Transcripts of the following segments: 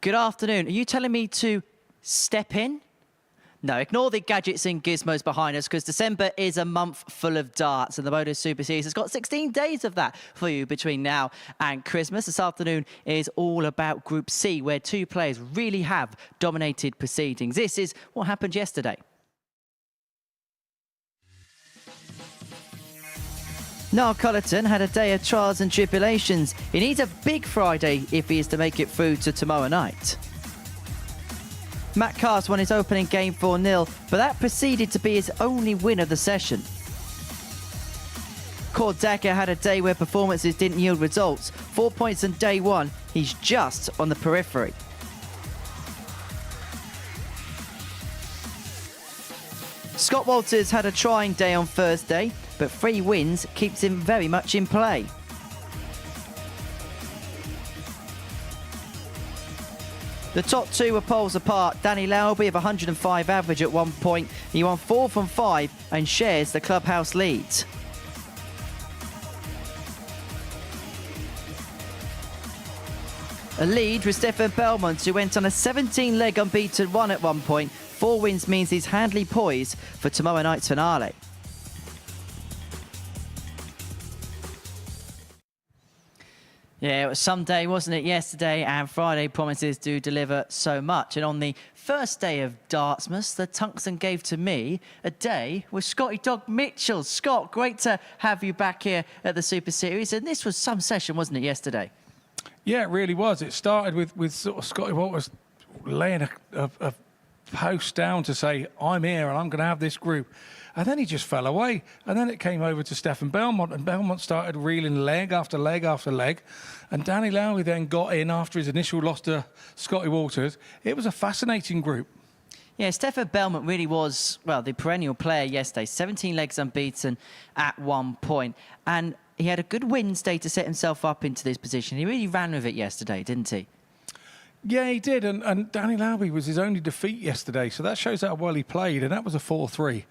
Good afternoon. Are you telling me to step in? No, ignore the gadgets and gizmos behind us because December is a month full of darts and the MODUS Super Series has got 16 days of that for you between now and Christmas. This afternoon is all about Group C, where two players really have dominated proceedings. This is what happened yesterday. Niall Cullerton had a day of trials and tribulations. He needs a big Friday if he is to make it through to tomorrow night. Matt Cast won his opening game 4-0, but that proceeded to be his only win of the session. Cord Decker had a day where performances didn't yield results. 4 points on day one, he's just on the periphery. Scott Walters had a trying day on Thursday, but 3 wins keeps him very much in play. The top two were poles apart. Danny Lauby of 105 average at 1 point. He won 4 from 5 and shares the clubhouse lead. A lead was Stefan Belmont, who went on a 17-leg unbeaten run at 1 point. 4 wins means he's handily poised for tomorrow night's finale. Yeah, it was some day, wasn't it, yesterday, and Friday promises to deliver so much. And on the first day of Dartmas, the Tungsten gave to me a day with Scotty Dog Mitchell. Scott, great to have you back here at the Super Series, and this was some session, wasn't it, yesterday? Yeah, it really was. It started with sort of Scotty Walters laying a post down to say, I'm here and I'm going to have this group. And then he just fell away. And then it came over to Stefan Belmont, and Belmont started reeling leg after leg after leg. And Danny Lowry then got in after his initial loss to Scotty Walters. It was a fascinating group. Yeah, Stefan Belmont really was, well, the perennial player yesterday. 17 legs unbeaten at 1 point. And he had a good Wednesday to set himself up into this position. He really ran with it yesterday, didn't he? Yeah, he did. And Danny Lowry was his only defeat yesterday. So that shows how well he played. And that was a 4-3.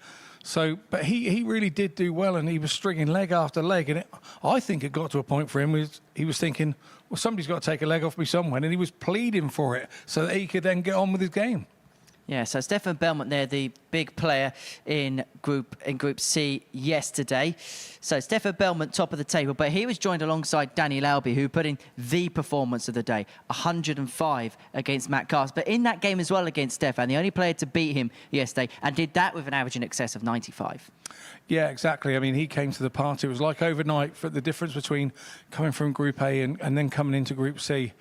So, but he really did do well, and he was stringing leg after leg. And I think it got to a point for him he was thinking, well, somebody's got to take a leg off me somewhere. And he was pleading for it so that he could then get on with his game. Yeah, so Stefan Belmont there, the big player in Group C yesterday. So Stefan Belmont, top of the table, but he was joined alongside Danny Lauby, who put in the performance of the day, 105 against Matt Cast. But in that game as well against Stefan, the only player to beat him yesterday, and did that with an average in excess of 95. Yeah, exactly. I mean, he came to the party. It was like overnight, for the difference between coming from Group A and then coming into Group C.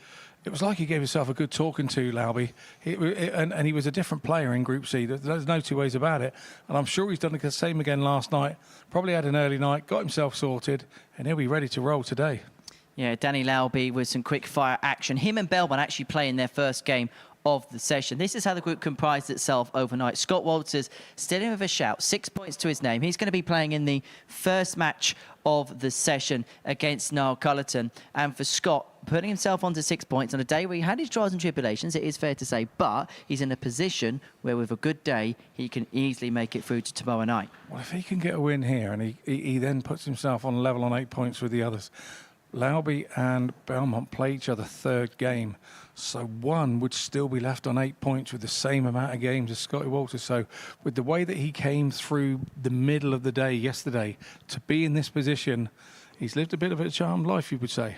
It was like he gave himself a good talking to, Lauby. And he was a different player in Group C. There's no two ways about it. And I'm sure he's done the same again last night. Probably had an early night, got himself sorted, and he'll be ready to roll today. Yeah, Danny Lauby with some quick fire action. Him and Belmont actually playing their first game of the session. This is how the group comprised itself overnight. Scott Walters still in with a shout, 6 points to his name. He's going to be playing in the first match of the session against Niall Cullerton. And for Scott, putting himself onto 6 points on a day where he had his trials and tribulations, it is fair to say, but he's in a position where with a good day, he can easily make it through to tomorrow night. Well, if he can get a win here and he then puts himself on level on 8 points with the others, Lauby and Belmont play each other third game. So one would still be left on 8 points with the same amount of games as Scotty Walters. So with the way that he came through the middle of the day yesterday to be in this position, he's lived a bit of a charmed life, you would say.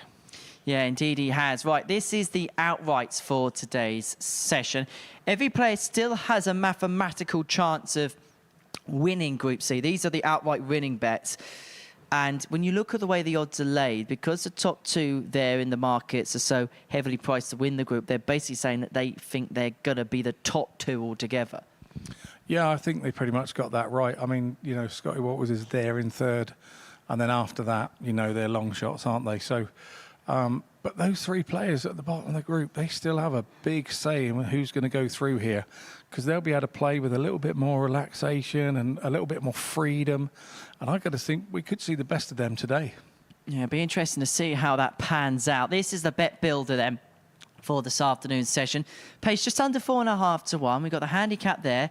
Yeah, indeed he has. Right, this is the outrights for today's session. Every player still has a mathematical chance of winning Group C. These are the outright winning bets. And when you look at the way the odds are laid, because the top two there in the markets are so heavily priced to win the group, they're basically saying that they think they're going to be the top two altogether. Yeah, I think they pretty much got that right. I mean, you know, Scotty Walters is there in third. And then after that, you know, they're long shots, aren't they? So, but those 3 players at the bottom of the group, they still have a big say in who's going to go through here, because they'll be able to play with a little bit more relaxation and a little bit more freedom. And I've got to think we could see the best of them today. Yeah, it'll be interesting to see how that pans out. This is the bet builder then for this afternoon's session. Pays just under 4.5 to 1. We've got the handicap there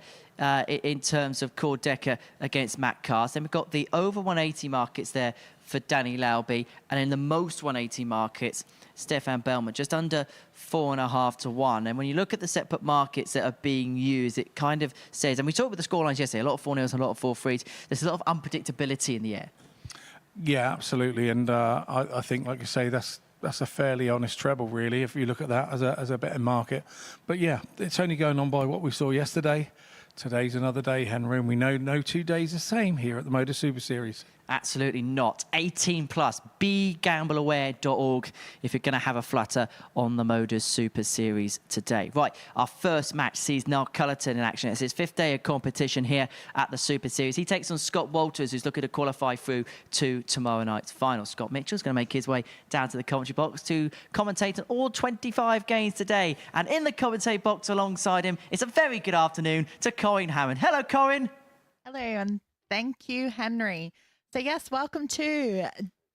in terms of Cord Decker against Matt Cast. Then we've got the over 180 markets there for Danny Lauby. And in the most 180 markets, Stefan Bellman, just under 4.5 to 1. And when you look at the set-put markets that are being used, it kind of says, and we talked about the scorelines yesterday, a lot of 4-0s and a lot of 4-3s. There's a lot of unpredictability in the air. Yeah, absolutely. And I think, like you say, that's a fairly honest treble, really, if you look at that as a betting market. But yeah, it's only going on by what we saw yesterday. Today's another day, Henry, and we know no 2 days the same here at the MODUS Super Series. Absolutely not. 18 plus. BeGambleAware.org if you're going to have a flutter on the MODUS Super Series today. Right, our first match sees Niall Cullerton in action. It's his 5th day of competition here at the Super Series. He takes on Scott Walters, who's looking to qualify through to tomorrow night's final. Scott Mitchell's going to make his way down to the commentary box to commentate on all 25 games today. And in the commentary box alongside him, it's a very good afternoon to Corinne Hammond. Hello, Corinne. Hello, and thank you, Henry. So yes, welcome to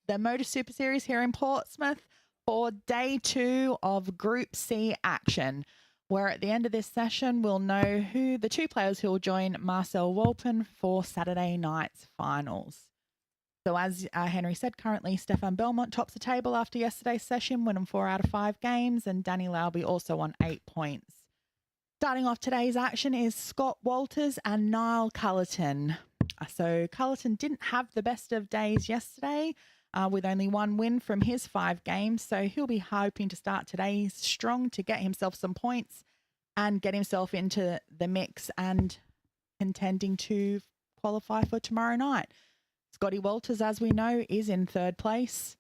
the MODUS Super Series here in Portsmouth for day 2 of Group C action, where at the end of this session, we'll know who the 2 players who will join Marcel Wolpen for Saturday night's finals. So as Henry said, currently Stefan Belmont tops the table after yesterday's session, winning 4 out of 5 games, and Danny Lauby also on 8 points. Starting off today's action is Scott Walters and Niall Cullerton. So Cullerton didn't have the best of days yesterday with only 1 win from his 5 games. So he'll be hoping to start today strong to get himself some points and get himself into the mix and contending to qualify for tomorrow night. Scotty Walters, as we know, is in 3rd place.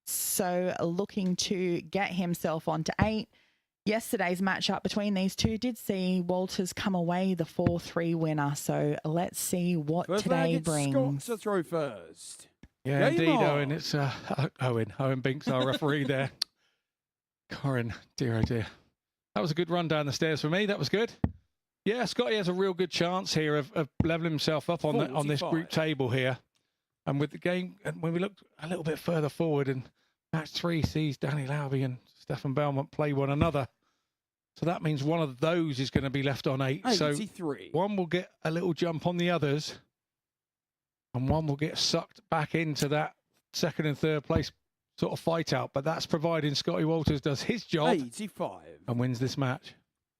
So looking to get himself onto 8. Yesterday's matchup between these two did see Walters come away the 4-3 winner. So let's see what today brings. Scott to throw first. Yeah, indeed, Owen. It's Owen Binks, our referee there. Corinne, dear, oh dear. That was a good run down the stairs for me. That was good. Yeah, Scotty has a real good chance here of leveling himself up on this group table here. And with the game, and when we look a little bit further forward, and match 3 sees Danny Lauby and Stefan Belmont play one another. So that means one of those is going to be left on 8. 83. So one will get a little jump on the others, and one will get sucked back into that 2nd and 3rd place sort of fight out. But that's providing Scotty Walters does his job 85. and wins this match.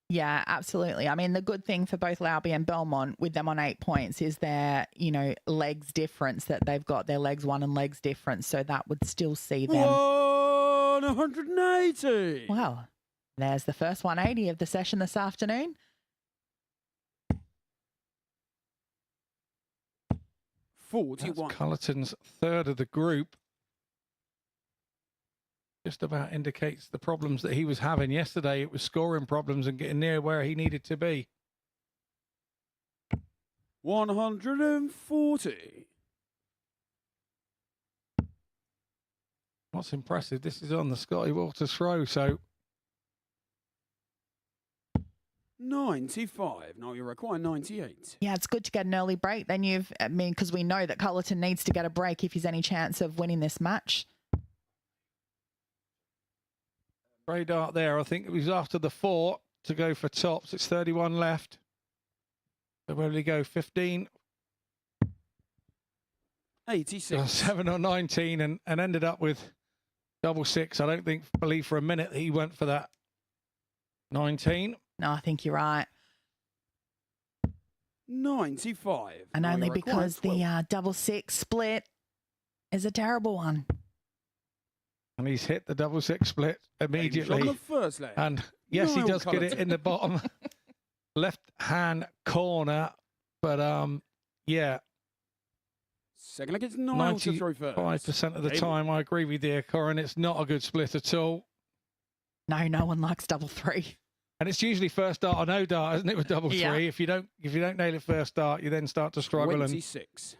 Yeah, absolutely. I mean, the good thing for both Lauby and Belmont with them on 8 points is their, legs difference, that they've got their legs 1 and legs difference. So that would still see them. 180. Well, there's the first 180 of the session this afternoon. 41. That's Cullerton's 3rd of the group. Just about indicates the problems that he was having yesterday. It was scoring problems and getting near where he needed to be. 140. What's impressive, this is on the Scotty Walters throw, so 95. Now you require 98. Yeah, it's good to get an early break. Then because we know that Cullerton needs to get a break if he's any chance of winning this match. Great dart there. I think it was after the 4 to go for tops. It's 31 left. So where did he go? 15? 86. 7 or 19 and ended up with double 6. I don't believe for a minute that he went for that 19. No, I think you're right. 95. And Now only you require because 12. the double 6 split is a terrible one. And he's hit the double 6 split immediately. On the first leg. And yes, he Niall does get it in the bottom left-hand corner. But yeah, Second leg, it's Niall to throw first. 95% of the time, I agree with you, Corin. It's not a good split at all. No one likes double 3. And it's usually first dart or no dart, isn't it, with double 3? Yeah. If you don't nail it first dart, you then start to struggle. 26.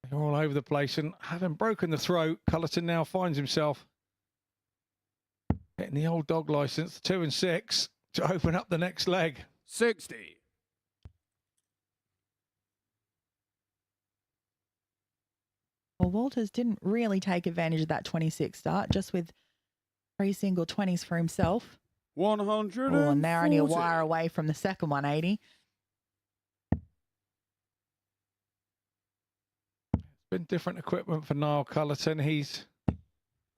And you're all over the place. And having broken the throat, Cullerton now finds himself getting the old dog licence, 2 and 6, to open up the next leg. 60. Well, Walters didn't really take advantage of that 26 start, just with 3 single 20s for himself. 140. Oh, and they're only a wire away from the second 180. Been different equipment for Niall Cullerton. He's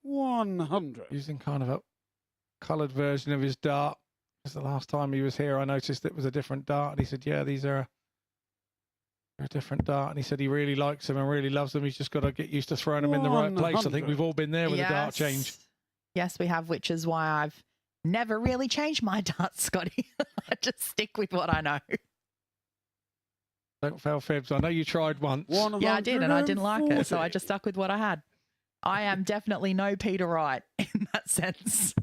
100. using kind of a coloured version of his dart. Because the last time he was here, I noticed it was a different dart. And he said, yeah, these are a different dart. And he said he really likes them and really loves them. He's just got to get used to throwing them in the right place. I think we've all been there with a dart change. Yes, we have, which is why I've never really changed my darts, Scotty. I just stick with what I know. Don't fail, Fibs. I know you tried once. Yeah, I did, and I didn't like it, so I just stuck with what I had. I am definitely no Peter Wright in that sense.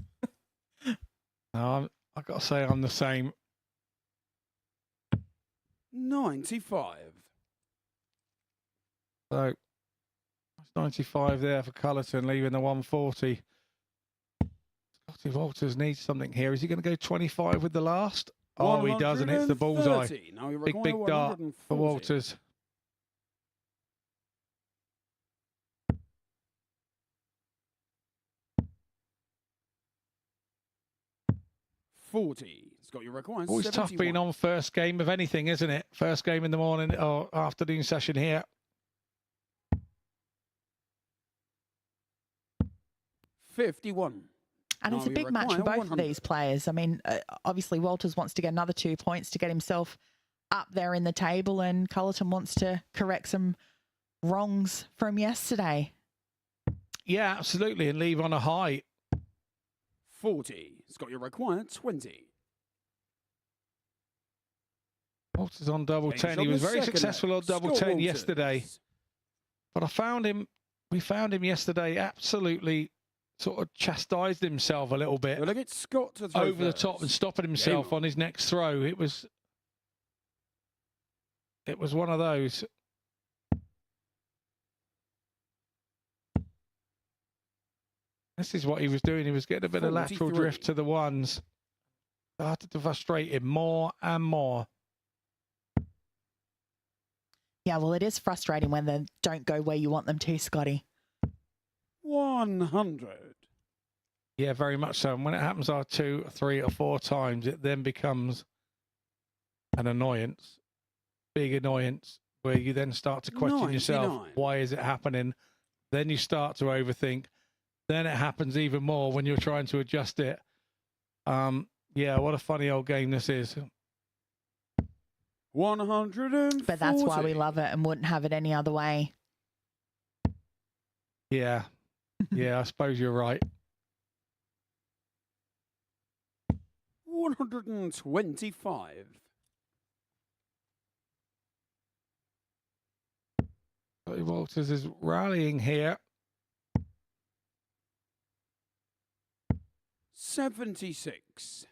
No, I've got to say I'm the same. 95. So, that's 95 there for Cullerton, leaving the 140. Scotty Walters needs something here. Is he going to go 25 with the last? Oh, he does, and hits the bullseye. Big dart for Walters. It's got your requirements. Always 71. tough being on first game of anything, isn't it? First game in the morning or afternoon session here. 51. And it's a big match for both of these players. I mean, obviously Walters wants to get another 2 points to get himself up there in the table, and Cullerton wants to correct some wrongs from yesterday. Yeah, absolutely, and leave on a high. 40. It's got your required 20. Walters on double 10. He was very successful on double 10 yesterday. But we found him yesterday absolutely sort of chastised himself a little bit. Look at Scott to throw over the top and stopping himself on his next throw. It was one of those. This is what he was doing. He was getting a bit of lateral drift to the ones. Started to frustrate him more and more. Yeah, well, it is frustrating when they don't go where you want them to, Scotty. 100. Yeah, very much so. And when it happens 2, 3 or 4 times, it then becomes an annoyance, big annoyance, where you then start to question yourself, why is it happening? Then you start to overthink. Then it happens even more when you're trying to adjust it. Yeah, what a funny old game this is. 140. But that's why we love it and wouldn't have it any other way. Yeah. Yeah, I suppose you're right. 125. Walters is rallying here. 76.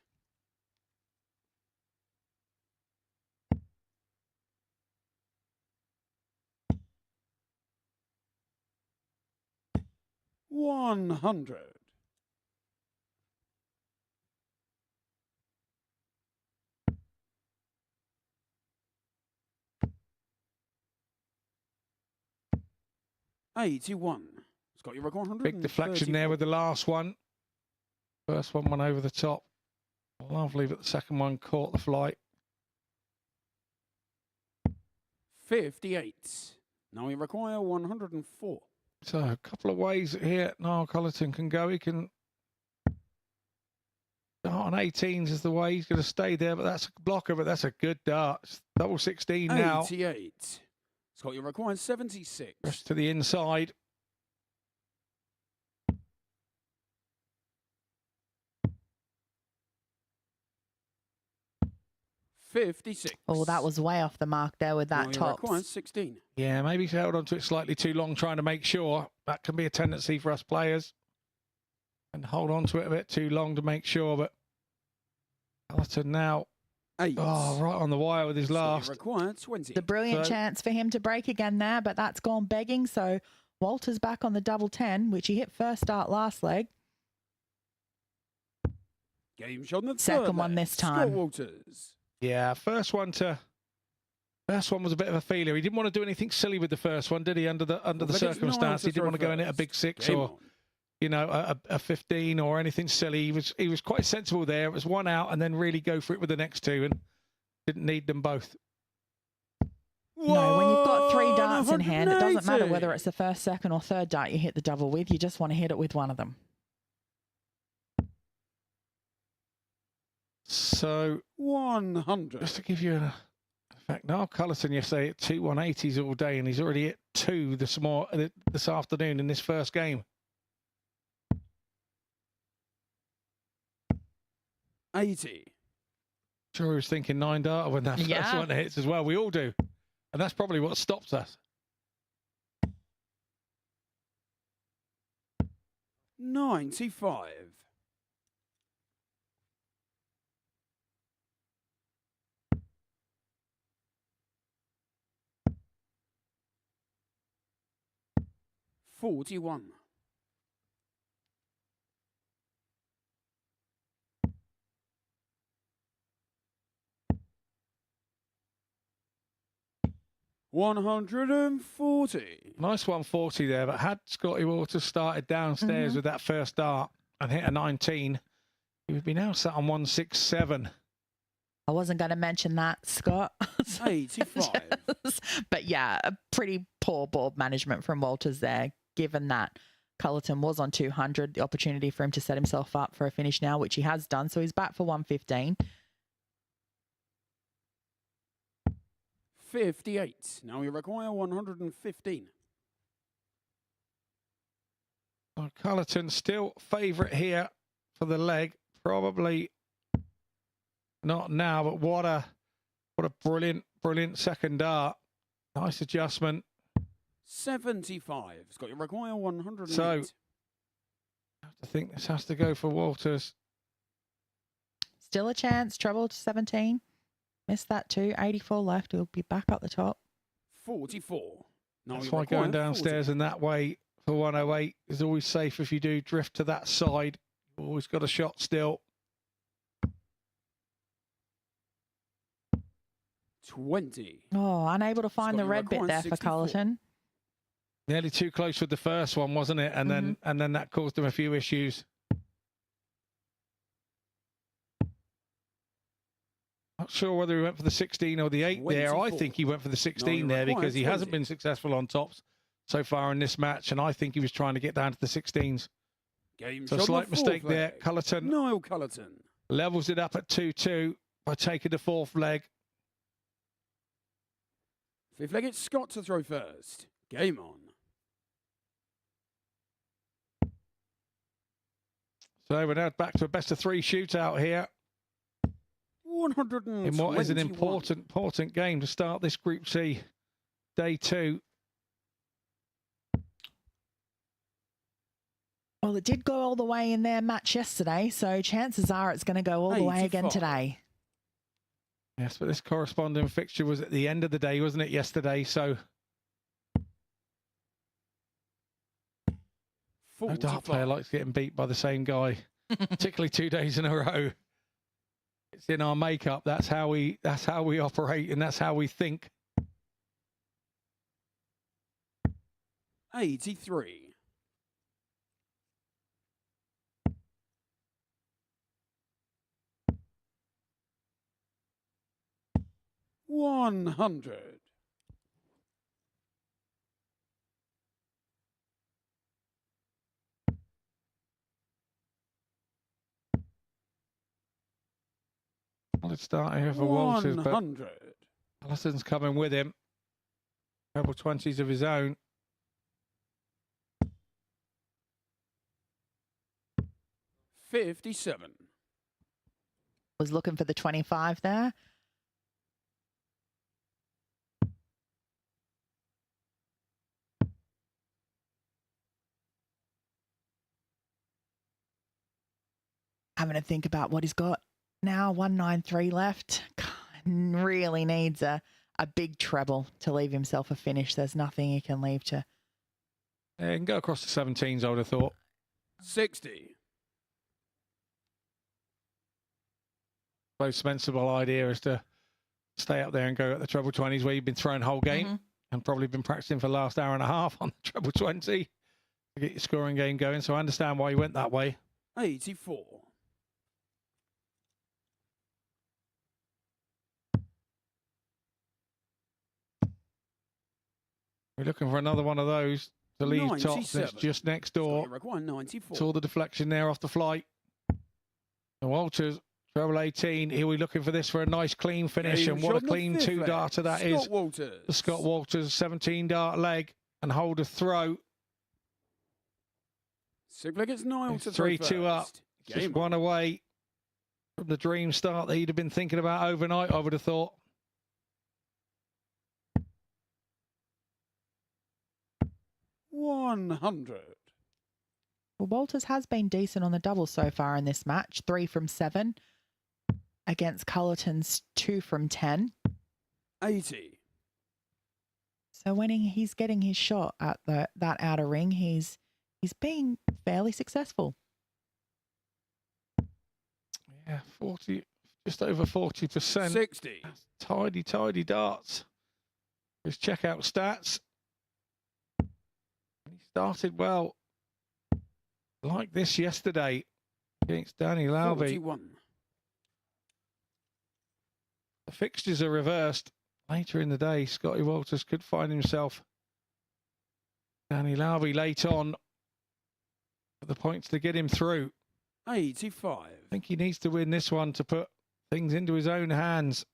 100. 81. It's got your record. Big deflection there with the last one. First one went over the top. Lovely, but the second one caught the flight. 58. Now we require 104. So a couple of ways here Niall Cullerton can go. He can dart on 18s is the way he's going to stay there, but that's a blocker, but that's a good dart. It's double 16 now. 88. It's got your required 76. Rest to the inside. $56. Oh, that was way off the mark there with that top. 16. Yeah, maybe he's held on to it slightly too long, trying to make sure. That can be a tendency for us players. And hold on to it a bit too long to make sure, but Cullerton now. 8. Oh, right on the wire with his last. Required 20. The brilliant chance for him to break again there, but that's gone begging. So Walters back on the double 10, which he hit first start last leg. Game shot on the second one this time. Scott Walters. Yeah, first one was a bit of a feeler. He didn't want to do anything silly with the first one, did he? Under the circumstance, he didn't want to go in at a big 6 or you know, a 15 or anything silly. He was quite sensible there. It was one out and then really go for it with the next two and didn't need them both. No, when you've got 3 darts in hand, it doesn't matter 180. whether it's the first, second, or third dart you hit the double with. You just want to hit it with one of them. So 100. just to give you an fact, Niall Cullerton yesterday at 2 180s all day, and he's already hit 2 this afternoon in this first game. 80. Sure, he was thinking 9 dart when that first Yeah. one hits as well. We all do, and that's probably what stops us. 95. $41. 140. Nice 140 there, but had Scotty Waters started downstairs with that first dart and hit a 19, he would be now sat on 167. I wasn't going to mention that, Scott. 85. But yeah, a pretty poor board management from Walters there, given that Cullerton was on 200, the opportunity for him to set himself up for a finish now, which he has done. So he's back for 115. 58. Now we require 115. Oh, Cullerton still favourite here for the leg. Probably not now, but what a brilliant second dart. Nice adjustment. 75. Scott, you require 108. So, I think this has to go for Walters. Still a chance, treble to 17. Missed that too. 84 left. He'll be back up the top. 44. Now That's we why require going downstairs 40. in that way for 108 is always safe. If you do drift to that side, you've always got a shot still. 20. Oh, unable to find Scott, the you red bit require there for 64. Cullerton. Nearly too close with the first one, wasn't it? And then that caused him a few issues. Not sure whether he went for the 16 or the 8 there. I 24. think he went for the 16 there required because he 20. hasn't been successful on tops so far in this match, and I think he was trying to get down to the 16s. Game So shot slight on the mistake fourth there. leg. Cullerton Niall Cullerton. levels it up at 2-2 by taking the fourth leg. Fifth leg, it's Scott to throw first. Game on. So we're now back to a best of 3 shootout here 121. in what is an important game to start this Group C day 2. Well, it did go all the way in their match yesterday, so chances are it's going to go all the way again 85. today. Yes, but this corresponding fixture was at the end of the day, wasn't it, yesterday? So no dart player 45. likes getting beat by the same guy, particularly 2 days in a row. It's in our makeup. That's how we operate, and that's how we think. 83. 100. Let's start here for Walters, but 100. Allison's coming with him. Couple 20s of his own. 57. Was looking for the 25 there. Having to think about what he's got now. 193 left. Really needs a big treble to leave himself a finish. There's nothing he can leave to. Yeah, he can go across the 17s, I would have thought. 60. Most sensible idea is to stay up there and go at the treble 20s where you've been throwing the whole game and probably been practicing for the last hour and a half on the treble 20. to get your scoring game going. So I understand why he went that way. 84. We're looking for another one of those to leave tops. That's just next door. Saw the deflection there off the flight. And Walters, treble 18. Here we're looking for this for a nice clean finish. And what a clean two-darter that is. The Scott Walters 17-dart leg and holder throw. Sigler gets 9 to 3-2 up. Just one away from the dream start that he'd have been thinking about overnight, I would have thought. $100. Well, Walters has been decent on the double so far in this match. 3 from 7 against Cullerton's 2 from 10. 80. So when he's getting his shot at that outer ring, he's being fairly successful. Yeah, 40, just over 40%. 60. That's tidy darts. His checkout stats. He started well, like this yesterday against Danny Laube. 41. The fixtures are reversed. Later in the day, Scotty Walters could find himself Danny Laube late on for the points to get him through. 85. I think he needs to win this one to put things into his own hands.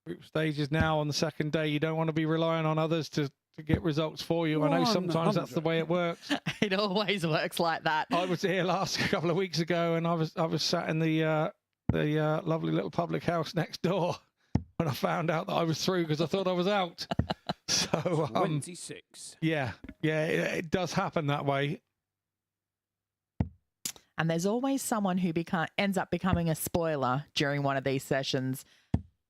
Group stages now on the second day. You don't want to be relying on others to get results for you. I know sometimes that's the way it works. It always works like that. I was here last couple of weeks ago, and I was sat in the lovely little public house next door when I found out that I was through because I thought I was out. So 26. Yeah, it does happen that way. And there's always someone who ends up becoming a spoiler during one of these sessions,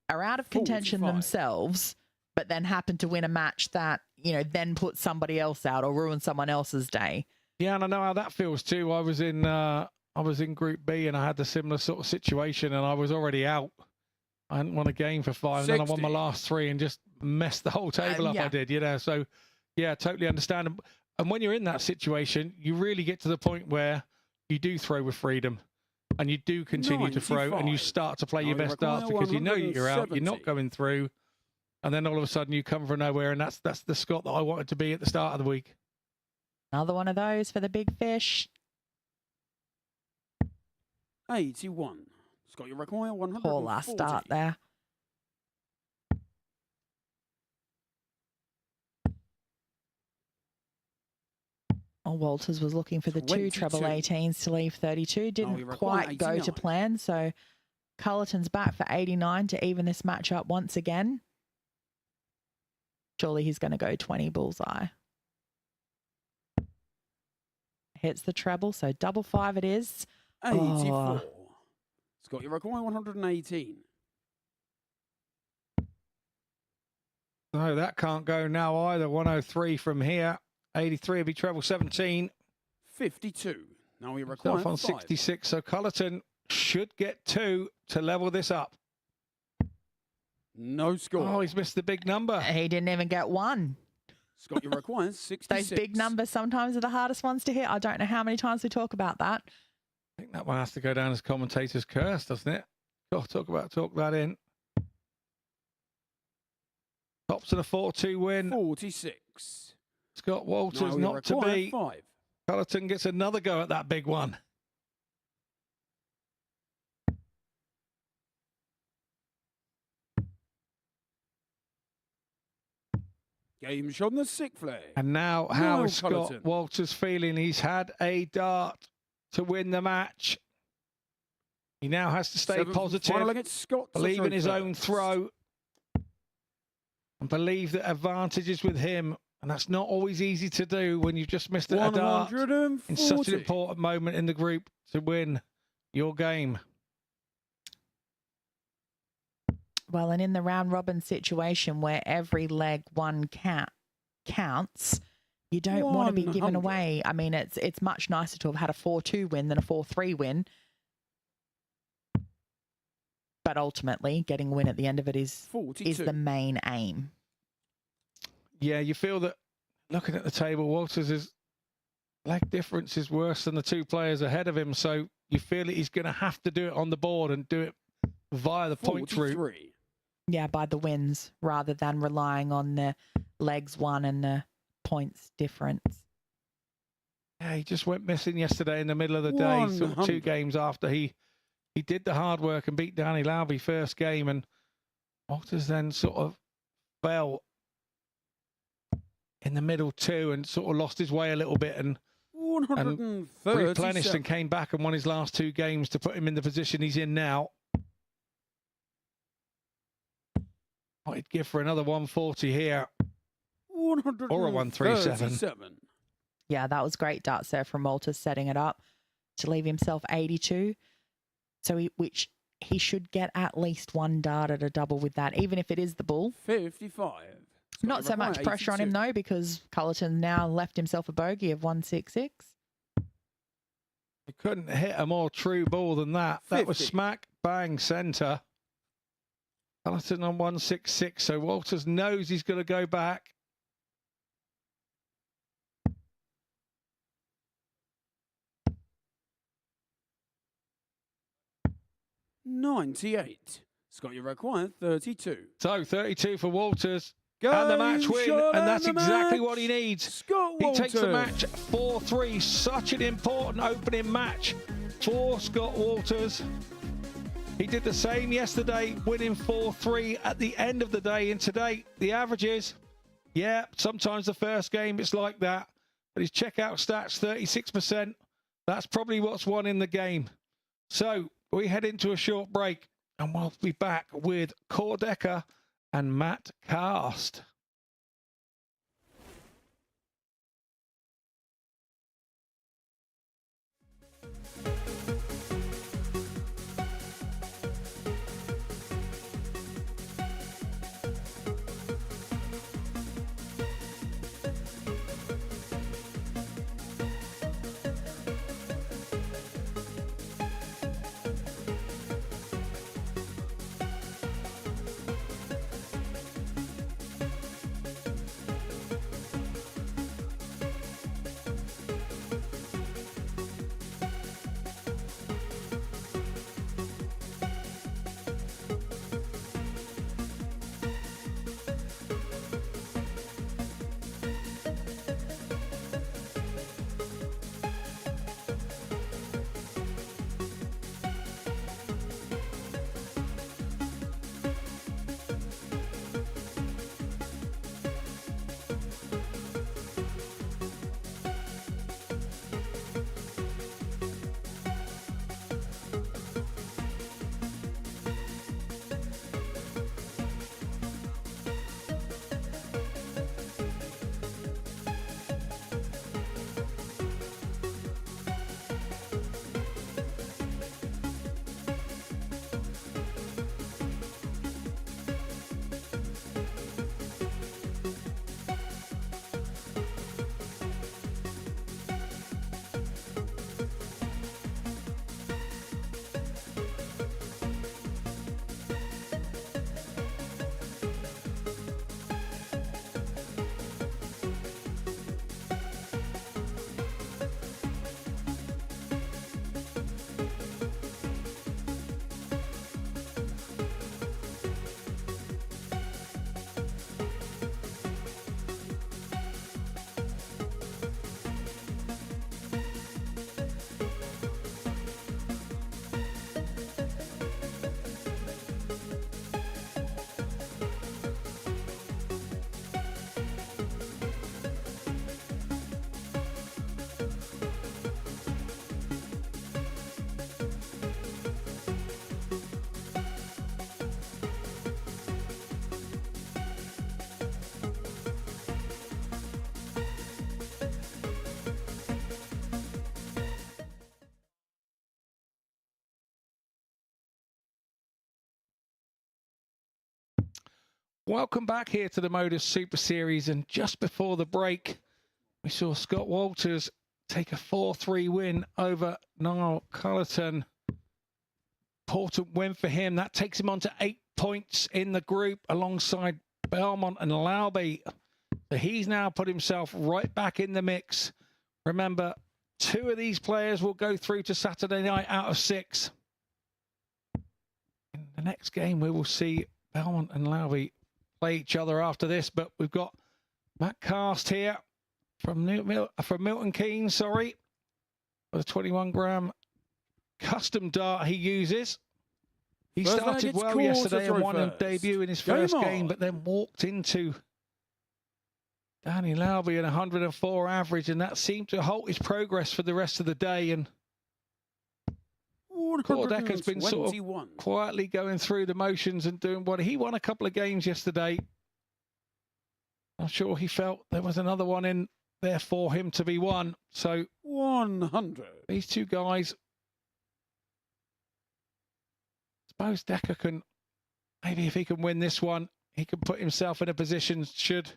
are out of contention 45. themselves, but then happen to win a match that, then puts somebody else out or ruins someone else's day. Yeah, and I know how that feels too. I was in Group B and I had the similar sort of situation, and I was already out. I hadn't won a game for 5, and then I won my last 3 and just messed the whole table up. Yeah. I did, So, yeah, totally understand. And when you're in that situation, you really get to the point where you do throw with freedom, and you do continue to throw, and you start to play your best darts because you know you're out, you're not going through, and then all of a sudden you come from nowhere, and that's the Scott that I wanted to be at the start of the week. Another one of those for the big fish. 81. Scott, you require 100. Poor last start there. Well, Walters was looking for the 2 treble 18s to leave 32. Didn't quite go to plan. So Cullerton's back for 89 to even this match up once again. Surely he's going to go 20 bullseye. Hits the treble, so double 5 it is. 84. Oh. Scott, you require 118. No, that can't go now either. 103 from here. 83 will be treble 17. 52. Now we require on 66. So Cullerton should get 2 to level this up. No score. Oh, he's missed the big number. He didn't even get 1. Scott, you require 66. Those big numbers sometimes are the hardest ones to hit. I don't know how many times we talk about that. I think that one has to go down as commentator's curse, doesn't it? Oh, talk that in. Tops of the 4-2 win. 46. Scott Walters not to be. 5. Cullerton gets another go at that big one. Game shot on the 6th flag. And now, how is Scott Cullerton. Walters feeling? He's had a dart to win the match. He now has to stay positive, believe in his own throw, and believe that advantage is with him. And that's not always easy to do when you've just missed a dart in such an important moment in the group to win your game. Well, and in the round robin situation where every leg one counts, you don't want to be given away. I mean, it's much nicer to have had a 4-2 win than a 4-3 win. But ultimately, getting a win at the end of it is the main aim. yeah, you feel that looking at the table, Walters' leg difference is worse than the two players ahead of him. So you feel that he's going to have to do it on the board and do it via the points route. Yeah, by the wins rather than relying on the legs won and the points difference. Yeah, he just went missing yesterday in the middle of the day, sort of 2 games after he did the hard work and beat Danny Lauby first game, and Walters then sort of fell in the middle too and sort of lost his way a little bit and replenished and came back and won his last 2 games to put him in the position he's in now. I'd give for another 140 here. Or a 137. Yeah, that was great darts there from Walters, setting it up to leave himself 82. So which he should get at least 1 dart at a double with that, even if it is the bull. 55. Not so much pressure on him though, because Cullerton now left himself a bogey of 166. You couldn't hit a more true ball than that. 50. That was smack bang centre. Cullerton on 166, so Walters knows he's going to go back. $98. Scott, you require 32. So 32 for Walters. And the match win, and that's exactly what he needs. Scott he Walters takes the match 4-3. Such an important opening match for Scott Walters. He did the same yesterday, winning 4-3 at the end of the day. And today, the averages, yeah, sometimes the first game it's like that. But his checkout stats, 36%. That's probably what's won in the game. So we head into a short break, and we'll be back with Core Decker and Matt Cast. Welcome back here to the MODUS Super Series, and just before the break, we saw Scott Walters take a 4-3 win over Niall Cullerton. Important win for him. That takes him on to 8 points in the group alongside Belmont and Lauby. So he's now put himself right back in the mix. Remember, 2 of these players will go through to Saturday night out of 6. In the next game, we will see Belmont and Lowry play each other after this, but we've got Matt Cast here from Milton Keynes, sorry, with a 21-gram custom dart he uses. He started well yesterday and won a debut in his first game, but then walked into Danny Lowry at 104 average, and that seemed to halt his progress for the rest of the day. And Kordeck has been sort of quietly going through the motions and doing what he won a couple of games yesterday. I'm sure he felt there was another one in there for him to be won. So 100. These 2 guys, I suppose Decker can, maybe if he can win this one, he can put himself in a position, should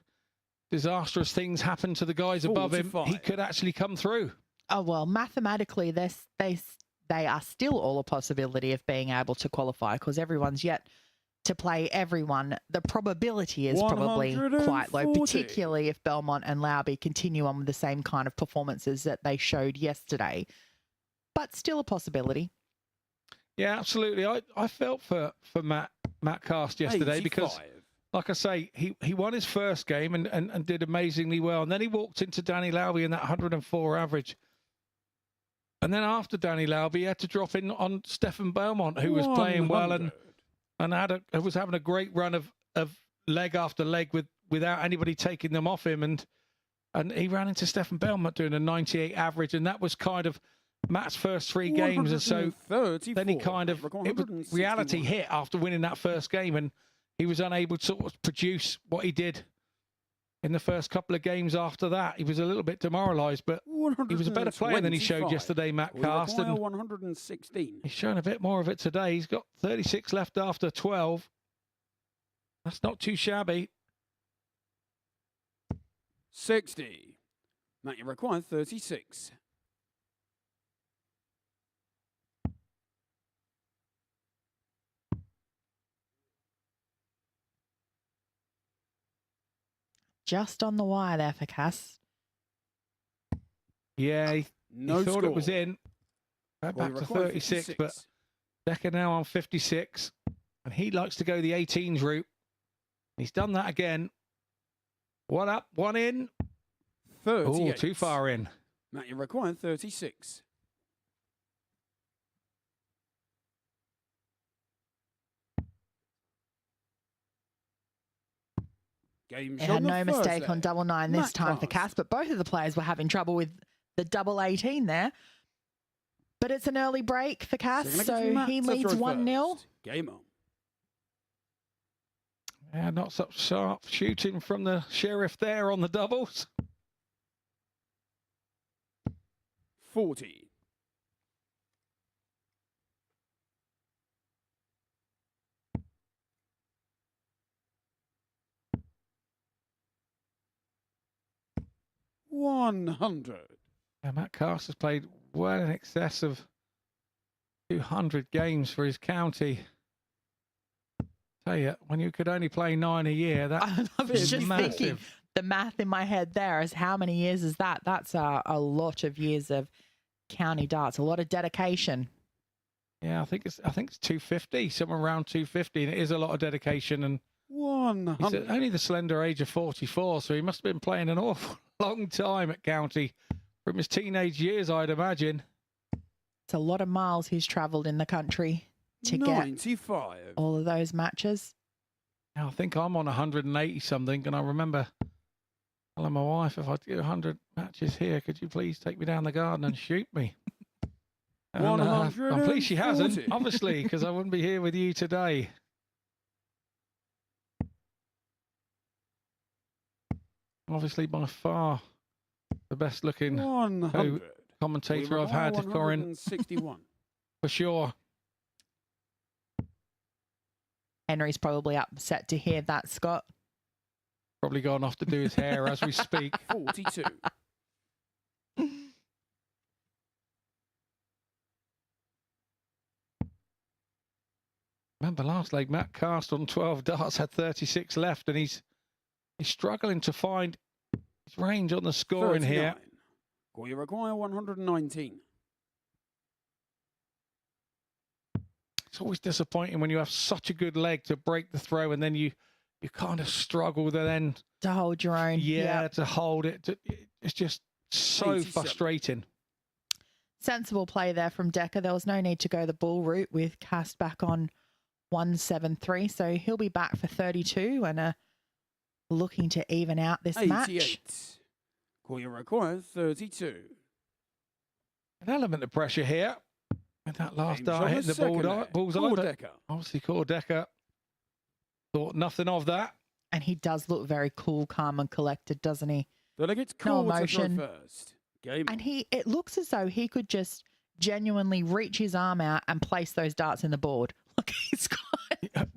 disastrous things happen to the guys above him, he could actually come through. Oh, well, mathematically, they are still all a possibility of being able to qualify because everyone's yet to play everyone. The probability is probably quite low, particularly if Belmont and Lowry continue on with the same kind of performances that they showed yesterday. But still a possibility. Yeah, absolutely. I felt for Matt Cast yesterday 85. Because, like I say, he won his first game and did amazingly well. And then he walked into Danny Lowry in that 104 average. And then after Danny Lowry, he had to drop in on Stefan Belmont, who was playing well and was having a great run of leg after leg without anybody taking them off him. And he ran into Stefan Belmont doing a 98 average, and that was kind of Matt's first 3 games. And so then he kind of, reality hit after winning that first game, and he was unable to sort of produce what he did in the first couple of games after that. He was a little bit demoralised, but he was a better player than he showed yesterday, Matt Cast. And 116. he's shown a bit more of it today. He's got 36 left after 12. That's not too shabby. 60. Matt, you require 36. Just on the wire there for Cass. Yeah, he thought it was in. Back to 36, but Decker now on 56. And he likes to go the 18s route. He's done that again. One up, one in. 38. Oh, too far in. Matt, you require 36. Game It had no mistake on double 9 this time for Cass, but both of the players were having trouble with the double 18 there. But it's an early break for Cass, so he leads 1-0. Game on. Yeah, not such sharp shooting from the Sheriff there on the doubles. 40. $100. Yeah, Matt Cast has played well in excess of 200 games for his county. Tell you, when you could only play 9 a year, that I was just massive. thinking, the math in my head there is how many years is that? That's a lot of years of county darts, a lot of dedication. Yeah, I think it's 250, somewhere around 250, and it is a lot of dedication. And 100. he's only the slender age of 44, so he must have been playing an awful long time at county from his teenage years, I'd imagine. It's a lot of miles he's travelled in the country to 95. get all of those matches. I think I'm on 180 something, and I remember telling my wife, if I do 100 matches here, could you please take me down the garden and shoot me? And, I'm pleased she hasn't, obviously, because I wouldn't be here with you today. Obviously, by far, the best looking 100. Commentator I've had, Corin, 61. for sure. Henry's probably upset to hear that, Scott. Probably gone off to do his hair as we speak. 42. Remember last leg, Matt Cast on 12 darts had 36 left, and he's He's struggling to find his range on the scoring here. Score you require 119. It's always disappointing when you have such a good leg to break the throw and then you kind of struggle to then... To hold your own. Yeah, Yep. to hold it. It's just so 87. frustrating. Sensible play there from Decker. There was no need to go the bull route with cast back on 173. So he'll be back for 32 and looking to even out this 88. match. Score you require 32. An element of pressure here. And that last Game dart shot hitting the second leg. bullseye. Core But Decker. obviously, Core Decker thought nothing of that. And he does look very cool, calm and collected, doesn't he? Delegates No Core to throw emotion. first. Game. And it looks as though he could just genuinely reach his arm out and place those darts in the board. Look, he's got...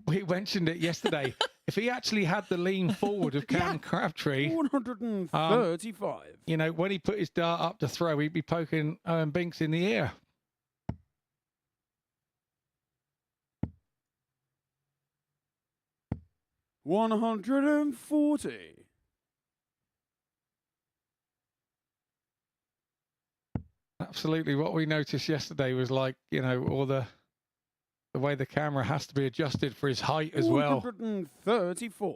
We mentioned it yesterday. If he actually had the lean forward of Cam Yeah. Crabtree, 135. you know, when he put his dart up to throw, he'd be poking Owen Binks in the ear. $140. Absolutely. What we noticed yesterday was like, you know, all the way the camera has to be adjusted for his height as well. 134.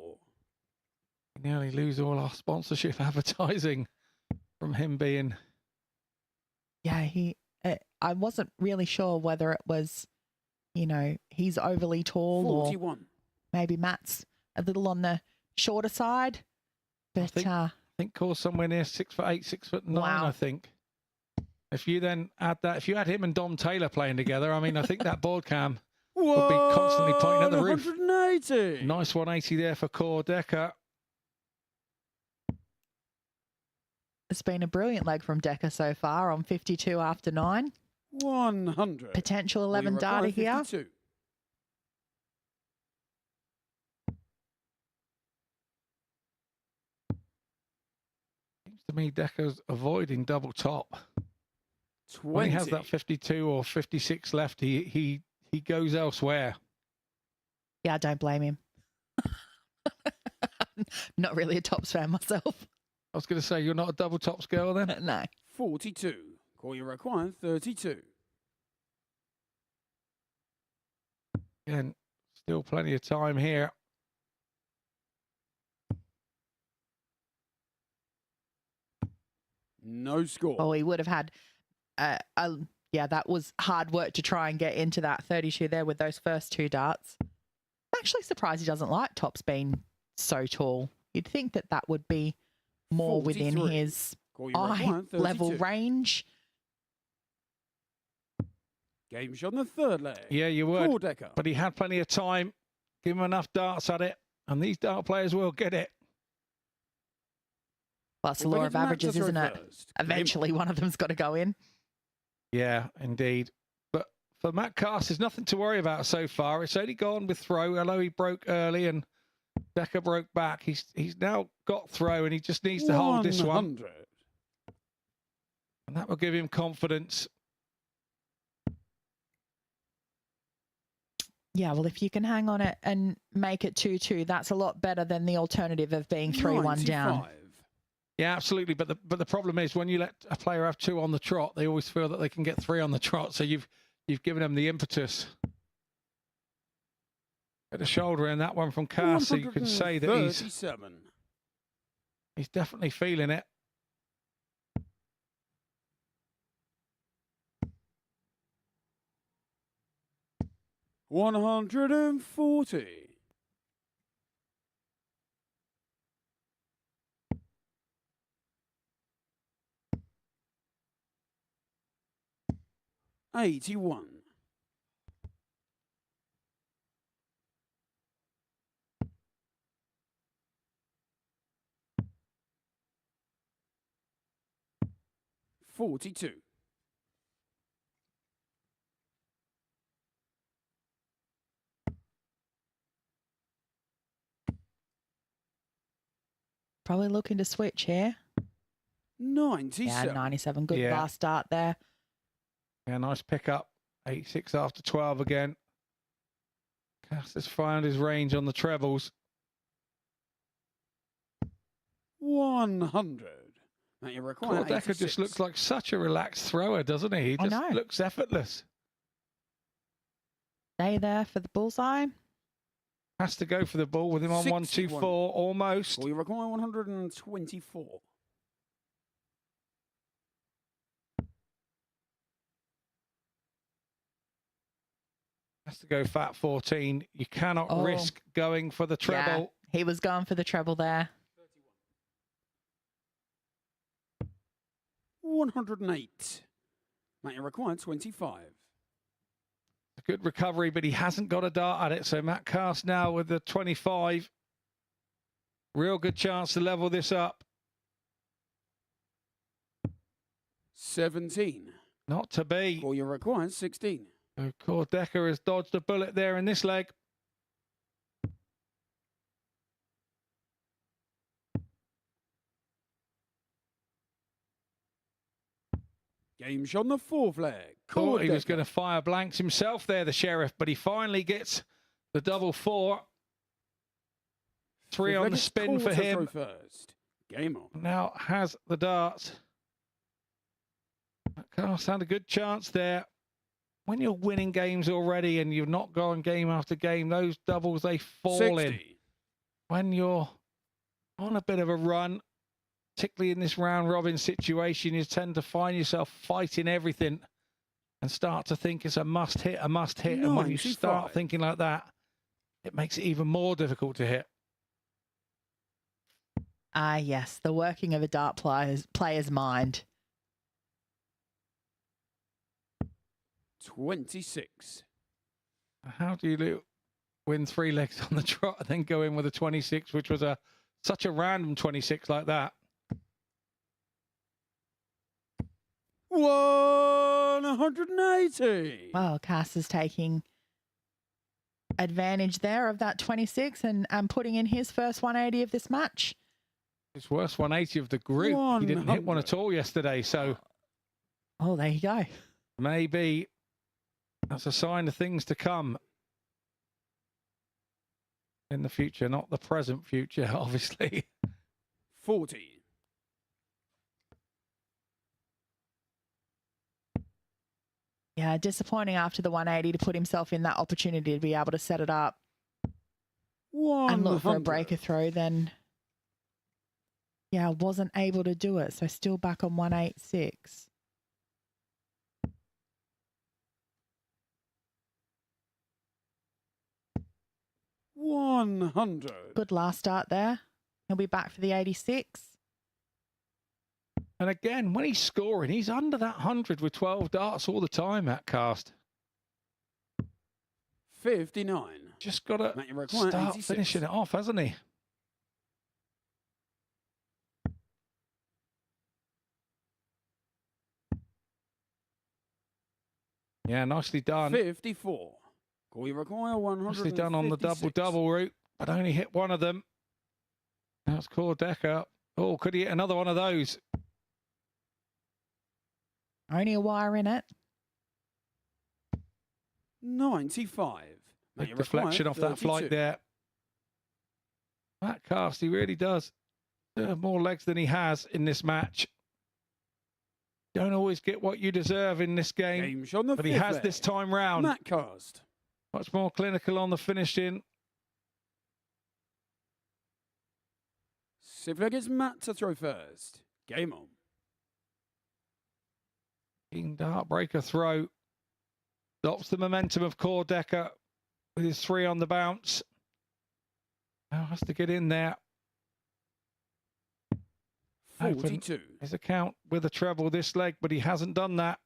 We nearly lose all our sponsorship advertising from him being... Yeah, I wasn't really sure whether it was, you know, he's overly tall 41. or maybe Matt's a little on the shorter side. But I think Core's somewhere near 6'8", 6'9", Wow. I think. If you then add that, if you had him and Dom Taylor playing together, I mean, I think that board cam would be constantly pointing at the roof. 180. Nice 180 there for Core Decker. it's been a brilliant leg from Decker so far on 52 after 9. 100. Potential Well, you 11 data require here. 52. Seems to me Decker's avoiding double top. 20. When he has that 52 or 56 left, he goes elsewhere. Yeah, I don't blame him. Not really a tops fan myself. I was going to say, you're not a double tops girl then? No. 42. Call you require 32. Again, still plenty of time here. No score. Oh, he would have had, yeah, that was hard work to try and get into that 32 there with those first two darts. I'm actually surprised he doesn't like tops being so tall. You'd think that that would be more within 43. his Call you eye require 32. level range. Game shot on the third leg. Yeah, you would. Core Decker. But he had plenty of time. Give him enough darts at it. And these dart players will get it. Well, it's the Well, law they of get Matt to averages, throw isn't it? first. Game Eventually, one of them's got to go in. Yeah, indeed. But for Matt Cass, there's nothing to worry about so far. It's only gone with throw. Although he broke early and Decker broke back, he's now got throw and he just needs to hold this one. 100. And that will give him confidence. Yeah, well, if you can hang on it and make it 2-2, that's a lot better than the alternative of being 3-1 down. 95. Yeah, absolutely. But the problem is when you let a player have 2 on the trot, they always feel that they can get 3 on the trot. So you've given them the impetus. At the shoulder in that one from Cass, so you can say that he's 137. definitely feeling it. $140. $81. $42. Probably looking to switch here. 97. Yeah, 97. Good Yeah. last start there. Yeah, nice pickup. 86 after 12 again. Cass has found his range on the trebles. 100. Now you require Decker 86. just looks like such a relaxed thrower, doesn't he? He I just know. looks effortless. Stay there for the bullseye. Has to go for the ball with him on 61. 124 almost. Well, you require 124. Has to go fat 14. You cannot risk going for the treble. Yeah, he was going for the treble there. 108. Now you require 25. A good recovery, but he hasn't got a dart at it. So Matt Cast now with the 25. Real good chance to level this up. 17. Not to be. Well, you require 16. So Decker has dodged a bullet there in this leg. Game shot on the fourth leg. Thought he was going to fire blanks himself there, the Sheriff, but he finally gets the double 4. 3 on the spin for him. First. Game on. Now has the darts. Cast had a good chance there. When you're winning games already and you're not going game after game, those doubles, they fall 60. in. When you're on a bit of a run, particularly in this round robin situation, you tend to find yourself fighting everything and start to think it's a must hit, a must hit. And when you 95. start thinking like that, it makes it even more difficult to hit. Ah, yes, the working of a dart player's mind. 26. How do you win 3 legs on the trot and then go in with a 26, which was such a random 26 like that? 180. Well, Cass is taking advantage there of that 26 and putting in his first 180 of this match. His worst 180 of the group. He didn't hit one at all yesterday, so Oh, there you go. maybe that's a sign of things to come in the future, not the present future, obviously. 40. Yeah, disappointing after the 180 to put himself in that opportunity to be able to set it up and look for a breaker throw. Then, yeah, wasn't able to do it. So still back on 186. $100. Good last start there. He'll be back for the 86. And again, when he's scoring, he's under that 100 with 12 darts all the time at Cast. 59. Just got to start 86. finishing it off, hasn't he? Yeah, nicely done. 54. We require 156. Nicely done on the double-double route, but only hit one of them. That's Decker. Oh, could he hit another one of those? Only a wire in it. 95. Big deflection off that flight there. Matt Cast, he really does have more legs than he has in this match. Don't always get what you deserve in this game, but he has this time round. Matt Cast. Much more clinical on the finishing. Sivleg is Matt to throw first. Game on. King dart breaker throw. Stops the momentum of Decker with his 3 on the bounce. Now has to get in there. 42. His account with a treble this leg, but he hasn't done that.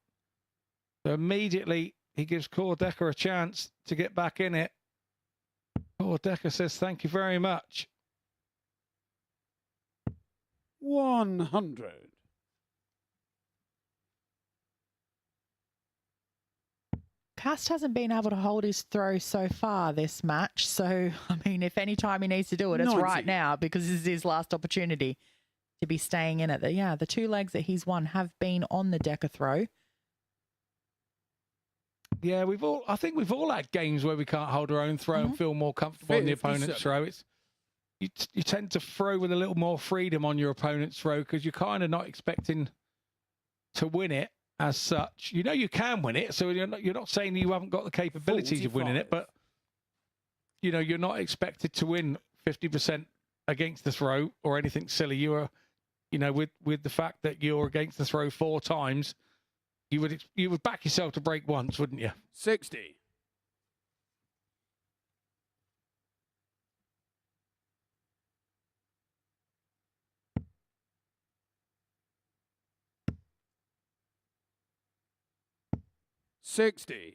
So immediately he gives Decker a chance to get back in it. Decker says, thank you very much. 100. Cast hasn't been able to hold his throw so far this match. So, I mean, if any time he needs to do it, it's 90. right now because this is his last opportunity to be staying in it. The 2 legs that he's won have been on the Decker throw. Yeah, I think we've all had games where we can't hold our own throw and feel more comfortable on the opponent's throw. you tend to throw with a little more freedom on your opponent's throw because you're kind of not expecting to win it as such. You know you can win it, so you're not saying you haven't got the capabilities of winning it, but you know you're not expected to win 50% against the throw or anything silly. You are, you know, with the fact that you're against the throw 4 times, you would back yourself to break once, wouldn't you? 60. $60.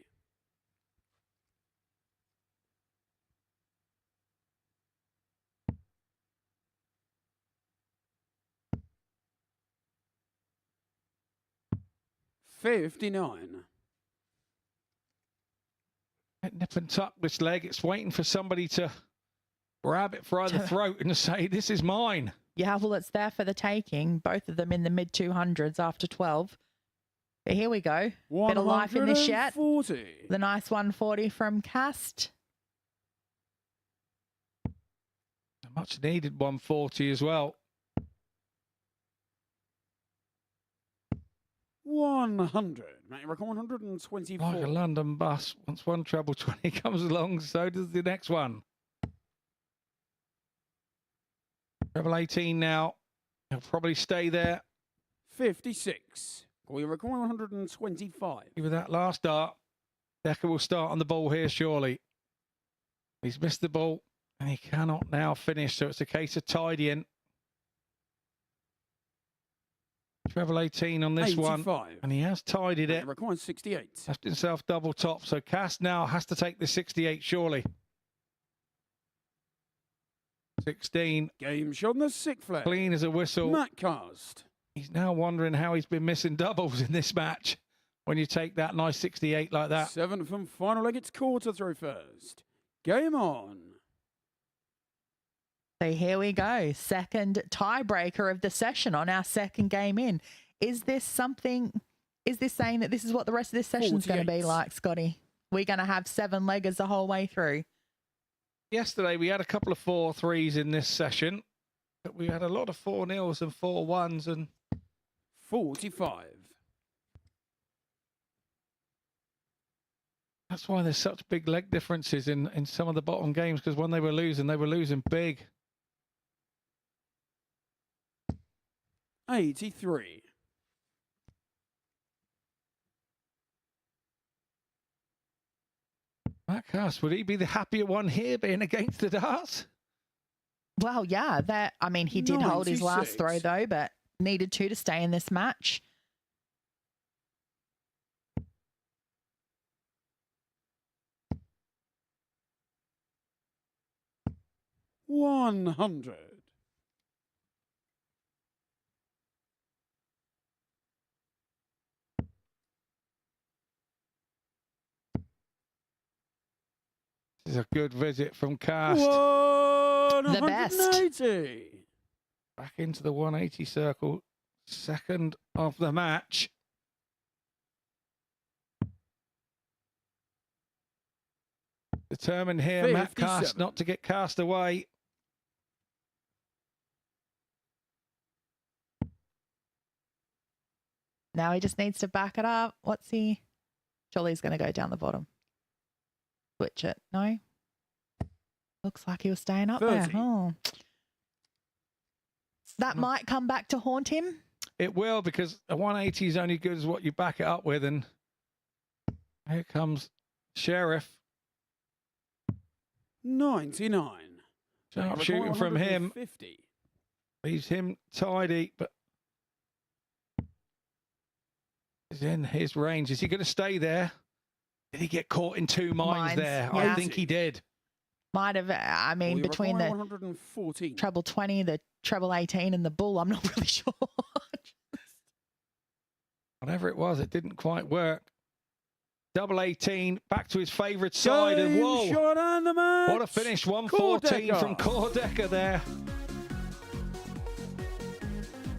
59. Nip and tuck this leg. It's waiting for somebody to grab it by the throat and say, this is mine. Yeah, well, it's there for the taking. Both of them in the mid 200s after 12. But here we go. Bit of life in this yet. The nice 140 from Cast. A much needed 140 as well. 100. Mate, record 124. Like a London bus. Once one treble 20 comes along, so does the next one. Treble 18 now. He'll probably stay there. 56. Well, you're recording 125. With that last dart, Decker will start on the ball here, surely. He's missed the ball, and he cannot now finish, so it's a case of tidying. Treble 18 on this 85. one, and he has tidied it. Required 68. Left himself double top, so Cast now has to take the 68, surely. 16. Game shot on the 6th flag. Clean as a whistle. Matt Cast. He's now wondering how he's been missing doubles in this match when you take that nice 68 like that. 7th and final leg, it's quarter through first. Game on. So here we go. Second tiebreaker of the session on our second game in. Is this saying that this is what the rest of this session is going to be like, Scotty? We're going to have 7-leggers the whole way through. Yesterday, we had a couple of 4-3s in this session, but we had a lot of 4-0s and 4-1s and 45. That's why there's such big leg differences in some of the bottom games, because when they were losing big. 83. Matt Cast, would he be the happier one here being against the darts? Well, yeah, I mean, he did hold his last 96. throw though, but needed to stay in this match. $100. This is a good visit from Cast. The best. 180. Back into the 180 circle. Second of the match. Determined here, Matt Cast, 57. not to get cast away. Now he just needs to back it up. What's he? Surely he's going to go down the bottom. Switch it. No. Looks like he was staying up 30. there. Oh. That might come back to haunt him. It will, because a 180 is only good as what you back it up with. And here comes Sheriff. 99. Sharp shooting from him. 50. Leaves him tidy, but is in his range. Is he going to stay there? Did he get caught in 2 mines there? Yeah. I think he did. Might have, I mean, between the 114. treble 20, the treble 18 and the bull, I'm not really sure. Whatever it was, it didn't quite work. Double 18, back to his favourite side. And whoa, shot and the match. what a finish. 114 Kordecker. from Kordecker there.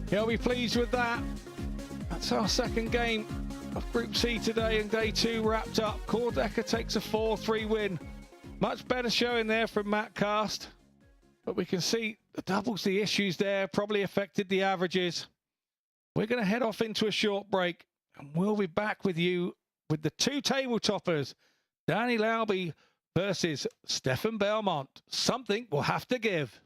He'll be pleased with that. That's our second game of Group C today, and day 2 wrapped up. Kordecker takes a 4-3 win. Much better showing there from Matt Cast. But we can see the doubles, the issues there probably affected the averages. We're going to head off into a short break, and we'll be back with you with the two table toppers, Danny Lauby versus Stefan Belmont. Something will have to give.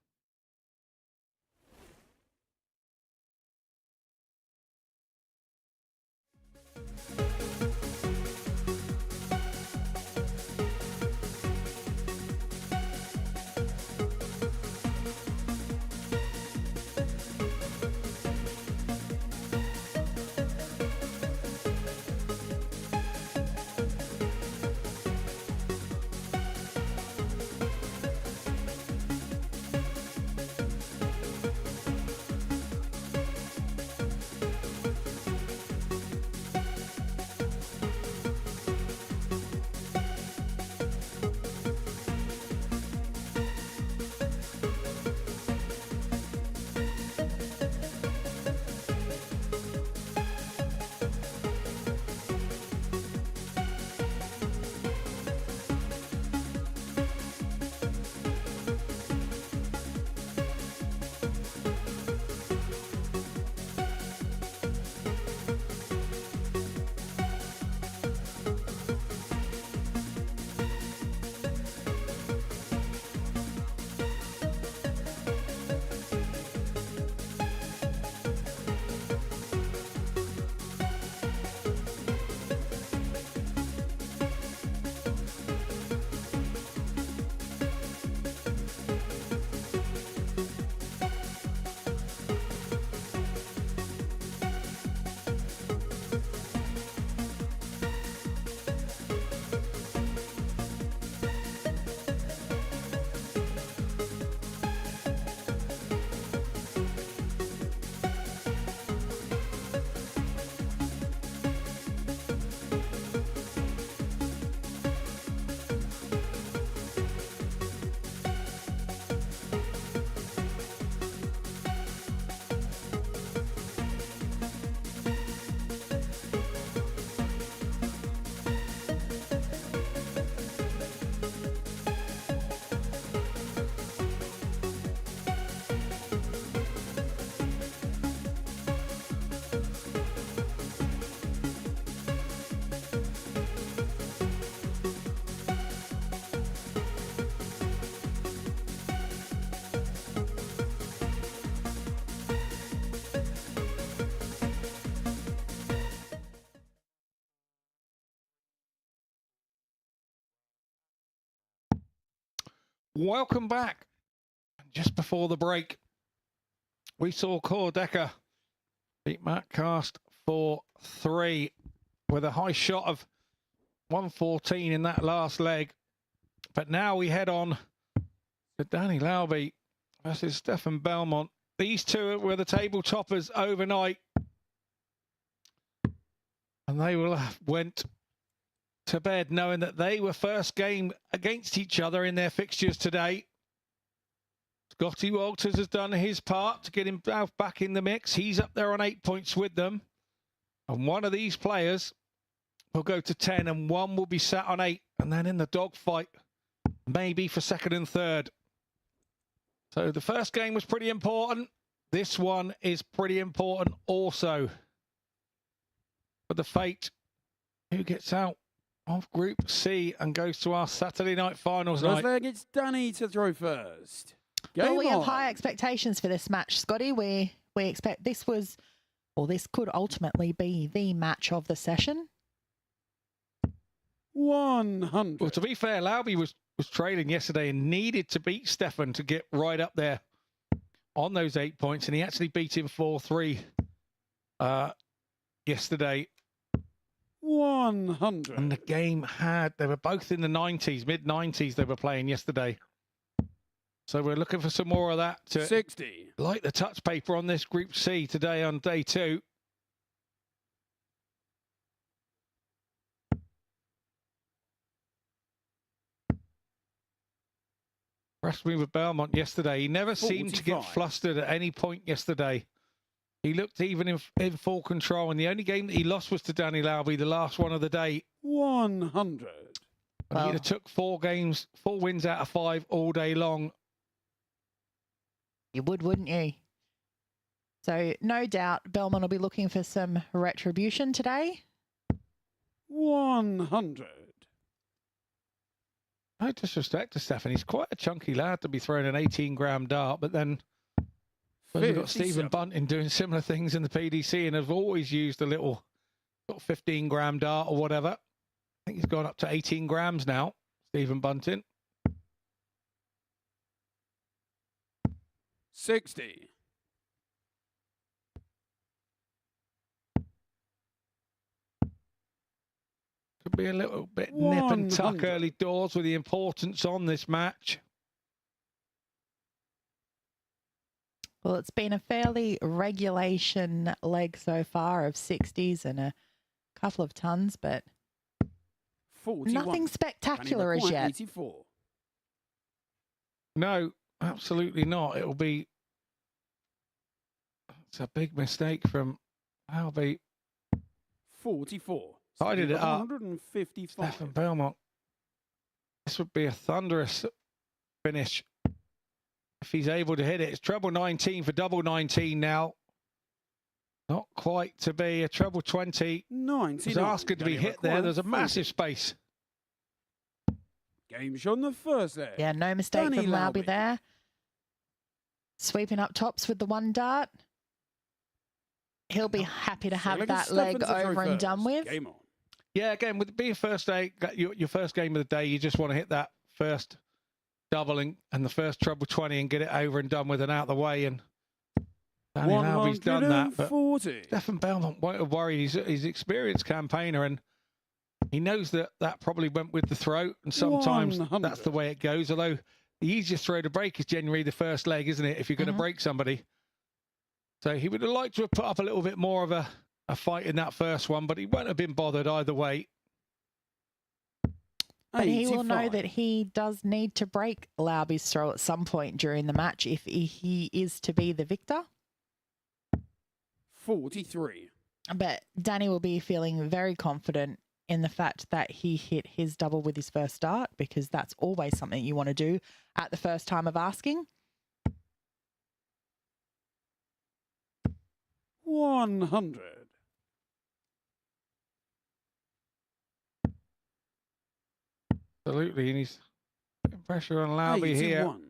Welcome back. Just before the break, we saw Core Decker beat Matt Cast 4-3 with a high shot of 114 in that last leg. But now we head on to Danny Lauby versus Stefan Belmont. These two were the table toppers overnight, and they went to bed knowing that they were first game against each other in their fixtures today. Scotty Walters has done his part to get himself back in the mix. He's up there on 8 points with them. And one of these players will go to 10 and one will be sat on 8. And then in the dogfight, maybe for second and third. So the first game was pretty important. This one is pretty important also. For the fate, who gets out of Group C and goes to our Saturday night finals night. Leg, it's Danny to throw first. Well, we have high expectations for this match, Scotty. We expect this was, or this could ultimately be the match of the session. 100. Well, to be fair, Lauby was trailing yesterday and needed to beat Stefan to get right up there on those 8 points, and he actually beat him 4-3 yesterday. 100. And the game they were both in the 90s, mid-90s they were playing yesterday. So we're looking for some more of that to 60. Light the touch paper on this Group C today on day 2. Impressed me with Belmont yesterday. He never seemed to get flustered at any point yesterday. He looked even in full control, and the only game that he lost was to Danny Lauby, the last one of the day. 100. Well, he'd have took 4 wins out of 5 all day long. You would, wouldn't you? So no doubt Belmont will be looking for some retribution today. 100. No disrespect to Stefan. He's quite a chunky lad to be throwing an 18-gram dart, but then we've got Stephen 57. Bunting doing similar things in the PDC and have always used a little sort of 15-gram dart or whatever. I think he's gone up to 18 grams now, Stephen Bunting. 60. Could be a little bit nip and tuck 100. early doors with the importance on this match. Well, it's been a fairly regulation leg so far of 60s and a couple of tons, but 41. nothing spectacular as yet. 84. No, absolutely not. It'll be... It's a big mistake from Albie. 44. Tidied it up. 155. Stefan Belmont. This would be a thunderous finish if he's able to hit it. It's treble 19 for double 19 now. Not quite to be a treble 20. 99. He's asking to be hit there. There's a massive space. Game shot on the first leg. Yeah, no mistake Danny from Lauby Lauby. there. Sweeping up tops with the one dart. He'll be happy to have that leg over and done with. Game on. Yeah, again, with it being first day, your first game of the day, you just want to hit that first doubling and the first treble 20 and get it over and done with and out the way. And Danny Lauby's done that. But 140. Stefan Belmont won't have worried. He's an experienced campaigner and he knows that that probably went with the throat. And sometimes 100. that's the way it goes. Although the easiest throw to break is generally the first leg, isn't it? If you're going to break somebody. So he would have liked to have put up a little bit more of a fight in that first one, but he won't have been bothered either way. But he will 85. know that he does need to break Lauby's throw at some point during the match if he is to be the victor. 43. But Danny will be feeling very confident in the fact that he hit his double with his first dart, because that's always something you want to do at the first time of asking. 100. Absolutely, and he's putting pressure on Lauby here. 81.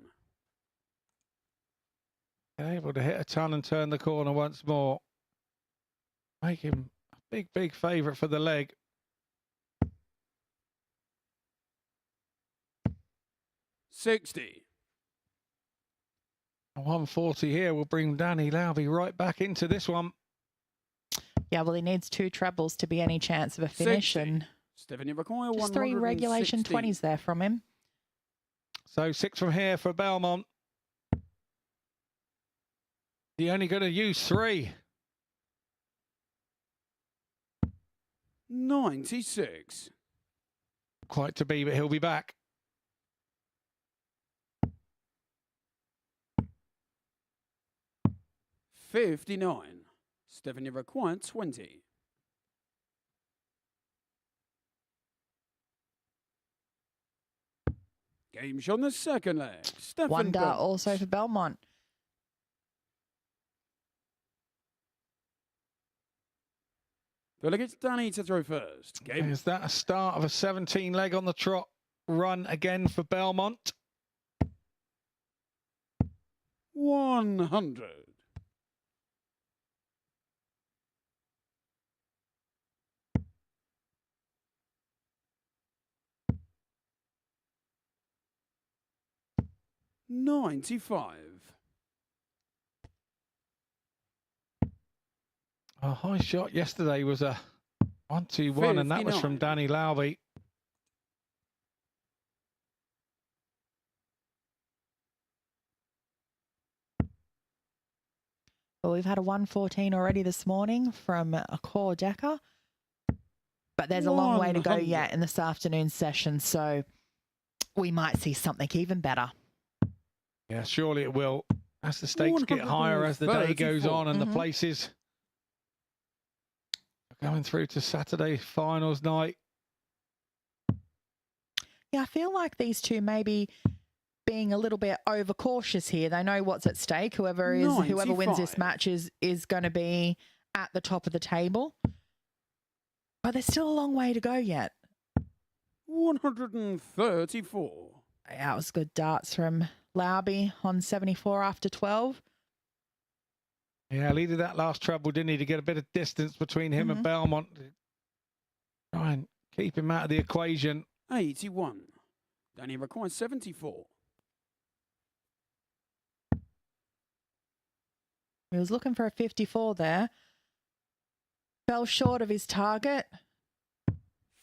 Able to hit a ton and turn the corner once more. Make him a big, big favourite for the leg. 60. 140 here will bring Danny Lauby right back into this one. Yeah, well, he needs 2 trebles to be any chance of a finish, 60. and Stefan, you require just 3 regulation 20s there from him. So 6 from here for Belmont. He only going to use 3. 96. Quite to be, but he'll be back. $59. Stefan, you require 20. Game shot on the second leg. Stefan One dart Belmont. also for Belmont. Well, it's Danny to throw first. Game. Is that a start of a 17 leg on the trot run again for Belmont? 100. 95. A high shot yesterday was a 1-2-1, and that was from 59. Danny Lauby. Well, we've had a 114 already this morning from a core decker, but there's a long way to go 100. yet in this afternoon session, so we might see something even better. Yeah, surely it will. As the stakes get higher as the day goes on and the places are going through to Saturday finals night. Yeah, I feel like these two maybe being a little bit overcautious here. They know what's at stake. Whoever wins this 95. match is going to be at the top of the table. But there's still a long way to go yet. 134. That was good darts from Lauby on 74 after 12. Yeah, leaded that last treble, didn't he, to get a bit of distance between him and Belmont. Try and keep him out of the equation. 81. Danny requires 74. He was looking for a 54 there. Fell short of his target.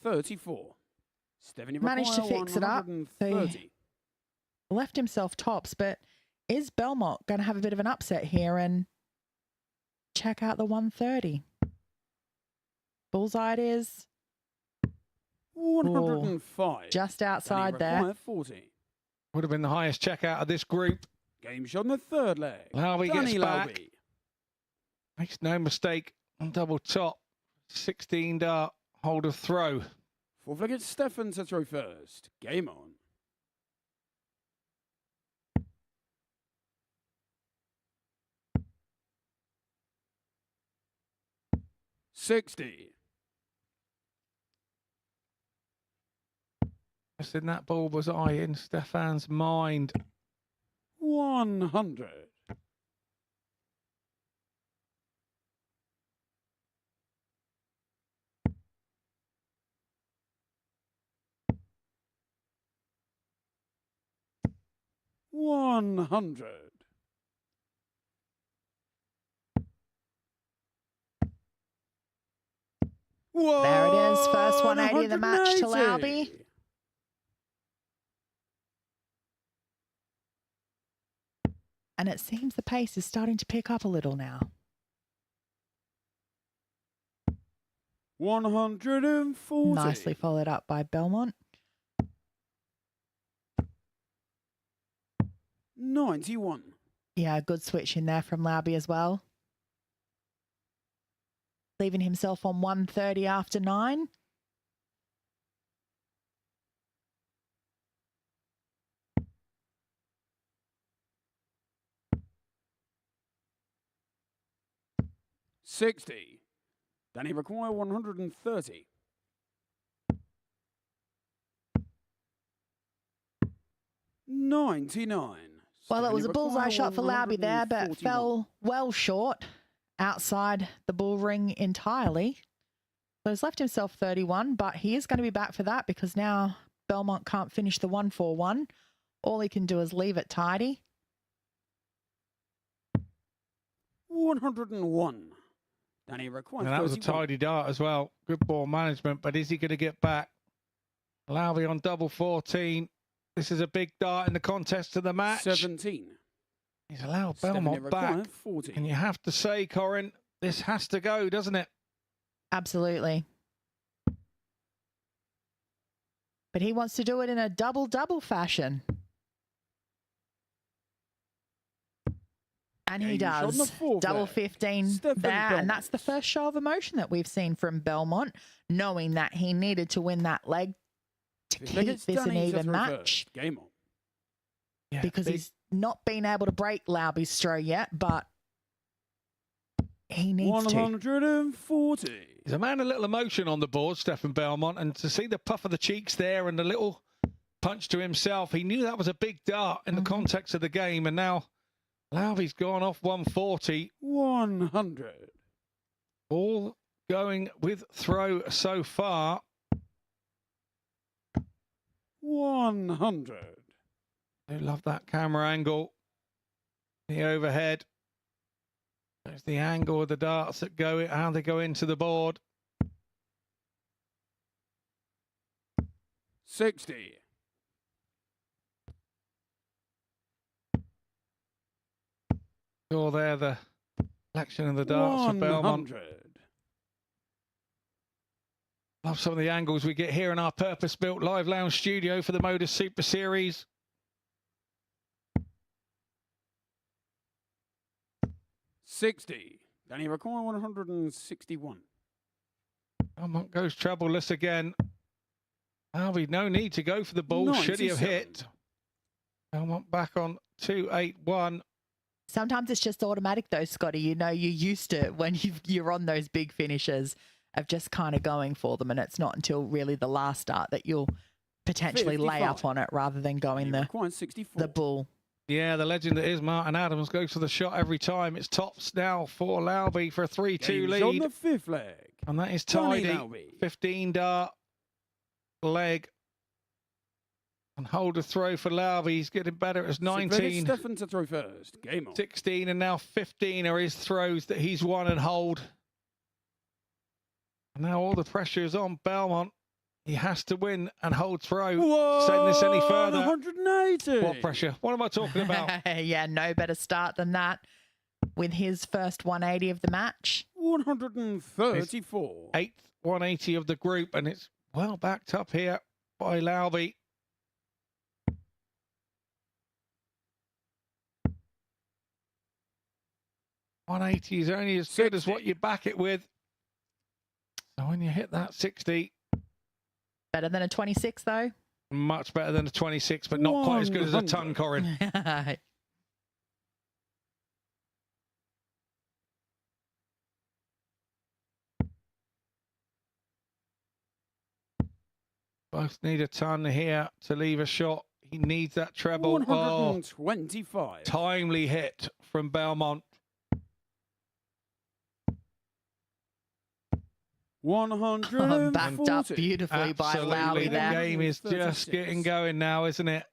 34. Stephanie Managed to require fix it up. 130. Left himself tops, but is Belmont going to have a bit of an upset here and check out the 130? Bullseye it is. 105. Just outside there. 40. Would have been the highest check out of this group. Game shot on the third leg. Lauby gets Danny back. Lauby. Makes no mistake on double top. 16 dart, hold of throw. Fourth leg, it's Stefan to throw first. Game on. $60. Just in that ball was I in Stefan's mind. 100. $100. There it is. First 180 of the match to 180. Lauby. And it seems the pace is starting to pick up a little now. 140. Nicely followed up by Belmont. 91. Yeah, good switch in there from Lauby as well. Leaving himself on 130 after 9. $60. Danny require 130. $99. Well, it was a Stephanie bullseye require shot for Lauby there, but 141. fell well short outside the bull ring entirely. So he's left himself 31, but he is going to be back for that because now Belmont can't finish the 141. All he can do is leave it tidy. 101. Danny requires And that was a 31. tidy dart as well. Good ball management, but is he going to get back? Lauby on double 14. This is a big dart in the contest of the match. 17. He's allowed Stephanie Belmont require back. 40. And you have to say, Corin, this has to go, doesn't it? Absolutely. But he wants to do it in a double-double fashion. And he Game shot on the does. fourth Double leg. 15 Stefan there. And Belmont. that's the first show of emotion that we've seen from Belmont, knowing that he needed to win that leg to Fifth leg, keep it's this an Danny to even throw match. first. Game on. Yeah, Because big- he's not been able to break Lauby's throw yet, but he needs to. 140. He's a man of little emotion on the board, Stefan Belmont, and to see the puff of the cheeks there and the little punch to himself, he knew that was a big dart in the context of the game, and now Lauby's gone off 140. 100. All going with throw so far. 100. I love that camera angle. The overhead. There's the angle of the darts that go, how they go into the board. 60. Saw there the selection of the darts for Belmont. 100. Love some of the angles we get here in our purpose-built live lounge studio for the MODUS Super Series. $60. Danny require 161. Belmont goes troubleless again. Albie, no need to go for the ball. Should he have 97. hit? Belmont back on 2-8-1. Sometimes it's just automatic though, Scotty. You know, you're used to when you're on those big finishes of just kind of going for them, and it's not until really the last start that you'll potentially lay up on it rather than going the bull. Yeah, the legend that is Martin Adams goes for the shot every time. It's tops now for Lauby for a 3-2 lead. On the 5th leg. And that is tidy. 15 dart leg. And hold a throw for Lauby. He's getting better. It's 19. Stefan to throw first. Game on. 16 and now 15 are his throws that he's won and hold. And now all the pressure is on Belmont. He has to win and hold throw. Whoa, send this any further. 180. What pressure? What am I talking about? Yeah, no better start than that with his first 180 of the match. 134. 8th 180 of the group, and it's well backed up here by Lauby. $180 is only as good as what you back it with. So when you hit that 60... Better than a 26, though. Much better than a 26, but not quite as good as a ton, Corin. Both need a ton here to leave a shot. He needs that treble. 125. Oh, timely hit from Belmont. 140. Backed up beautifully by Lauby there. The game is just getting going now, isn't it?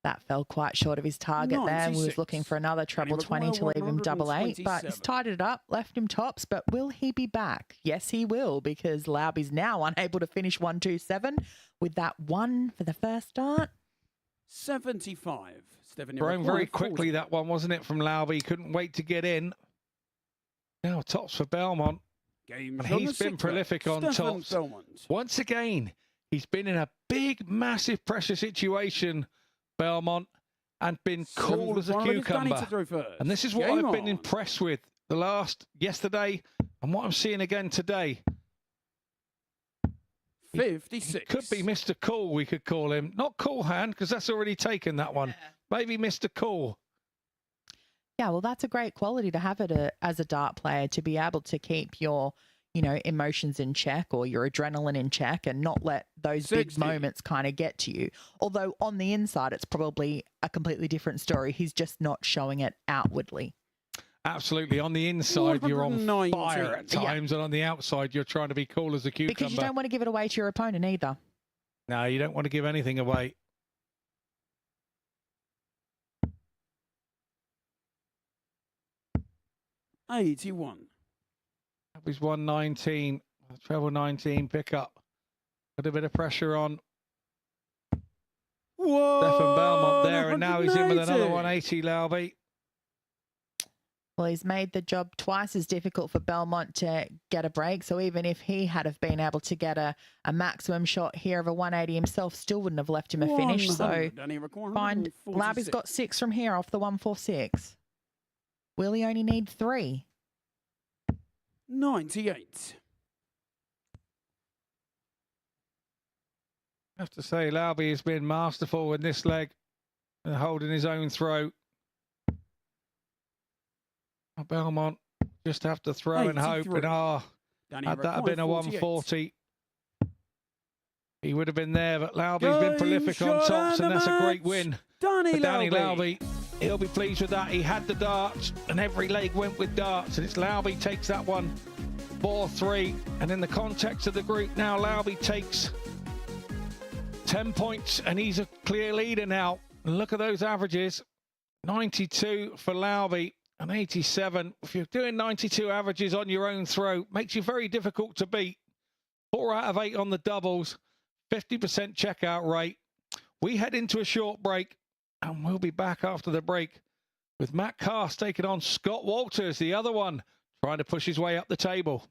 That fell quite short of his target there. We was looking for another treble 20 to leave him 8-8, but he's tied it up, left him tops. But will he be back? Yes, he will, because Lauby's now unable to finish 127 with that one for the first start. 75. Growing very quickly, that one, wasn't it, from Lauby? Couldn't wait to get in. Now tops for Belmont. And he's been prolific on tops. Once again, he's been in a big, massive pressure situation, Belmont, and been cool as a cucumber. And this is what I've been impressed with yesterday and what I'm seeing again today. 56. He could be Mr. Cool, we could call him. Not Cool Hand, because that's already taken that one. Maybe Mr. Cool. Yeah, well, that's a great quality to have as a dart player, to be able to keep your, emotions in check or your adrenaline in check and not let those 60 big moments kind of get to you. Although on the inside, it's probably a completely different story. He's just not showing it outwardly. Absolutely. On the inside, you're on fire at times, and on the outside, you're trying to be cool as a cucumber. Because you don't want to give it away to your opponent either. No, you don't want to give anything away. $81. That was 119. Treble 19 pickup. Put a bit of pressure on. Whoa! Stefan Belmont there, and now he's in with another 180, Lauby. Well, he's made the job twice as difficult for Belmont to get a break. So even if he had have been able to get a maximum shot here of a 180 himself, still wouldn't have left him a finish. So fine. Lauby's got 6 from here off the 146. Will he only need 3? 98. I have to say, Lauby has been masterful in this leg and holding his own throw. Belmont just have to throw and hope. And had that have been a 140, he would have been there. But Lauby's been prolific on tops, and that's a great win for Danny Lauby. He'll be pleased with that. He had the darts, and every leg went with darts. And it's Lauby takes that one 4-3. And in the context of the group now, Lauby takes 10 points, and he's a clear leader now. And look at those averages. 92 for Lauby. And 87, if you're doing 92 averages on your own throw, makes you very difficult to beat. 4 out of 8 on the doubles, 50% checkout rate. We head into a short break, and we'll be back after the break with Matt Cast taking on Scott Walters, the other one, trying to push his way up the table.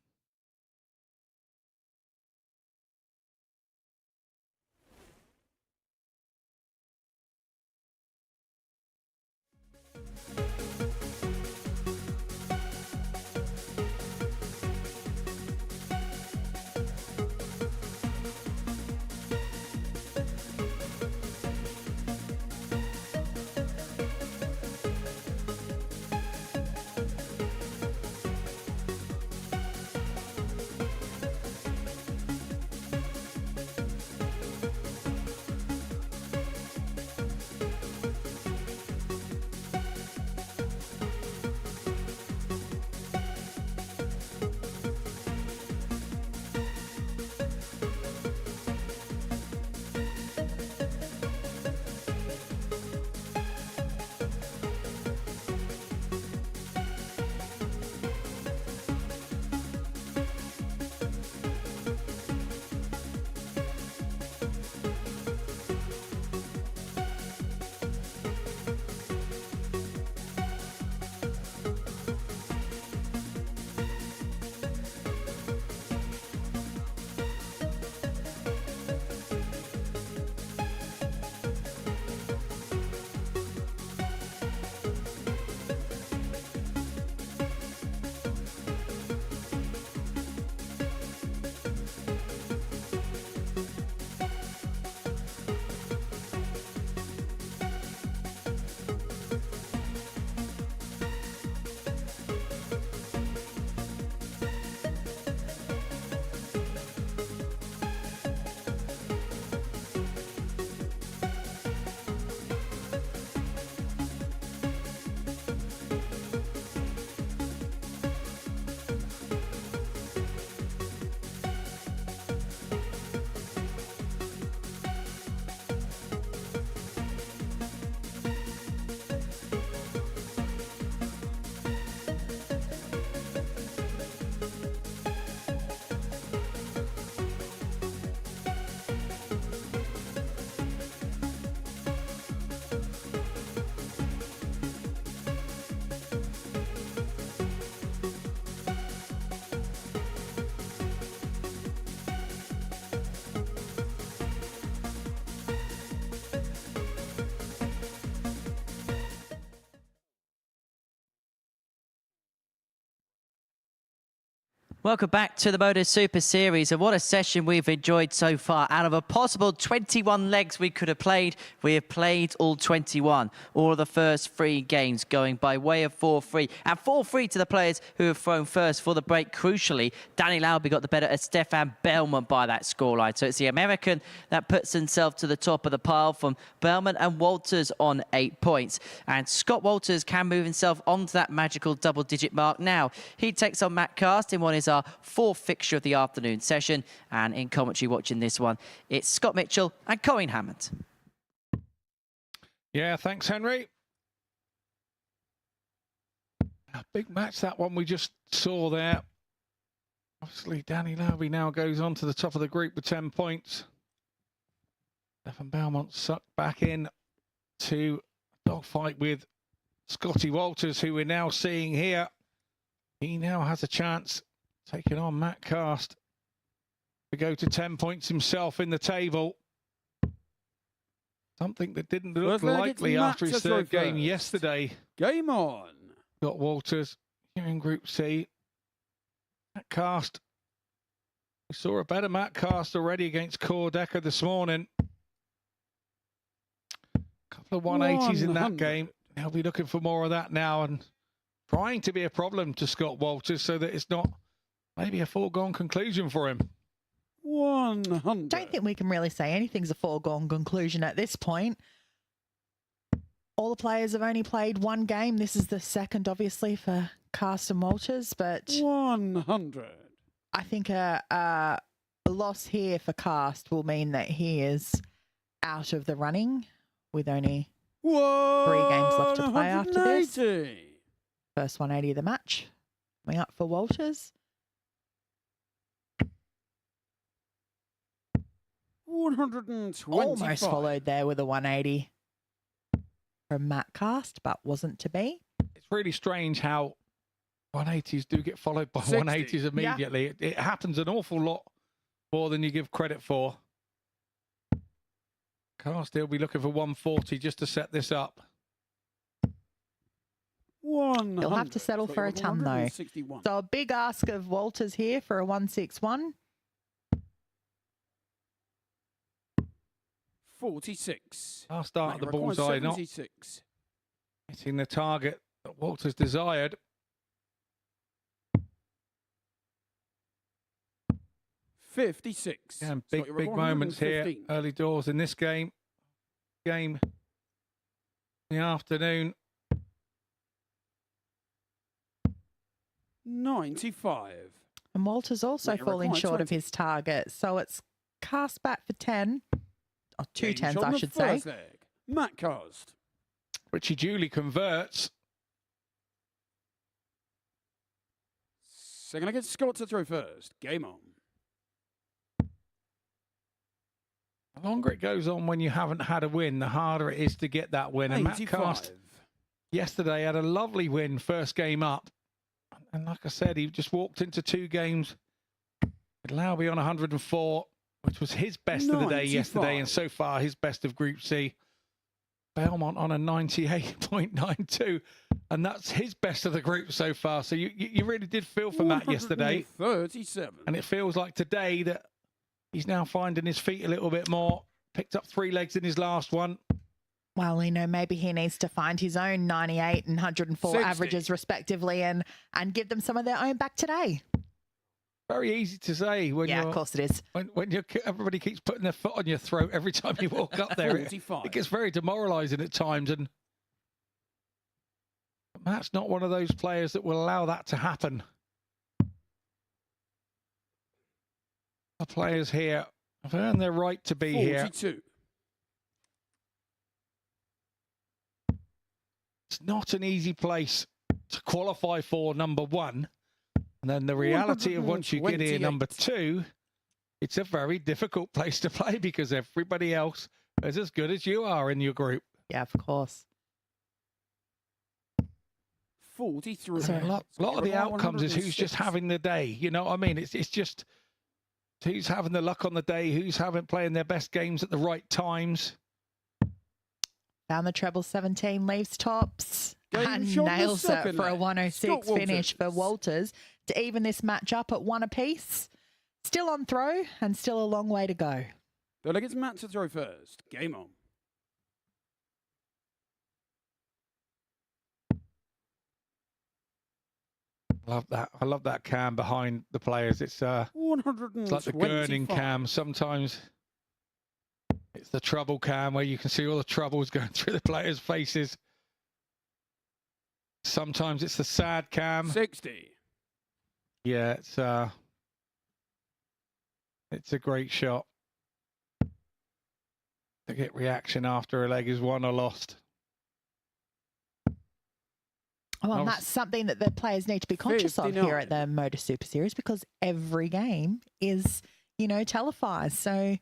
Welcome back to the MODUS Super Series, and what a session we've enjoyed so far. Out of a possible 21 legs we could have played, we have played all 21. All of the first 3 games going by way of 4-3, and 4-3 to the players who have thrown first for the break. Crucially, Danny Lauby got the better of Stefan Bellman by that scoreline. So it's the American that puts himself to the top of the pile from Bellman and Walters on 8 points. And Scott Walters can move himself onto that magical double-digit mark now. He takes on Matt Cast in what is our 4th fixture of the afternoon session, and in commentary watching this one, it's Scott Mitchell and Colin Hammond. Yeah, thanks, Henry. A big match, that one we just saw there. Obviously, Danny Lauby now goes on to the top of the group with 10 points. Stefan Belmont sucked back in to a dogfight with Scotty Walters, who we're now seeing here. He now has a chance taking on Matt Cast to go to 10 points himself in the table. Something that didn't look likely after his third game yesterday. Game on. Got Walters here in Group C. Matt Cast. We saw a better Matt Cast already against Cordecker this morning. A couple of 180s in that game. He'll be looking for more of that now and trying to be a problem to Scott Walters so that it's not maybe a foregone conclusion for him. 100. Don't think we can really say anything's a foregone conclusion at this point. All the players have only played 1 game. This is the second, obviously, for Cast and Walters, but 100. I think a loss here for Cast will mean that he is out of the running with only 3 games left to play after this. First 180 of the match coming up for Walters. 125. Almost followed there with a 180 from Matt Cast, but wasn't to be. It's really strange how 180s do get followed by 60. 180s immediately. Yeah. It happens an awful lot more than you give credit for. Cast will be looking for 140 just to set this up. 100. He'll have to settle for a ton, though. So a big ask of Walters here for a 161. 46. I'll start at the bullseye, not hitting the target that Walters desired. 56. Yeah, and big moments here, early doors in this game. In the afternoon. 95. And Walters also falling short of his target. So it's Cast back for 10. Or 2 10s, I should say. Leg. Matt Cast. Richie Julie converts. Second against Scott to throw first. Game on. The longer it goes on when you haven't had a win, the harder it is to get that win. And Matt Cast yesterday had a lovely win, first game up. And like I said, he just walked into 2 games with Lauby on 104, which was his best of the day yesterday, and so far his best of Group C. Belmont on a 98.92, and that's his best of the group so far. So you really did feel for Matt yesterday. 37. And it feels like today that he's now finding his feet a little bit more. Picked up 3 legs in his last one. Well, you know, maybe he needs to find his own 98 and 104 60. averages respectively and give them some of their own back today. Very easy to say when of course it is. When everybody keeps putting their foot on your throat every time you walk up there. It gets very demoralising at times. And Matt's not one of those players that will allow that to happen. The players here have earned their right to be 42. here. It's not an easy place to qualify for, number 1. And then the reality of once you get here, number 2, it's a very difficult place to play because everybody else is as good as you are in your group. Yeah, of course. 43. So a lot of the outcomes is who's just having the day. You know what I mean? It's just who's having the luck on the day, who's playing their best games at the right times. Down the treble 17 leaves tops. Game And shot the nails it second for a leg. 106 Scott finish for Walters. Walters to even this match up at 1 apiece. Still on throw and still a long way to go. Third leg, it's Matt to throw first. Game on. Love that. I love that cam behind the players. It's like the gurning cam. Sometimes it's the trouble cam where you can see all the troubles going through the players' faces. Sometimes it's the sad cam. 60. Yeah, it's a great shot. To get reaction after a leg is won or lost. Well, and that's something that the players need to be conscious of here at the MODUS Super Series, because every game is, televised. So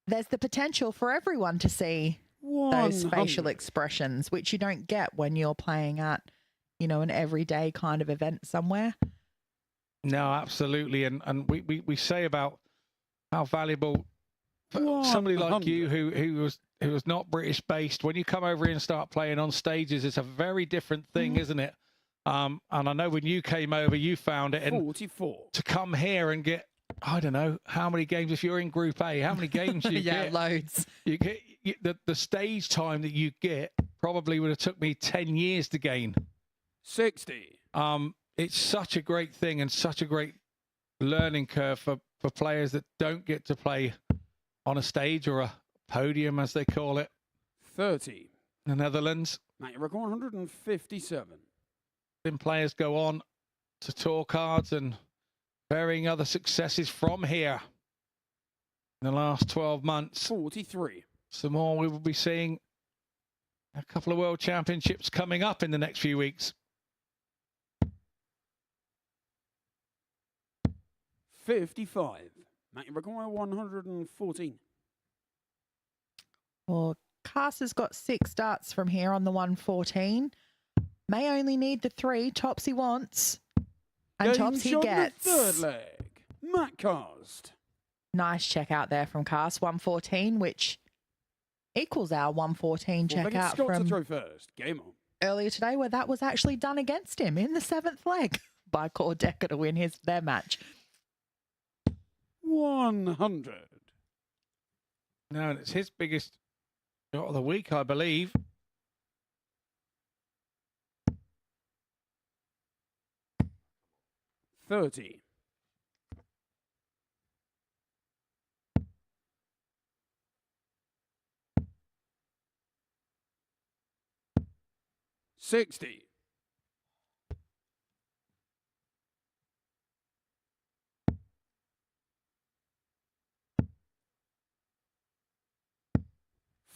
there's the potential for everyone to see those facial expressions, which you don't get when you're playing at, an everyday kind of event somewhere. No, absolutely. And we say about how valuable for somebody like you who was not British based, when you come over here and start playing on stages, it's a very different thing, isn't it? And I know when you came over, you found it. And 44. to come here and get, I don't know, how many games, if you're in Group A, how many games you get? Loads. You get the stage time that you get probably would have took me 10 years to gain. 60. It's such a great thing and such a great learning curve for players that don't get to play on a stage or a podium, as they call it. 30. The Netherlands. Now you're 157. Then players go on to tour cards and varying other successes from here in the last 12 months. 43. Some more we will be seeing. A couple of World Championships coming up in the next few weeks. 55. Matt, you require 114. Well, Cass has got 6 darts from here on the 114. May only need the 3. Topsy wants. And Topsy gets. The third leg. Matt Cast. Nice check out there from Cass. 114, which equals our 114 check out Scott from to throw first. Game on. earlier today, where that was actually done against him in the 7th leg by Core Decker to win their match. 100. No, and it's his biggest shot of the week, I believe. $30. $60.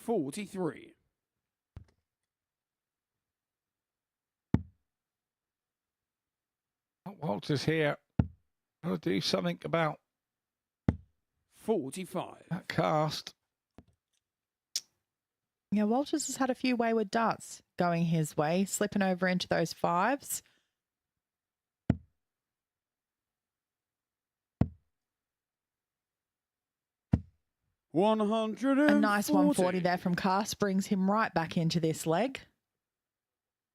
$43. Walters here. Got to do something about 45. that cast. Yeah, Walters has had a few wayward darts going his way, slipping over into those 5s. A nice 140 there from Cass brings him right back into this leg.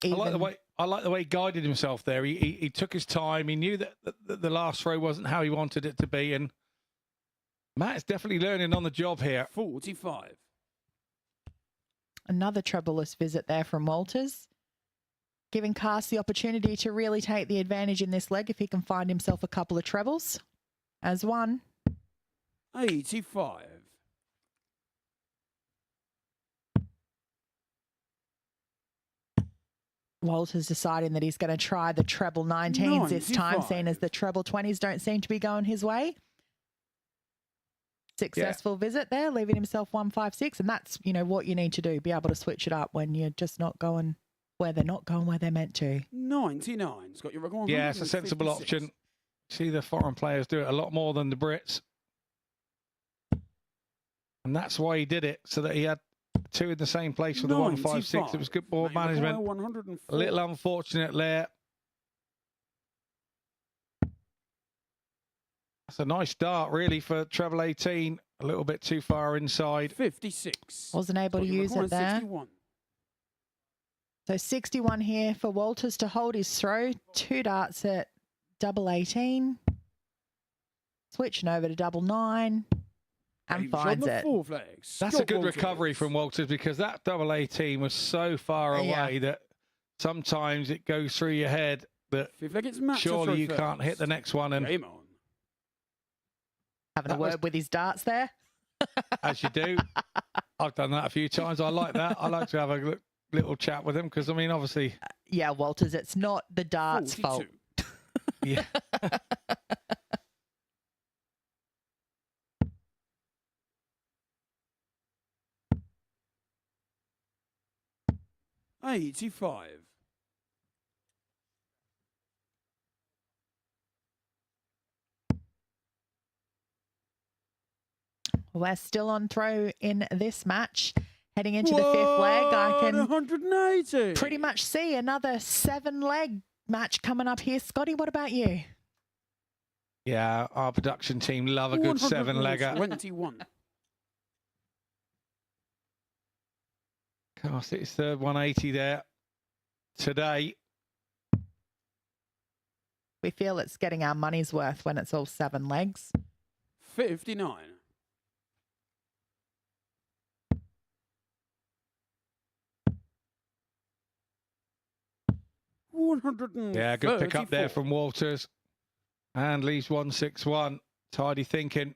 I like the way he guided himself there. He took his time. He knew that the last throw wasn't how he wanted it to be, and Matt is definitely learning on the job here. 45. Another troubleless visit there from Walters, giving Cass the opportunity to really take the advantage in this leg if he can find himself a couple of trebles as one. 85. Walters deciding that he's going to try the treble 19s this time, seeing as the treble 20s don't seem to be going his way. Successful visit there, leaving himself 156. And that's, what you need to do, be able to switch it up when you're just not going where they're not going where they're meant to. 99. Scott, you're record. Yeah, it's a sensible option. See the foreign players do it a lot more than the Brits. And that's why he did it, so that he had 2 in the same place for the 156. It was good ball management. A little unfortunate there. That's a nice start, really, for treble 18. A little bit too far inside. 56. Wasn't able to use it there. 61. So 61 here for Walters to hold his throw. 2 darts at double 18. Switching over to double 9 and Game's on finds the it. four flag. That's Scott a good Walters. recovery from Walters, because that double 18 was so far away that sometimes it goes through your head that Fifth leg, it's Matt to surely throw you first. can't hit the next one. And Game on. Having a That was- word with his darts there. as you do, I've done that a few times. I like that. I like to have a little chat with him, because, I mean, obviously, Yeah, Walters, it's not the darts' 42. fault. yeah. $85. We're still on throw in this match. Heading into the fifth leg, I can 180. pretty much see another 7-leg match coming up here. Scotty, what about you? Yeah, our production team love a good 7-legger. 21. Cast its third 180 there today. We feel it's getting our money's worth when it's all 7 legs. 59. Yeah, good pick up there from Walters. And leaves 161. Tidy thinking.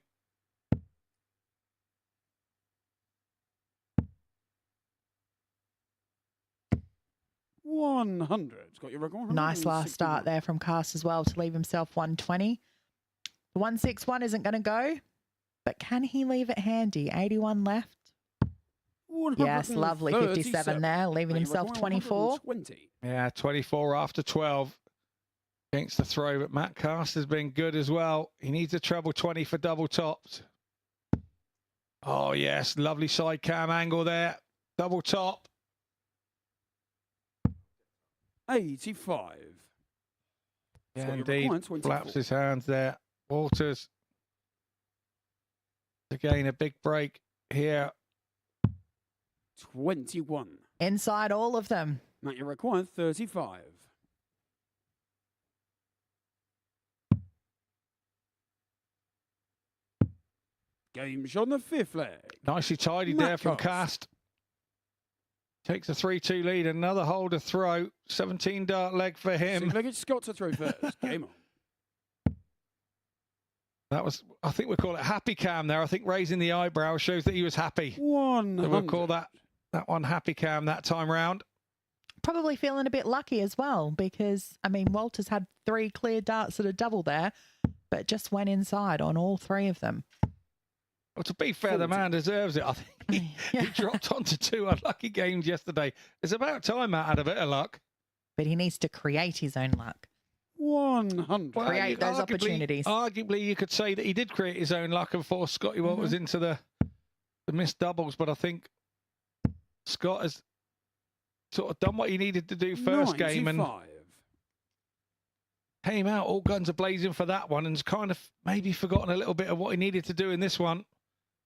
$100. Got your record. Nice last start there from Cast as well to leave himself 120. The 161 isn't going to go, but can he leave it handy? 81 left. Yes, lovely 57 there, leaving himself 24. 20. Yeah, 24 after 12 against the throw, but Matt Cast has been good as well. He needs a treble 20 for double tops. Oh, yes, lovely side cam angle there. Double top. 85. Yeah, Got your indeed. requirement, 24. Flaps his hands there. Walters. Again, a big break here. 21. Inside all of them. Matt, your required 35. Game's on the fifth leg. Nicely tidied Matt there from Cast. Cast. Takes a 3-2 lead. Another holder throw. 17 dart leg for him. Six-legged Scott to throw first. Game on. That was, I think we call it happy cam there. I think raising the eyebrow shows that he was happy. 100. So we'll call that one happy cam that time round. Probably feeling a bit lucky as well because, I mean, Walters had 3 clear darts at a double there, but just went inside on all 3 of them. Well, to be fair, the man deserves it. I think he dropped onto 2 unlucky games yesterday. It's about time Matt had a bit of luck. But he needs to create his own luck. 100. Well, Create those opportunities. Arguably, you could say that he did create his own luck and force Scotty Walters into the missed doubles. But I think Scott has sort of done what he needed to do first game and came out all guns a blazing for that one and's kind of maybe forgotten a little bit of what he needed to do in this one.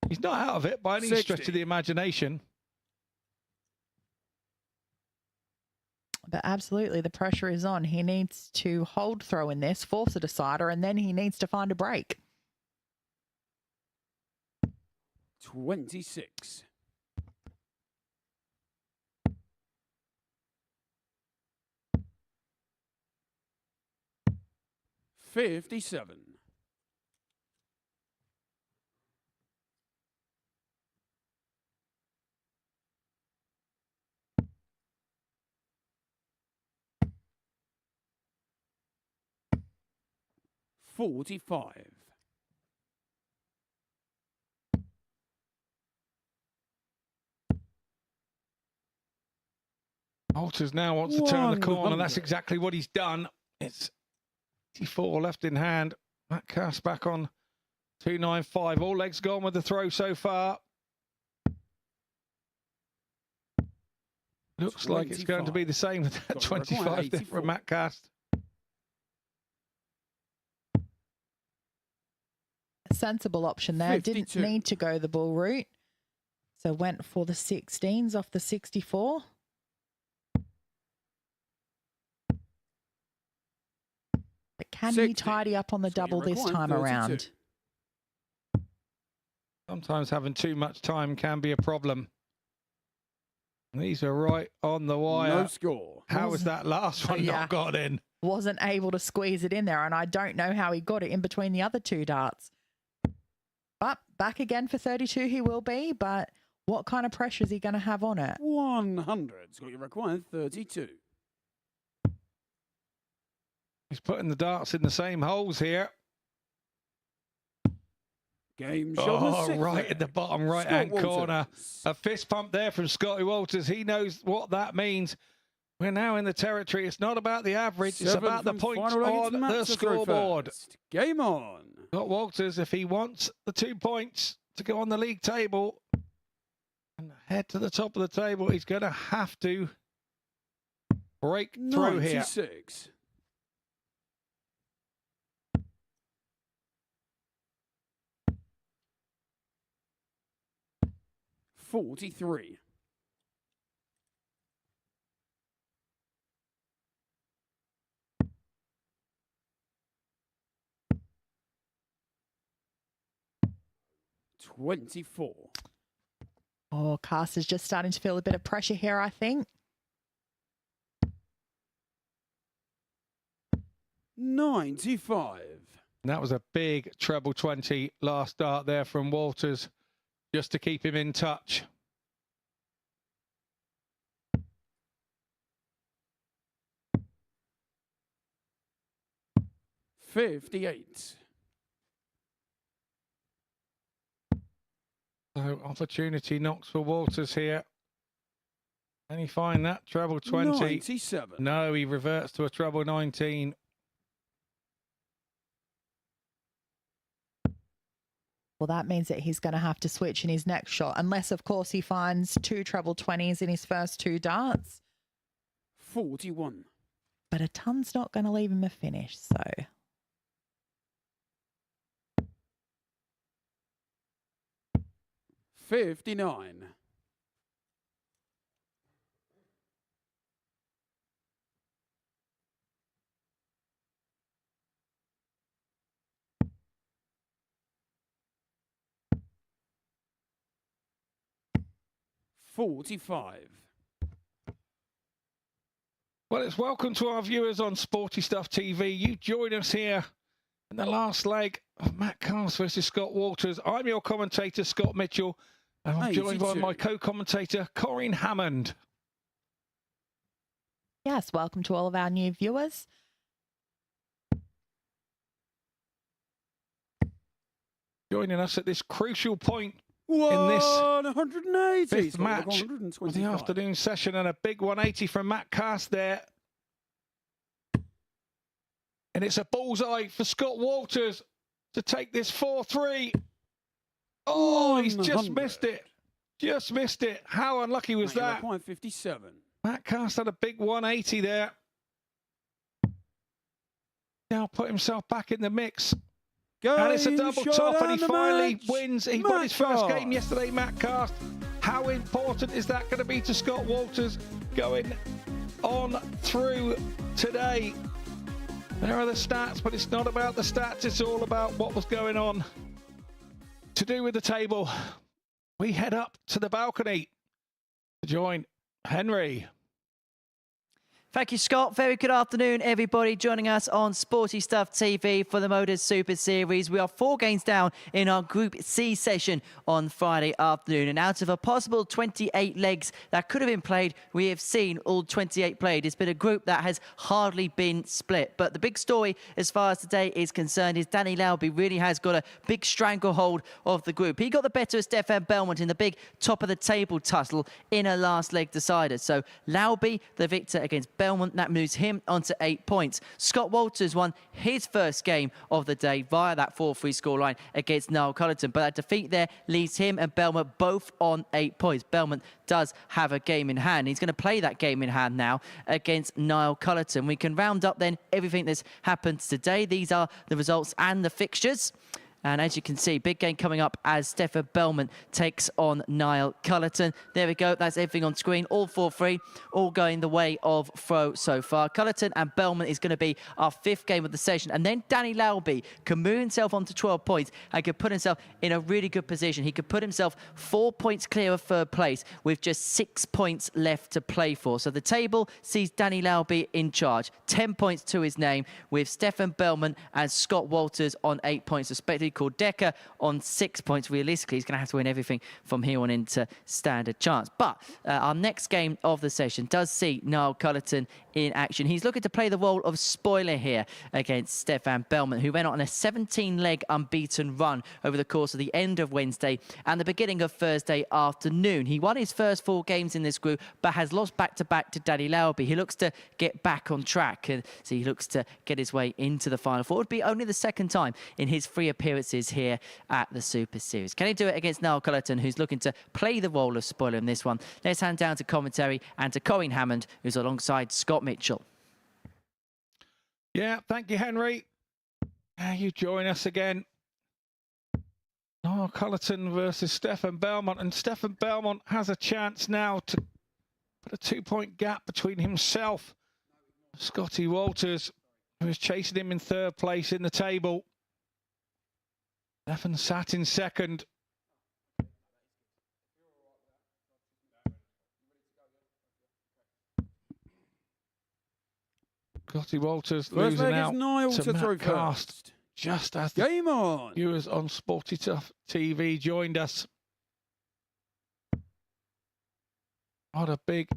He's not out of it by any 60. stretch of the imagination. But absolutely, the pressure is on. He needs to hold throw in this, force a decider, and then he needs to find a break. 26. $57. $45. Walters now wants to turn the corner. 100. That's exactly what he's done. It's 84 left in hand. That cast back on 295. All legs gone with the throw so far. Looks like it's going to be the same with that Got a requirement, 25 there 84. from Matt Cast. A sensible option there. 52. Didn't need to go the bull route. So went for the 16s off the 64. Can he 60. tidy up on the double this required, time 32. around? Sometimes having too much time can be a problem. These are right on the wire. No score. How was that last one Yeah. not got in? Wasn't able to squeeze it in there, and I don't know how he got it in between the other two darts. But back again for 32 he will be, but what kind of pressure is he going to have on it? 100. Scott, you required 32. He's putting the darts in the same holes here. Game shot. Oh, right in the bottom right-hand corner. A fist pump there from Scotty Walters. He knows what that means. We're now in the territory. It's not about the average. It's about the points on the scoreboard. Game on. Scott Walters, if he wants the 2 points to go on the league table and head to the top of the table, he's going to have to break through here. 96. $43. $24. Oh, Caster's just starting to feel a bit of pressure here, I think. 95. That was a big treble 20 last dart there from Walters, just to keep him in touch. $58. So opportunity knocks for Walters here. Can he find that treble 20? 97. No, he reverts to a treble 19. Well, that means that he's going to have to switch in his next shot, unless, of course, he finds 2 treble 20s in his first 2 darts. 41. But a ton's not going to leave him a finish, so... $59. $45. Well, it's welcome to our viewers on Sporty Stuff TV. You join us here in the last leg of Matt Cast versus Scott Walters. I'm your commentator, Scott Mitchell, and I'm joined by 82. my co-commentator, Corinne Hammond. Yes, welcome to all of our new viewers. Joining us at this crucial point in this 180. fifth match of the afternoon session, and a big 180 from Matt Cast there. And it's a bullseye for Scott Walters to take this 4-3. Oh, he's just 100. missed it. Just missed it. How unlucky was that? 57. Matt Cast had a big 180 there. Now put himself back in the mix. And it's a double top, and he finally wins. He won his first game yesterday, Matt Cast. How important is that going to be to Scott Walters going on through today? There are the stats, but it's not about the stats. It's all about what was going on to do with the table. We head up to the balcony to join Henry. Thank you, Scott. Very good afternoon, everybody. Joining us on Sporty Stuff TV for the MODUS Super Series. We are 4 games down in our Group C session on Friday afternoon. And out of a possible 28 legs that could have been played, we have seen all 28 played. It's been a group that has hardly been split. But the big story as far as today is concerned is Danny Lauby really has got a big stranglehold of the group. He got the better of Stefan Belmont in the big top of the table tussle in a last leg decider. So Lauby, the victor against Belmont, that moves him onto 8 points. Scott Walters won his first game of the day via that 4-3 scoreline against Niall Cullerton, but that defeat there leaves him and Belmont both on 8 points. Belmont does have a game in hand. He's going to play that game in hand now against Niall Cullerton. We can round up then everything that's happened today. These are the results and the fixtures. And as you can see, big game coming up as Stefan Belmont takes on Niall Cullerton. There we go. That's everything on screen. All 4-3, all going the way of throw so far. Cullerton and Belmont is going to be our 5th game of the session. And then Danny Lauby can move himself onto 12 points and could put himself in a really good position. He could put himself 4 points clear of 3rd place with just 6 points left to play for. So the table sees Danny Lauby in charge. 10 points to his name with Stefan Belmont and Scott Walters on 8 points respectively. Decker on 6 points. Realistically, he's going to have to win everything from here on into standard chance. But our next game of the session does see Niall Cullerton in action. He's looking to play the role of spoiler here against Stefan Belmont, who went on a 17-leg unbeaten run over the course of the end of Wednesday and the beginning of Thursday afternoon. He won his first 4 games in this group, but has lost back-to-back to Danny Lauby. He looks to get back on track, and so he looks to get his way into the Final Four. It would be only the 2nd time in his 3 appearances here at the Super Series. Can he do it against Niall Cullerton, who's looking to play the role of spoiler in this one? Let's hand down to commentary and to Corinne Hammond, who's alongside Scott Mitchell. Yeah, thank you, Henry. You join us again. Niall Cullerton versus Stefan Belmont, and Stefan Belmont has a chance now to put a 2-point gap between himself and Scotty Walters, who is chasing him in 3rd place in the table. Stefan sat in 2nd. Scotty Walters losing out to Matt Cast just as the Game on. viewers on Sporty Tough TV joined us. What a big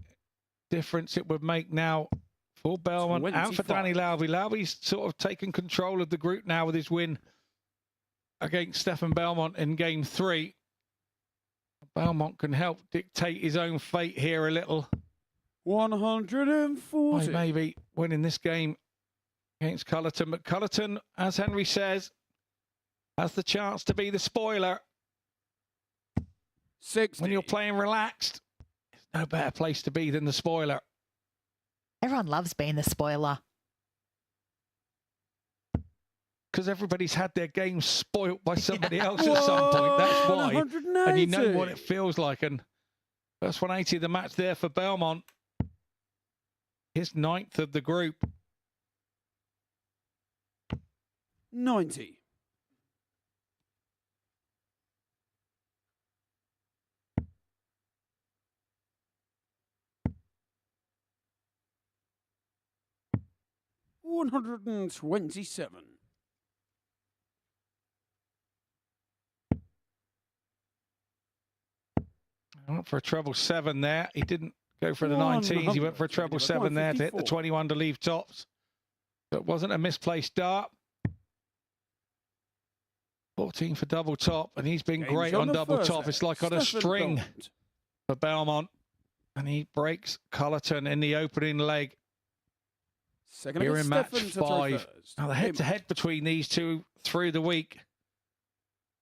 difference it would make now for Belmont 25. and for Danny Lauby. Lauby's sort of taken control of the group now with his win against Stefan Belmont in game 3. Belmont can help dictate his own fate here a little. 140. By maybe winning this game against Cullerton. But Cullerton, as Henry says, has the chance to be the spoiler. 60. When you're playing relaxed, there's no better place to be than the spoiler. Everyone loves being the spoiler. Because everybody's had their game spoilt by somebody else at some point. That's why. 180. And you know what it feels like. And first 180 of the match there for Belmont. His 9th of the group. 90. $127. Went for a treble 7 there. He didn't go for the 19s. He went for a treble 7 there to hit the 21 to leave tops. So it wasn't a misplaced dart. 14 for double top, and he's been great on double top. It's like on a string for Belmont. And he breaks Cullerton in the opening leg. Here in match 5. Now the head-to-head between these two through the week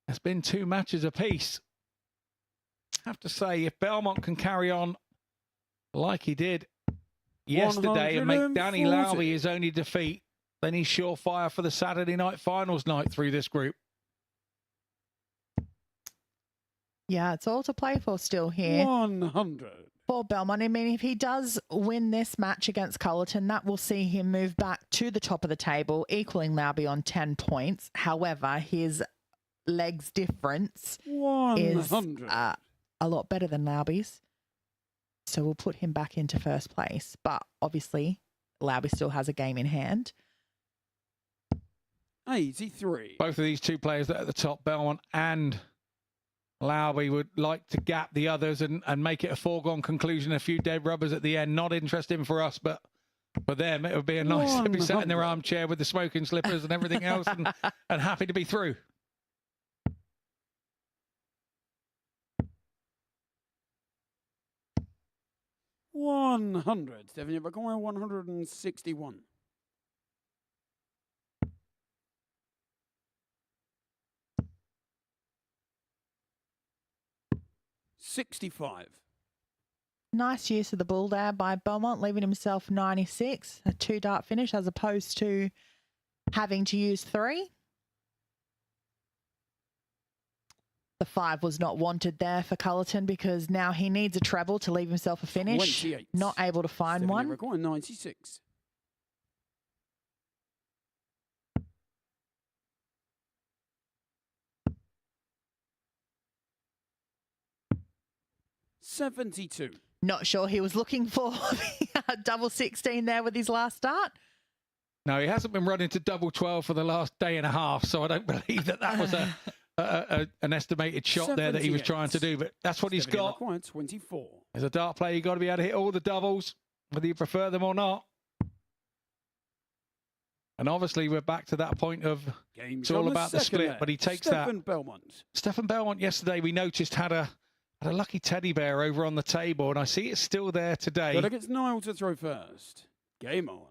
has been 2 matches apiece. I have to say, if Belmont can carry on like he did yesterday and make Danny Lauby his only defeat, then he's surefire for the Saturday night finals night through this group. Yeah, it's all to play for still here. 100. For Belmont. I mean, if he does win this match against Cullerton, that will see him move back to the top of the table, equaling Lauby on 10 points. However, his legs difference is a lot better than Lauby's. So we'll put him back into 1st place. But obviously, Lauby still has a game in hand. 83. Both of these 2 players that are at the top, Belmont and Lauby, would like to gap the others and make it a foregone conclusion, a few dead rubbers at the end. Not interesting for us, but for them, it would be a nice to be sat in their armchair with the smoking slippers and everything else and happy to be through. $100. Stephen, you're back on 161. 65. Nice use of the bull there by Belmont, leaving himself 96, a 2-dart finish as opposed to having to use 3. The 5 was not wanted there for Cullerton because now he needs a treble to leave himself a finish. 28. Not able to find 70 one. required 96. $72. Not sure he was looking for double 16 there with his last start. No, he hasn't been running to double 12 for the last day and a half, so I don't believe that was an estimated shot there that he was trying to do, but that's what he's got. Required 24. As a dart player, you've got to be able to hit all the doubles, whether you prefer them or not. And obviously, we're back to that point of it's all about the split, but he takes that. Belmont. Stefan Belmont yesterday, we noticed, had a lucky teddy bear over on the table, and I see it's still there today. Gotta get Niall to throw first. Game on.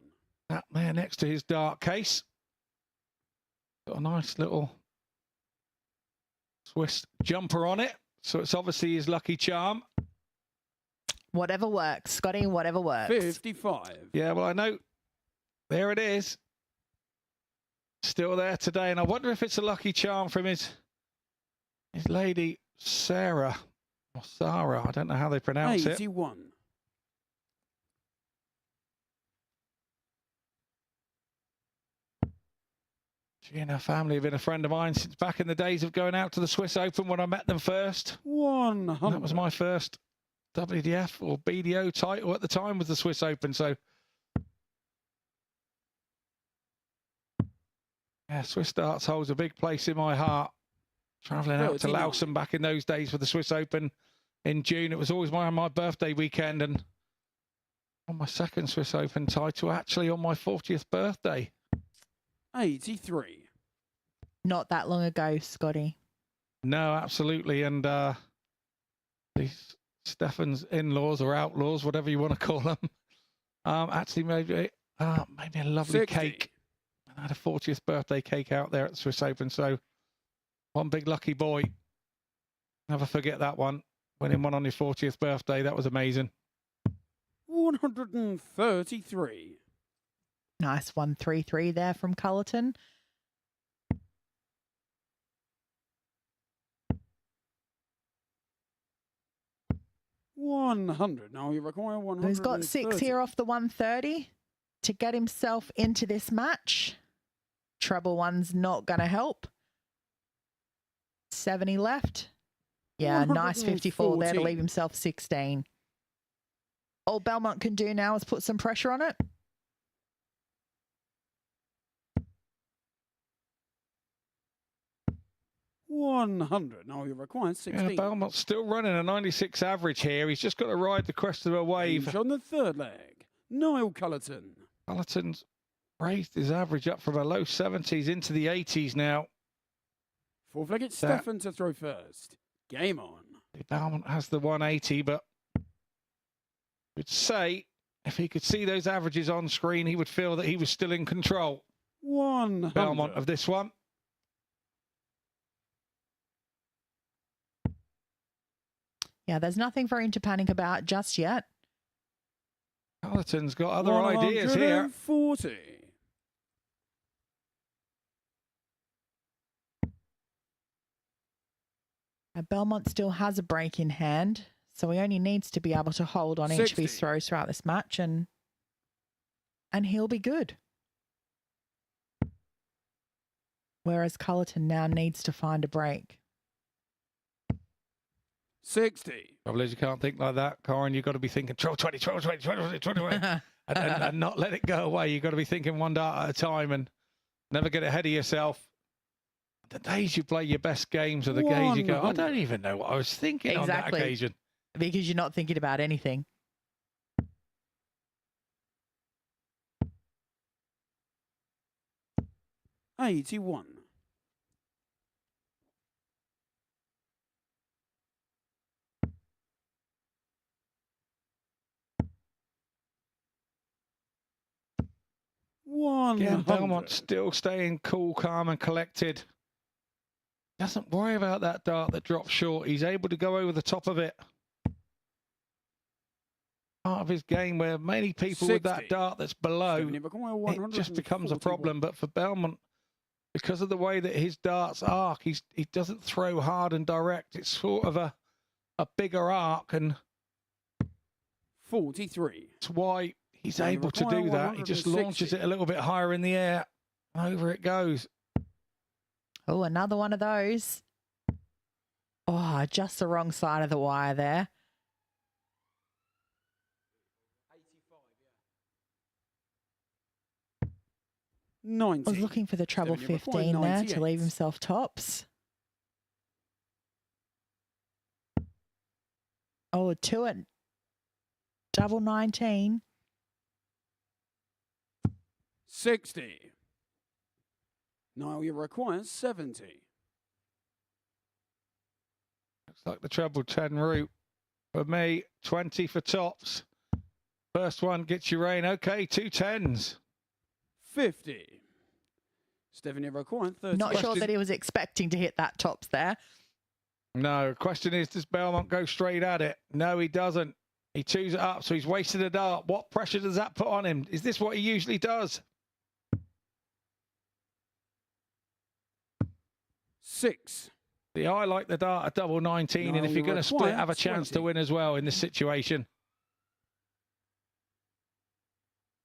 That there next to his dart case. Got a nice little Swiss jumper on it, so it's obviously his lucky charm. Whatever works, Scotty, whatever works. 55. Yeah, well, I know. There it is. Still there today, and I wonder if it's a lucky charm from his lady, Sarah, or Sarah. I don't know how they pronounce 81. She and her family have been a friend of mine since back in the days of going out to the Swiss Open when I met them first. 100. That was my first WDF or BDO title at the time, was the Swiss Open. So, yeah, Swiss darts holds a big place in my heart. Travelling out to Lausanne back in those days for the Swiss Open in June. It was always my birthday weekend, and on my second Swiss Open title, actually on my 40th birthday. 83. Not that long ago, Scotty. No, absolutely. And these Stefan's in-laws or outlaws, whatever you want to call them, actually maybe a lovely 60. cake. I had a 40th birthday cake out there at the Swiss Open. So one big lucky boy. Never forget that one. Winning one on your 40th birthday. That was amazing. 133. Nice 133 there from Cullerton. $100. Now you require 100. He's got 6 here off the 130 to get himself into this match. Treble one's not going to help. 70 left. Yeah, nice 54 there to leave himself 16. All Belmont can do now is put some pressure on it. $100. Now you require 16. Yeah, Belmont's still running a 96 average here. He's just got to ride the crest of a wave. He's on the third leg. Niall Cullerton. Cullerton's raised his average up from a low 70s into the 80s now. Fourth leg, it's Stefan to throw first. Game on. Belmont has the 180, but I would say if he could see those averages on screen, he would feel that he was still in control. 100. Belmont of this one. Yeah, there's nothing for him to panic about just yet. Cullerton's got other ideas here. 40. Belmont still has a break in hand, so he only needs to be able to hold on each of his throws throughout this match, and he'll be good. Whereas Cullerton now needs to find a break. 60. Trouble is, you can't think like that, Corin. You've got to be thinking 12, 20, 12, 20, 20, 20, 20 and not let it go away. You've got to be thinking one dart at a time and never get ahead of yourself. The days you play your best games are the days you go, I don't even know what I was thinking on that occasion. Because you're not thinking about anything. $81. Again, Belmont still staying cool, calm and collected. Doesn't worry about that dart that drops short. He's able to go over the top of it. Part of his game where many people 60. with that dart that's below, it just becomes a problem. But for Belmont, because of the way that his darts arc, he doesn't throw hard and direct. It's sort of a bigger arc, and 43. that's why he's Now you able to require do that. He just launches 160. it a little bit higher in the air, and over it goes. Oh, another one of those. Oh, just the wrong side of the wire there. 90. Was looking for the treble Steven, you 15 require there to 98. leave himself tops. Oh, 2 at double 19. 60. Now you require 70. Looks like the treble 10 route. For me, 20 for tops. First one gets you rain. Okay, 2 10s. 50. Stephen, you require 30. Not sure that he was expecting to hit that tops there. No, question is, does Belmont go straight at it? No, he doesn't. He chews it up, so he's wasted a dart. What pressure does that put on him? Is this what he usually does? 6. See, I like the dart at double 19, No, and if you're you going to split, require have a chance to 20. win as well in this situation.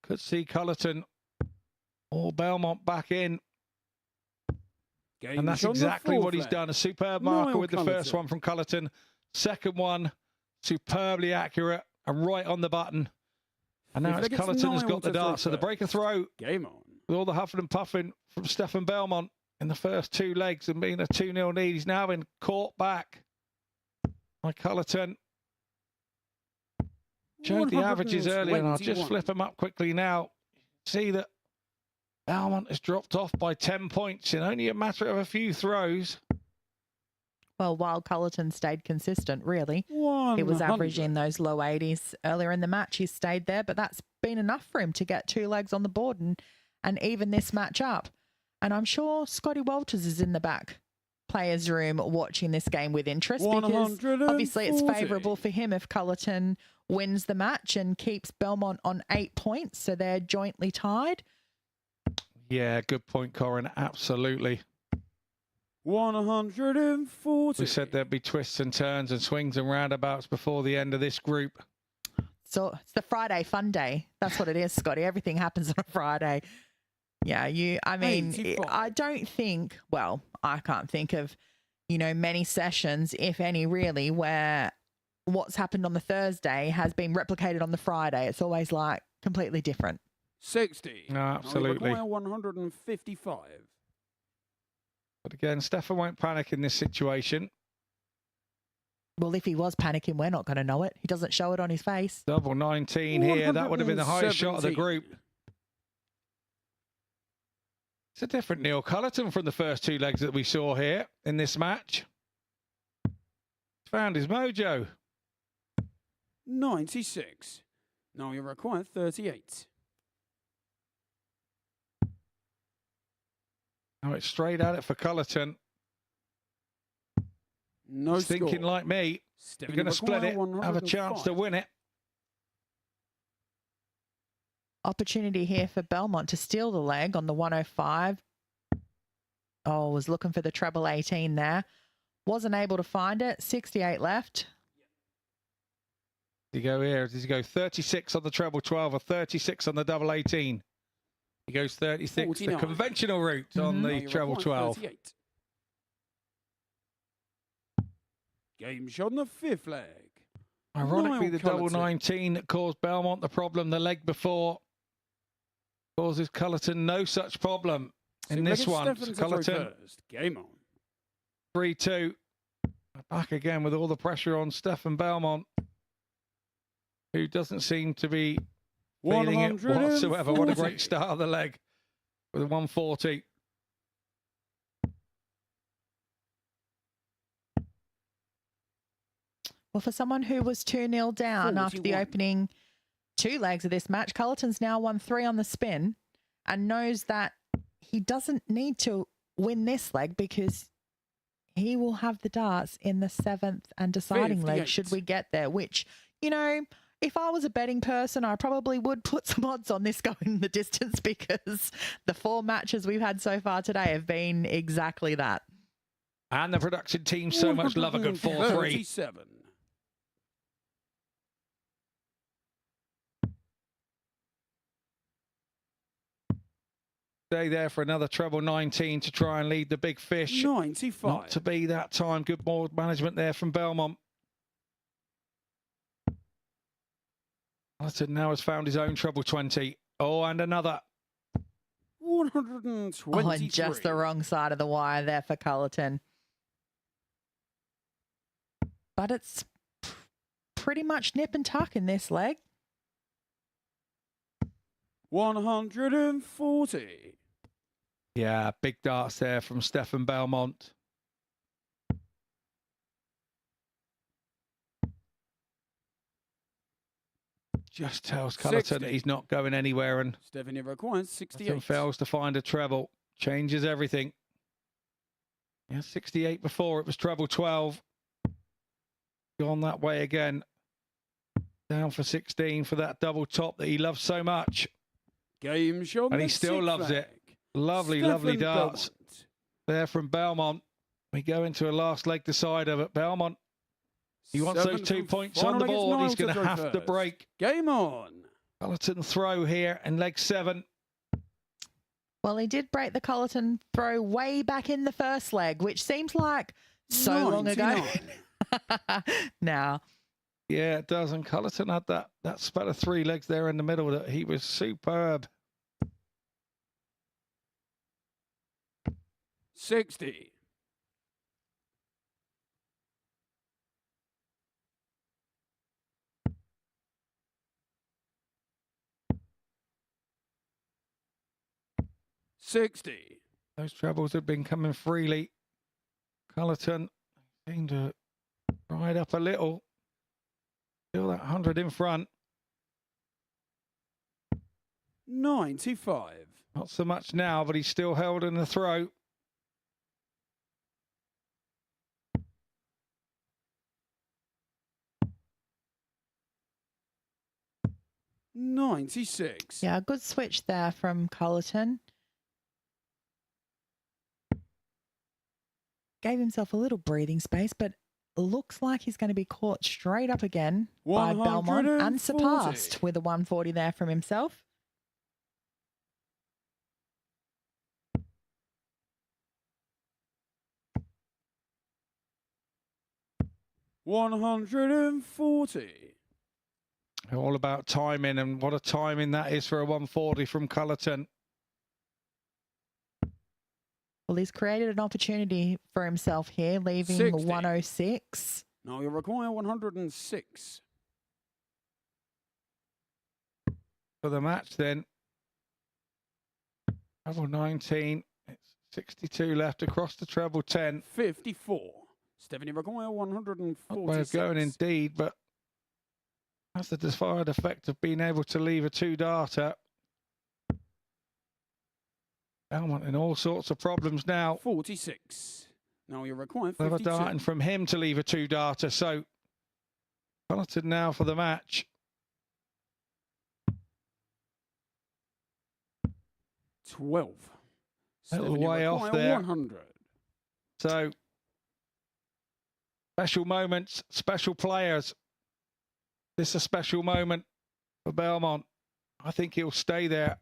Could see Cullerton or Belmont back in, and that's exactly what he's done. A superb marker with the first one from Cullerton. Second one, superbly accurate and right on the button. And now it's Cullerton has got the dart. So the breaker throw, Game on. with all the huffing and puffing from Stefan Belmont in the first 2 legs and being a 2-0 lead. He's now been caught back by Cullerton. Showed the averages earlier, and I'll just flip them up quickly now. See that Belmont has dropped off by 10 points in only a matter of a few throws. Well, while Cullerton stayed consistent, really. 100. He was averaging those low 80s earlier in the match. He stayed there, but that's been enough for him to get 2 legs on the board and even this match up. And I'm sure Scotty Walters is in the back players' room watching this game with interest, because obviously it's 140. favourable for him if Cullerton wins the match and keeps Belmont on 8 points, so they're jointly tied. Yeah, good point, Corin. Absolutely. 140. We said there'd be twists and turns and swings and roundabouts before the end of this group. So it's the Friday fun day. That's what it is, Scotty. Everything happens on a Friday. Yeah, I mean, 85. I don't think, well, I can't think of, many sessions, if any really, where what's happened on the Thursday has been replicated on the Friday. It's always like completely different. 60. No, absolutely. Now you require 155. But again, Stefan won't panic in this situation. Well, if he was panicking, we're not going to know it. He doesn't show it on his face. Double 19 here. That would have been the highest shot of the 117. group. It's a different Neil Cullerton from the first 2 legs that we saw here in this match. Found his mojo. 96. Now you require 38. Now it's straight at it for Cullerton. No He's thinking score. like me. Stephen, You're going to you split require it, have a chance to 105. win it. Opportunity here for Belmont to steal the leg on the 105. Oh, was looking for the treble 18 there. Wasn't able to find it. 68 left. Does he go here? Does he go 36 on the treble 12 or 36 on the double 18? He goes 36, 49. the conventional route on Now the you treble require 12. 38. Game shot on the 5th leg. Ironically, the double Cullerton. 19 that caused Belmont the problem the leg before causes Cullerton no such problem in this one. So Cullerton First. Game on. 3-2. Back again with all the pressure on Stefan Belmont, who doesn't seem to be feeling it whatsoever. What a great start of the leg with a 140. Well, for someone who was 2-0 down after the 41. opening 2 legs of this match, Cullerton's now won 3 on the spin and knows that he doesn't need to win this leg because he will have the darts in the 7th and deciding leg 58. should we get there, which, if I was a betting person, I probably would put some odds on this going the distance because the 4 matches we've had so far today have been exactly that. And the production team so much love a good 4-3. 37. Stay there for another treble 19 to try and lead the big fish. 95. Not to be that time. Good board management there from Belmont. Cullerton now has found his own treble 20. Oh, and another. 123. Oh, and just the wrong side of the wire there for Cullerton. But it's pretty much nip and tuck in this leg. 140. Yeah, big darts there from Stefan Belmont. Just tells Cullerton 60. he's not going anywhere, and Stephanie requires 68. fails to find a treble. Changes everything. Yeah, 68 before. It was treble 12. Gone that way again. Down for 16 for that double top that he loves so much. Game shot. And he still loves it. Lovely, lovely darts there from Belmont. We go into a last leg decider, but Belmont, he wants those 2 points on the board. He's going to have to break. Game on. Cullerton throw here in leg 7. Well, he did break the Cullerton throw way back in the first leg, which seems like so long ago. Now. Yeah, it does. And Cullerton had that spell of 3 legs there in the middle that he was superb. 60. Those trebles have been coming freely. Cullerton seemed to ride up a little. Still that 100 in front. 95. Not so much now, but he's still held in the throw. $96. Yeah, a good switch there from Cullerton. Gave himself a little breathing space, but looks like he's going to be caught straight up again by Belmont and surpassed with a 140 there from himself. $140. All about timing, and what a timing that is for a 140 from Cullerton. Well, he's created an opportunity for himself here, leaving 60. 106. Now you require 106. For the match then. Treble 19. It's 62 left across the treble 10. 54. Stephanie require 146. Not way of going indeed, but has the desired effect of being able to leave a 2-darter. Belmont in all sorts of problems now. 46. Now you require 52. Clever darting from him to leave a 2-darter. So Cullerton now for the match. 12. Little way off there. 100. So special moments, special players. This is a special moment for Belmont. I think he'll stay there.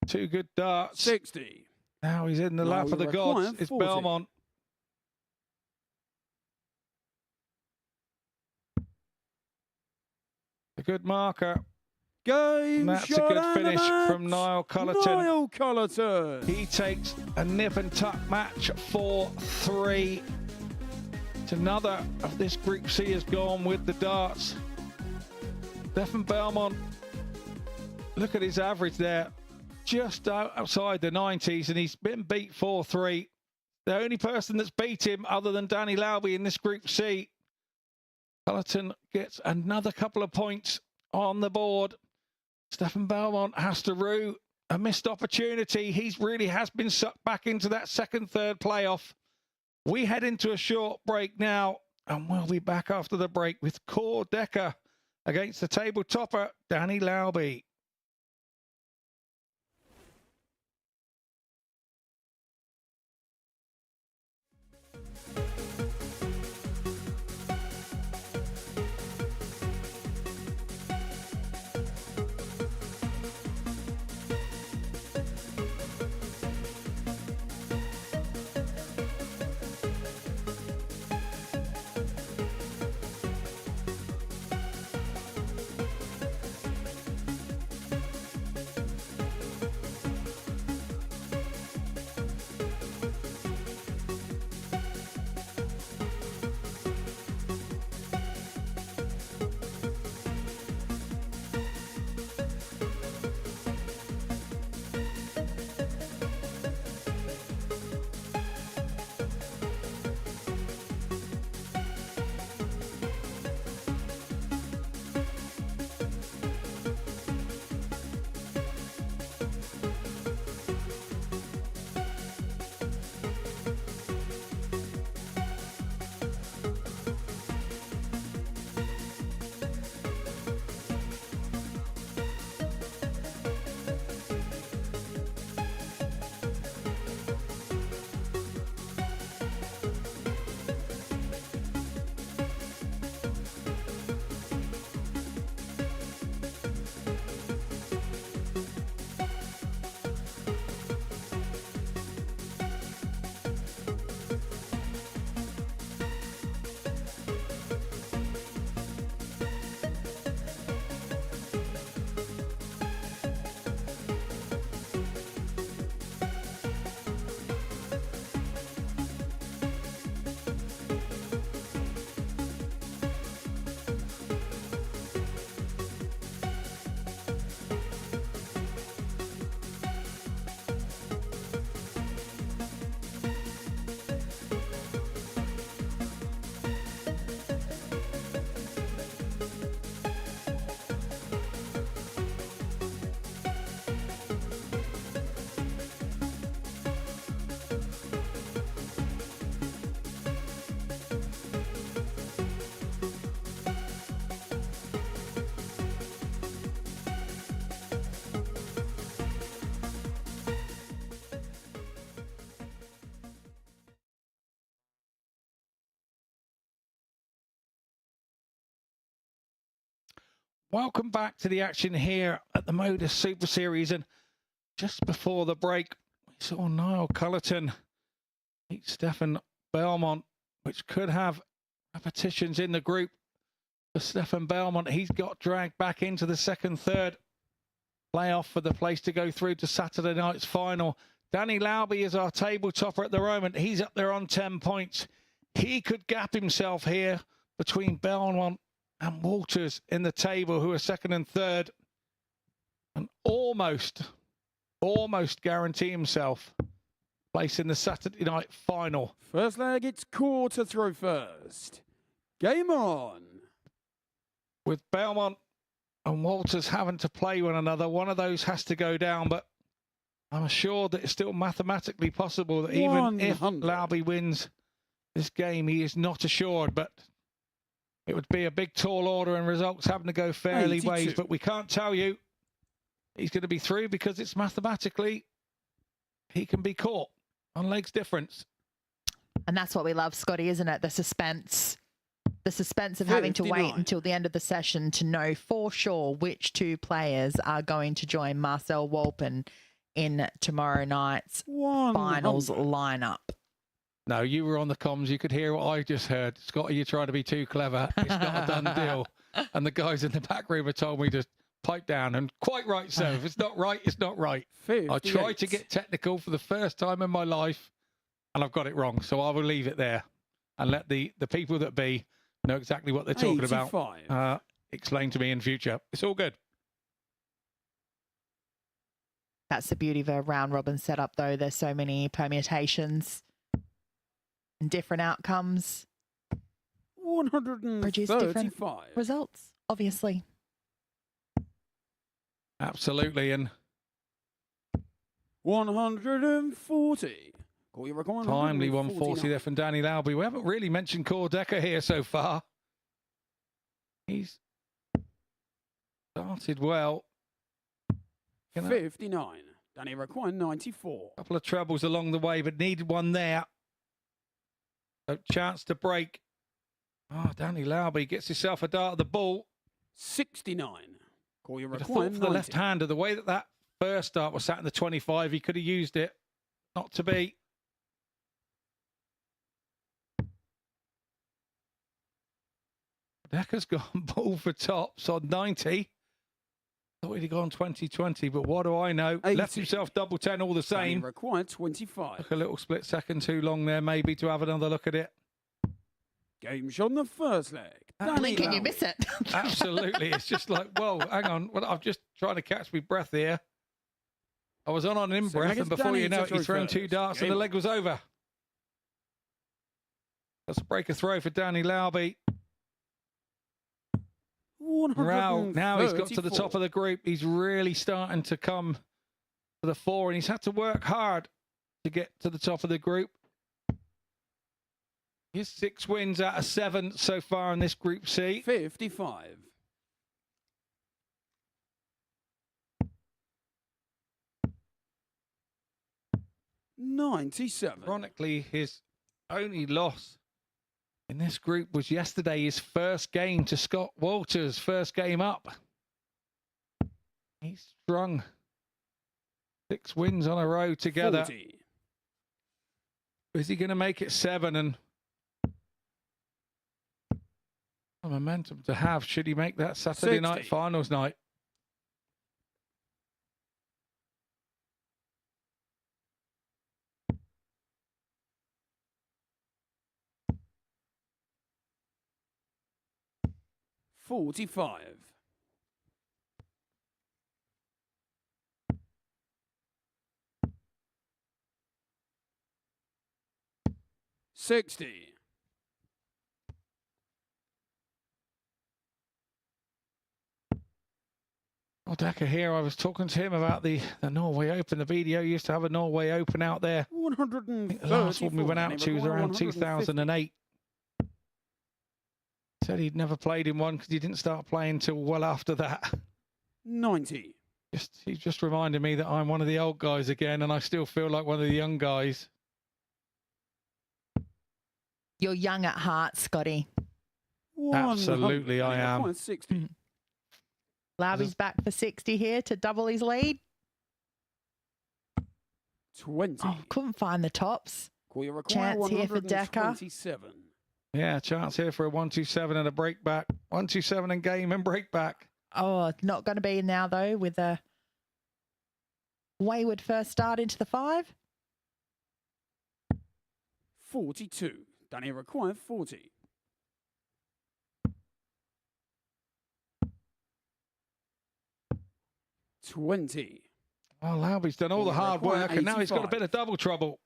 2 good darts. 60. Now he's in the lap of the gods. It's 40. Belmont. A good marker. Game And that's a shot good and finish match. from Niall Cullerton. Niall Cullerton. He takes a nip and tuck match 4-3. It's another of this Group C has gone with the darts. Stefan Belmont, look at his average there. Just outside the 90s, and he's been beat 4-3. The only person that's beat him other than Danny Lauby in this Group C. Cullerton gets another couple of points on the board. Stefan Belmont has to rue a missed opportunity. He really has been sucked back into that second, third playoff. We head into a short break now. And we'll be back after the break with Core Decker against the table topper, Danny Lauby. Welcome back to the action here at the MODUS Super Series. And just before the break, we saw Niall Cullerton beat Stefan Belmont, which could have repetitions in the group. For Stefan Belmont, he's got dragged back into the second, third playoff for the place to go through to Saturday night's final. Danny Lauby is our table topper at the moment. He's up there on 10 points. He could gap himself here between Belmont and Walters in the table, who are second and third, and almost guarantee himself place in the Saturday night final. First leg, it's Core to throw first. Game on. With Belmont and Walters having to play one another, one of those has to go down, but I'm assured that it's still mathematically possible that even if Lauby wins this game, he is not assured, but it would be a big tall order and results having to go fairly 82. ways, but we can't tell you he's going to be through because it's mathematically he can be caught on legs difference. And that's what we love, Scotty, isn't it? The suspense. The suspense of having to wait until the end of the session to know for sure which two players are going to join Marcel Wolpen in tomorrow night's finals lineup. No, you were on the comms. You could hear what I just heard. Scotty, you're trying to be too clever. It's not a done deal. And the guys in the back room have told me to pipe down. And quite right, so. If it's not right, it's not right. 58. I tried to get technical for the first time in my life, and I've got it wrong. So I will leave it there and let the people that be know exactly what they're talking 85. about. Explain to me in future. It's all good. That's the beauty of a round robin setup, though. There's so many permutations and different outcomes. 135. Produce different results, obviously. Absolutely. And 140. Call your record. Timely 140 there from Danny Lauby. We haven't really mentioned Core Decker here so far. He's started well. 59. Danny required 94. Couple of trebles along the way, but needed one there. A chance to break. Oh, Danny Lauby gets himself a dart at the ball. 69. Call your I'd have required thought for the 90. left-hander, the way that that first start was sat in the 25, he could have used it. Not to be. Decker's gone ball for tops on 90. Thought he'd gone 20-20, but what do I know? 80. Left himself double 10 all the Danny same. required 25. Took a little split second too long there, maybe, to have another look at it. Game shot on the first leg. Danny Blink and you Lauby. miss it. Absolutely. It's just like, whoa, hang on. Well, I'm just trying to catch my breath here. I was on an in-breath, and against before Danny you know it, to he's thrown throw 2 first. darts and the Game leg was over. That's a break a throw for Danny Lauby. Now he's got to the top of the group. He's really starting to come to the fore, and he's had to work hard to get to the top of the group. He's 6 wins out of 7 so far in this Group C. 55. $97. Ironically, his only loss in this group was yesterday, his first game to Scott Walters, first game up. He's strung 6 wins on a row together. 40. Is he going to make it 7? And a momentum to have should he make that Saturday 60. night finals night. $45. $60. Oh, Decker here, I was talking to him about the Norway Open. The BDO used to have a Norway Open out there. I think the last one we went out to was around 2008. Said he'd never played in one because he didn't start playing till well after that. 90. He just reminded me that I'm one of the old guys again, and I still feel like one of the young guys. You're young at heart, Scotty. Absolutely, I am. 60. Lauby's back for 60 here to double his lead. 20. Oh, couldn't find the tops. Call your required Chance here for Decker. 127. Yeah, chance here for a 127 and a break back. 127 and game and break back. Oh, not going to be now, though, with a wayward first start into the 5. 42. Danny required 40. $20. Oh, Lauby's done all the hard work, and now he's got a 85. bit of double trouble.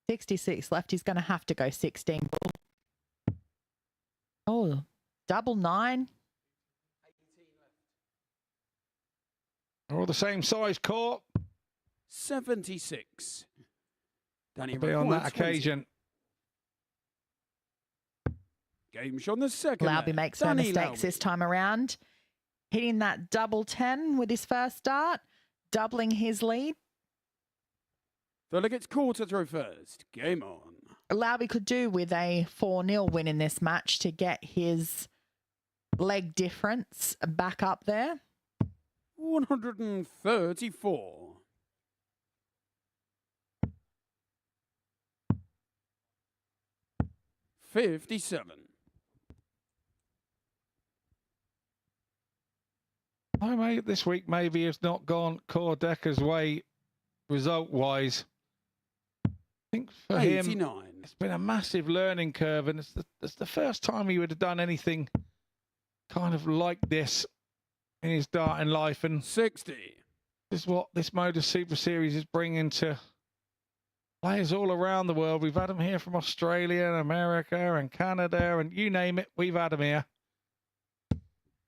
66 left. He's going to have to go 16 ball. Oh, double 9. They're all the same size court. 76. Danny Be on that required 20. occasion. Game shot on the second. Lauby leg. makes no Danny mistakes Lauby. this time around. Hitting that double 10 with his first start, doubling his lead. Delegates quarter through first. Game on. Lauby could do with a 4-0 win in this match to get his leg difference back up there. 134. $57. I may this week maybe has not gone Core Decker's way result-wise. I think for him, 89. it's been a massive learning curve, and it's the first time he would have done anything kind of like this in his darting life, and 60. this is what this MODUS Super Series is bringing to players all around the world. We've had them here from Australia and America and Canada, and you name it, we've had them here.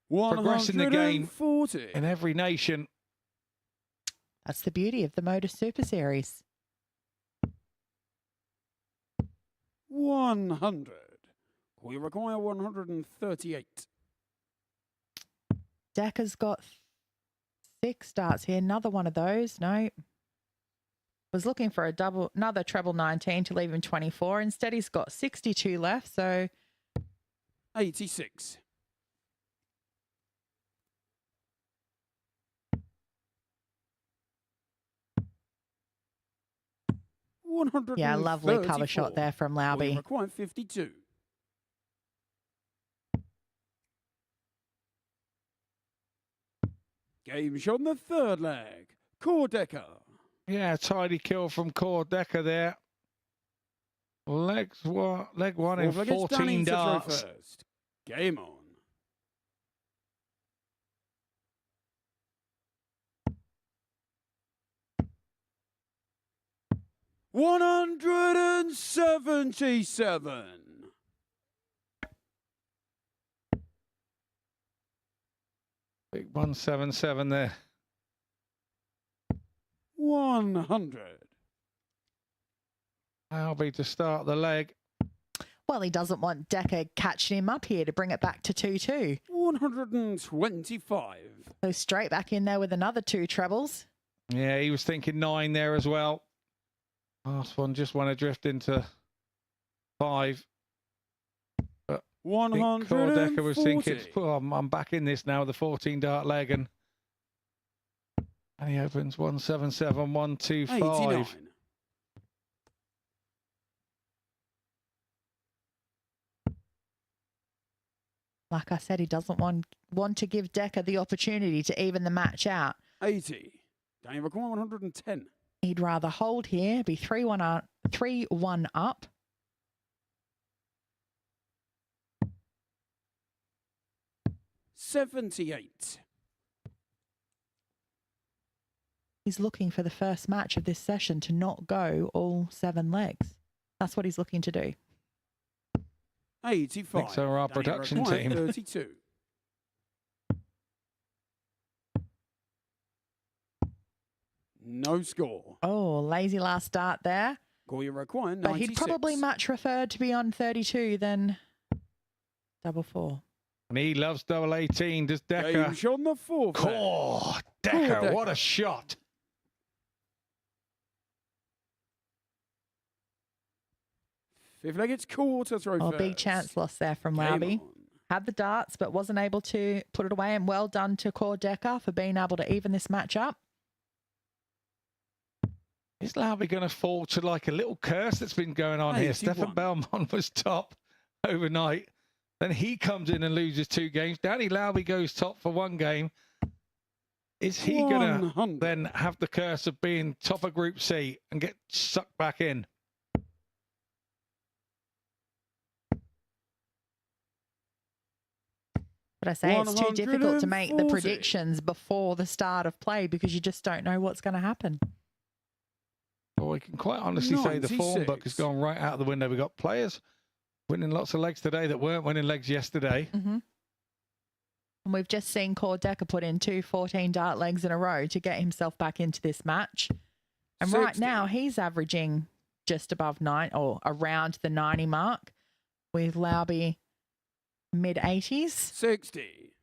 Progressing the game 140. in every nation. That's the beauty of the Modus Super Series. 100. We require 138. Decker's got 6 darts here. Another one of those. No. Was looking for another treble 19 to leave him 24. Instead, he's got 62 left. So 86. yeah, lovely cover shot there from We Lauby. require 52. Game shot in the third leg. Core Decker. Yeah, tidy kill from Core Decker there. Leg one in 14 darts. First. Game on. $177. Big 177 there. 100. Albie to start the leg. Well, he doesn't want Decker catching him up here to bring it back to 2-2. 125. So straight back in there with another 2 trebles. Yeah, he was thinking 9 there as well. Last one just went adrift into 5. But 140. Core Decker was thinking, oh, I'm back in this now with the 14 dart leg, and he opens 177, 125. 89. Like I said, he doesn't want to give Decker the opportunity to even the match out. 80. Game require 110. He'd rather hold here, be 3-1 up. $78. He's looking for the first match of this session to not go all 7 legs. That's what he's looking to do. 85. Thanks to our production team. 32. No score. Oh, lazy last start there. Goal you require 96. But he'd probably much prefer to be on 32 than double 4. And he loves double 18. Does Decker? Game shot on the fourth. Core Decker, what a shot. Fifth leg, it's cool to throw Oh, first. big chance lost there from Game Lauby. on. Had the darts, but wasn't able to put it away. And well done to Core Decker for being able to even this match up. Is Lauby going to fall to like a little curse that's been going on here? 81. Stefan Belmont was top overnight. Then he comes in and loses 2 games. Danny Lauby goes top for 1 game. Is he going to 100. then have the curse of being top of Group C and get sucked back in? But I say it's too difficult to make the 140. predictions before the start of play because you just don't know what's going to happen. Well, we can quite honestly say the form book has 96. gone right out of the window. We've got players winning lots of legs today that weren't winning legs yesterday. And we've just seen Core Decker put in 2 14 dart legs in a row to get himself back into this match. And right 60. now he's averaging just above 9 or around the 90 mark with Lauby mid-80s. 60.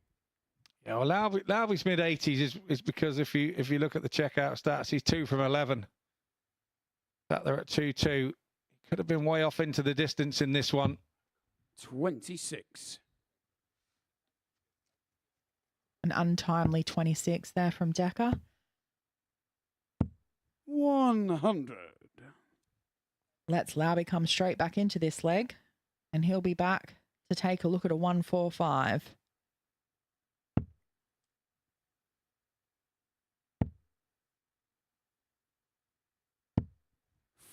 Yeah, well, Lauby's mid-80s is because if you look at the checkout stats, he's 2 from 11. Sat there at 2-2. Could have been way off into the distance in this one. 26. An untimely 26 there from Decker. 100. Lets Lauby come straight back into this leg and he'll be back to take a look at a 145.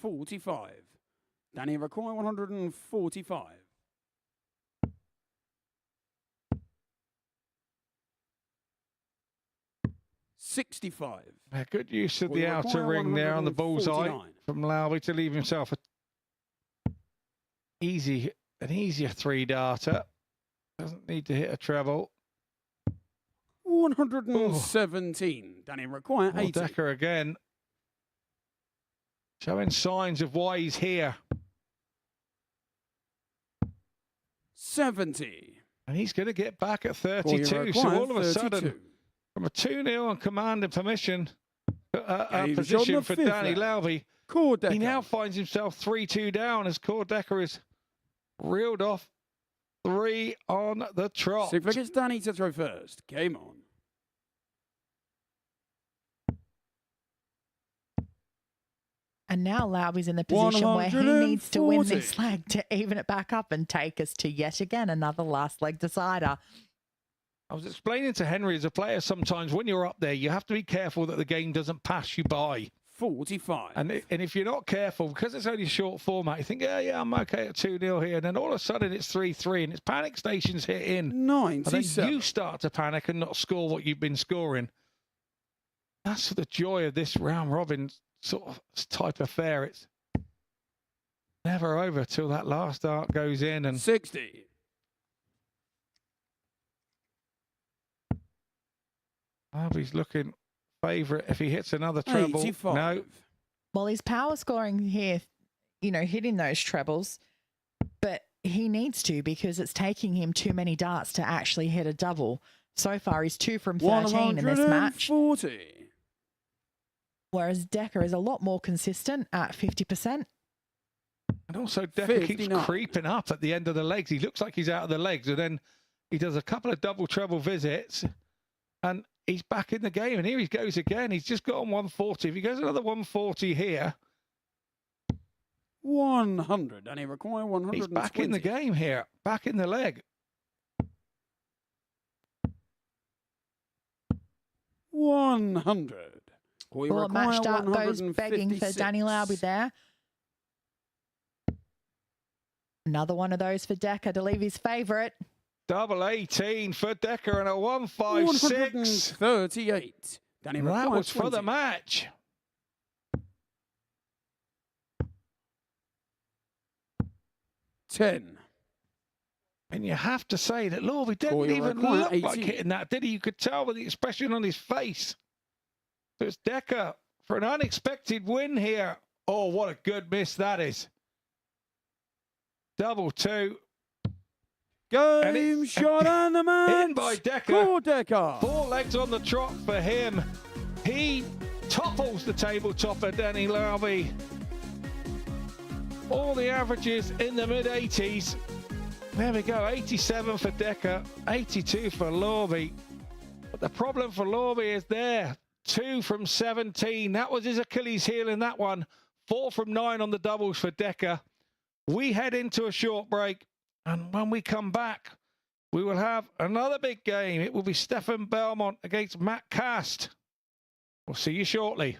$45. Danny require 145. $65. A good use of We the outer require ring there on the bullseye 149. from Lauby to leave himself an easier 3-darter. Doesn't need to hit a treble. 117. Danny require 80. Decker again. Showing signs of why he's here. 70. And he's going to get back at 32. So all of a sudden, from a 2-0 on command and permission position for Danny Laube, he now finds himself 3-2 down as Decker is reeled off 3 on the trot. 6 wickets, Danny to throw first. Game on. And now Laube's in the position where he needs to win this leg to even it back up and take us to yet again another last leg decider. I was explaining to Henry, as a player, sometimes when you're up there, you have to be careful that the game doesn't pass you by. 45. And if you're not careful, because it's only a short format, you think, yeah, I'm okay at 2-0 here. And then all of a sudden it's 3-3 and it's panic stations hit in. 97. And then you start to panic and not score what you've been scoring. That's the joy of this round robin sort of type of affair. It's never over till that last dart goes in. And 60. He's looking favourite if he hits another treble. 85. No. Well, he's power scoring here, hitting those trebles, but he needs to because it's taking him too many darts to actually hit a double. So far, he's 2 from 13 in this match. 140. Whereas Decker is a lot more consistent at 50%. And also Decker 59. keeps creeping up at the end of the legs. He looks like he's out of the legs, and then he does a couple of double treble visits and he's back in the game. And here he goes again. He's just got on 140. If he goes another 140 here, 100. And he requires 120. he's back in the game here, back in the leg. 100. Well, matched up goes begging for Danny Laube there. Another one of those for Decker to leave his favourite. Double 18 for Decker and a 156. 138. Danny That was 20. for the match. $10. And you have to say that Laube didn't even look like hitting that, did he? You could tell by the expression on his face. So it's Decker for an unexpected win here. Oh, what a good miss that is. Double 2. Game shot and the man. In by Decker. Decker. 4 legs on the trot for him. He topples the table topper, Danny Laube. All the averages in the mid-80s. There we go, 87 for Decker, 82 for Laube. But the problem for Laube is there. 2 from 17. That was his Achilles heel in that one. 4 from 9 on the doubles for Decker. We head into a short break. And when we come back, we will have another big game. It will be Stefan Belmont against Matt Cast. We'll see you shortly.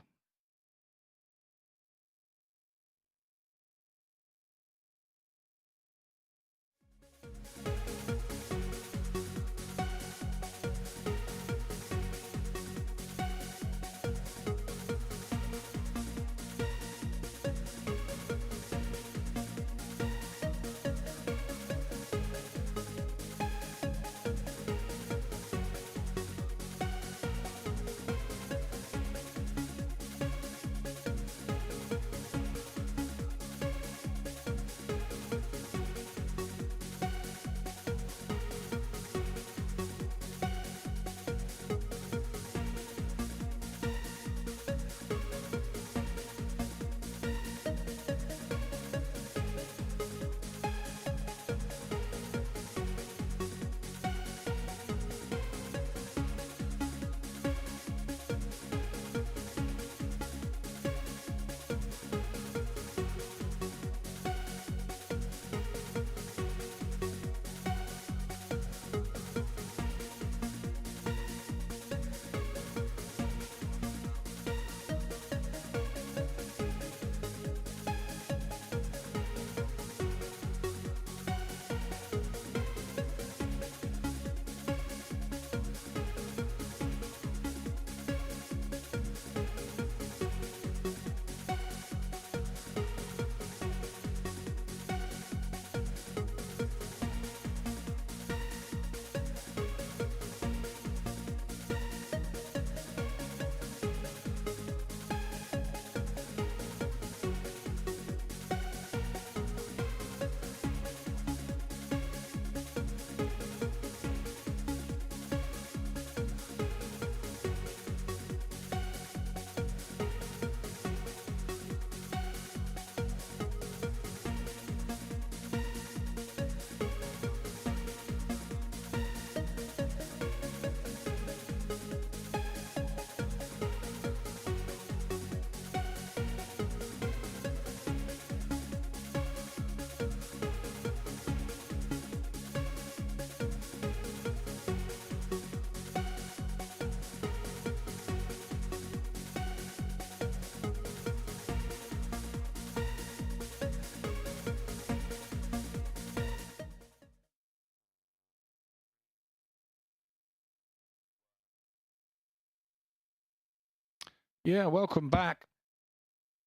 Yeah, welcome back.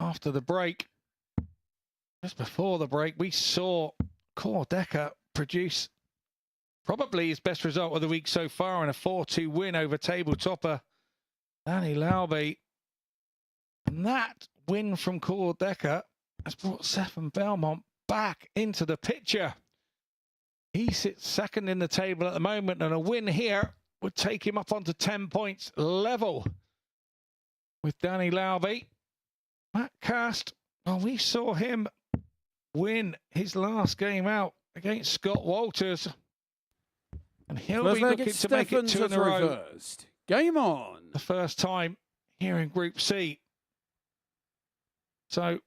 After the break, just before the break, we saw Core Decker produce probably his best result of the week so far in a 4-2 win over table topper Danny Laube. And that win from Core Decker has brought Stefan Belmont back into the picture. He sits second in the table at the moment, and a win here would take him up onto 10 points level with Danny Laube. Matt Cast, well, we saw him win his last game out against Scott Walters. And he'll be looking to make it 2 in a row. First. Game on. The first time here in Group C. So,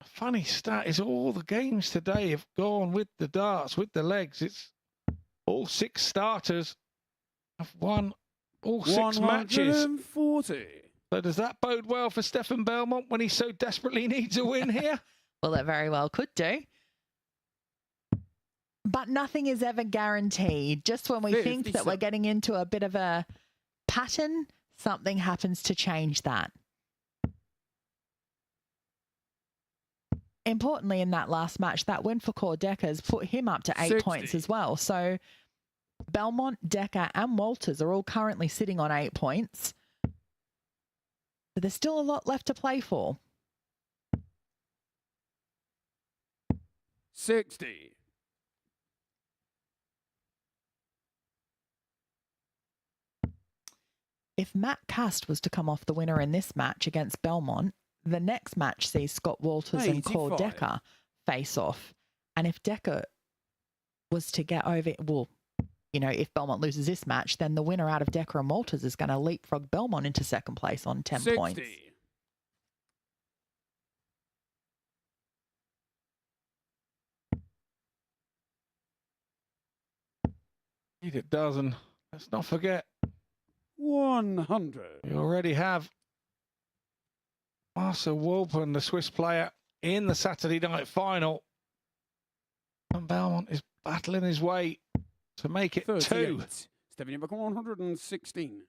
a funny stat is all the games today have gone with the darts, with the legs. It's all 6 starters have won all 6 matches. 140. So does that bode well for Stefan Belmont when he so desperately needs a win here? Well, it very well could do. But nothing is ever guaranteed. Just when we think that we're getting into a bit of a pattern, something happens to change that. Importantly, in that last match, that win for Core Deckers put him up to 8 points as well. So Belmont, Decker and Walters are all currently sitting on 8 points. So there's still a lot left to play for. 60. If Matt Cast was to come off the winner in this match against Belmont, the next match sees Scott Walters and Core Decker face off. And if Decker was to get over, well, you know, if Belmont loses this match, then the winner out of Decker and Walters is going to leapfrog Belmont into second place on 10 points. It does, and let's not forget 100. we already have Marcel Wolpen, the Swiss player, in the Saturday night final. And Belmont is battling his way to make it 2. Stepping in back on 116.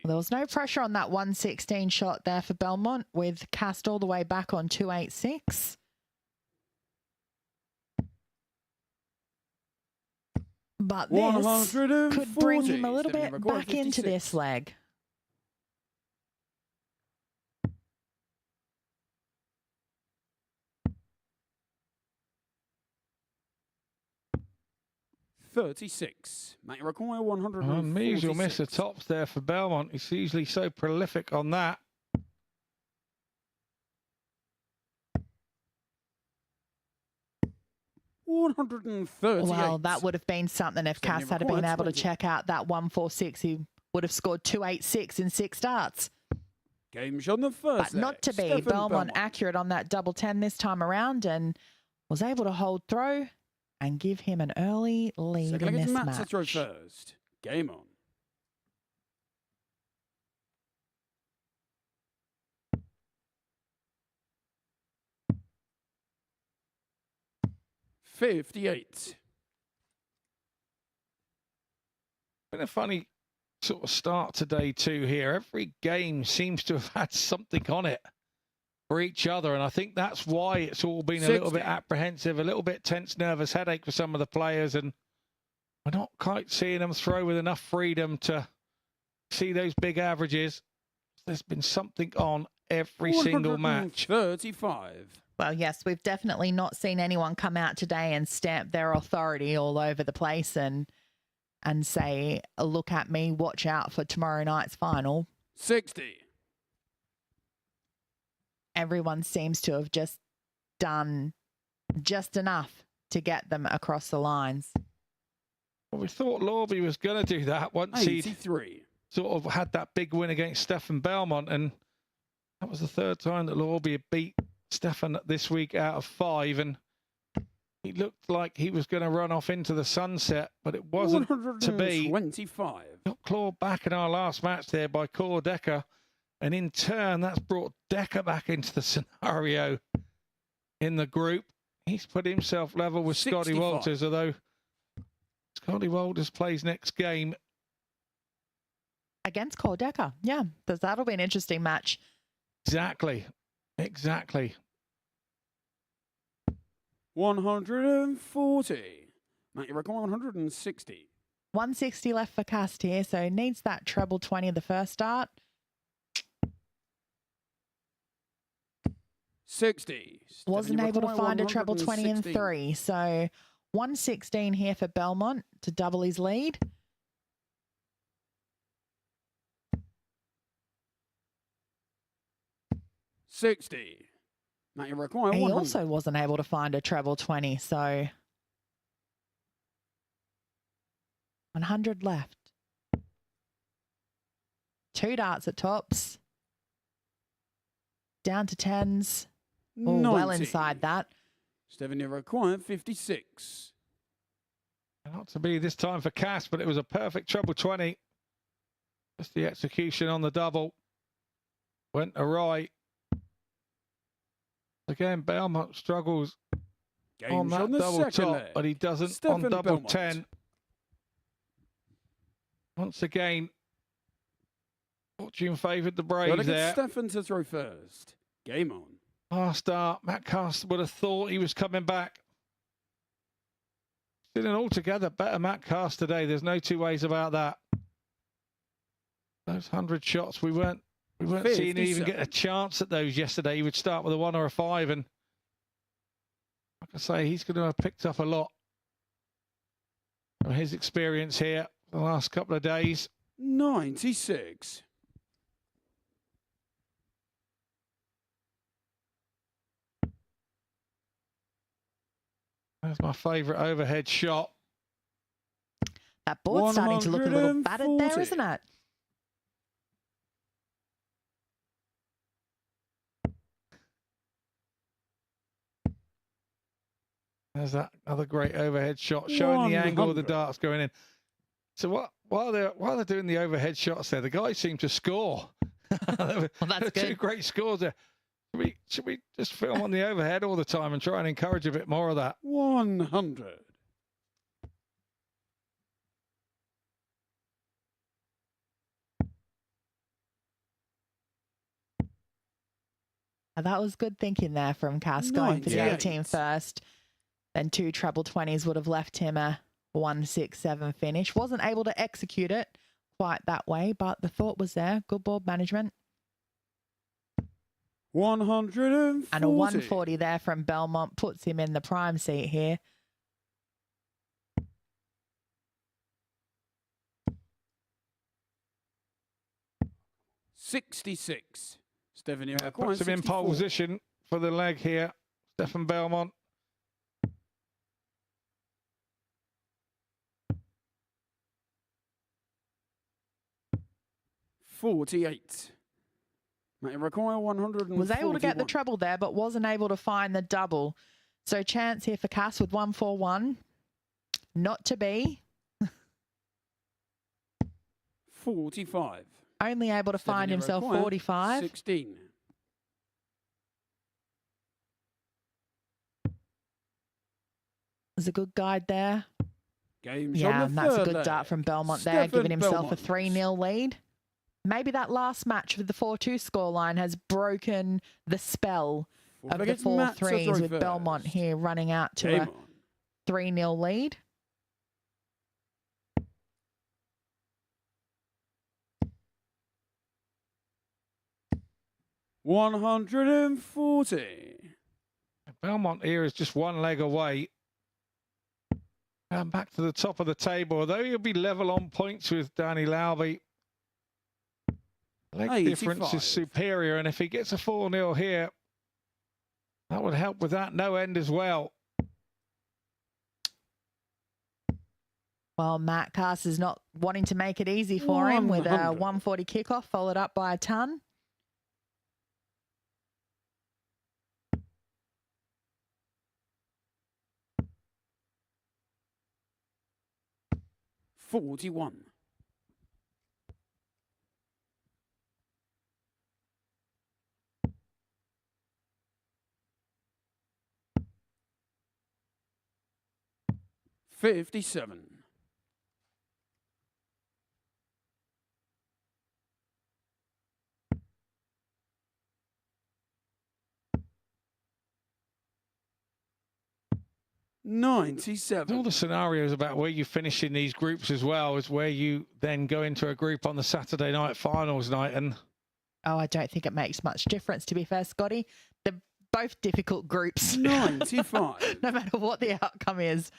There was no pressure on that 116 shot there for Belmont, with Cast all the way back on 286. But this could bring him a little bit back into this leg. Might require 100. Unusual miss of tops there for Belmont. He's usually so prolific on that. Well, that would have been something if Cass had been able to check out that 146. He would have scored 286 in 6 starts. Game shot on the first. But not to be. Belmont accurate on that double 10 this time around and was able to hold throw and give him an early lead in this match. To throw first. Game on. $58. Been a funny sort of start to day 2 here. Every game seems to have had something on it for each other, and I think that's why it's all been a little bit apprehensive, a little bit tense, nervous headache for some of the players, and we're not quite seeing them throw with enough freedom to see those big averages. There's been something on every single match. 35. Well, yes, we've definitely not seen anyone come out today and stamp their authority all over the place and say, look at me, watch out for tomorrow night's final. 60. Everyone seems to have just done just enough to get them across the lines. Well, we thought Lorby was going to do that once he sort of had that big win against Stefan Belmont, and that was the 3rd time that Lorby had beat Stefan this week out of 5, and he looked like he was going to run off into the sunset, but it wasn't to be. 25. Got clawed back in our last match there by Core Decker, and in turn that's brought Decker back into the scenario. in the group. He's put himself level with Scotty 65. Walters, although Scotty Walters plays next game. Against Cole Decker. Yeah, that'll be an interesting match. Exactly. Exactly. 140. Matt, you reckon 160. 160 left for Cast here, so needs that treble 20 of the first start. 60. Wasn't able to find a treble 20 in 116. 3, so 116 here for Belmont to double his lead. $60. Matt, you require He 100. also wasn't able to find a treble 20, so 100 left. 2 darts at tops. Down to 10s. Oh, well 90. inside that. Stephen, you require 56. Not to be this time for Cass, but it was a perfect treble 20. Just the execution on the double went awry. Again, Belmont struggles on Games that on the double second top, leg. but he doesn't Stephen on double Belmont. 10. Once again, fortune favoured the Gotta Braves get there. Stephen to throw first. Game on. Last start, Matt Cast would have thought he was coming back. Still an altogether better Matt Cast today. There's no two ways about that. Those 100 shots, we weren't seeing him even get a chance at those yesterday. He would start with a 1 or a 5, and like I say, he's going to have picked up a lot from his experience here the last couple of days. 96. That's my favourite overhead shot. That board's starting to look a little battered there, 140. isn't it? There's that other great overhead shot showing the angle of the 100. darts going in. So while they're doing the overhead shots there, the guys seem to score. There were that's two good. great scores there. Should we just film on the overhead all the time and try and encourage a bit more of that? 100. That was good thinking there from Cass going for the 98. 18 first. Then 2 treble 20s would have left him a 167 finish. Wasn't able to execute it quite that way, but the thought was there. Good board management. 140. And a 140 there from Belmont puts him in the prime seat here. $66. Stephen, you require Puts him in 64. pole position for the leg here. Stefan Belmont. $48. Matt, you require 141. Was able to get the treble there, but wasn't able to find the double. So chance here for Cass with 141. Not to be. 45. Only able to Stephen, find you himself require 45. 16. There's a good guide there. Games Yeah, on and the that's a third good leg. dart from Belmont there, Stephen giving himself Belmont. a 3-0 lead. Maybe that last match with the 4-2 scoreline has broken the spell Well, of the gets 4 Matt to threes throw with first. Belmont here running out to Game a on. 3-0 lead. $140. Belmont here is just one leg away. And back to the top of the table. Although he'll be level on points with Danny Lauby, leg difference 85. is superior. And if he gets a 4-0 here, that would help with that no end as well. Well, Matt Cass is not wanting to make it easy for him with a 100. 140 kickoff followed up by a ton. $41. 57. All 97. the scenarios about where you finish in these groups as well is where you then go into a group on the Saturday night finals night. And Oh, I don't think it makes much difference, to be fair, Scotty. They're both difficult groups. 95. No matter what the outcome is.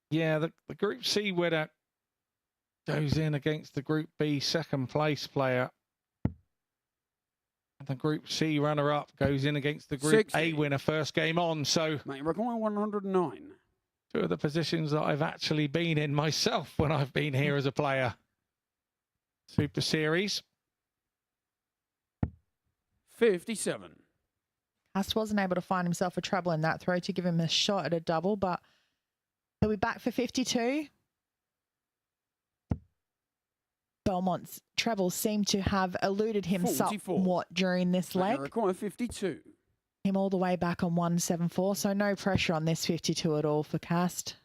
yeah, the Group C winner goes in against the Group B second place player. And the Group C runner-up goes in against the Group 60. A winner first game on. So Mate, record 109. two of the positions that I've actually been in myself when I've been here as a player. Super Series. 57. Cass wasn't able to find himself a treble in that throw to give him a shot at a double, but he'll be back for 52. Belmont's trebles seem to have eluded him 44. somewhat during this leg. Record 52. Him all the way back on 174, so no pressure on this 52 at all for Cast.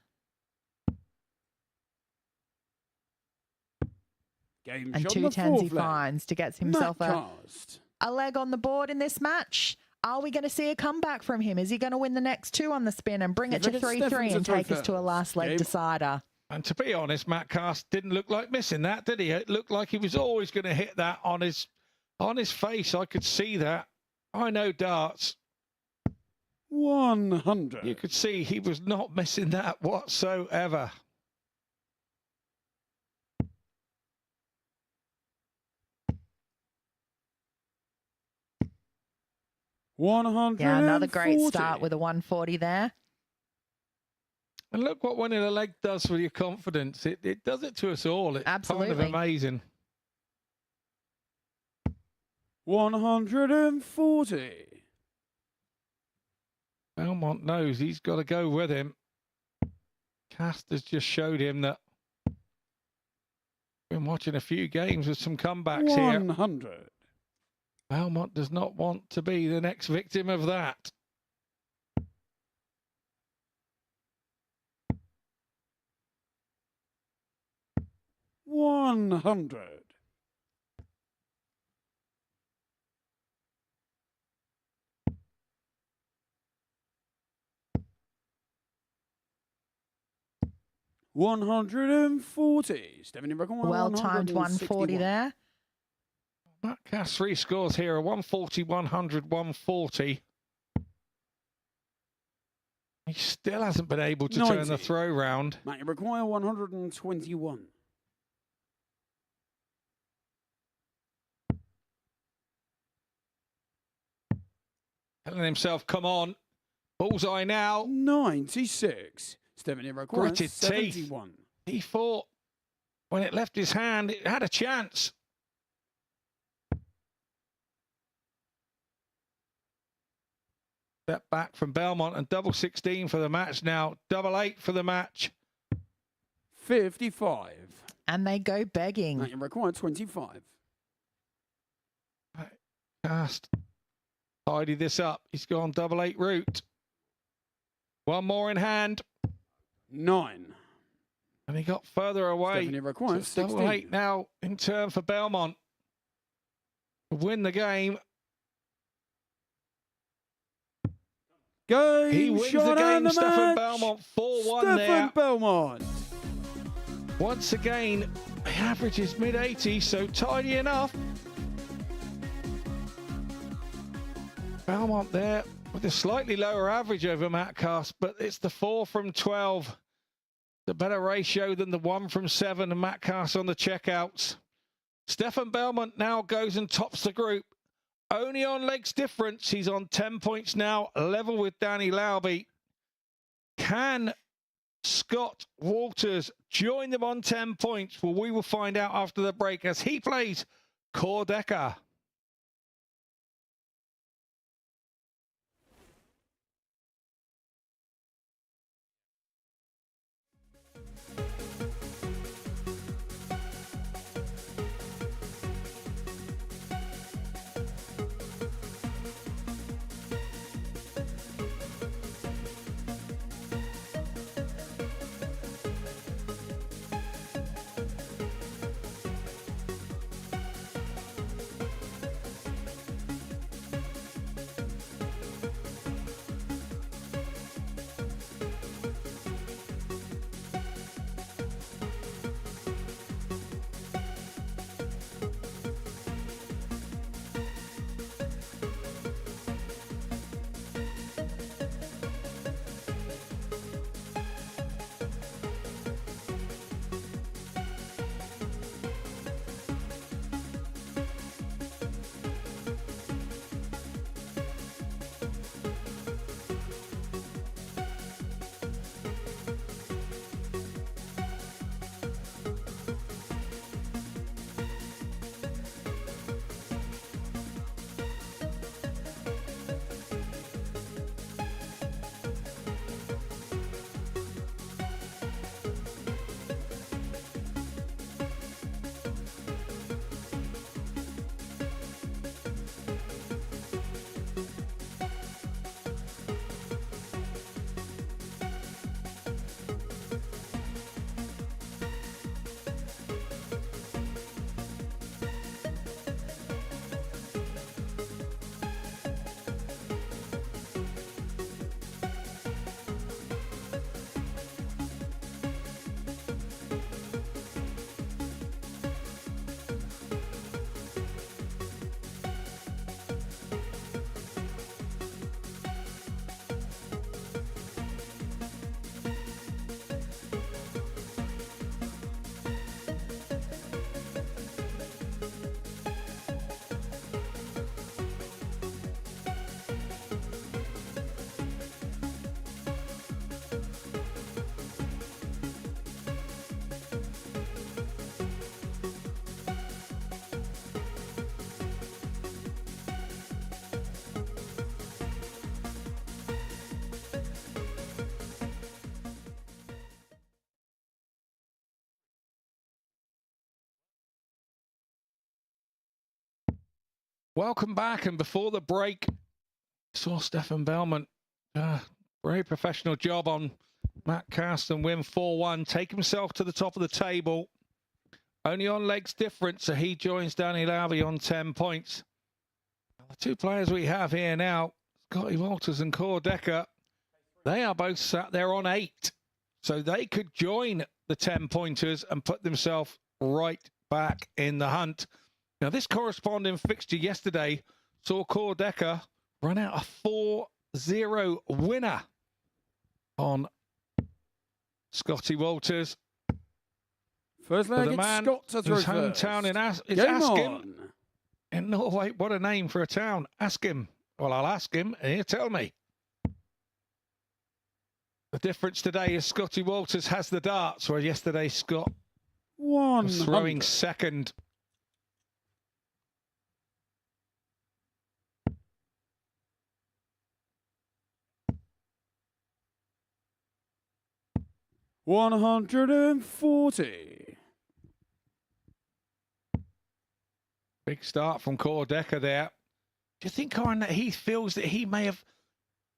Game And shot two on the tens he fourth leg. finds to get himself Cast. a leg on the board in this match. Are we going to see a comeback from him? Is he going to win the next two on the spin and bring it to Give it 3-3 Steffens and a take us to a first. last leg Game. decider? And to be honest, Matt Cast didn't look like missing that, did he? It looked like he was always going to hit that on his face. I could see that. I know darts. 100. You could see he was not missing that whatsoever. Yeah, another great start with a 140 there. And look what winning a leg does for your confidence. It does it to us all. It's Absolutely. kind of amazing. 140. Belmont knows he's got to go with him. Cast has just showed him that. Been watching a few games with some comebacks here. 100. Belmont does not want to be the next victim of that. $100. $140. Stephanie Reckon. Well timed 140 there. Matt Cass 3 scores here, a 140, 100, 140. He still hasn't been able to turn the 90. throw round. Mate, you require 121. Telling himself, come on. Bullseye now. 96. Stephanie requires Gritted 71. teeth. He thought when it left his hand, it had a chance. Step back from Belmont and double 16 for the match now. Double 8 for the match. 55. And they go begging. Mate, you require 25. Cast. Tidy this up. He's gone double 8 route. One more in hand. 9. And he got further away. Stephanie requires So it's 16. double 8 now in turn for Belmont. To win the game. Game He wins shot the and game. Stefan match. Belmont 4-1 Stefan there. Belmont. Once again, the average is mid-80s, so tidy enough. Belmont there with a slightly lower average over Matt Cast, but it's the 4 from 12. The better ratio than the 1 from 7 and Matt Cast on the checkouts. Stefan Belmont now goes and tops the group. Only on legs difference. He's on 10 points now, level with Danny Lauby. Can Scott Walters join them on 10 points? Well, we will find out after the break as he plays Cordeca. Welcome back. And before the break, saw Stefan Bellman. Very professional job on Matt Carsten, win 4-1. Take himself to the top of the table. Only on legs difference, so he joins Danny Lauby on 10 points. The two players we have here now, Scotty Walters and Core Decker, they are both sat there on 8. So they could join the 10-pointers and put themselves right back in the hunt. Now, this corresponding fixture yesterday saw Core Decker run out a 4-0 winner on Scotty Walters. First leg, the it's man Scott to throw whose first. hometown is Game Askim on. in Norway. What a name for a town, Askim. Well, I'll ask him and he'll tell me. The difference today is Scotty Walters has the darts, where yesterday Scott was throwing second. $140. Big start from Core Decker there. Do you think, Corin, that he feels that he may have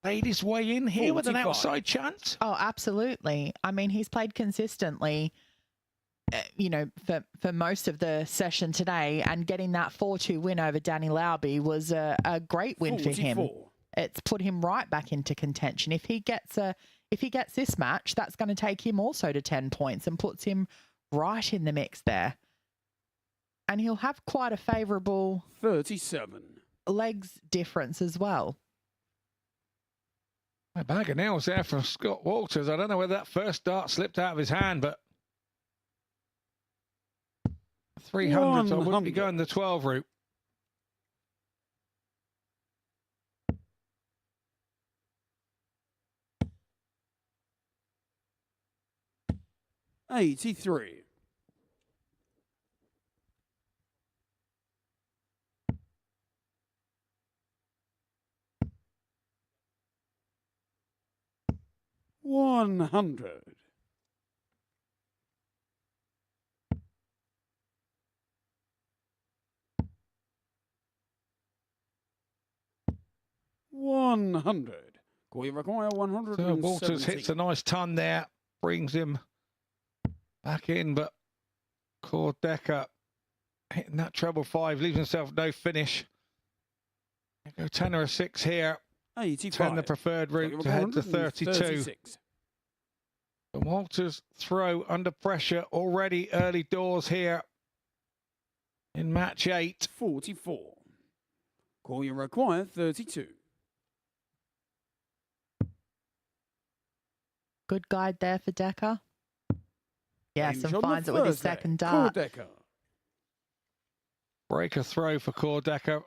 played his way in here with an 45. outside chance? Oh, absolutely. I mean, he's played consistently, for most of the session today, and getting that 4-2 win over Danny Lauby was a great win 44. for him. It's put him right back into contention. If he gets this match, that's going to take him also to 10 points and puts him right in the mix there. And he'll have quite a favourable 37. legs difference as well. A bag of nails there from Scott Walters. I don't know whether that first dart slipped out of his hand, but 300, so I wouldn't be going the 12 route. $83. $100. $100. Call you require 100. So Walters hits a nice ton there, brings him back in, but Core Decker hitting that treble 5, leaves himself no finish. Go 10 or a 6 here. 85. 10 the preferred route to head to 32. And Walters throw under pressure already early doors here in match 8. 44. Call you require 32. Good guide there for Decker. Yes, Range and on the finds it with his first leg. second Core dart. Decker. Breaker throw for Core Decker.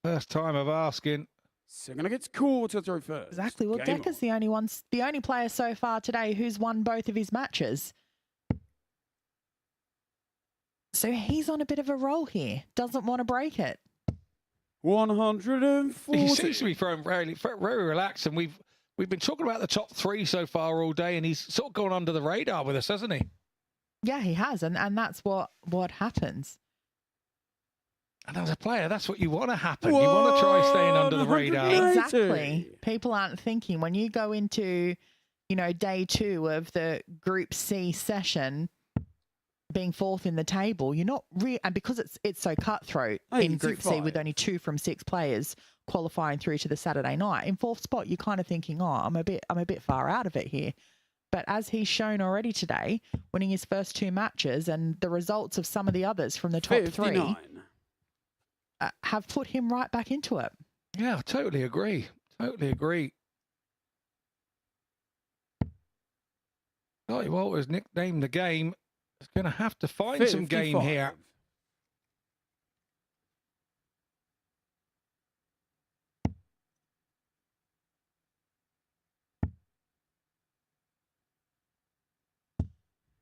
First time of asking. Second against Core to throw first. Exactly. Well, Game Decker's on. the only player so far today who's won both of his matches. So he's on a bit of a roll here. Doesn't want to break it. 140. He seems to be throwing very relaxed, and we've been talking about the top 3 so far all day, and he's sort of gone under the radar with us, hasn't he? Yeah, he has, and that's what happens. And as a player, that's what you want to happen. You want to try staying under the radar. 180. Exactly. People aren't thinking when you go into, day 2 of the Group C session, being 4th in the table, you're not and because it's so cutthroat in Group C with only 2 from 6 players qualifying through to the Saturday night. In 4th spot, you're kind of thinking, oh, I'm a bit far out of it here. But as he's shown already today, winning his first 2 matches and the results of some of the others from the top 59. 3 have put him right back into it. Yeah, I totally agree. Totally agree. Scotty Walters nicknamed the game. Is going to have to find some game 55. here.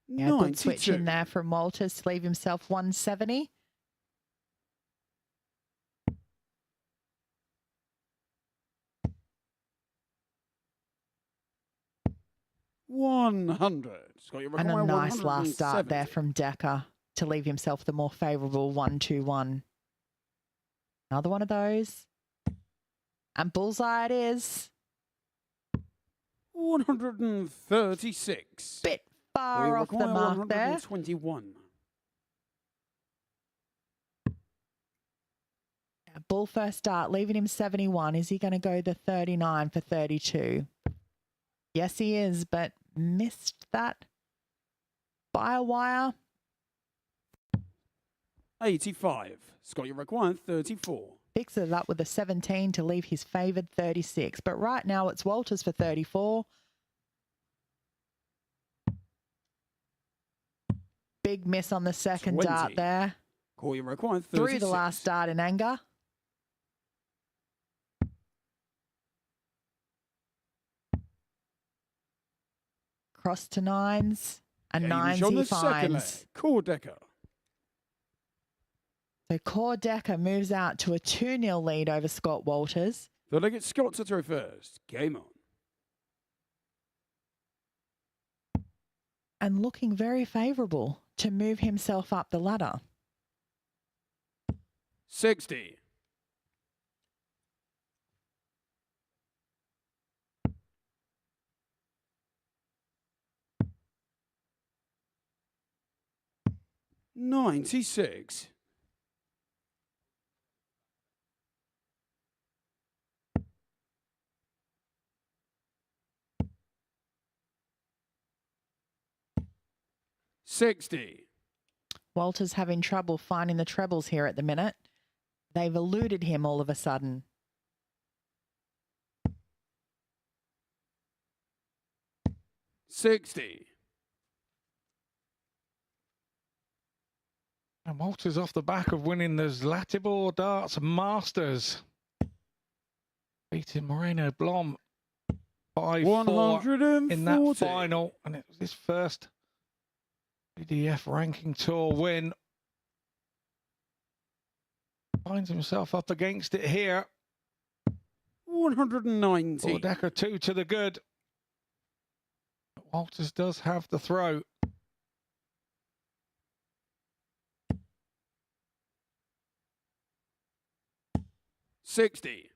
Yeah, good switch in there from Walters to leave himself 170. $100. And a nice last start there from Decker to leave himself the more favourable 1-2-1. Another one of those. And bullseye it is. 136. Bit far off the require mark there. 121. Bull first start, leaving him 71. Is he going to go the 39 for 32? Yes, he is, but missed that by a wire. 85. Scott, you require 34. Fixes it up with a 17 to leave his favoured 36. But right now it's Walters for 34. Big miss on the second 20. dart there. Call, you require 36. Through the last dart in anger. Cross to nines. And nines on he the second leg. finds. Core Decker. So Core Decker moves out to a 2-0 lead over Scott Walters. The leg at Scott to throw first. Game on. And looking very favourable to move himself up the ladder. 60. $96. $60. Walter's having trouble finding the trebles here at the minute. They've eluded him all of a sudden. $60. And Walters off the back of winning the Zlatibor Darts Masters. Beating Moreno Blom 5-4 in that final. And it was his first BDF ranking tour win. Finds himself up against it here. 190. Decker 2 to the good. But Walters does have the throw. $60.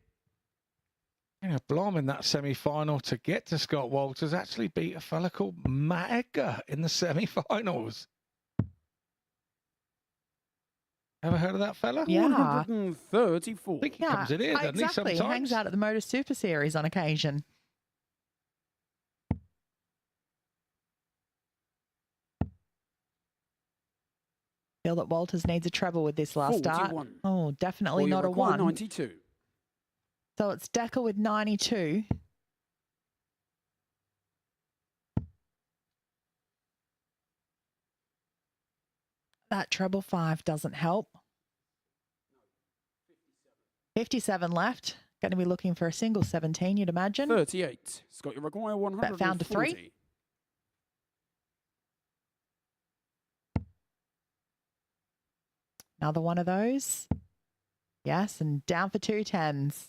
Blom in that semi-final to get to Scott Walters actually beat a fella called Matt Edgar in the semi-finals. Ever heard of that fella? Yeah. 134. I think he comes in here, doesn't he, exactly. He sometimes? hangs out at the MODUS Super Series on occasion. Feel that Walters needs a treble with this last start. 41. Oh, definitely Or you not a require 1. 92. So it's Decker with 92. That treble 5 doesn't help. 57 left. Going to be looking for a single 17, you'd imagine. 38. Scott, you require 140. Bet found a 3. Another one of those. Yes, and down for 2 10s.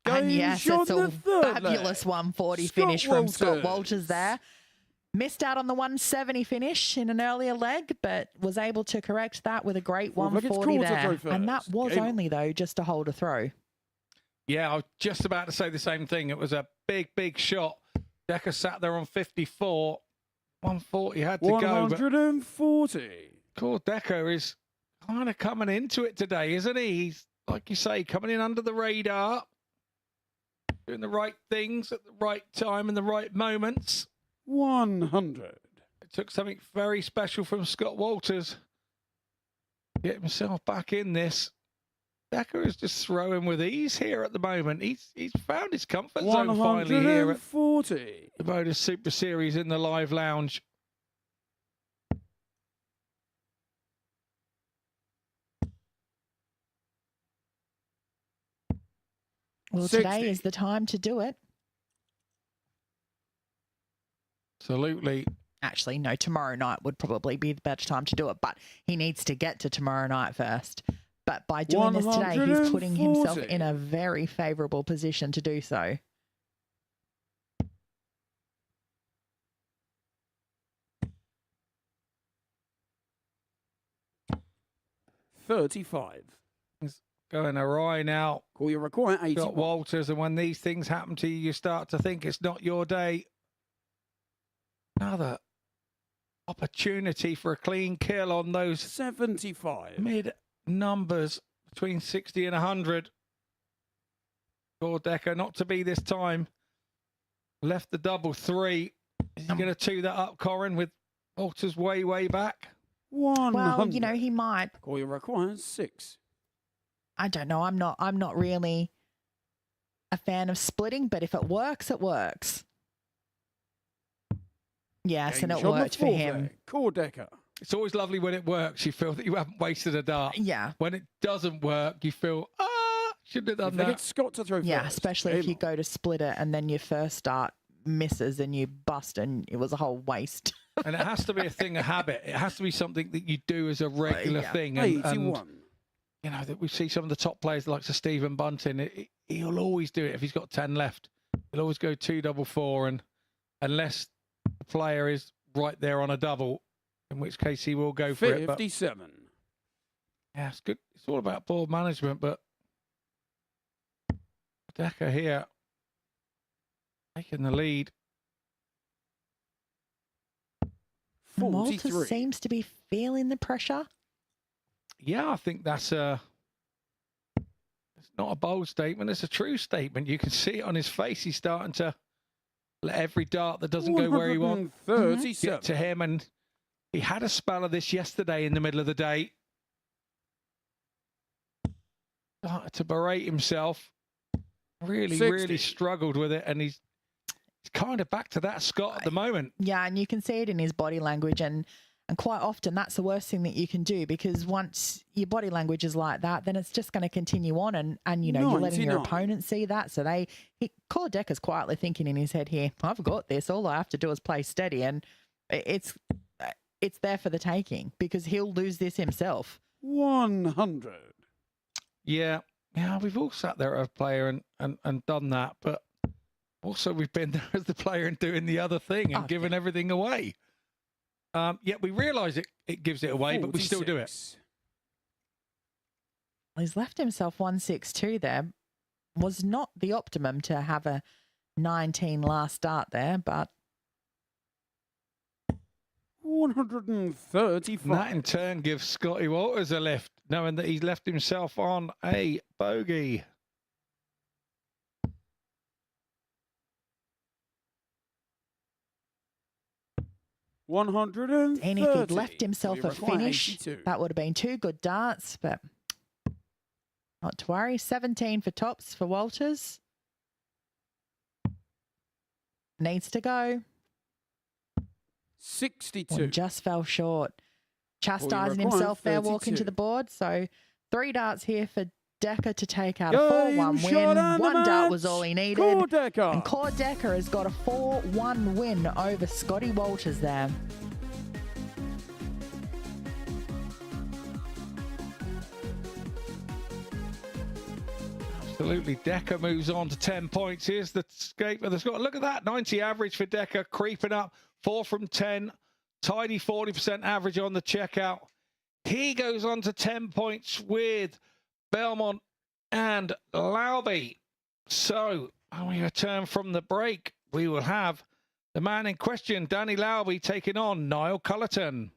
And yes, it's a fabulous 140 finish from Scott Walters there. Missed out on the 170 finish in an earlier leg, but was able to correct that with a great 140 there. And that was only, though, just to hold a throw. Yeah, I was just about to say the same thing. It was a big, big shot. Decker sat there on 54. 140 had to go. 140. Core Decker is kind of coming into it today, isn't he? He's, like you say, coming in under the radar. Doing the right things at the right time in the right moments. 100. It took something very special from Scott Walters to get himself back in this. Decker is just throwing with ease here at the moment. He's found his comfort zone finally here at the MODUS Super Series in the live lounge. Well, 60. Today is the time to do it. Absolutely. Actually, no, tomorrow night would probably be the better time to do it, but he needs to get to tomorrow night first. But by doing this today, he's putting himself in a very favourable position to do so. $35. going awry now. Call your require Got 81. Walters, and when these things happen to you, you start to think it's not your day. Another opportunity for a clean kill on those 75. mid numbers between 60 and 100. Decker not to be this time. Left the double 3. Is he going to 2 that up, Corin, with Walters way back? 100. Well, you know, he might. Call your require 6. I don't know. I'm not really a fan of splitting, but if it works, it works. Yes, and it Change on the worked for fourth him. there. Call Decker. It's always lovely when it works. You feel that you haven't wasted a dart. Yeah. When it doesn't work, you feel, shouldn't have done They get that. Scott to throw Yeah, first. especially if you go to split it and then your first dart misses and you bust and it was a whole waste. And it has to be a thing of habit. It has to be something that you do as a regular yeah. thing. And, 81. you know, that we see some of the top players like Stephen Bunting, he'll always do it if he's got 10 left. He'll always go 2 double 4, and unless the player is right there on a double, in which case he will go for it. But 57. yeah, it's good. It's all about board management, but Decker here taking the lead. Walters 43. seems to be feeling the pressure. Yeah, I think that's it's not a bold statement. It's a true statement. You can see it on his face. He's starting to let every dart that doesn't go where he wants 137. get to him. And he had a spell of this yesterday in the middle of the day. Started to berate himself. Really 60. struggled with it. And he's kind of back to that Scott at the moment. Yeah, and you can see it in his body language, and quite often that's the worst thing that you can do, because once your body language is like that, then it's just going to continue on, and you know, you're letting your 99. opponent see that. So Core Decker's quietly thinking in his head here, I've got this. All I have to do is play steady, and it's there for the taking, because he'll lose this himself. 100. Yeah, we've all sat there as a player and done that, but also we've been there as the player and doing the other thing and giving everything away. Yet we realise it gives it away, but we still do it. 46. He's left himself 162 there. Was not the optimum to have a 19 last start there, but 135. And that in turn gives Scotty Walters a lift, knowing that he's left himself on a bogey. and if he'd left himself a finish, 82. that would have been 2 good darts, but not to worry. 17 for tops for Walters. Needs to go. 62. And just fell short. Chastising require himself there, walking 32. to the board. So 3 darts here for Decker to take out a 4-1 Game win. shot and 1 the dart was match. all he needed. Core Decker. And Core Decker has got a 4-1 win over Scotty Walters there. Absolutely. Decker moves on to 10 points. Here's the escape of the Scott. Look at that. 90 average for Decker, creeping up. 4 from 10. Tidy 40% average on the checkout. He goes on to 10 points with Belmont and Lauby. So when we return from the break, we will have the man in question, Danny Lauby, taking on Niall Cullerton.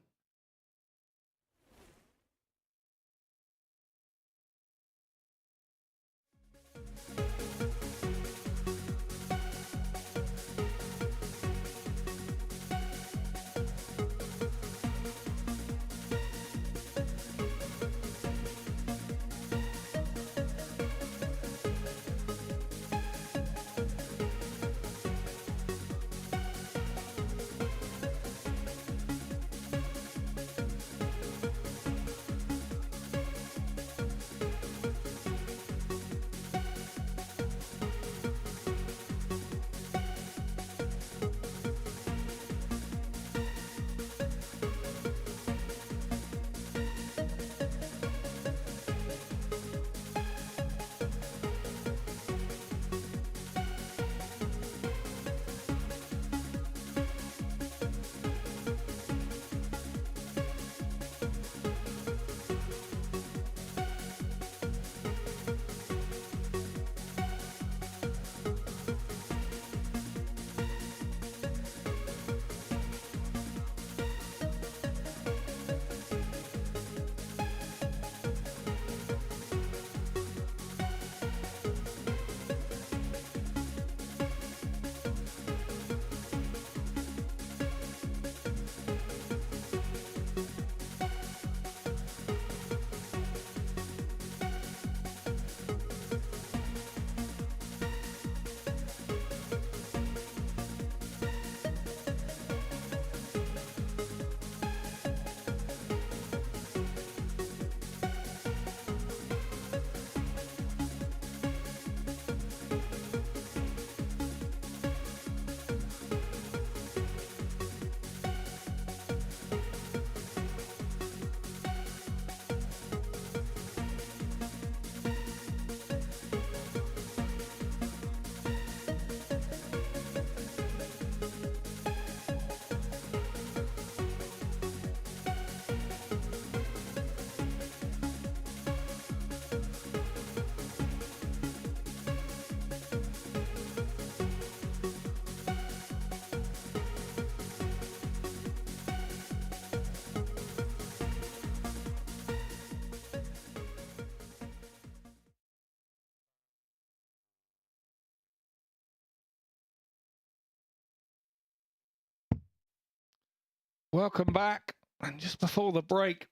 welcome back. And just before the break,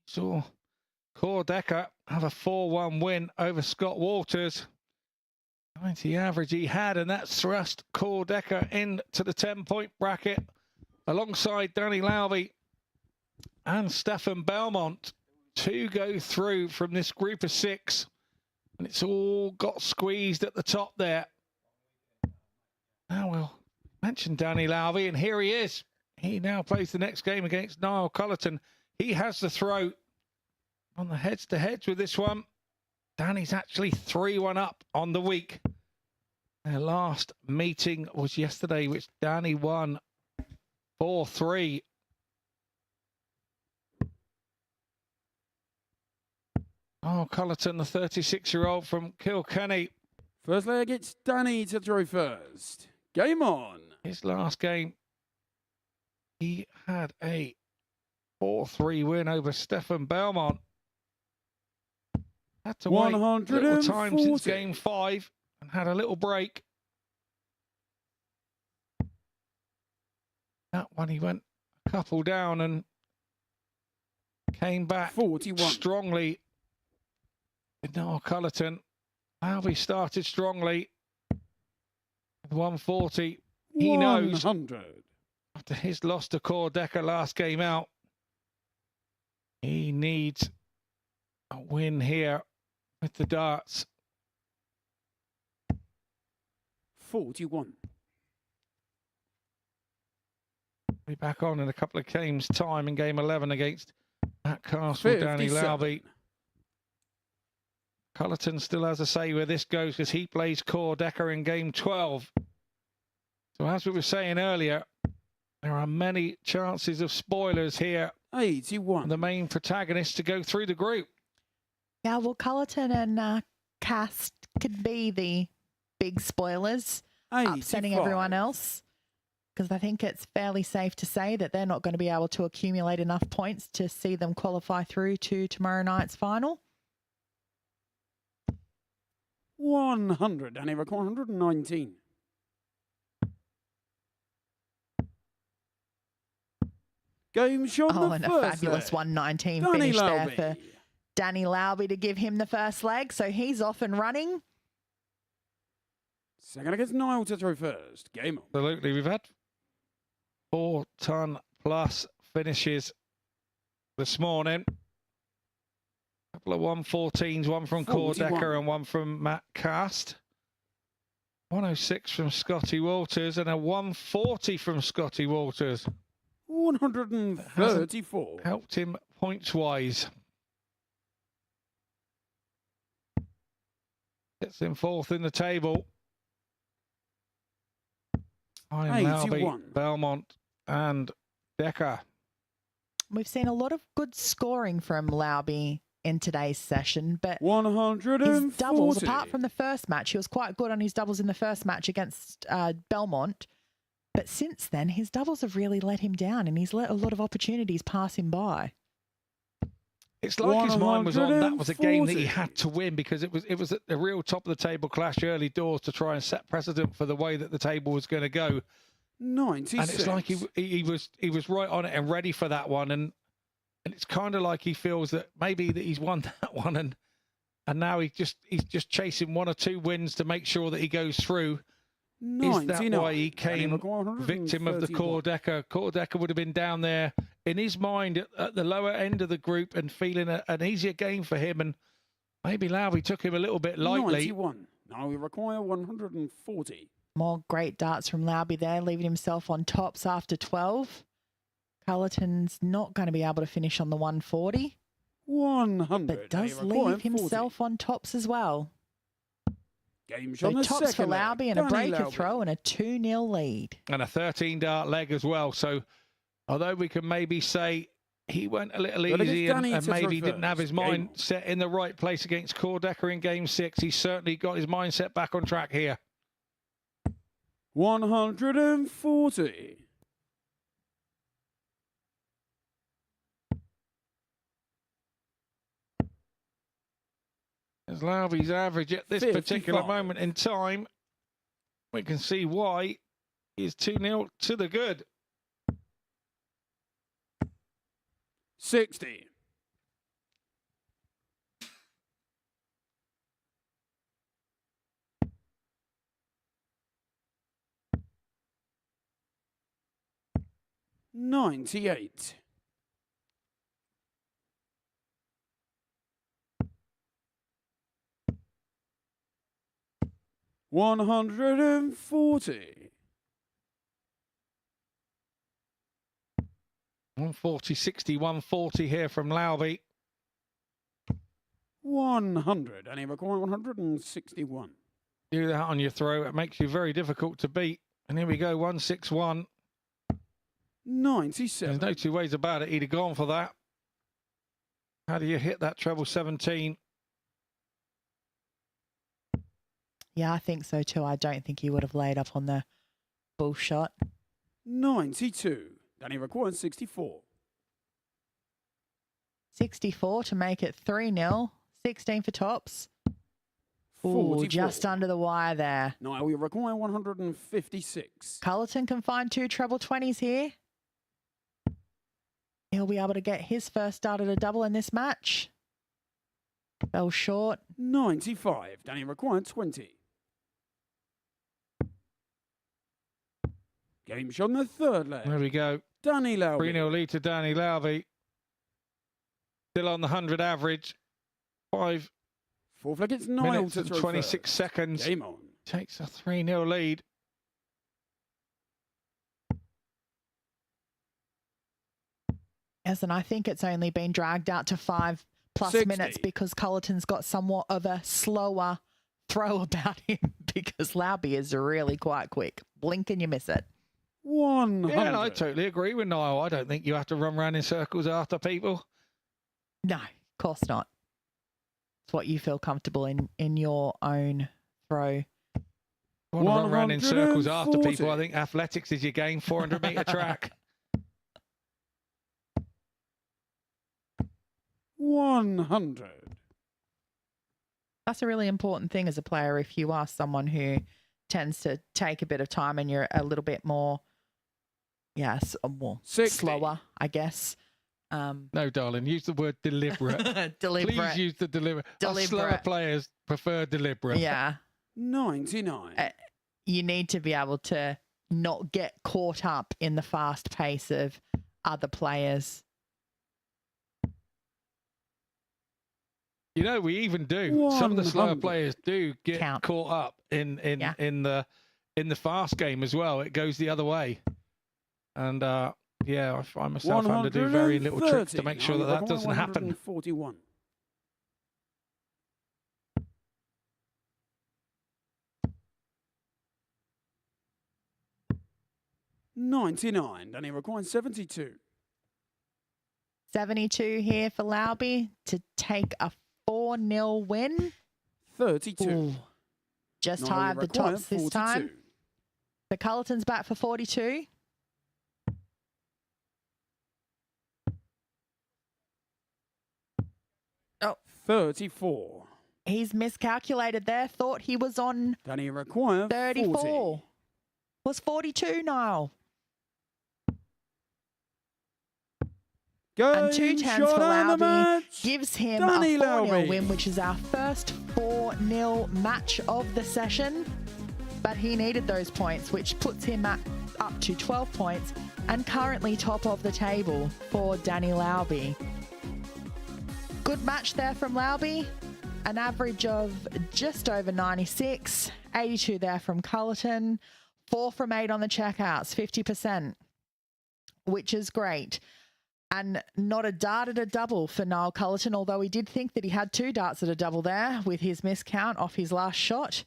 saw Cordecker have a 4-1 win over Scott Walters. 90 average he had, and that's thrust Cordecker into the 10-point bracket alongside Danny Lowby and Stefan Belmont. 2 go through from this group of 6, and it's all got squeezed at the top there. Now we'll mention Danny Lowby, and here he is. He now plays the next game against Niall Cullerton. He has the throw on the heads-to-heads with this one. Danny's actually 3-1 up on the week. Their last meeting was yesterday, which Danny won 4-3. Oh, Cullerton, the 36-year-old from Kilkenny. First leg, it's Danny to throw first. Game on. His last game, he had a 4-3 win over Stefan Belmont. Had to wait a little time since game 5 and had a little break. That one he went a couple down and came back 41 strongly with Niall Cullerton. Lowby started strongly with 140. He knows 100. After his loss to Cordecker last game out, he needs a win here with the darts. 41. Be back on in a couple of games' time in game 11 against Matt Castle, Danny Lowby. Cullerton still has a say where this goes because he plays Cordecker in game 12. So as we were saying earlier, there are many chances of spoilers here. 81. The main protagonists to go through the group. Yeah, well, Cullerton and Cast could be the big spoilers, 85. upsetting everyone else. Because I think it's fairly safe to say that they're not going to be able to accumulate enough points to see them qualify through to tomorrow night's final. 100. Danny record 119. Game shot Oh, the and a first fabulous leg. 119 Danny finish there Lowby. for Danny Lowby to give him the first leg. So he's off and running. Second against Niall to throw first. Game on. Absolutely. We've had 4-ton plus finishes this morning. A couple of 114s, one from 41. Cordecker and one from Matt Cast. 106 from Scotty Walters and a 140 from Scotty Walters. 134. Helped him points-wise. Gets him 4th in the table. I am 81. Lowby, Belmont and Decker. We've seen a lot of good scoring from Lowby in today's session, but 140. his doubles, apart from the first match, he was quite good on his doubles in the first match against Belmont. But since then, his doubles have really let him down, and he's let a lot of opportunities pass him by. It's like his mind was on. That was a game that he 140. had to win because it was at the real top of the table clash early doors to try and set precedent for the way that the table was going to go. 96. And it's like he was right on it and ready for that one, and it's kind of like he feels that maybe that he's won that one, and now he's just chasing 1 or 2 wins to make sure that he goes through. 99. Is that why he came Danny victim of the 131. Cordecker? Cordecker would have been down there in his mind at the lower end of the group and feeling an easier game for him, and maybe Lowby took him a little bit lightly. 91. Now we require 140. More great darts from Lowby there, leaving himself on tops after 12. Cullerton's not going to be able to finish on the 140, 100. but does Danny require leave himself on tops as well. Game So shot the tops for second leg. Lowby and a Danny breaker Lowby. throw and a 2-0 lead. And a 13-dart leg as well. So although we can maybe say he went a little But easy against Danny and to maybe throw didn't have his first. Game mind set in the right place against Cordecker in game 6, he's certainly got his mindset back on track here. 140. As Lowby's average at this particular 55. moment in time, we can see why he's 2-0 to the good. 60. $98. 140. 140, 60, 140 here from Lauby. 100. Any require 161. Do that on your throw. It makes you very difficult to beat. And here we go, 161. 97. There's no two ways about it. He'd have gone for that. How do you hit that treble 17? Yeah, I think so too. I don't think he would have laid up on the bull shot. 92. Danny requires 64. 64 to make it 3-0. 16 for tops. Ooh, 44. just under the wire there. Now we require 156. Cullerton can find 2 treble 20s here. He'll be able to get his first start at a double in this match. Fell short. 95. Danny required 20. Game shot on the third leg. There we go. Danny Lauby. 3-0 lead to Danny Lauby. Still on the 100 average. 5 Fourth leg, it's Niall minutes to and throw 26 first. seconds. Game on. Takes a 3-0 lead. Yes, and I think it's only been dragged out to 5+ 60. minutes because Cullerton's got somewhat of a slower throw about him because Lauby is really quite quick. Blink and you miss it. 100. Yeah, I totally agree with Niall. I don't think you have to run around in circles after people. No, of course not. It's what you feel comfortable in your own throw. I want to run around in circles after 140. people. I think athletics is your game, 400 metre track. 100. That's a really important thing as a player if you are someone who tends to take a bit of time and you're a little bit more, yes, more 60. slower, I guess. No, darling, use the word deliberate. Deliberate. Please use the deliberate. Us slower Deliberate. players prefer deliberate. Yeah. 99. You need to be able to not get caught up in the fast pace of other players. You know, we even do. Some of the slower 100. players do get Count. caught up in Yeah. the fast game as well. It goes the other way. And yeah, I find myself having to do very little tricks to make sure that that doesn't happen. 141. $99. Danny requires 72. 72 here for Lauby to take a 4-0 win. 32. Ooh, just Niall high of the require tops this time. 42. The Cullerton's back for 42. Oh, 34. he's miscalculated there. Thought he was on Danny require 34. 40. Was 42, Niall. And 2 Game tens shot for and the Lauby match. gives him Danny a 4-0 Lauby. win, which is our first 4-0 match of the session. But he needed those points, which puts him up to 12 points and currently top of the table for Danny Lauby. Good match there from Lauby. An average of just over 96, 82 there from Cullerton, 4 from 8 on the checkouts, 50%, which is great. And not a dart at a double for Niall Cullerton, although he did think that he had 2 darts at a double there with his miscount off his last shot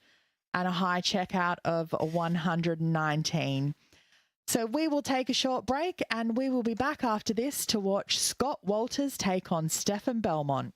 and a high checkout of 119. So we will take a short break and we will be back after this to watch Scott Walters take on Stefan Belmont.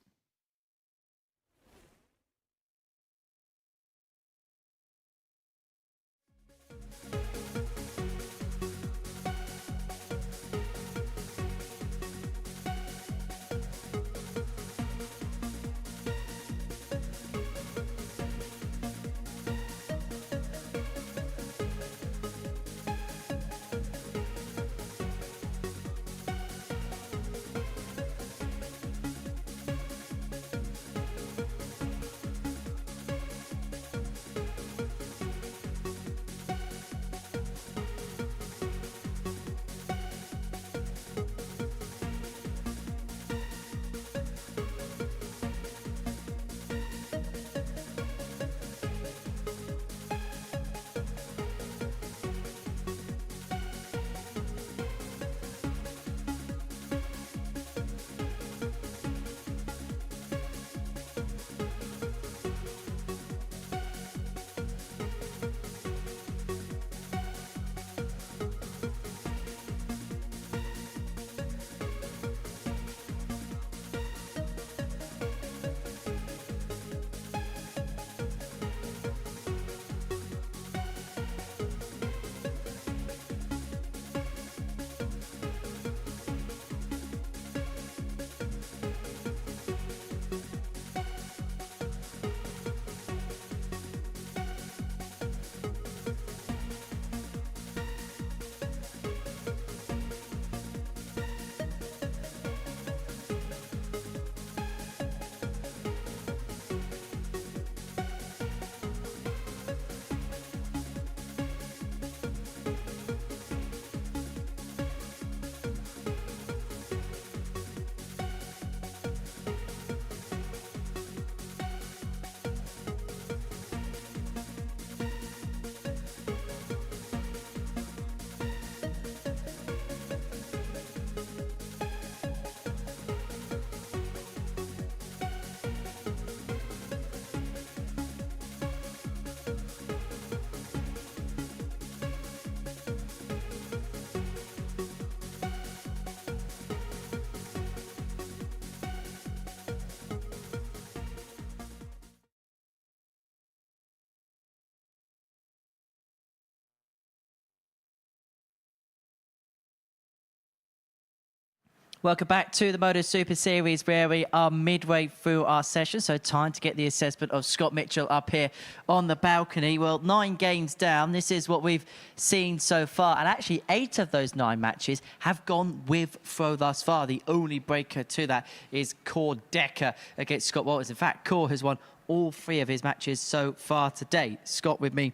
Welcome back to the MODUS Super Series, where we are midway through our session. So time to get the assessment of Scott Mitchell up here on the balcony. Well, 9 games down. This is what we've seen so far. And actually 8 of those 9 matches have gone with throw thus far. The only breaker to that is Core Decker against Scott Walters. In fact, Core has won all 3 of his matches so far today. Scott with me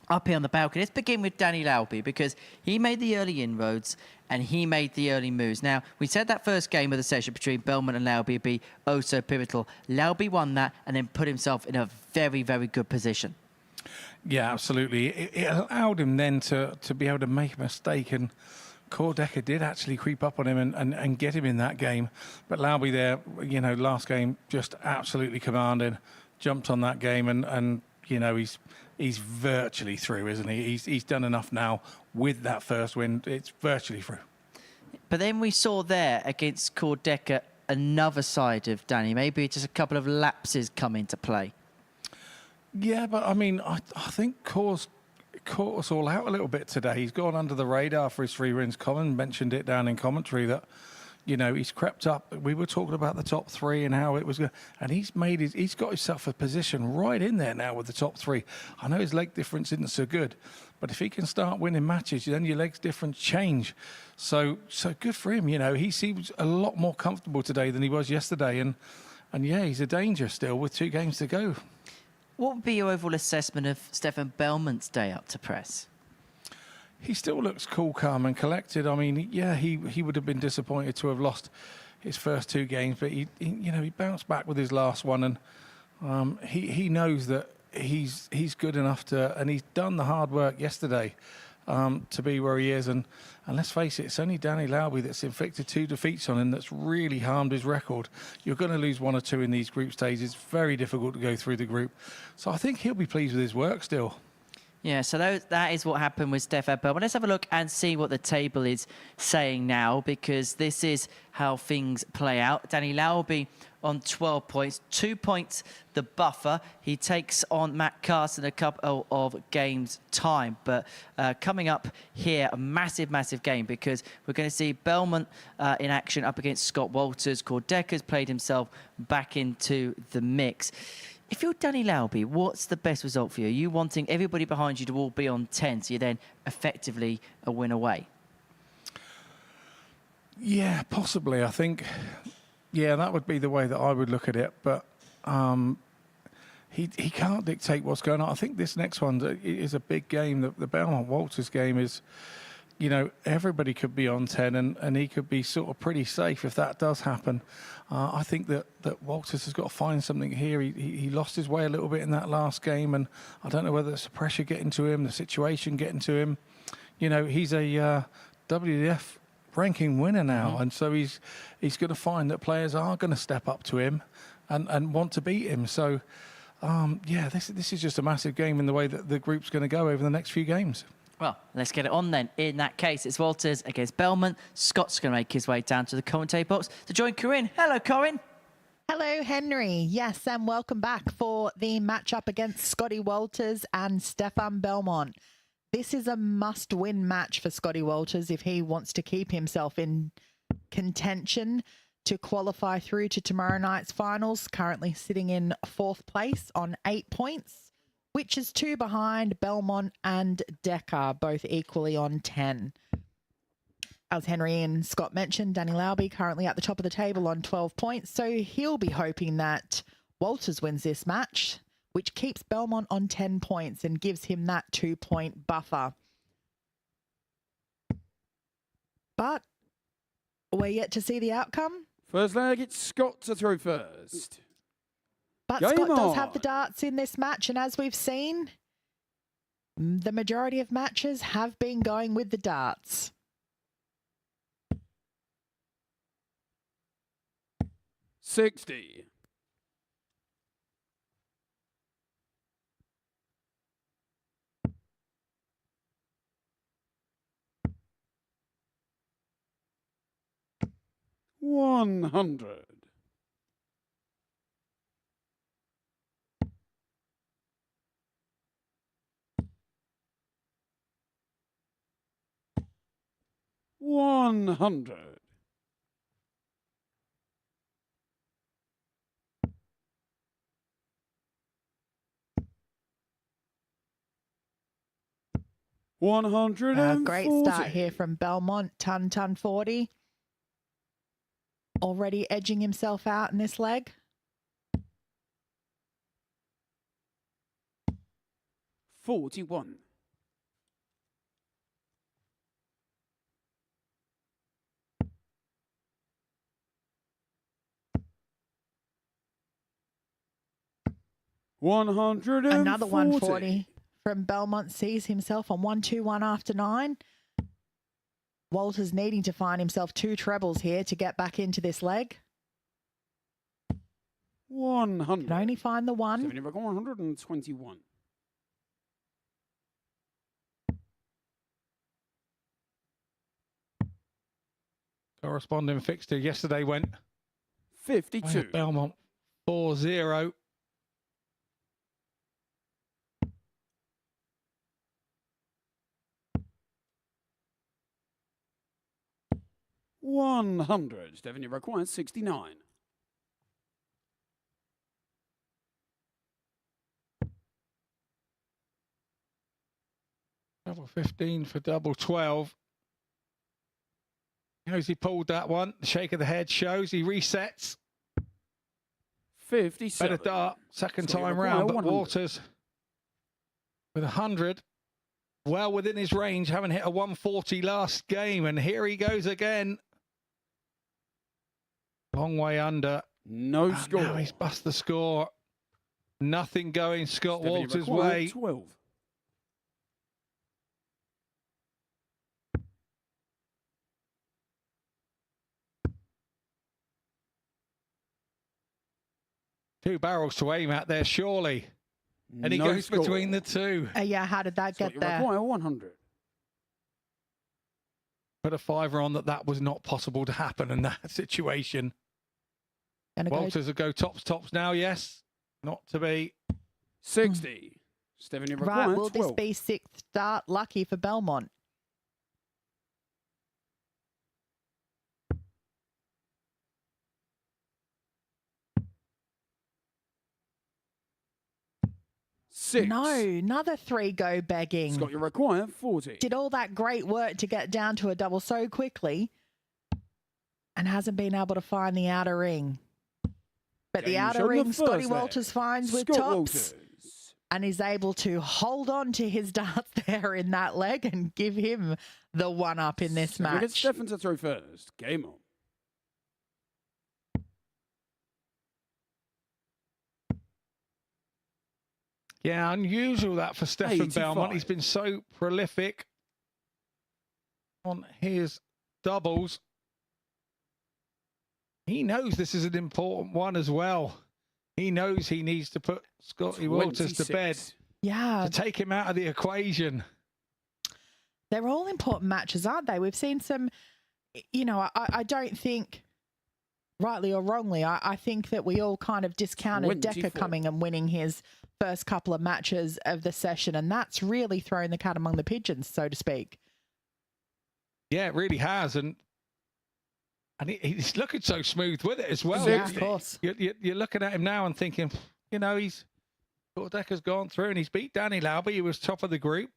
up here on the balcony. Let's begin with Danny Lauby, because he made the early inroads and he made the early moves. Now, we said that first game of the session between Belmont and Lauby would be oh so pivotal. Lauby won that and then put himself in a very, very good position. Yeah, absolutely. It allowed him then to be able to make a mistake, and Cordecker did actually creep up on him and get him in that game. But Lauby there, you know, last game just absolutely commanding, jumped on that game, and you know, he's virtually through, isn't he? He's done enough now with that first win. It's virtually through. But then we saw there against Cordecker another side of Danny. Maybe just a couple of lapses come into play. Yeah, but I mean, I think Core's caught us all out a little bit today. He's gone under the radar for his 3 wins. Colin mentioned it down in commentary that, you know, he's crept up. We were talking about the top 3 and how it was going, and he's got himself a position right in there now with the top 3. I know his leg difference isn't so good, but if he can start winning matches, then your legs difference change. So good for him. You know, he seems a lot more comfortable today than he was yesterday, and yeah, he's a danger still with 2 games to go. What would be your overall assessment of Stefan Belmont's day up to press? He still looks cool, calm and collected. I mean, yeah, he would have been disappointed to have lost his first 2 games, but he you know, he bounced back with his last one, and he knows that he's good enough to, and he's done the hard work yesterday to be where he is. And let's face it, it's only Danny Lauby that's inflicted 2 defeats on him that's really harmed his record. You're going to lose 1 or 2 in these group stages. It's very difficult to go through the group. So I think he'll be pleased with his work still. Yeah, so that is what happened with Stefan Belmont. Let's have a look and see what the table is saying now, because this is how things play out. Danny Lauby on 12 points, 2 points the buffer. He takes on Matt Carson a couple of games time. But coming up here, a massive, massive game, because we're going to see Belmont in action up against Scott Walters. Cordecker's played himself back into the mix. If you're Danny Lauby, what's the best result for you? Are you wanting everybody behind you to all be on 10, so you're then effectively a win away? Yeah, possibly. I think, yeah, that would be the way that I would look at it. But he can't dictate what's going on. I think this next one is a big game. The Belmont Walters game is, you know, everybody could be on 10, and he could be sort of pretty safe if that does happen. I think that Walters has got to find something here. He lost his way a little bit in that last game, and I don't know whether it's the pressure getting to him, the situation getting to him. You know, he's a WDF ranking winner now, and so he's going to find that players are going to step up to him and want to beat him. So, yeah, this is just a massive game in the way that the group's going to go over the next few games. Well, let's get it on then. In that case, it's Walters against Belmont. Scott's going to make his way down to the commentator box to join Corinne. Hello, Corinne. Hello, Henry. Yes, and welcome back for the matchup against Scotty Walters and Stefan Belmont. This is a must-win match for Scotty Walters if he wants to keep himself in contention to qualify through to tomorrow night's finals, currently sitting in 4th place on 8 points, which is 2 behind Belmont and Decker, both equally on 10. As Henry and Scott mentioned, Danny Lauby currently at the top of the table on 12 points, so he'll be hoping that Walters wins this match, which keeps Belmont on 10 points and gives him that 2-point buffer. But we're yet to see the outcome. First leg, it's Scott to throw first. But Game Scott does on. have the darts in this match, and as we've seen, the majority of matches have been going with the darts. $60. $100. $100. 140. Great start here from Belmont. Ton 40. Already edging himself out in this leg. 41. Another 140 from Belmont sees himself on 121 after 9. Walters needing to find himself 2 trebles here to get back into this leg. 100. Can only find the 1. 121. Corresponding fixture yesterday went 52. Belmont 4-0. $100. Stephanie requires 69. Double 15 for double 12. Knows he pulled that one. The shake of the head shows he resets. 57. Better dart second So you time require round, but 100. Walters with 100. Well within his range, having hit a 140 last game, and here he goes again. Long way under. No score. Now he's bust the score. Nothing going Scott Stephanie Walters' requires way. 12. Two barrels to aim at there, surely. And he No goes score. between the two. Yeah, how did that So get you there? require 100. Put a fiver on that was not possible to happen in that situation. Gonna go Walters will go tops now, yes. Not to be. 60. Stephanie right. requires Will this 12. be 6th start lucky for Belmont? Six. No, another 3 go begging. Scott, you require 40. Did all that great work to get down to a double so quickly and hasn't been able to find the outer ring. But the Game outer shot in the ring, Scotty first Walters leg. finds with Scott tops Walters. and is able to hold on to his darts there in that leg and give him the 1-up in this So we get match. Stefan to throw first. Game on. Yeah, unusual that for Stefan 85. Belmont. He's been so prolific on his doubles. He knows this is an important one as well. He knows he needs to put Scotty Walters to bed 26. Yeah, to take him out of the equation. they're all important matches, aren't they? We've seen some, you know, I don't think, rightly or wrongly, I think that we all kind of discounted 24. Decker coming and winning his first couple of matches of the session, and that's really thrown the cat among the pigeons, so to speak. Yeah, it really has. And he's looking so smooth with it as well. Yeah, of 60. course. You're looking at him now and thinking, you know, Decker's gone through and he's beat Danny Lauber. He was top of the group.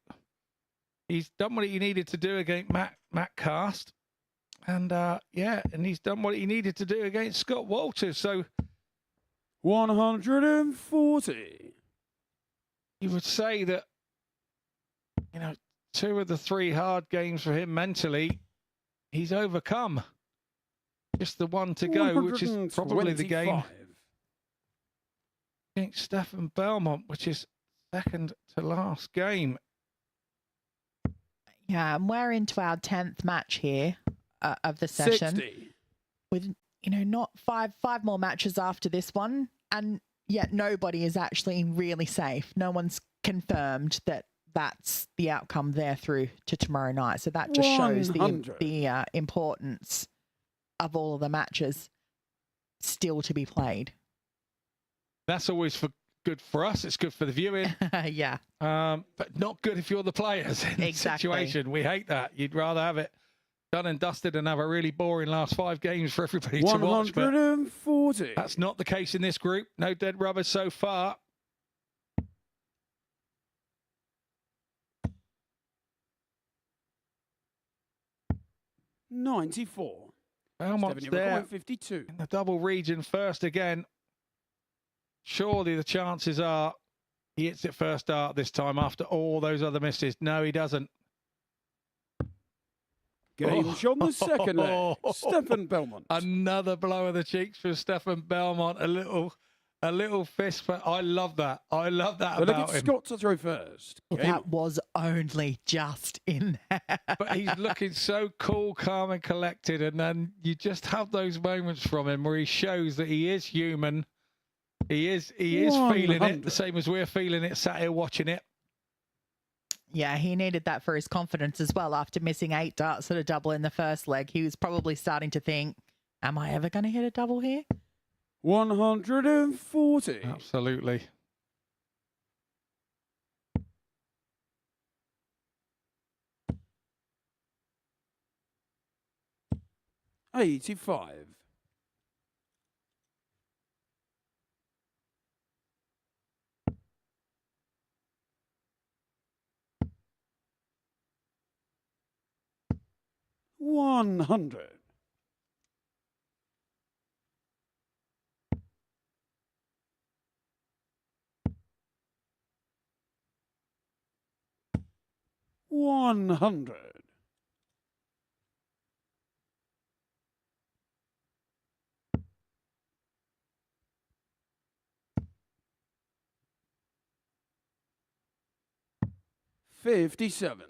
He's done what he needed to do against Matt Cast. And and he's done what he needed to do against Scott Walters. So 140. you would say that, you know, 2 of the 3 hard games for him mentally, he's overcome. Just the one to go, which is probably the game 125. against Stefan Belmont, which is second to last game. Yeah, and we're into our 10th match here of the session. 60. With, you know, not five more matches after this one, and yet nobody is actually really safe. No one's confirmed that that's the outcome there through to tomorrow night. So that just shows 100. the importance of all of the matches still to be played. That's always good for us. It's good for the viewing, Yeah, but not good if you're the players in the Exactly. situation. We hate that. You'd rather have it done and dusted and have a really boring last 5 games for everybody to watch. But 140. that's not the case in this group. No dead rubbers so far. 94. Belmont's Stephanie there Require, 52. in the double region first again. Surely the chances are he hits it first dart this time after all those other misses. No, he doesn't. Game shot on the second leg. Stefan Belmont. Another blow of the cheeks for Stefan Belmont. A little fist, but I love that. I love that But look about at him. Scott to throw first. Well, Game that was only just in there. But he's looking so cool, calm, and collected, and then you just have those moments from him where he shows that he is human. He is feeling it, 100. the same as we're feeling it, sat here watching it. Yeah, he needed that for his confidence as well. After missing 8 darts at a double in the first leg, he was probably starting to think, am I ever going to hit a double here? 140. Absolutely. $85. $100. $100. $57.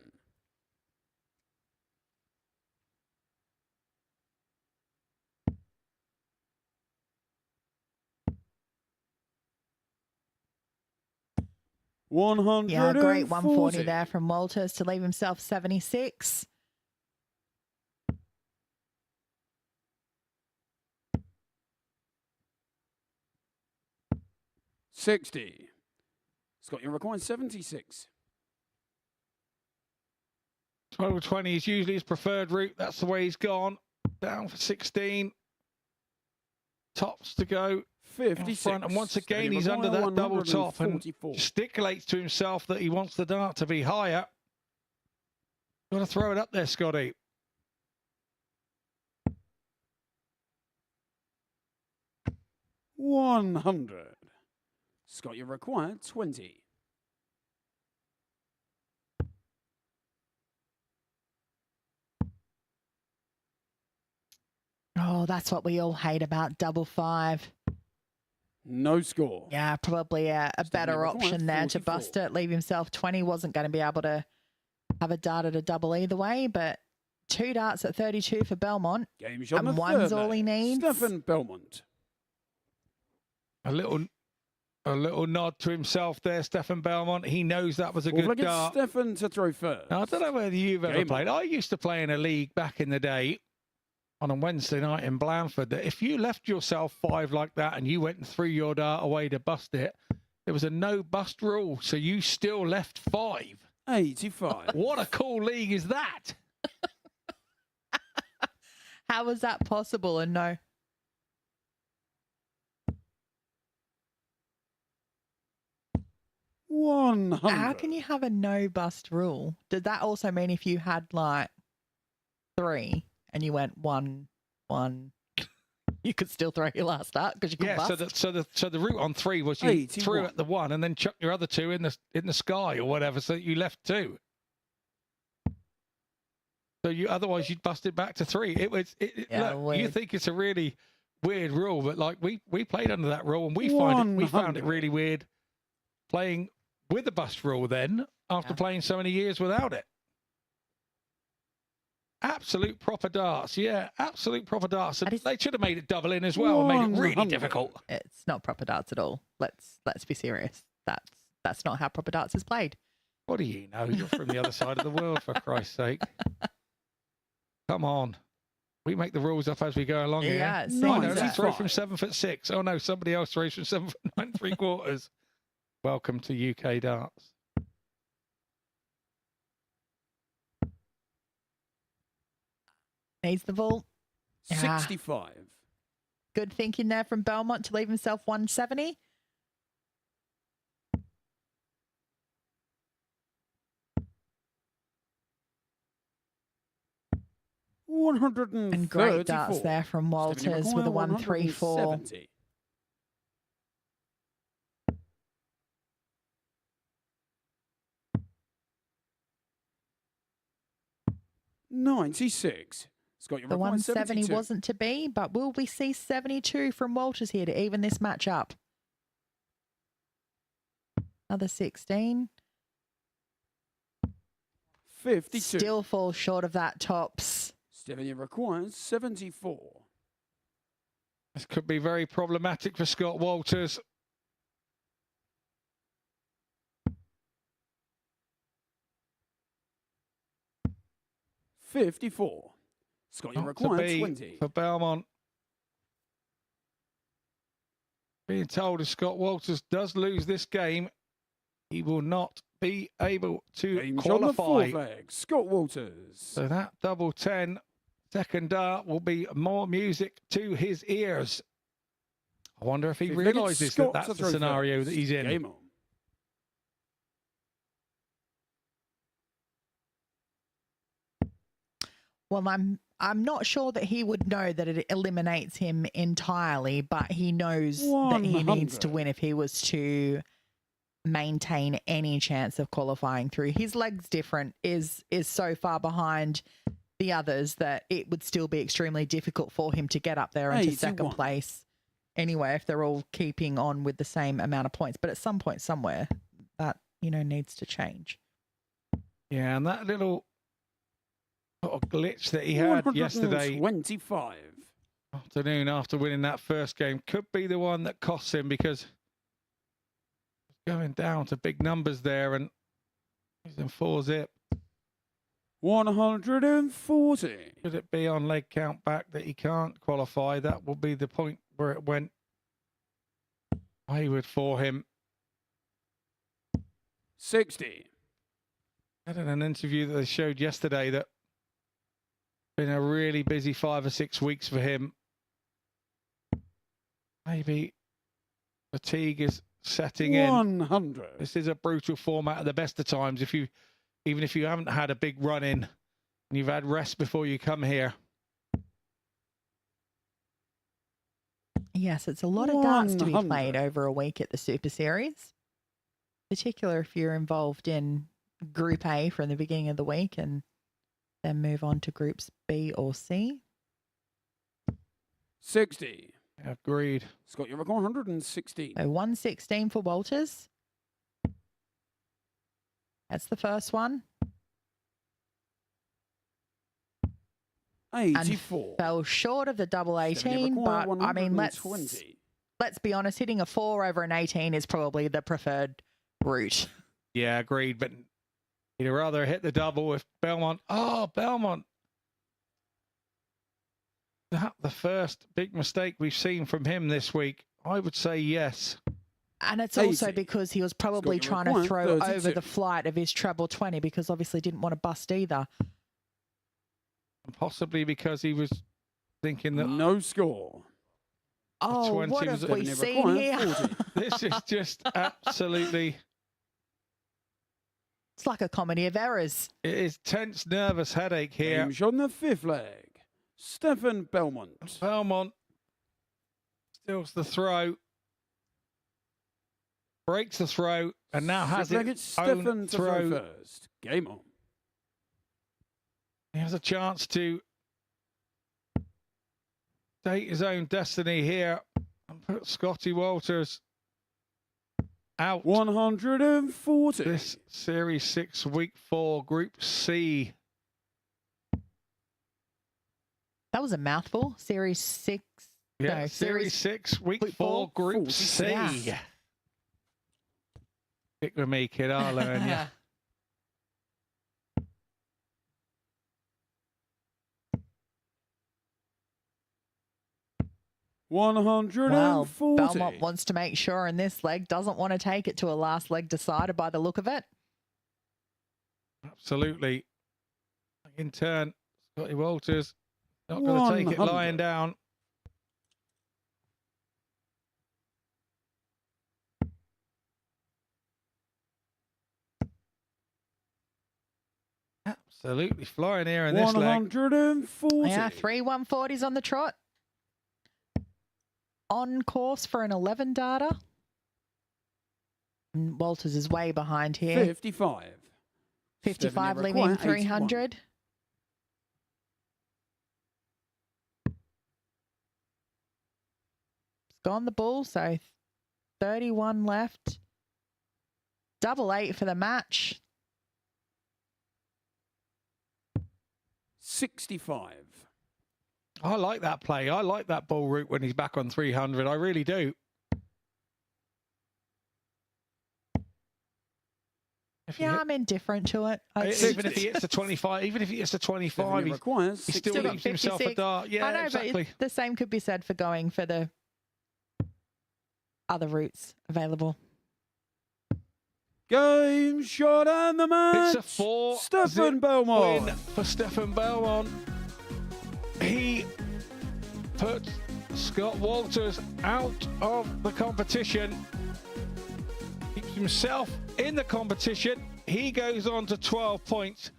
$140. Yeah, great 140 there from Walters to leave himself 76. $60. Scott, you're requiring 76. 12-20 is usually his preferred route. That's the way he's gone. Down for 16. Tops to go. 56. Front. And once again, Stephanie he's under Maguire, that double top and 144. gesticulates to himself that he wants the dart to be higher. Got to throw it up there, Scotty. $100. Scott, you require 20. Oh, that's what we all hate about double 5. No score. Yeah, probably a better Require option there to 44. bust it, leave himself 20. Wasn't going to be able to have a dart at a double either way, but 2 darts at 32 for Belmont. Game shot on And the one's third all he leg. needs. Stefan Belmont. A little nod to himself there, Stefan Belmont. He knows that was a Well, good look at dart. Stefan to throw first. Now, I don't know whether you've ever Game played. I used to play in a league back in the day on a Wednesday night in Blandford that if you left yourself 5 like that and you went and threw your dart away to bust it, there was a no bust rule. So you still left 5. 85. What a cool league is that? How was that possible? And no. $100. How can you have a no bust rule? Did that also mean if you had like 3 and you went 1, 1, you could still throw your last dart because you could Yeah. bust? So the route on 3 was you 81. threw at the 1 and then chuck your other 2 in the sky or whatever, so that you left 2. So otherwise you'd bust it back to 3. It was Yeah, look, you weird. think it's a really weird rule, but like we played under that rule and we found it 100. really weird playing with the bust rule then after Yeah. playing so many years without it. Absolute proper darts, yeah, absolute proper darts. And they should have made it double in as well and made it really 100. difficult. It's not proper darts at all. Let's be serious. That's not how proper darts is played. What do you know? You're from the other side of the world, for Christ's sake. Come on. We make the rules up as we go along here. Yeah, it I seems know, that. he throws from 7'6". Oh no, somebody else throws from 7'9¾". Welcome to UK darts. Needs the ball. Yeah. 65. Good thinking there from Belmont to leave himself 170. And great darts 134. there from Stephanie Walters with a McGuire, 1-3-4. 170. 96. Scott, you're The required 170 72. wasn't to be, but will we see 72 from Walters here to even this match up? Another 16. 52. Still falls short of that tops. Stephanie requires 74. This could be very problematic for Scott Walters. $54. Scott, you Not to require be 20. for Belmont. Being told if Scott Walters does lose this game, he will not be able to Game's on the qualify. fourth leg. Scott Walters. So that double 10 second dart will be more music to his ears. I wonder if he Fifth leg, it's realises Scott that to that's the throw scenario first. that he's in. Game on. Well, I'm not sure that he would know that it eliminates him entirely, but he knows that he needs to 100. win if he was to maintain any chance of qualifying through. His leg's different, is so far behind the others that it would still be extremely difficult for him to get up there into second 81. place anyway if they're all keeping on with the same amount of points. But at some point somewhere that, needs to change. Yeah, and that little sort of glitch that he had yesterday 125. afternoon after winning that first game could be the one that costs him, because going down to big numbers there and he's in 4-zip. 140. Should it be on leg count back that he can't qualify? That will be the point where it went wayward for him. 60. I had in an interview that they showed yesterday that been a really busy 5 or 6 weeks for him. Maybe fatigue is setting in. 100. This is a brutal format at the best of times. Even if you haven't had a big run in and you've had rest before you come here. Yes, it's a lot of darts to be 100. played over a week at the Super Series, particularly if you're involved in Group A from the beginning of the week and then move on to Groups B or C. 60. Agreed. Scott, you're 116. So 116 for Walters. That's the first one. 84. Fell short of the double 18, but I mean, let's be honest, hitting a 4 over an 18 is probably the preferred route. Yeah, agreed. But he'd rather hit the double if Belmont. Oh, Belmont. That the first big mistake we've seen from him this week? I would say yes. And it's also 80. because he was probably Scott, trying you're to throw 32. over the flight of his treble 20 because obviously didn't want to bust either. Possibly because he was thinking that No score. Oh, 20 what was have a- we Stephanie seen required here? 40. this is just absolutely... It's like a comedy of errors. It is tense, nervous headache here. Game's on the fifth leg. Stefan Belmont. Belmont steals the throw, breaks the throw, and now has Fifth leg, its it's own Stefan to throw throw. first. Game on. He has a chance to date his own destiny here and put Scotty Walters out 140. this Series 6 Week 4 Group C. That was a mouthful. Series 6. Yeah, No, Series 6 Week 4 Group 40. C. Yeah. Stick with me, kid. I'll learn you. 140. Well, Belmont wants to make sure in this leg, doesn't want to take it to a last leg decider by the look of it. Absolutely. In turn, Scotty Walters not going to take it 100. lying down. Absolutely flying here in this leg. 140. Yeah, 3 140s on the trot. On course for an 11 data. And Walters is way behind here. 55. 55 Stephanie leaving Require, 300. It's gone the bull, so 31 left. 88 for the match. 65. I like that play. I like that ball route when he's back on 300. I really do. Yeah, I'm indifferent to it. Even if he hits the 25, even if he hits the 25, he requires still Still got leaves himself a 56. dart. Yeah, I know, exactly. but the same could be said for going for the other routes available. Game shot and the match. It's a 4 Stefan Belmont. win for Stefan Belmont. He put Scott Walters out of the competition. Keeps himself in the competition. He goes on to 12 points.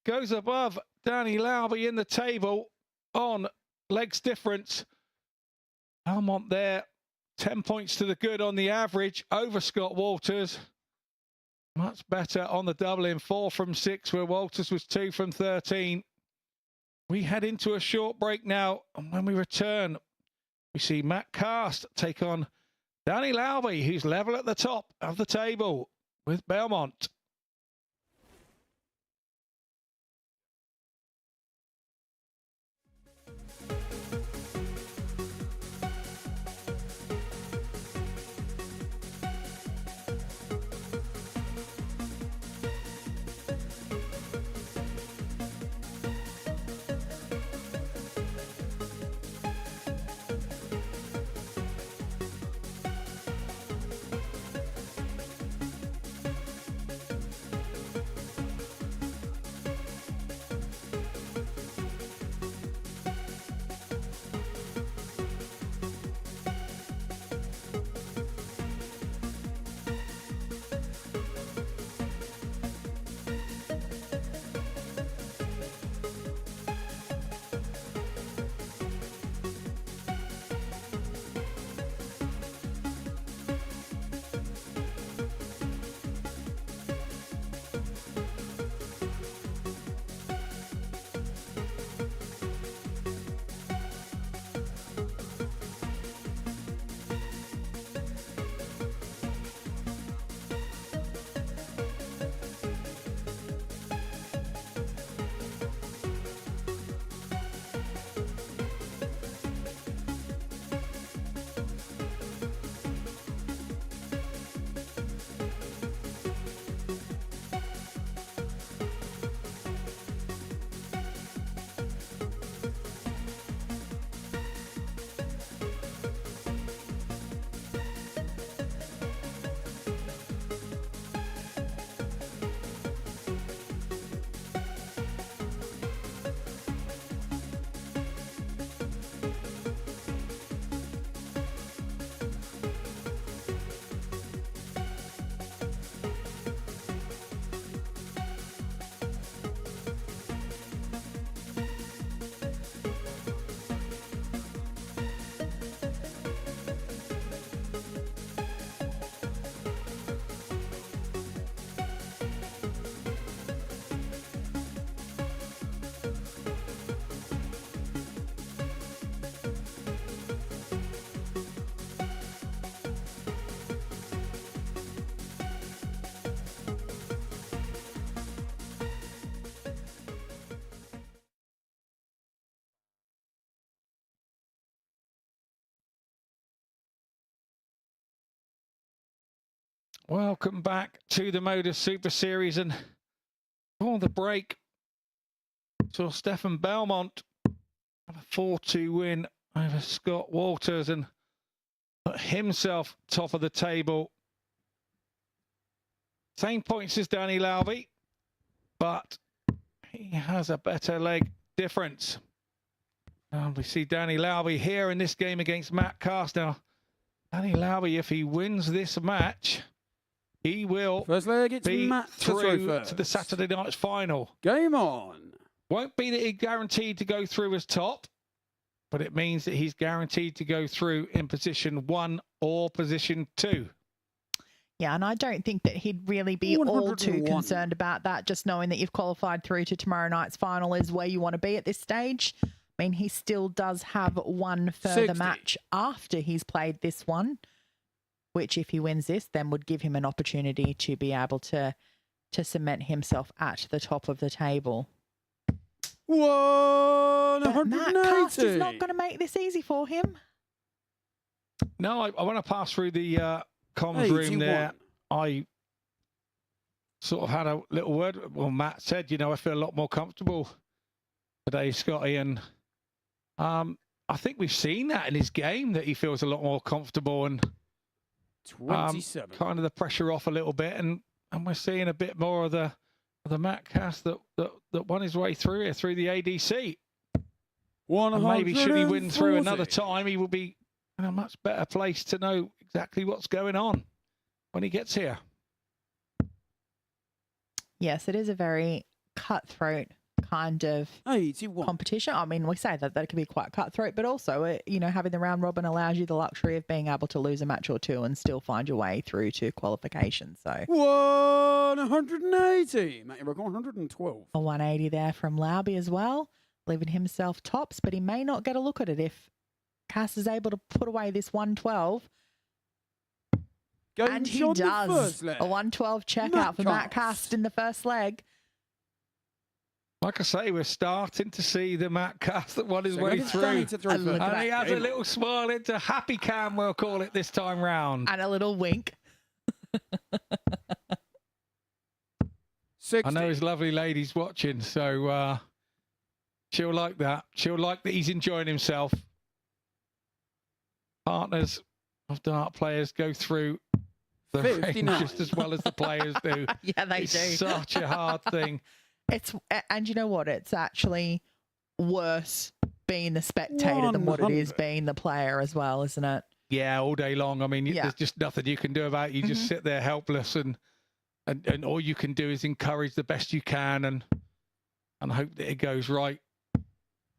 Goes above Danny Lauby in the table on legs difference. Belmont there, 10 points to the good on the average over Scott Walters. Much better on the double in 4 from 6, where Walters was 2 from 13. We head into a short break now, and when we return, we see Matt Cast take on Danny Lauby, who's level at the top of the table with Belmont. Welcome back to the MODUS Super Series, and for the break, saw Stefan Belmont have a 4-2 win over Scott Walters and put himself top of the table. Same points as Danny Lauby, but he has a better leg difference. And we see Danny Lauby here in this game against Matt Cast. Now, Danny Lauby, if he wins this match, he will First leg, it's be Matt to throw through first. to the Saturday night's final. Game on. Won't be that he's guaranteed to go through as top, but it means that he's guaranteed to go through in position 1 or position 2. Yeah, and I don't think that he'd really be all too 101. concerned about that. Just knowing that you've qualified through to tomorrow night's final is where you want to be at this stage. I mean, he still does have one further 60. match after he's played this one, which if he wins this, then would give him an opportunity to be able to cement himself at the top of the table. But Matt Cast is not 180. going to make this easy for him. No, I want to pass through the comms room there. I sort of had a little word. Well, Matt said, you know, I feel a lot more comfortable today, Scotty. And I think we've seen that in his game, that he feels a lot more comfortable and 27. kind of the pressure off a little bit. And we're seeing a bit more of the Matt Cast that won his way through here, through the ADC. And maybe should he win through another 140. time, he will be in a much better place to know exactly what's going on when he gets here. Yes, it is a very cutthroat kind of 81. competition. I mean, we say that it can be quite cutthroat, but also, you know, having the round robin allows you the luxury of being able to lose a match or two and still find your way through to qualification. So 180. Matt, you're 112. a 180 there from Lauby as well, leaving himself tops, but he may not get a look at it if Cass is able to put away this 112. And he does. A 112 checkout for Matt Cast in the first leg. Like I say, we're starting to see the Matt Cast that won his way through. look at And that. he has a little smile into happy cam, we'll call it this time round. And a little wink. 60. I know his lovely lady's watching, so she'll like that. She'll like that he's enjoying himself. Partners of dart players go through the 59. range just as well as the players do. Yeah, they It's do. such a hard thing. And you know what? It's actually worse being the spectator than what it is 100. being the player as well, isn't it? Yeah, all day long. I mean, Yeah. there's just nothing you can do about it. You just sit there helpless, and all you can do is encourage the best you can and hope that it goes right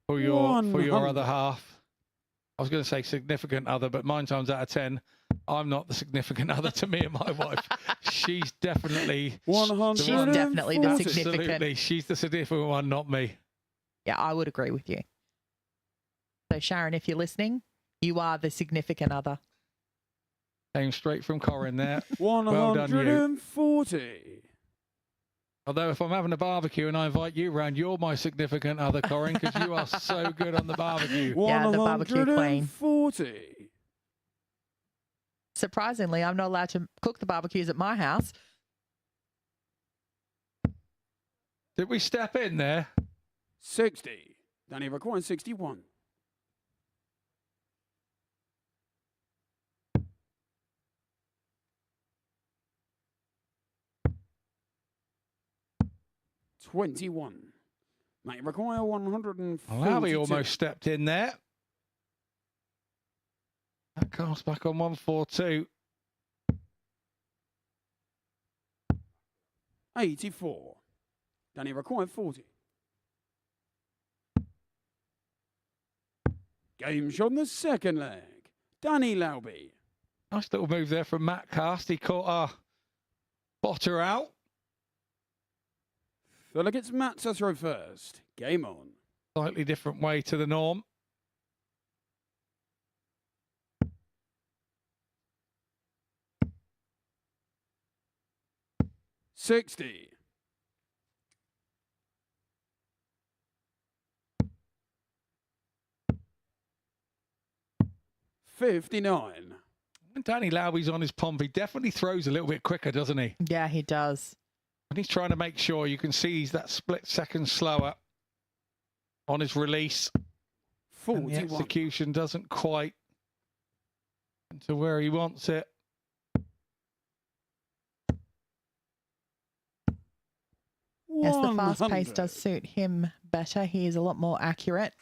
for your 100. other half. I was going to say significant other, but 9 times out of 10, I'm not the significant other to me and my wife. She's definitely 140. She's definitely the absolutely. significant. She's the significant one, not me. Yeah, I would agree with you. So Sharon, if you're listening, you are the significant other. Came straight from Corin there. 140. Although if I'm having a barbecue and I invite you round, you're my significant other, Corin, because you are so good on the barbecue. Yeah, the barbecue queen. 140. Surprisingly, I'm not allowed to cook the barbecues at my house. Did we step in there? 60. Danny requiring 61. $21. Mate, require 140. Lowry almost stepped in there. That cast back on 142. 84. Danny required 40. Game shot on the second leg. Danny Lauby. Nice little move there from Matt Cast. He caught our botter out. So look, it's Matt to throw first. Game on. Slightly different way to the norm. $60. $59. When Danny Lowby's on his pump, he definitely throws a little bit quicker, doesn't he? Yeah, he does. And he's trying to make sure, you can see he's that split second slower on his release. And the 41. execution doesn't quite to where he wants it. Yes, the fast pace 100. does suit him better. He is a lot more accurate.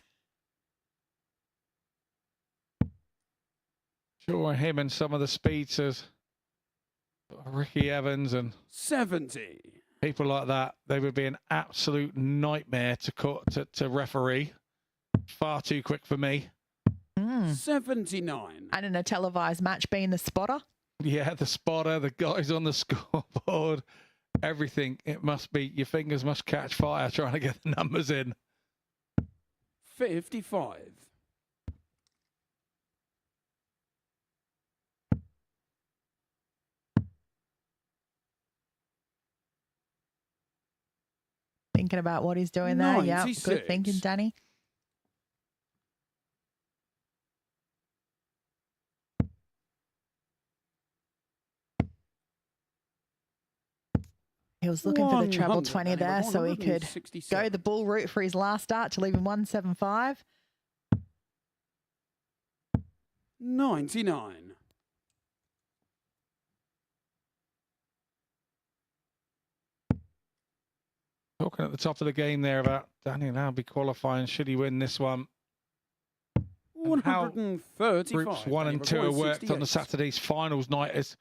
Sure, him and some of the speedsters Ricky Evans and 70. people like that, they would be an absolute nightmare to referee. Far too quick for me. 79. And in a televised match, being the spotter. Yeah, the spotter, the guys on the scoreboard, everything. It must be, your fingers must catch fire trying to get the numbers in. 55. Thinking about what he's doing there. Yeah, 96. good thinking, Danny. He was looking for the treble 100, 20 there so he could go 167. the bull route for his last start to leave him 175. 99. Talking at the top of the game there about Danny Lauby qualifying. Should he win this one? And how 135. Groups 1 and 2 are worked on the Saturday's finals night. It's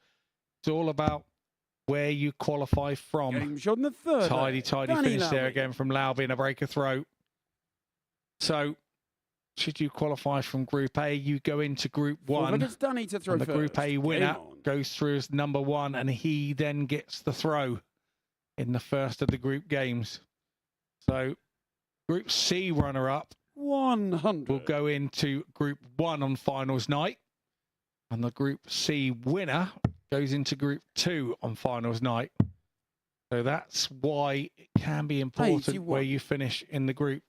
all about where you qualify from. Game shot in the third. Tidy Danny finish there Lauby. again from Lauby and a breaker throw. So, should you qualify from Group A, you go into Group 1. It's Danny to throw And the first. Group A winner Game on. goes through as number 1, and he then gets the throw in the first of the group games. So, Group C runner-up 100. will go into Group 1 on finals night, and the Group C winner goes into Group 2 on finals night. So that's why it can be important 81. where you finish in the group.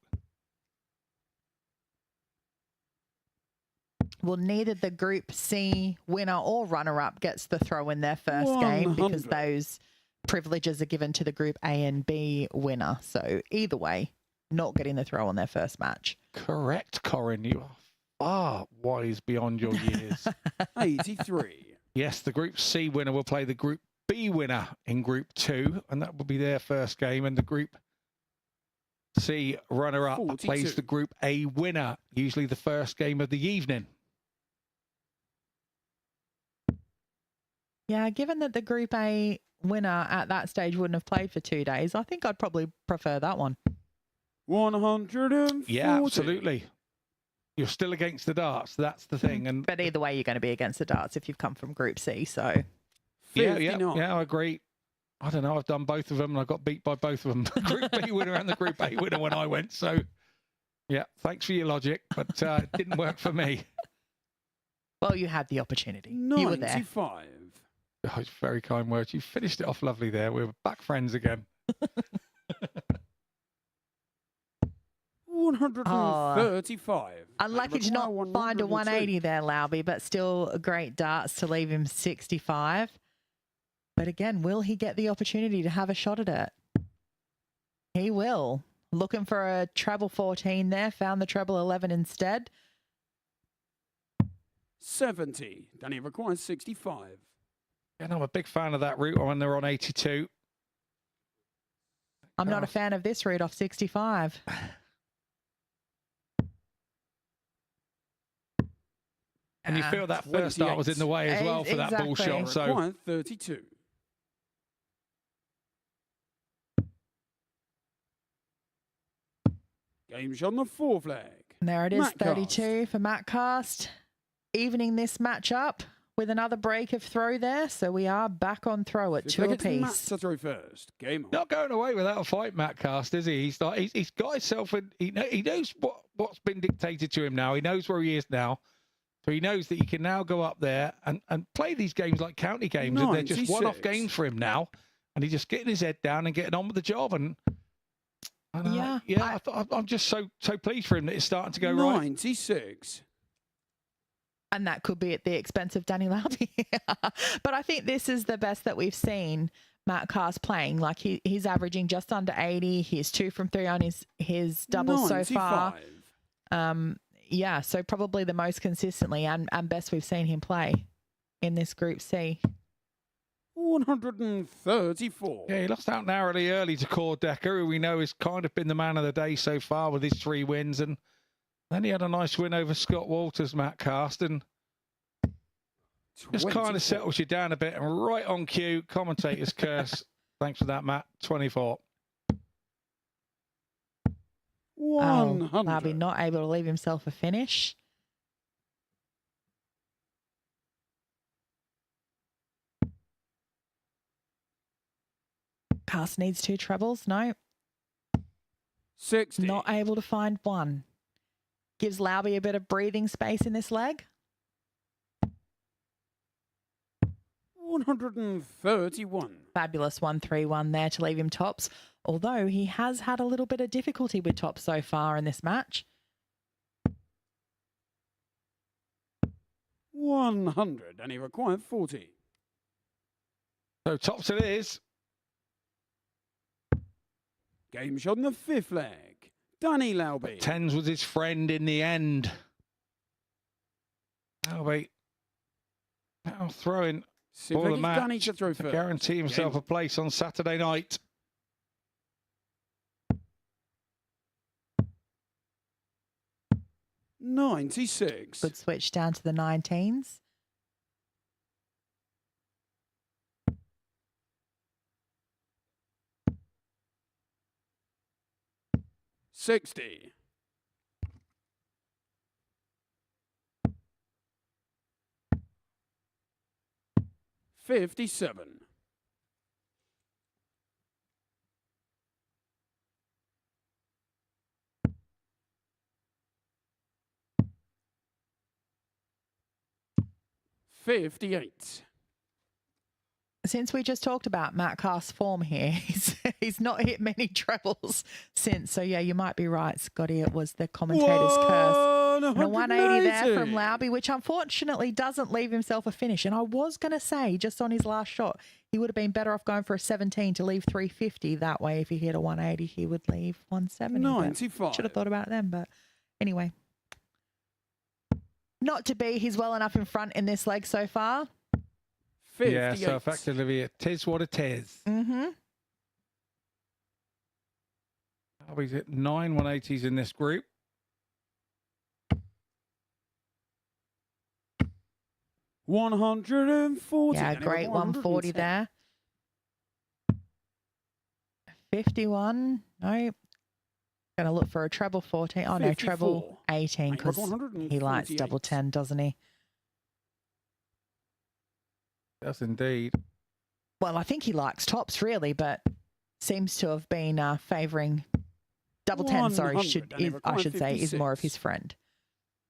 Well, neither the Group C winner or runner-up gets the throw in their first game because 100. those privileges are given to the Group A and B winner. So either way, not getting the throw on their first match. Correct, Corin. You are far wise beyond your years. 83. Yes, the Group C winner will play the Group B winner in Group 2, and that will be their first game. And the Group C runner-up 42. plays the Group A winner, usually the first game of the evening. Yeah, given that the Group A winner at that stage wouldn't have played for 2 days, I think I'd probably prefer that one. 140. Yeah, absolutely. You're still against the darts. That's the thing. And But either way, you're going to be against the darts if you've come from Group C. So yeah, 59. I agree. I don't know. I've done both of them, and I got beat by both of them. The Group B winner and the Group A winner when I went. So, yeah, thanks for your logic, but it didn't work for me. well, you had the opportunity. You were there. 95. Oh, it's very kind words. You finished it off lovely there. We're back friends again. 135. Unlucky to not find a 180 there, Lauby, but still a great darts to leave him 65. But again, will he get the opportunity to have a shot at it? He will. Looking for a treble 14 there, found the treble 11 instead. 70. Danny requires 65. And I'm a big fan of that route when they're on 82. I'm not a fan of this route off 65. And you feel that first start was in the way as well for that bull Exactly. shot. So Requires 32. Game shot on the four flag. And there it is, Matt 32 for Matt Cast. Evening this match up with another break of throw there. So we are back on throw at 2 Matt apiece. to throw first. Game on. not going away without a fight, Matt Cast, is he? He's got himself in. He knows what's been dictated to him now. He knows where he is now. So he knows that he can now go up there and play these games like county games. And they're just one-off 96. games for him now. And he's just getting his head down and getting on with the job. And I'm just so pleased for him that it's starting to go right. 96. And that could be at the expense of Danny Lauby. But I think this is the best that we've seen Matt Cast playing. Like he's averaging just under 80. He's 2 from 3 on his doubles so far. 95. Yeah, so probably the most consistently and best we've seen him play in this Group C. 134. Yeah, he lost out narrowly early to Cord Decker, who we know has kind of been the man of the day so far with his 3 wins. And then he had a nice win over Scott Walters, Matt Cast. And Just kind 24. of settles you down a bit and right on cue, commentator's curse. Thanks for that, Matt. 24. 100. Larby not able to leave himself a finish. Cast needs 2 trebles. No, 60. not able to find one. Gives Lauby a bit of breathing space in this leg. 131. Fabulous 1-3-1 there to leave him tops, although he has had a little bit of difficulty with tops so far in this match. 100. And he required 40. So tops it is. Game shot in the 5th leg. Danny Lauby. Tens was his friend in the end. Lauby now throwing See if for they the get match Danny to throw to first. guarantee himself Game. a place on Saturday night. $96. Good switch down to the 19s. $60. 57. 58. Since we just talked about Matt Cast's form here, he's not hit many trebles since. So, yeah, you might be right, Scotty. It was the commentator's curse. And a 180 there from Lauby, which unfortunately doesn't leave himself a finish. And I was going to say, just on his last shot, he would have been better off going for a 17 to leave 350. That way, if he hit a 180, he would leave 170. 95. Should have thought about it then. But anyway, not to be. He's well enough in front in this leg so far. 58. Yeah, so effectively it is what it is. Mm-hmm. Lauby's at 9 180s in this group. $140. Yeah, And he great required 140 there. 51. No. Going to look for a treble 14. Oh, no, treble 54. 18 because he likes double 10, doesn't he? Yes, indeed. Well, I think he likes tops, really, but seems to have been favouring double 10, sorry, 100, and he I should say, is more of 56. his friend.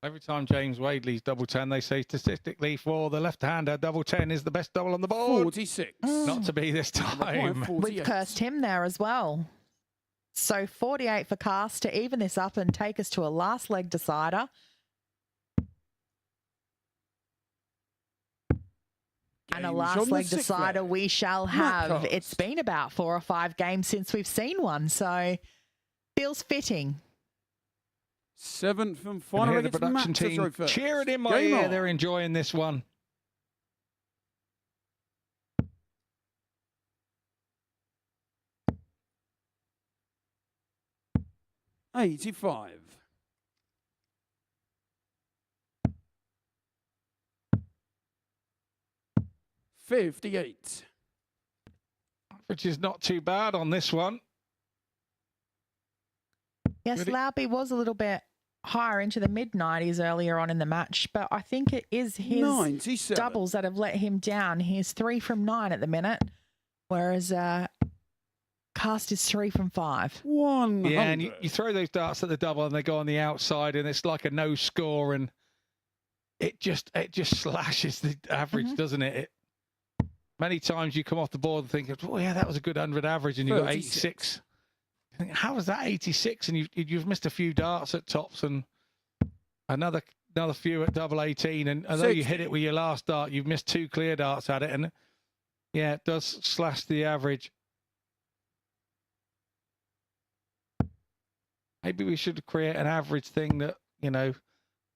Every time James Wade leads double 10, they say statistically for the left-hander, double 10 is the best double on the board. 46. Not to be this time. 48. We've cursed him there as well. So 48 for Cast to even this up and take us to a last leg decider. And a Game last shot in the leg 6th decider leg. we shall Matt have. Cast. It's been about 4 or 5 games since we've seen one, so feels fitting. 7th and And final here leg. the It's Matt production to throw team first. cheering in my Game ear. on. They're enjoying this one. $85. 58. Which is not too bad on this one. Yes, Really? Lauby was a little bit higher into the mid-90s earlier on in the match, but I think it is his 97. doubles that have let him down. He's 3 from 9 at the minute, whereas Cast is 3 from 5. 100. Yeah, and you throw those darts at the double and they go on the outside and it's like a no score and it just slashes the average, doesn't it? Many times you come off the board and think, oh yeah, that was a good 100 average and you got 86. You think, how was that 86? And you've missed a few darts at tops and another few at double 18. And although you hit it with your last dart, you've missed 2 clear darts at it. And yeah, it does slash the average. Maybe we should create an average thing that, you know,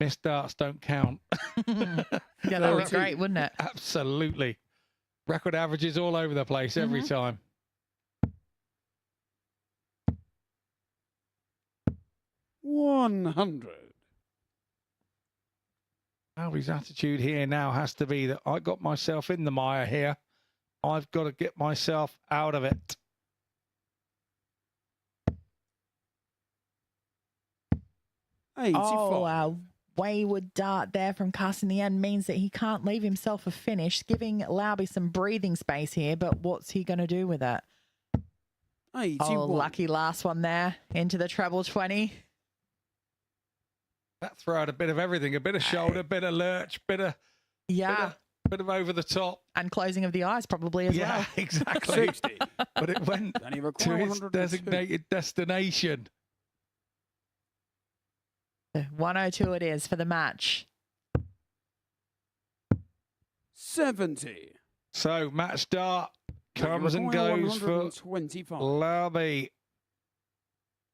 missed darts don't count. Yeah, that would be great, wouldn't it? Absolutely. Record averages all over the place every time. $100. His attitude here now has to be that I got myself in the mire here. I've got to get myself out of it. 85. Oh, a wayward dart there from Cuss in the end means that he can't leave himself a finish, giving Lauby some breathing space here, but what's he going to do with it? 81. Oh, lucky last one there into the treble 20. That throw out a bit of everything, a bit of shoulder, bit of lurch, bit of over the top. And closing of the eyes probably as well. Yeah, exactly. 60. But it went And he to required its 102. designated destination. 102 it is for the match. 70. So match start comes and Require goes for 125. Lauby.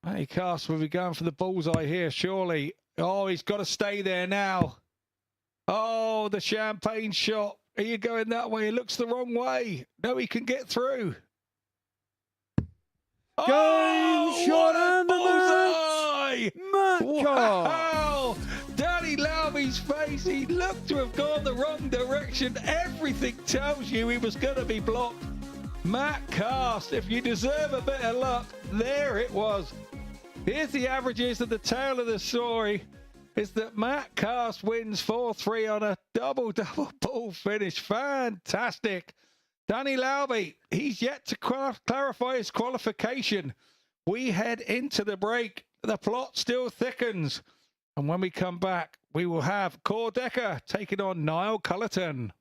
Matty Cast will be going for the bullseye here, surely. Oh, he's got to stay there now. Oh, the champagne shot. Are you going that way? It looks the wrong way. No, he can get through. Game shot and the bullseye! Matt Carr. Wow! Danny Lauby's face, he looked to have gone the wrong direction. Everything tells you he was going to be blocked. Matt Cast, if you deserve a bit of luck, there it was. Here's the averages at the tail of the story. Is that Matt Cast wins 4-3 on a double-double ball finish. Fantastic. Danny Lauby, he's yet to clarify his qualification. We head into the break. The plot still thickens. And when we come back, we will have Core Decker taking on Niall Cullerton.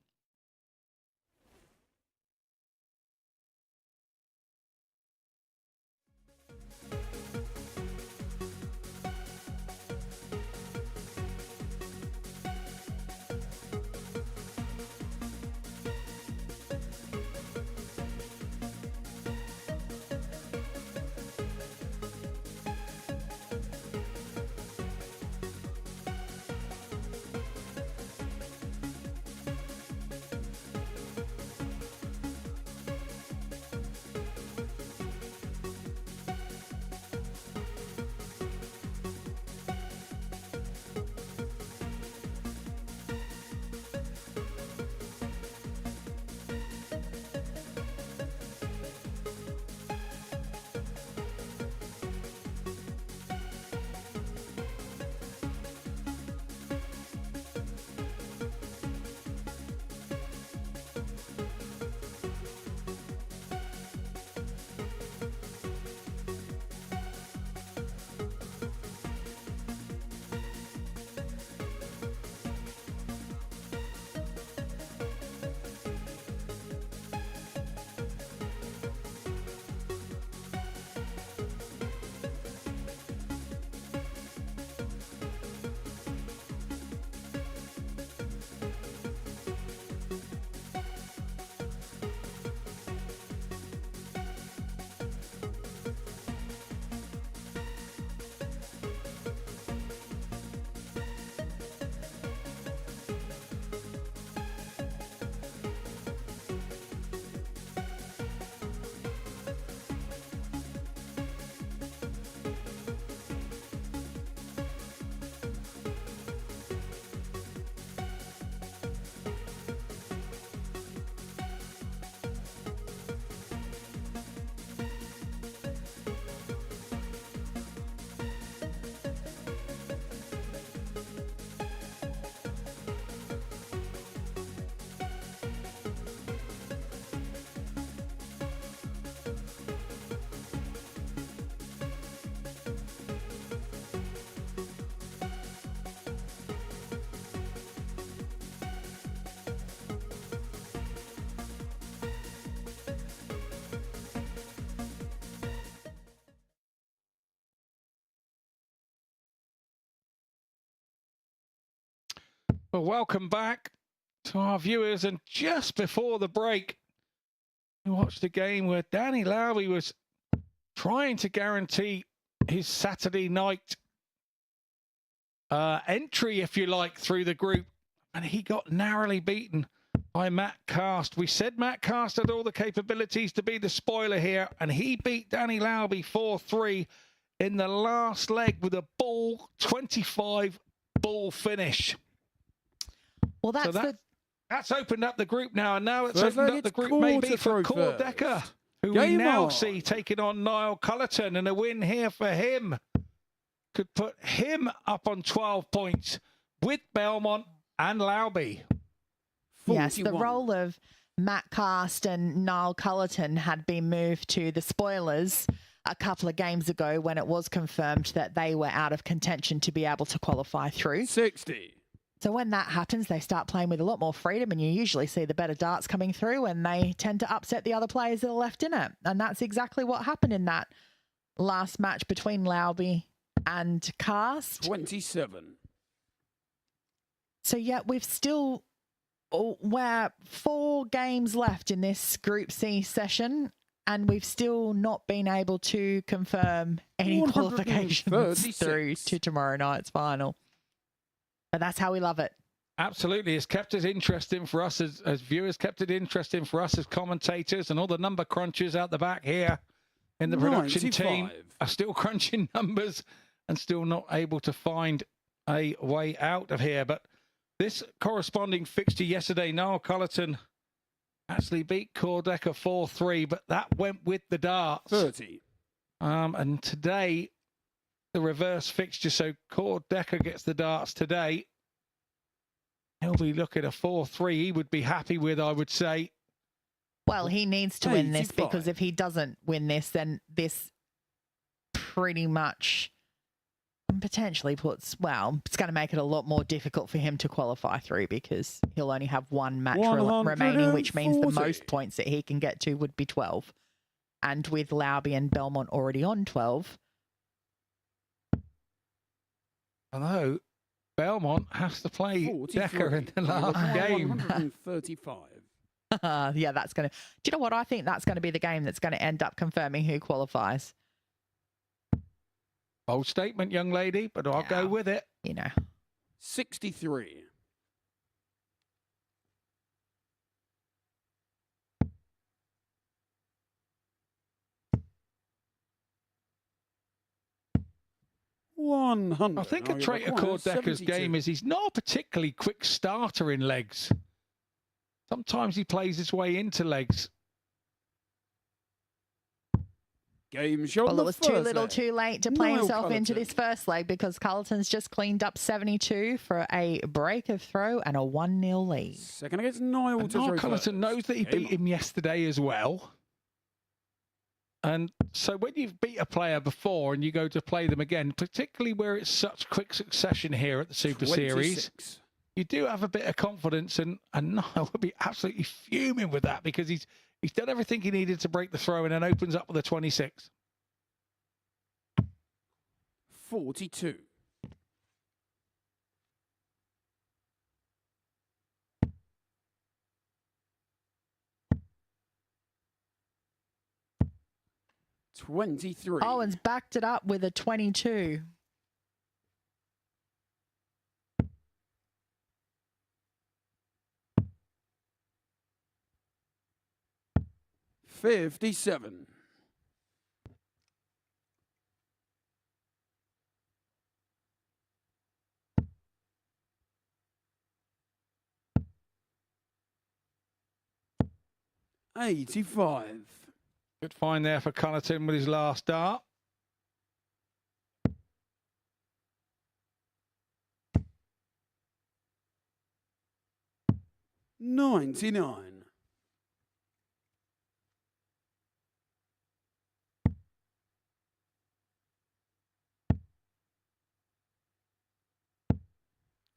Well, welcome back to our viewers. And just before the break, we watched a game where Danny Lauby was trying to guarantee his Saturday night entry, if you like, through the group. And he got narrowly beaten by Matt Cast. We said Matt Cast had all the capabilities to be the spoiler here, and he beat Danny Lauby 4-3 in the last leg with a ball 25 ball finish. Well, that's So that's opened up the group now, and now it's First opened leg, up the it's group maybe quarter for through Cordecker, first. who we Game now on. see taking on Niall Cullerton, and a win here for him could put him up on 12 points with Belmont and Lauby. Yes, the 41. role of Matt Cast and Niall Cullerton had been moved to the spoilers a couple of games ago when it was confirmed that they were out of contention to be able to qualify through. 60. So when that happens, they start playing with a lot more freedom, and you usually see the better darts coming through, and they tend to upset the other players that are left in it. And that's exactly what happened in that last match between Lauby and Cast. 27. So yet we're 4 games left in this Group C session, and we've still not been able to confirm any qualifications 136. through to tomorrow night's final. But that's how we love it. Absolutely. It's kept it interesting for us as viewers, kept it interesting for us as commentators, and all the number crunchers out the back here in the production team 95. are still crunching numbers and still not able to find a way out of here. But this corresponding fixture yesterday, Niall Cullerton actually beat Cordecker 4-3, but that went with the darts. 30. And today, the reverse fixture, so Cordecker gets the darts today. He'll be looking at a 4-3 he would be happy with, I would say. Well, he needs to win this, 85. because if he doesn't win this, then this pretty much potentially it's going to make it a lot more difficult for him to qualify through, because he'll only have one match remaining, which means the 140. most points that he can get to would be 12. And with Lauby and Belmont already on 12. Although Belmont has to play 43. Decker in the last game. 135. Yeah, that's going to... Do you know what? I think that's going to be the game that's going to end up confirming who qualifies. Bold statement, young lady, but I'll go with it. 63. I think a trait of Cordecker's game is he's not a particularly quick starter in legs. Sometimes he plays his way into legs. Game show. Well, it was too little too late to play himself into this first leg, because Cullerton's just cleaned up 72 for a break of throw and a 1-0 lead. Second against Niall. And Niall Cullerton knows that he beat him yesterday as well. And so when you've beat a player before and you go to play them again, particularly where it's such quick succession here at the Super 26. Series, you do have a bit of confidence, and Niall would be absolutely fuming with that, because he's done everything he needed to break the throw and then opens up with a 26. 42. $23. Owen's backed it up with a 22. $57. $85. Good find there for Cullerton with his last dart. $99.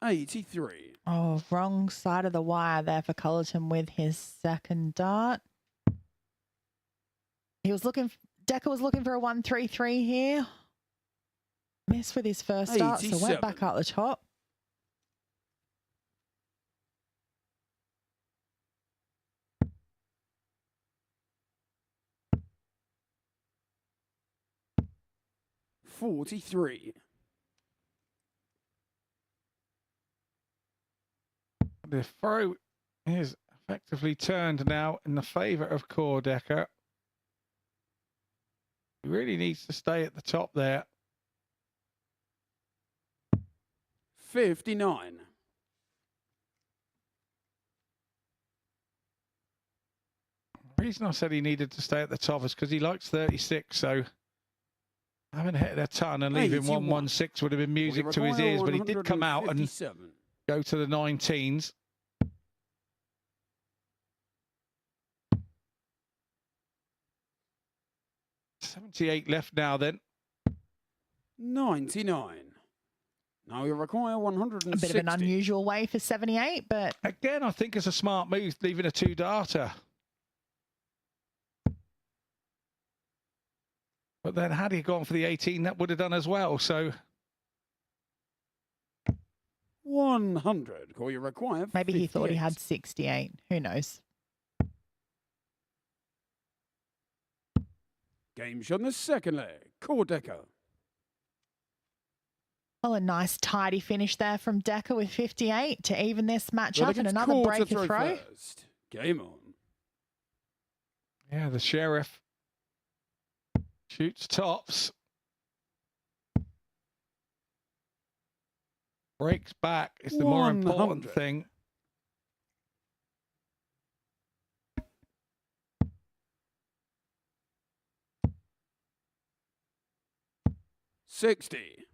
$83. Oh, wrong side of the wire there for Cullerton with his second dart. Decker was looking for a 1-3-3 here. Missed with his first dart, so went back up the top. $43. The throw is effectively turned now in the favour of Cordecker. He really needs to stay at the top there. 59. The reason I said he needed to stay at the top is because he likes 36, so having hit a ton and leaving 81. 116 would have been music to his ears, but he did come out and go to the 19s. $78 left now then. 99. Now you require 160. A bit of an unusual way for 78, but Again, I think it's a smart move, leaving a 2-darter. But then had he gone for the 18, that would have done as well, so... 100. Call you require maybe he thought he 58. had 68. Who knows? Game shot in the second leg. Core Decker. Well, a nice tidy finish there from Decker with 58 to even this match up, and Against another Core to breaker throw. First. Game on. Yeah, the Sheriff shoots tops. Breaks back is the more important 100. thing. $60.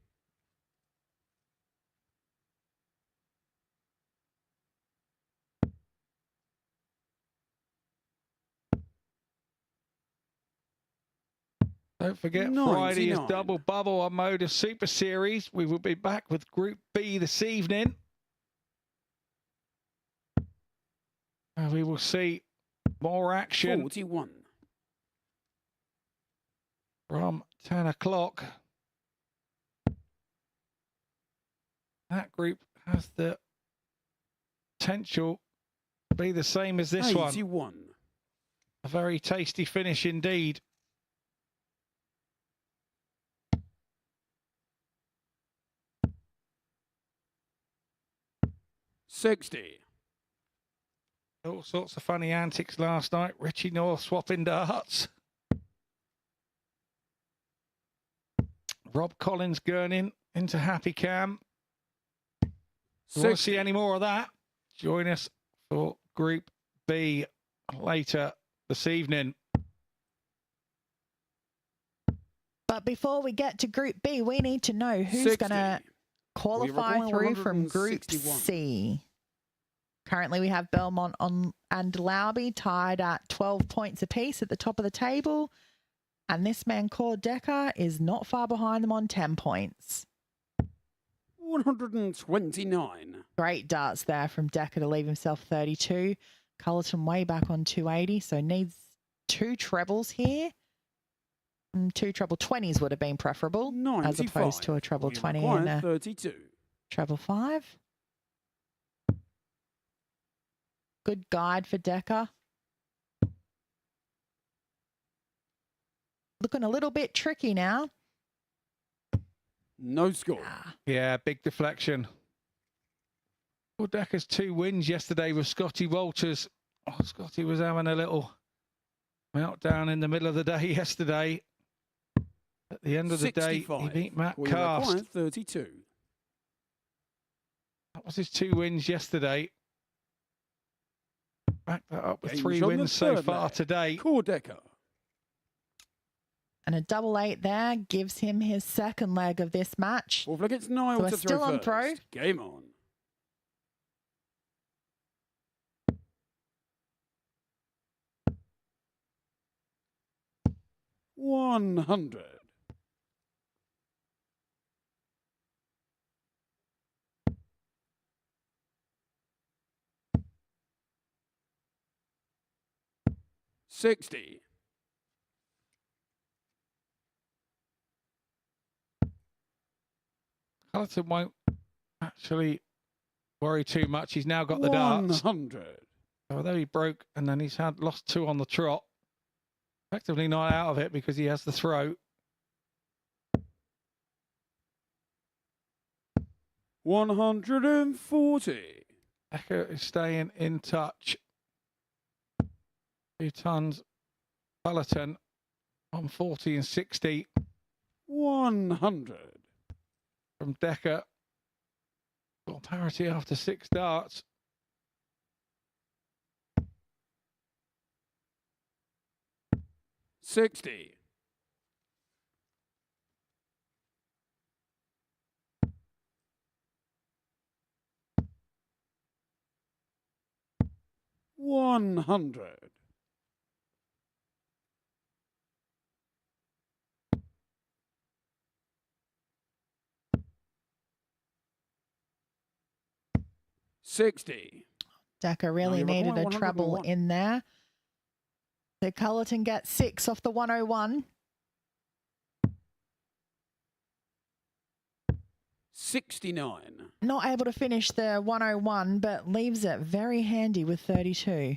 Don't forget, 99. Friday is double bubble on Modus Super Series. We will be back with Group B this evening. And we will see more action 41. from 10 o'clock. That group has the potential to be the same as this one. 81. A very tasty finish indeed. $60. All sorts of funny antics last night. Richie North swapping darts. Rob Collins gurning into Happy Cam. If you want to see any more of that, join us for Group B later this evening. But before we get to Group B, we need to know who's going to qualify through from Group 161. C. Currently, we have Belmont and Lauby tied at 12 points apiece at the top of the table. And this man called Decker is not far behind them on 10 points. 129. Great darts there from Decker to leave himself 32. Cullerton way back on 280, so needs 2 trebles here. 2 treble 20s would have been preferable, 95. as opposed to a treble 20 and a 32. treble 5. Good guide for Decker. Looking a little bit tricky now. No score. Yeah, big deflection. Well, Decker's 2 wins yesterday with Scotty Walters. Oh, Scotty was having a little meltdown in the middle of the day yesterday. At the end of the day, he 65. beat Matt Call you Cast. require 32. That was his 2 wins yesterday. Back that up with Game 3 shot in the wins so third far leg. today. Core Decker. And a double 8 there gives him his second leg of this match. Fourth leg, it's Niall So we're to still throw on first. throw. Game on. $100. $60. Cullerton won't actually worry too much. He's now got the darts. 100. Although he broke and then he's lost 2 on the trot. Effectively not out of it because he has the throw. 140. Decker is staying in touch. 2 tons. Cullerton on 40 and 60 100. from Decker. Got parity after 6 darts. 60. $100. 60. Decker really you're needed a required treble 101. in there. So Cullerton gets 6 off the 101. 69. Not able to finish the 101, but leaves it very handy with 32.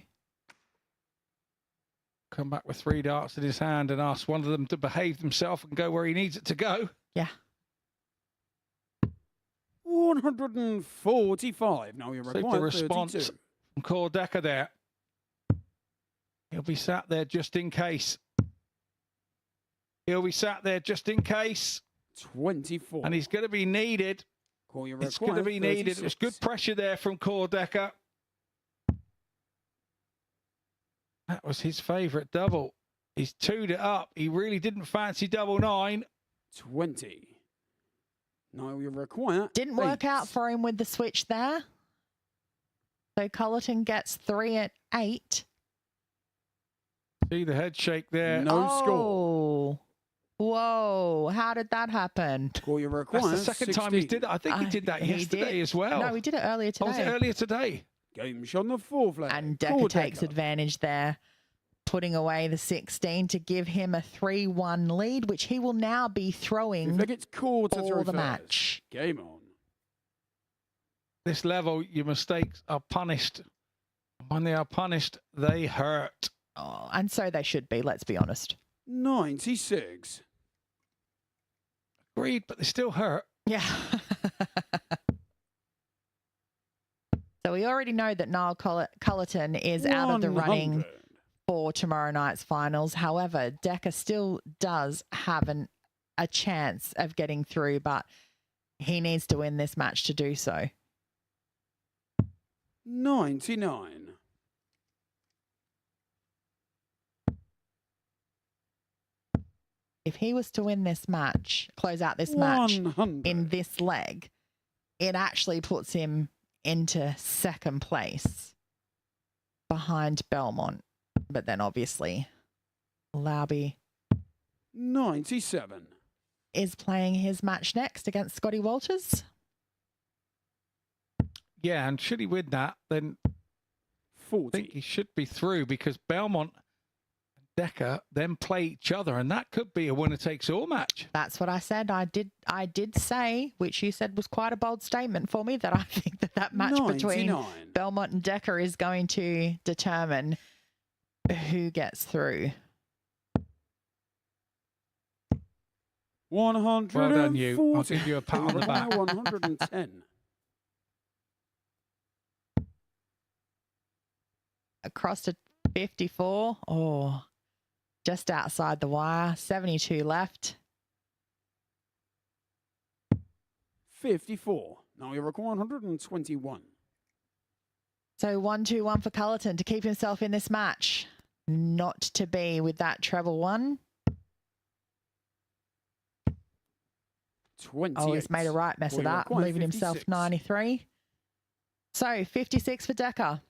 Come back with 3 darts in his hand and ask one of them to behave himself and go where he needs it to go. Yeah. 145. Now you're Super required response 32. from Core Decker there. He'll be sat there just in case. He'll be sat there just in case. 24. And he's going to be needed. Call your It's going to be required needed. It was 36. good pressure there from Core Decker. That was his favourite double. He's 2'd it up. He really didn't fancy double 9. 20. Now you require Didn't work 8. out for him with the switch there. So Cullerton gets 3 at 8. See the head shake there. No score. Oh. Whoa. How did that happen? Call your required That's the second time he 16. did it. I think he did that He yesterday did. as well. No, we did it earlier Oh, was it today. earlier today? Game shot on the 4th leg. And Decker Core takes Decker. advantage there, putting away the 16 to give him a 3-1 lead, which he will now be throwing If it's quarter all through the first. match. Game on. This level, your mistakes are punished. When they are punished, they hurt. Oh, and so they should be, let's be honest. 96. Agreed, but they still hurt. Yeah. So we already know that Niall Cullerton is out of the running 100. for tomorrow night's finals. However, Decker still does have a chance of getting through, but he needs to win this match to do so. 99. If he was to win this match, close out this match 100. in this leg, it actually puts him into second place behind Belmont. But then obviously Lauby 97. is playing his match next against Scotty Walters. Yeah, and should he win that, then I 40. think he should be through because Belmont and Decker then play each other, and that could be a winner-takes-all match. That's what I said. I did say, which you said was quite a bold statement for me, that I think that match between 99. Belmont and Decker is going to determine who gets through. 140. Well done, you. I'll give you a pat on the back. 110. Across to 54. Oh, just outside the wire. 72 left. 54. Now you require 121. So 1-2-1 for Cullerton to keep himself in this match. Not to be with that treble 1. 28. Oh, he's made a right mess Well, of you that, require leaving himself 56. 93. So 56 for Decker.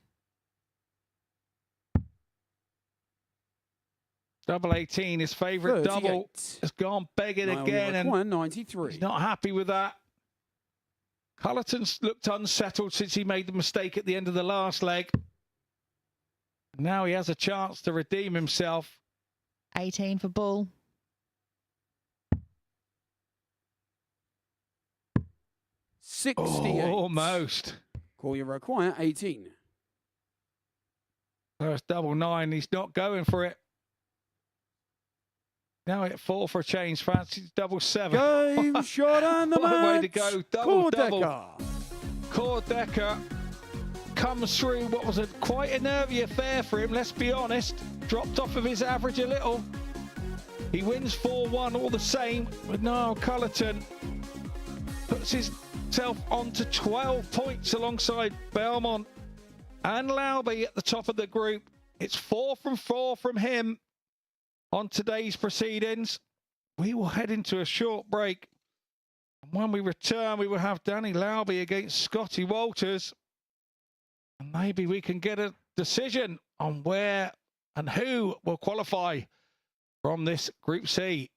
Double 18, his favourite double, 38. has gone begging Now you again, and require 93. he's not happy with that. Cullerton's looked unsettled since he made the mistake at the end of the last leg. Now he has a chance to redeem himself. 18 for Bull. 68. Oh, almost. Call you require 18. First double 9, he's not going for it. Now at 4 for a change, fancy double 7. Game shot and the What a way match. to go. Core Double. Decker. Core Decker comes through what was quite a nervy affair for him, let's be honest. Dropped off of his average a little. He wins 4-1 all the same, but Niall Cullerton puts himself onto 12 points alongside Belmont and Lauby at the top of the group. It's 4 from 4 from him. on today's proceedings. We will head into a short break. And when we return, we will have Danny Lauby against Scotty Walters. And maybe we can get a decision on where and who will qualify from this Group C.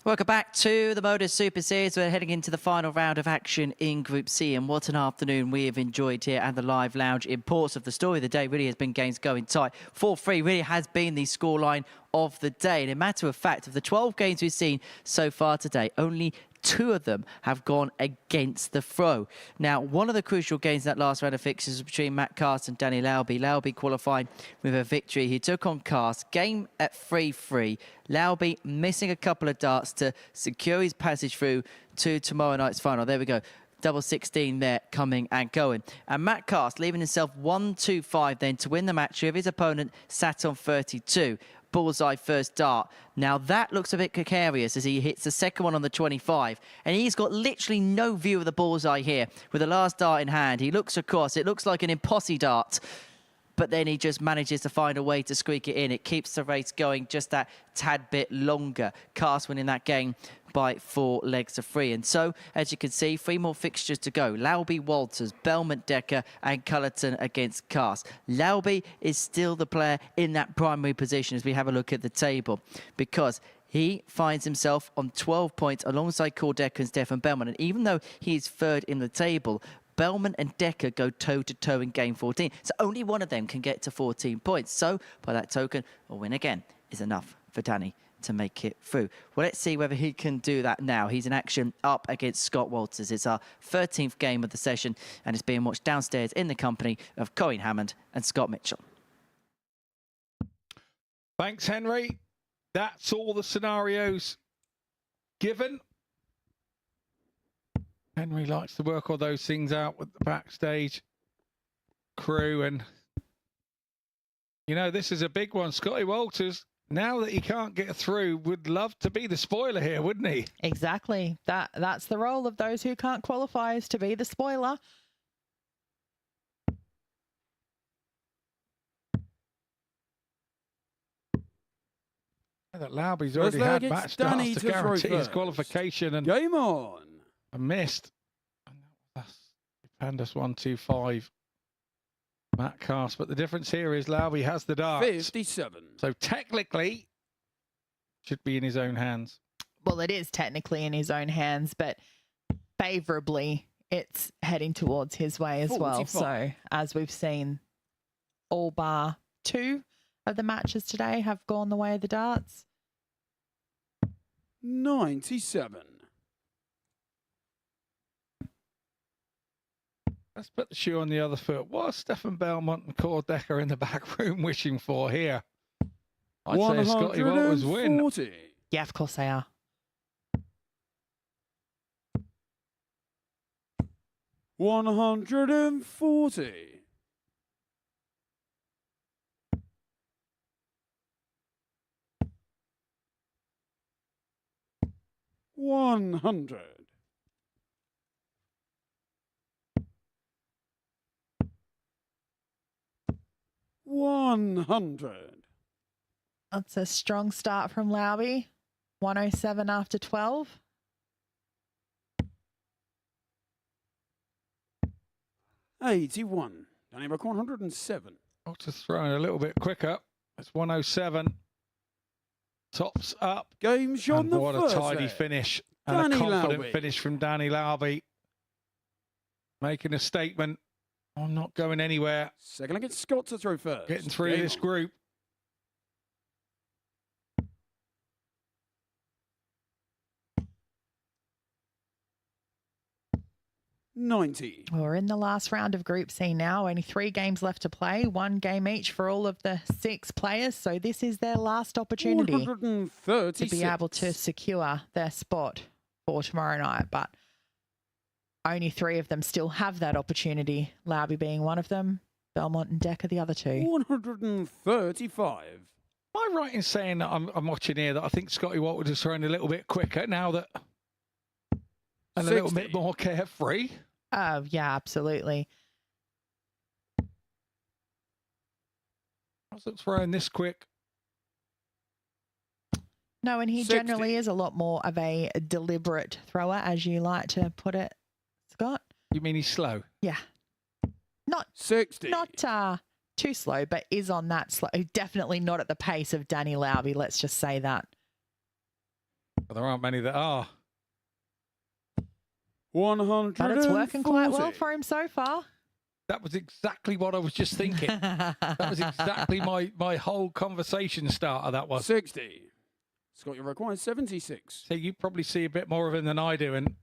Welcome back to the MODUS Super Series. We're heading into the final round of action in Group C, and what an afternoon we have enjoyed here at the Live Lounge in Ports. Of the story of the day really has been games going tight. 4-3 really has been the scoreline of the day. And a matter of fact, of the 12 games we've seen so far today, only 2 of them have gone against the throw. Now, one of the crucial games in that last round of fixtures was between Matt Cast and Danny Lauby. Lauby qualifying with a victory. He took on Cast. Game at 3-3. Lauby missing a couple of darts to secure his passage through to tomorrow night's final. There we go. Double 16 there, coming and going. And Matt Cast leaving himself 1-2-5 then to win the match with his opponent sat on 32. Bullseye first dart. Now that looks a bit precarious as he hits the second one on the 25. And he's got literally no view of the bullseye here with the last dart in hand. He looks across. It looks like an impossible dart. But then he just manages to find a way to squeak it in. It keeps the race going just that tad bit longer. Cast winning that game by 4 legs to 3. And so, as you can see, 3 more fixtures to go. Lauby, Walters, Belmont, Decker and Cullerton against Cast. Lauby is still the player in that primary position as we have a look at the table, because he finds himself on 12 points alongside Decker and Stefan Belmont. And even though he's third in the table, Belmont and Decker go toe-to-toe in game 14. So only one of them can get to 14 points. So, by that token, a win again is enough for Danny to make it through. Well, let's see whether he can do that now. He's in action up against Scott Walters. It's our 13th game of the session, and it's being watched downstairs in the company of Colin Hammond and Scott Mitchell. Thanks, Henry. That's all the scenarios given. Henry likes to work all those things out with the backstage crew. And, you know, this is a big one. Scotty Walters now that he can't get through, would love to be the spoiler here, wouldn't he? Exactly. That's the role of those who can't qualify, is to be the spoiler. That Lauby's First already had leg, match it's starts Danny to to throw guarantee his first. qualification, and Game on. I missed. And that's Pandas 125. Matt Cast, but the difference here is Lauby has the darts. 57. So technically, should be in his own hands. Well, it is technically in his own hands, but favourably, it's heading towards his way as well. 45. So, as we've seen, all bar 2 of the matches today have gone the way of the darts. 97. Let's put the shoe on the other foot. What are Stefan Belmont and Cord Decker in the back room wishing for here? I'd say a Scotty Walters win. 140. Yeah, of course they are. 140. 100. 100. That's a strong start from Lauby. 107 after 12. 81. Danny Rock 107. Walters throwing a little bit quicker. It's 107. Tops up. Game shot And the what a first tidy leg. finish. And Danny a confident Lauby. finish from Danny Lauby. Making a statement. I'm not going anywhere. Second leg, it's Scott to throw first. Getting through Game this on. group. Well, we're in the last round of Group C now. Only 3 games left to play. 1 game each for all of the 6 players. So this is their last opportunity 136. to be able to secure their spot for tomorrow night. But only 3 of them still have that opportunity. Lauby being one of them, Belmont and Decker the other 2. 135. Am I right in saying that I'm watching here that I think Scotty Walters is throwing a little bit quicker now that, and a little 60. bit more carefree? Oh, yeah, absolutely. How's it throwing this quick? No, and he 60. generally is a lot more of a deliberate thrower, as you like to put it, Scott. You mean he's slow? Yeah. Not 60. too slow, but is on that slow. Definitely not at the pace of Danny Lauby, let's just say that. Well, there aren't many that are. 140. But it's working quite well for him so far. That was exactly what I was just thinking. That was exactly my whole conversation starter, that was. 60. Scott, you require 76. So you probably see a bit more of him than I do. And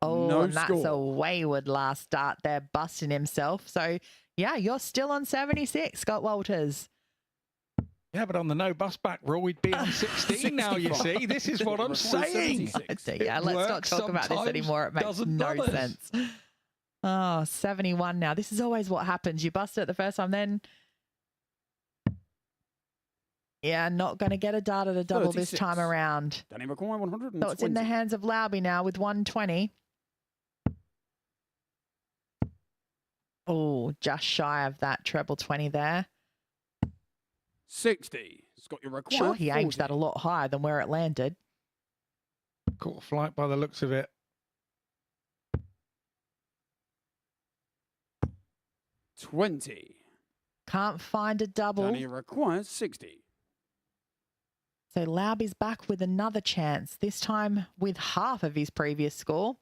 Oh, No and that's a score. wayward last start there, busting himself. So, yeah, you're still on 76, Scott Walters. yeah, but on the no bus back rule, we'd be on 16 now, you 65. see. This is what I'm saying. 76. Yeah, let's not works talk about this sometimes, anymore. It makes doesn't no others. sense. Oh, 71 now. This is always what happens. You bust it the first time, then... Yeah, not going to get a data to double this 36. time around. Danny require 120. So it's in the hands of Lauby now with 120. Oh, just shy of that treble 20 there. 60. Scott, you require Sure, he aimed 40. that a lot higher than where it landed. Caught a flight by the looks of it. 20. Can't find a double. Danny requires 60. So Lauby's back with another chance, this time with half of his previous score.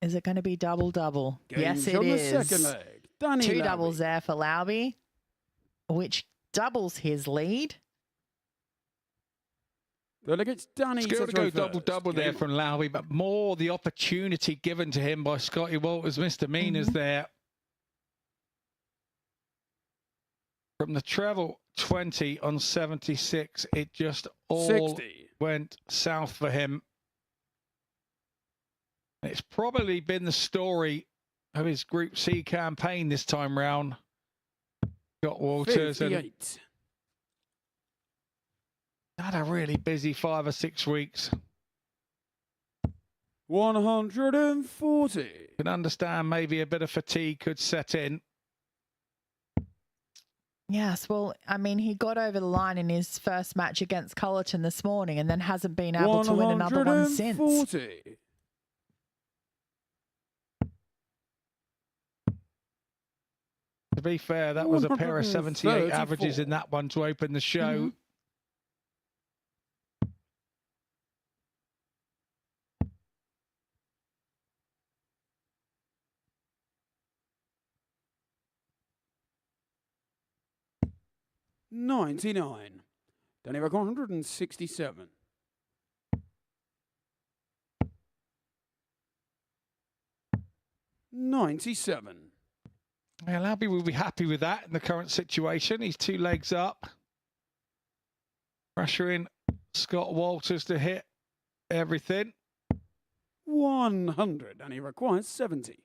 Is it going to be double-double? Yes, Game's it on the is. second leg. Danny 2 Lauby. doubles there for Lauby, which doubles his lead. Third leg, it's Danny Skill to throw go double-double first. there Game from Lauby, but more the opportunity given to him by Scotty Walters' misdemeanors there. From the treble 20 on 76, it just all 60. went south for him. It's probably been the story of his Group C campaign this time round. Got Walters and 58. had a really busy 5 or 6 weeks. 140. Can understand maybe a bit of fatigue could set in. Yes, well, I mean, he got over the line in his first match against Cullerton this morning and then hasn't been able to win another one since. 140. To be fair, that was a pair of 78 134. averages in that one to open the show. 99. Danny Rock 167. $97. Well, Albie will be happy with that in the current situation. He's 2 legs up. Pressuring Scott Walters to hit everything. 100. And he requires 70.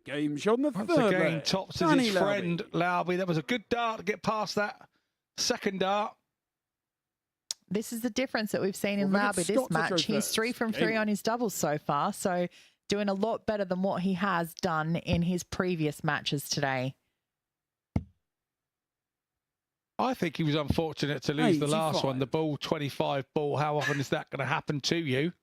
Game shot in the Once third again, leg. tops Danny his friend Lauby. That was a good dart to get past that second dart. This is the difference that we've seen in Well, we Lauby get this Scott to match. throw He's first. 3 from Game 3 on. on his doubles so far, so doing a lot better than what he has done in his previous matches today. I think he was unfortunate to lose the last 85. one. The ball, 25 ball. How often is that going to happen to you?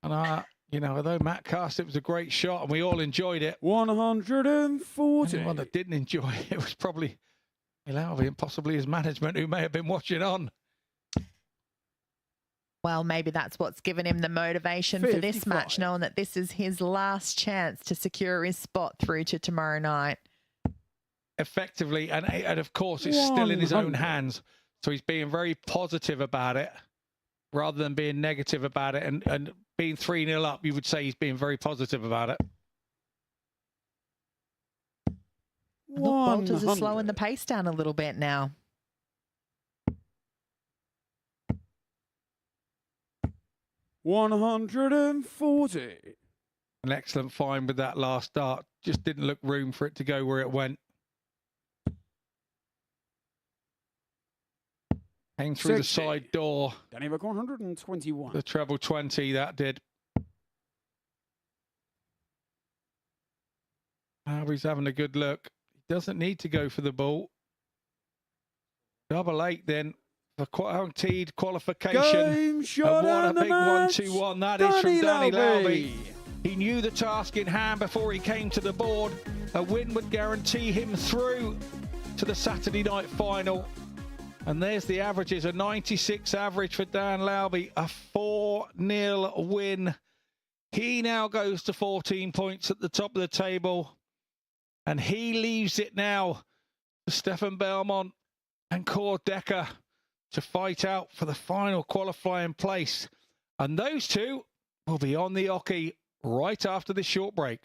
And you know, although Matt cast it was a great shot and we all enjoyed it. 140. Anyone that didn't enjoy it was probably Lauby and possibly his management who may have been watching on. Well, maybe that's what's given him the motivation for this 55. match, knowing that this is his last chance to secure his spot through to tomorrow night. Effectively, and of course it's still in his own 100. hands. So he's being very positive about it rather than being negative about it. And being 3-0 up, you would say he's being very positive about it. Look, Walters is 100. slowing the pace down a little bit now. $140. An excellent find with that last dart. Just didn't look room for it to go where it went. Came through 60. the side door. Danny Rock 121. The treble 20, that did. Now he's having a good look. He doesn't need to go for the ball. Double 8 then for guaranteed qualification. Game shot And what a and the big match. 1-2-1 that is from Danny Lauby. Lauby. He knew the task in hand before he came to the board. A win would guarantee him through to the Saturday night final. And there's the averages, a 96 average for Dan Lauby, a 4-0 win. He now goes to 14 points at the top of the table. And he leaves it now to Stefan Belmont and Cord Decker to fight out for the final qualifying place. And those two will be on the oche right after this short break.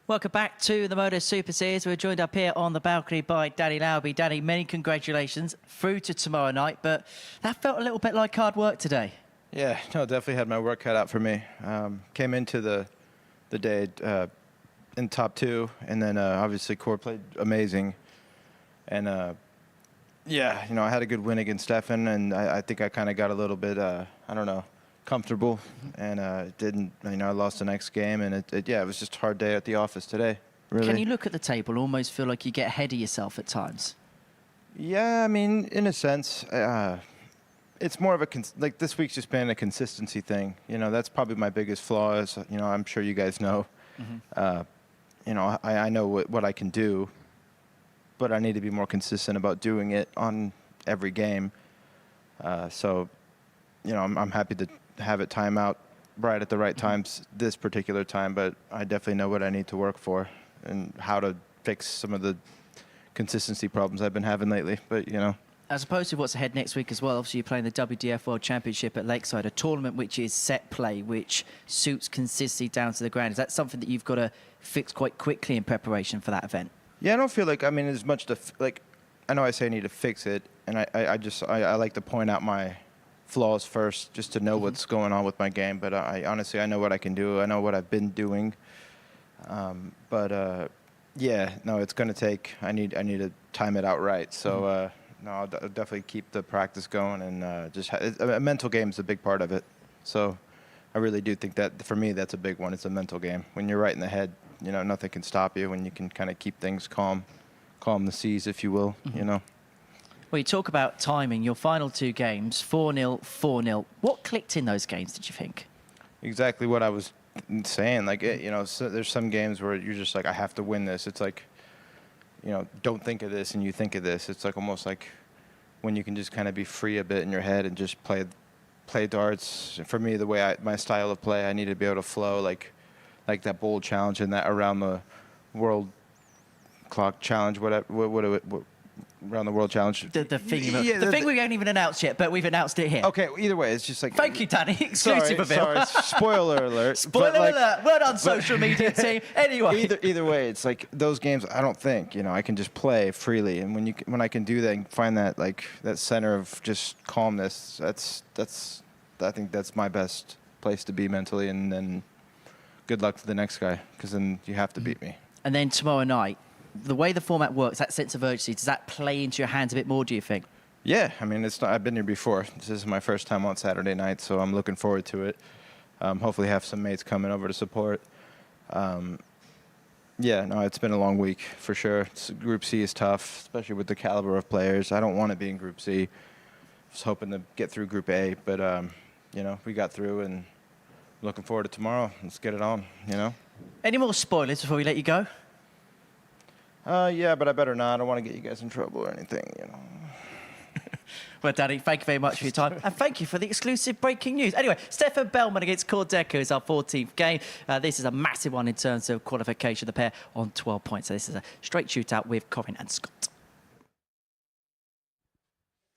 Welcome back to the MODUS Super Series. We're joined up here on the balcony by Danny Lauby. Danny, many congratulations through to tomorrow night, but that felt a little bit like hard work today. Yeah, no, definitely had my work cut out for me. Came into the day in top 2, and then obviously Core played amazing. And yeah, you know, I had a good win against Stefan, and I think I kind of got a little bit, I don't know, comfortable, and didn't, you know, I lost the next game, and yeah, it was just a hard day at the office today. Really. Can you look at the table, almost feel like you get ahead of yourself at times? Yeah, I mean, in a sense, it's more of a like this week's just been a consistency thing. You know, that's probably my biggest flaw. Is, you know, I'm sure you guys know. You know, I know what I can do, but I need to be more consistent about doing it on every game. So, you know, I'm happy to have it time out right at the right times this particular time, but I definitely know what I need to work for and how to fix some of the consistency problems I've been having lately. But, you know. As opposed to what's ahead next week as well, obviously you're playing the WDF World Championship at Lakeside, a tournament which is set play, which suits consistency down to the ground. Is that something that you've got to fix quite quickly in preparation for that event? Yeah, I don't feel like, I mean, as much to, like, I know I say I need to fix it, and I like to point out my flaws first, just to know what's going on with my game. But I honestly, I know what I can do. I know what I've been doing. Yeah, no, it's going to take, I need to time it out right. So, no, I'll definitely keep the practice going, and just a mental game is a big part of it. So I really do think that, for me, that's a big one. It's a mental game. When you're right in the head, you know, nothing can stop you. When you can kind of keep things calm the seas, if you will, you know. Well, you talk about timing. Your final 2 games, 4-0, 4-0. What clicked in those games, did you think? Exactly what I was saying. Like, you know, so there's some games where you're just like, I have to win this. It's like, you know, don't think of this and you think of this. It's like almost like when you can just kind of be free a bit in your head and just play darts. For me, the way my style of play, I need to be able to flow like that bowl challenge and that around the world clock challenge, what around the world challenge. The thing, the thing we haven't even announced yet, but we've announced it here. Okay, either way, it's just like. Thank you, Danny. Exclusive of it. Sorry, spoiler alert. Spoiler alert. Well done, social media team. Anyway. Either way, it's like those games. I don't think, you know, I can just play freely, and when I can do that and find that that center of just calmness, I think that's my best place to be mentally, and then good luck to the next guy, because then you have to beat me. And then tomorrow night, the way the format works, that sense of urgency, does that play into your hands a bit more, do you think? Yeah, I mean, I've been here before. This is my first time on Saturday night, so I'm looking forward to it. Hopefully have some mates coming over to support. Yeah, no, it's been a long week for sure. Group C is tough, especially with the caliber of players. I don't want to be in Group C. I was hoping to get through Group A, but, you know, we got through, and looking forward to tomorrow. Let's get it on, you know? Any more spoilers before we let you go? Yeah, but I better not. I don't want to get you guys in trouble or anything, you know. Well, Danny, thank you very much for your time. And thank you for the exclusive breaking news. Anyway, Stefan Bellman against Cordeco is our 14th game. This is a massive one in terms of qualification. The pair on 12 points. So this is a straight shootout with Corin and Scott.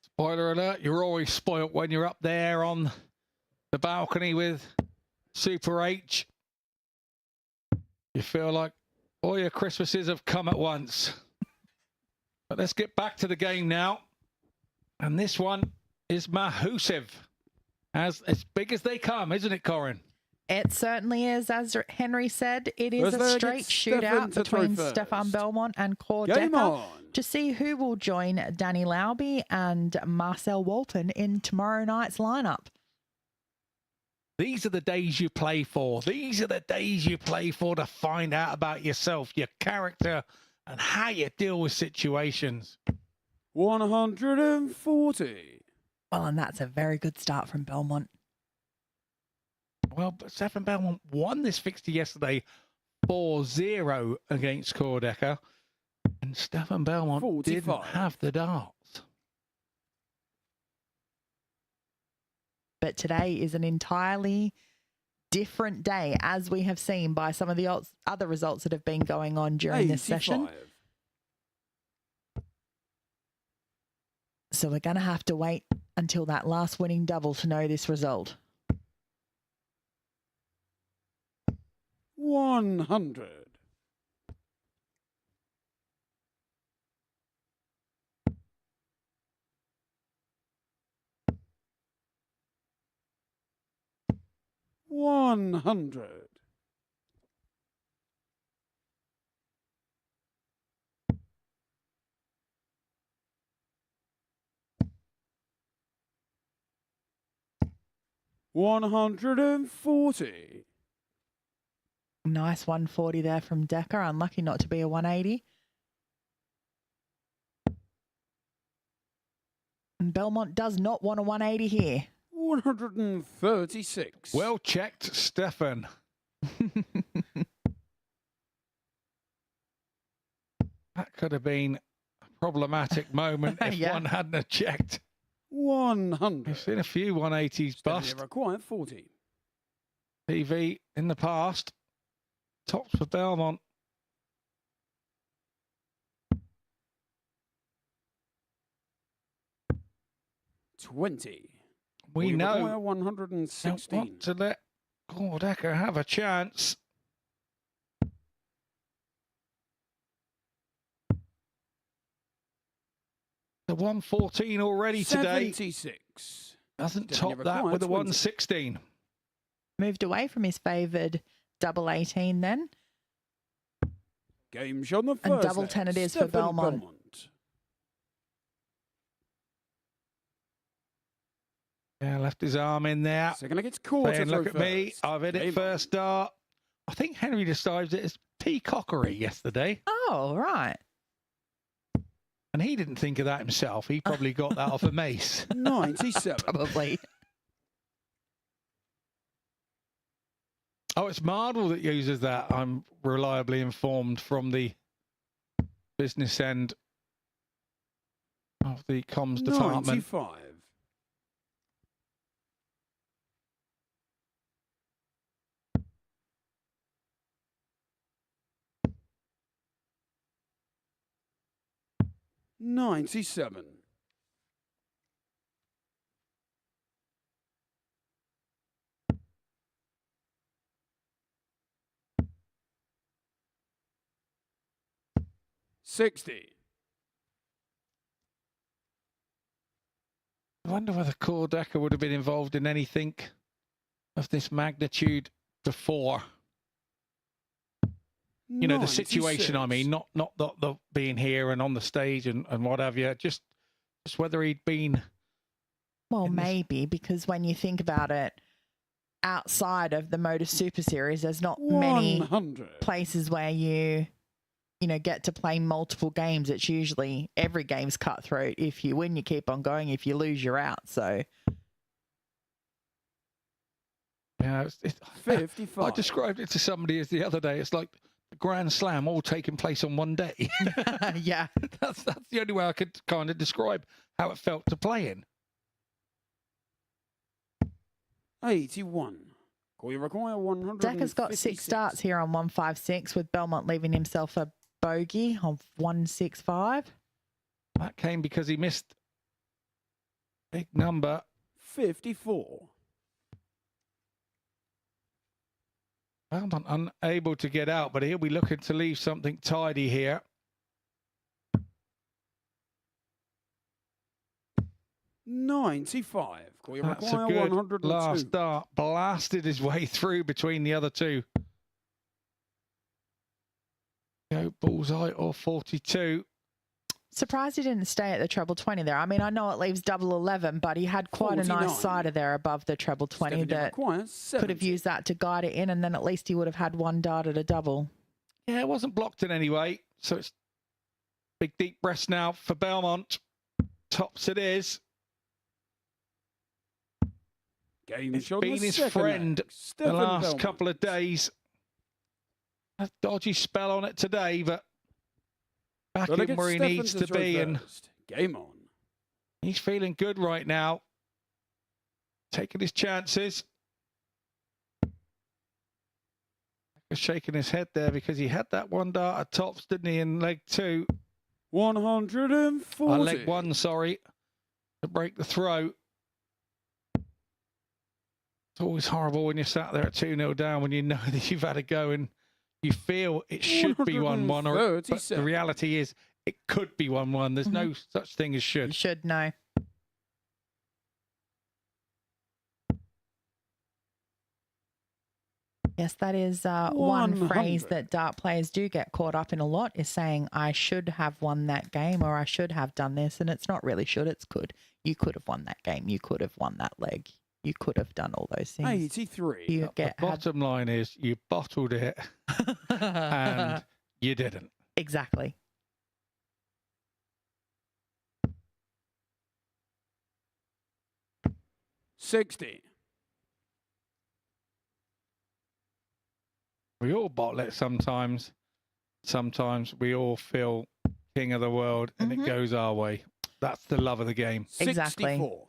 Spoiler alert, you're always spoilt when you're up there on the balcony with Super H. You feel like all your Christmases have come at once. But let's get back to the game now. And this one is Mahusev. As big as they come, isn't it, Corin? It certainly is. As Henry said, it is a straight shootout between Stefan Belmont and Cordeca to see who will join Danny Lauby and Marcel Walton in tomorrow night's lineup. These are the days you play for. These are the days you play for to find out about yourself, your character, and how you deal with situations. 140. Well, and that's a very good start from Belmont. Well, but Stefan Belmont won this fixture yesterday 4-0 against Cordeca. And Stefan Belmont 45. didn't have the darts. But today is an entirely different day, as we have seen by some of the other results that have been going on during this session. So we're going to have to wait until that last winning double to know this result. 100. 100. $140. Nice 140 there from Decker. Unlucky not to be a 180. And Belmont does not want a 180 here. 136. Well checked, Stefan. That could have been a problematic moment if Yeah. one hadn't have checked. 100. We've seen a few 180s bust. Required 40. PV in the past. Tops for Belmont. $20. We know don't 116. want to let Decker have a chance. The 114 already today. 76. Doesn't Definitely top that required with a 20. 116. Moved away from his favoured double 18 then. Game shot on the first And double leg. 10 it is for Stefan Belmont. Yeah, left his arm in there. Second leg, it's quarter Saying, through look at me, first. I've hit it Game first start. I think Henry described it as peacockery yesterday. Oh, right. And he didn't think of that himself. He probably got that off a mace. on. 97. Probably. Oh, it's Mardle that uses that. I'm reliably informed from the business end of the comms department. 95. $97. $60. I wonder whether Decker would have been involved in anything of this magnitude before. You know, the situation, I mean, not the being here and on the stage and what have you, just whether he'd been... Well, maybe, because when you think about it, outside of the Modus Super Series, there's not many 100. places where you get to play multiple games. It's usually every game's cutthroat. If you win, you keep on going. If you lose, you're out. So, Yeah, 55. I described it to somebody as the other day. It's like the Grand Slam all taking place on one day. yeah. That's the only way I could kind of describe how it felt to play in. 81. Call you require 100. Decker's got 6 starts here on 156, with Belmont leaving himself a bogey of 165. That came because he missed big number. 54. Belmont unable to get out, but he'll be looking to leave something tidy here. $95. Call you That's a require good 102. last start. Blasted his way through between the other two. Go bullseye or 42. Surprised he didn't stay at the treble 20 there. I mean, I know it leaves double 11, but he had quite a nice 49. sider there above the treble 20 that could have used that to guide it in, and then at least he would have had one dart at a double. Yeah, it wasn't blocked in any way. So it's big deep breaths now for Belmont. Tops it is. Game It's shot been on the his second friend leg. the Stefan last Belmont. couple of days. A dodgy spell on it today, but back Gotta in get where he Stefan needs to throw be, and first. Game on. he's feeling good right now. Taking his chances. He's shaking his head there because he had that one dart at tops, didn't he, in leg 2? 140. Leg 1, sorry, to break the throw. It's always horrible when you're sat there at 2-0 down when you know that you've had a go and you feel it should be 1-1, but the reality is it could be 1-1. There's no such thing as You should. should know. Yes, that is one phrase 100. that dart players do get caught up in a lot, is saying, I should have won that game, or I should have done this. And it's not really should, it's could. You could have won that game. You could have won that leg. You could have done all those things. 83. You The bottom line is you bottled it and you didn't. Exactly. $60. We all bottle it sometimes. Sometimes we all feel king of the world and it goes our way. That's the love of the game. Exactly. 64.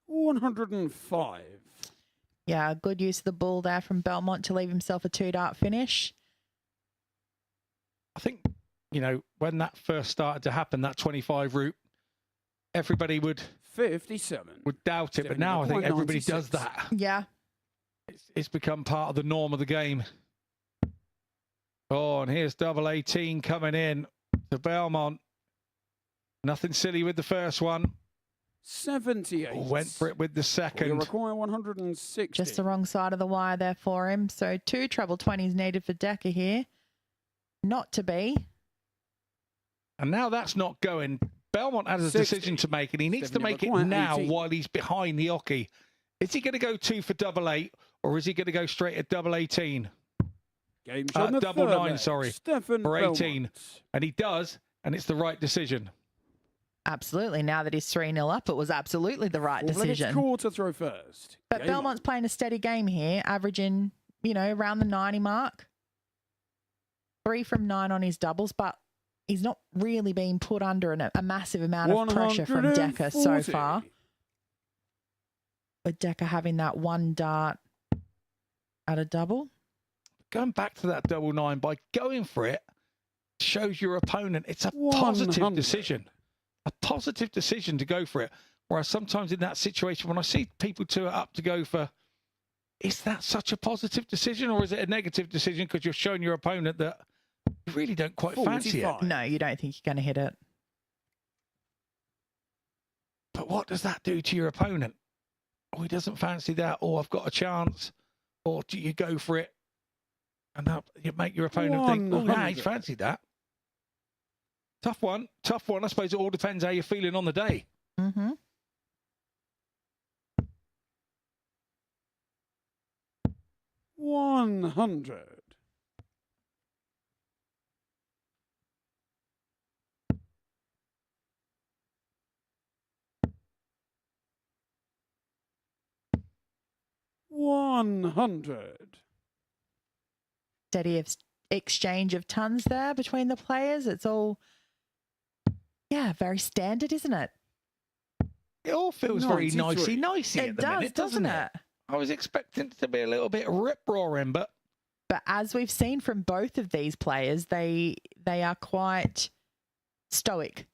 $105. Yeah, good use of the ball there from Belmont to leave himself a 2-dart finish. I think, you know, when that first started to happen, that 25 route, everybody would 57. doubt it. But now I think everybody does 96. that. Yeah. It's become part of the norm of the game. Oh, and here's double 18 coming in to Belmont. Nothing silly with the first one. 78. Went for it with the You second. require 160. Just the wrong side of the wire there for him. So 2 treble 20s needed for Decker here. Not to be. And now that's not going. Belmont has a 60. decision to make, and he needs to Stephen make it Yamaguchi, now 18. while he's behind the hockey. Is he going to go 2 for double 8, or is he going to go straight at double 18? Game shot in the double third 9, leg. sorry, Stephen for 18. Belmont. And he does, and it's the right decision. Absolutely. Now that he's 3-0 up, it was absolutely the right decision. Quarter throw first. But Game Belmont's playing a steady game here, averaging, you know, around the 90 mark. 3 from 9 on his doubles, but he's not really been put under a massive amount of pressure from Decker so 140. far. With Decker having that 1 dart at a double. Going back to that double 9, by going for it, shows your opponent it's a positive 100. decision. A positive decision to go for it. Whereas sometimes in that situation, when I see people 2 up to go for, is that such a positive decision, or is it a negative decision because you're showing your opponent that you really don't quite fancy it? 45. No, you don't think you're going to hit it. But what does that do to your opponent? Oh, he doesn't fancy that. Oh, I've got a chance. Or do you go for it? And that, you make your opponent think, oh, yeah, he's 100. fancied that. Tough one. Tough one. I suppose it all depends how you're feeling on the day. Mm-hmm. $100. $100. Steady exchange of tons there between the players. It's all, yeah, very standard, isn't it? It all feels very 93. nicey It at the does, minute, doesn't it? I was expecting it to be a little bit rip-roaring, but But as we've seen from both of these players, they are quite stoic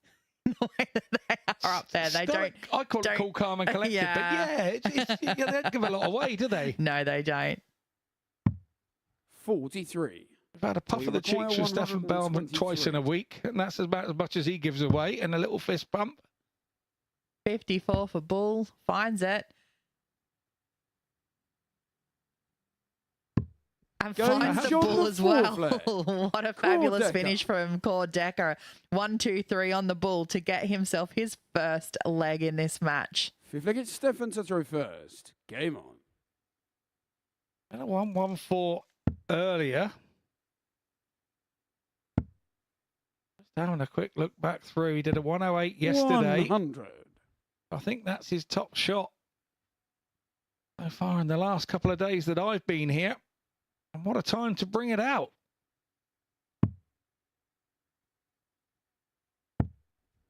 in the way that they are up there. They stoic, I call it don't- cool, calm and collected. Yeah. But yeah, yeah, they don't give a lot away, do they? No, they don't. 43. We've had a puff We of the require cheeks from Stefan Bellman twice in a week, and that's about as much as he gives away, and a little fist bump. 54 for Bull. Finds it. And Going finds the short Bull of as fourth well. leg. What a fabulous Decker. finish from Cord Decker. 1, 2, 3 on the Bull to get himself his first leg in this match. Fifth leg, it's Stefan to throw first. Game on. And a 1-1-4 earlier. Just having a quick look back through. He did a 108 yesterday. 100. I think that's his top shot so far in the last couple of days that I've been here. And what a time to bring it out.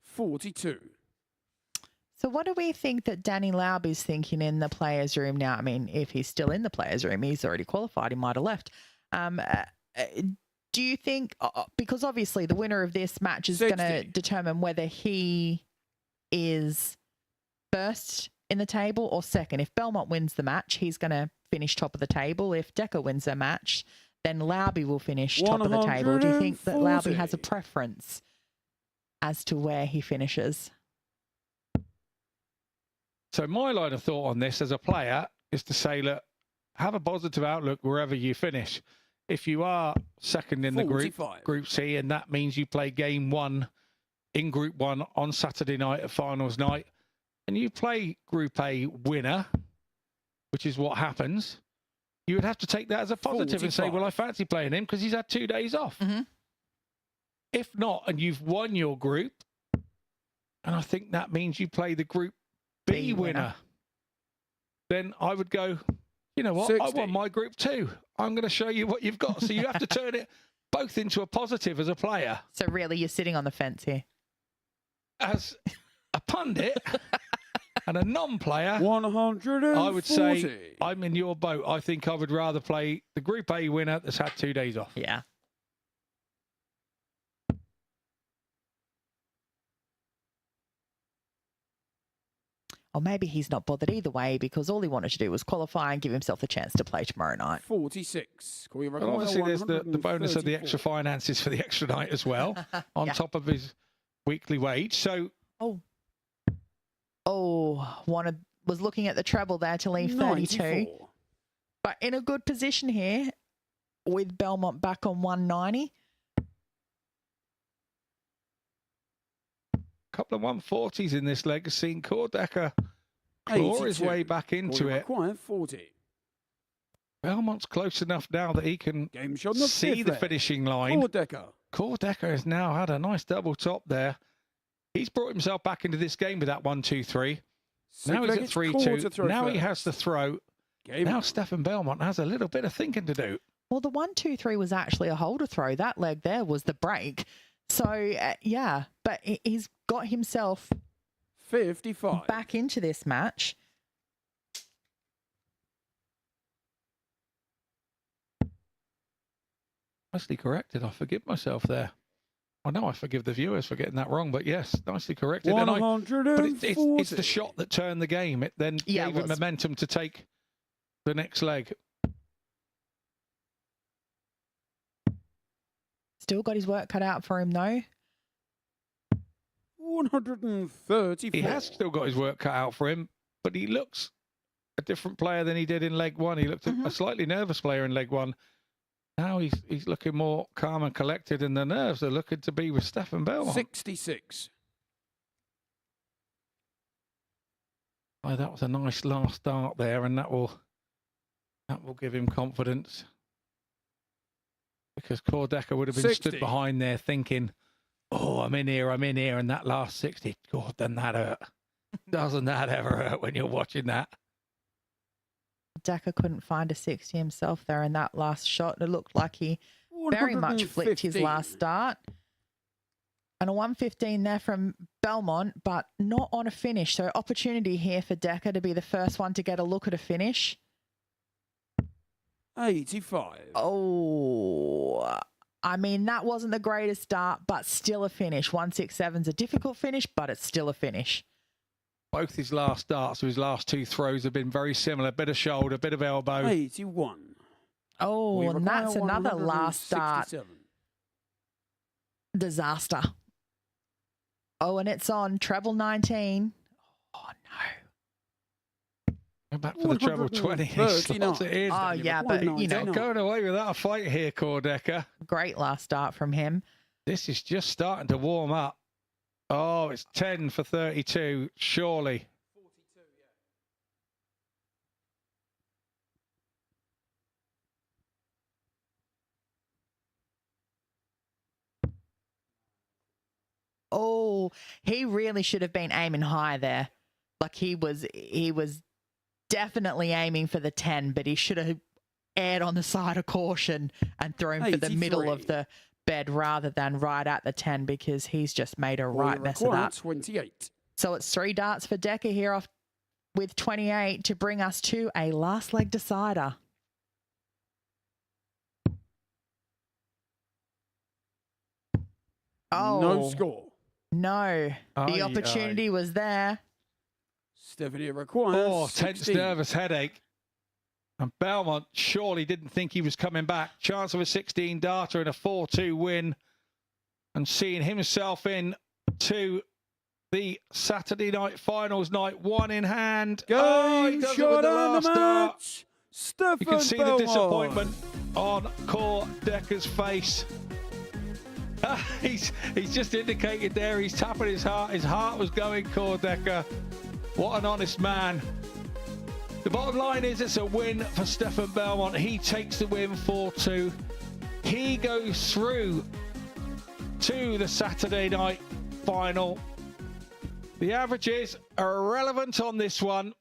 42. So what do we think that Danny Laub is thinking in the players' room now? I mean, if he's still in the players' room, he's already qualified. He might have left. Do you think, because obviously the winner of this match is going to 60. determine whether he is first in the table or second. If Belmont wins the match, he's going to finish top of the table. If Decker wins the match, then Lauby will finish top of the table. Do you think that Lauby has a 140. preference as to where he finishes? So my line of thought on this as a player is to say, look, have a positive outlook wherever you finish. If you are second in the group, 45. Group C, and that means you play game 1 in Group 1 on Saturday night at finals night, and you play Group A winner, which is what happens, you would have to take that as a positive and say, 45. well, I fancy playing him because he's had 2 days off. Mhm. If not, and you've won your group, and I think that means you play the Group B winner, then I would go, you know what, 60. I won my group too. I'm going to show you what you've got. So you have to turn it both into a positive as a player. So really, you're sitting on the fence here. As a pundit and a non-player, 140. I would say I'm in your boat. I think I would rather play the Group A winner that's had 2 days off. Yeah. Or maybe he's not bothered either way because all he wanted to do was qualify and give himself a chance to play tomorrow night. 46. Can we But require obviously there's the bonus of the 134? extra finances for the extra night as well, on Yeah. top of his weekly wage. So Was looking at the treble there to leave 32. 94. But in a good position here with Belmont back on 190. couple of 140s in this leg, seeing Cordecker claw his 82. way back into We it. require 40. Belmont's close enough now that he can Game shot on the see fifth the leg. finishing line. Cordecker. Cordecker has now had a nice double top there. He's brought himself back into this game with that 1-2-3. Now he's at 3-2. Now he has the throw. Game Now on. Stefan Belmont has a little bit of thinking to do. Well, the 1-2-3 was actually a holder throw. That leg there was the break. So, yeah, but he's got himself 55. back into this match. Nicely corrected. I forgive myself there. I know I forgive the viewers for getting that wrong, but yes, nicely corrected. And but it's the shot that turned the game. It then Yeah, gave it it was. momentum to take the next leg. Still got his work cut out for him, though. 134. He has still got his work cut out for him, but he looks a different player than he did in leg 1. He looked a slightly nervous player in leg 1. Now he's looking more calm and collected, and the nerves are looking to be with Stefan Belmont. 66. Oh, that was a nice last start there, and that will give him confidence. Because Cordecker would have been 60. stood behind there thinking, oh, I'm in here, and that last 60, God, doesn't that hurt? Doesn't that ever hurt when you're watching that? Decker couldn't find a 60 himself there in that last shot. It looked like he very much flicked his 115. last start. And a 115 there from Belmont, but not on a finish. So opportunity here for Decker to be the first one to get a look at a finish. 85. Oh, I mean, that wasn't the greatest start, but still a finish. 167's a difficult finish, but it's still a finish. Both his last starts, his last 2 throws have been very similar. Bit of shoulder, bit of elbow. 81. Oh, We and that's require another last start 167. disaster. Oh, and it's on treble 19. Oh, no. Go back for the treble 20. He slots it in. Oh, yeah, but, you know, Not going away without a fight here, Cordecker. great last start from him. This is just starting to warm up. Oh, it's 10 for 32, surely. 42, yeah. Oh, he really should have been aiming high there. Like he was definitely aiming for the 10, but he should have aired on the side of caution and thrown for the middle of 83. the bed rather than right at the 10 because he's just made a right We mess of require that. 28. So it's 3 darts for Decker here off with 28 to bring us to a last leg decider. Oh, No score. no. The Aye, opportunity was there. Stephanie requires Oh, tense, 16. nervous headache. And Belmont surely didn't think he was coming back. Chance of a 16 darter and a 4-2 win. And seeing himself in to the Saturday night finals night, one in hand. Game He does it shot with the and last the dart. match. Stefan You can see Belmont. the disappointment on Core Decker's face. He's just indicated there, he's tapping his heart. His heart was going, Core Decker. What an honest man. The bottom line is it's a win for Stefan Belmont. He takes the win 4-2. He goes through to the Saturday night final. The averages are irrelevant on this one.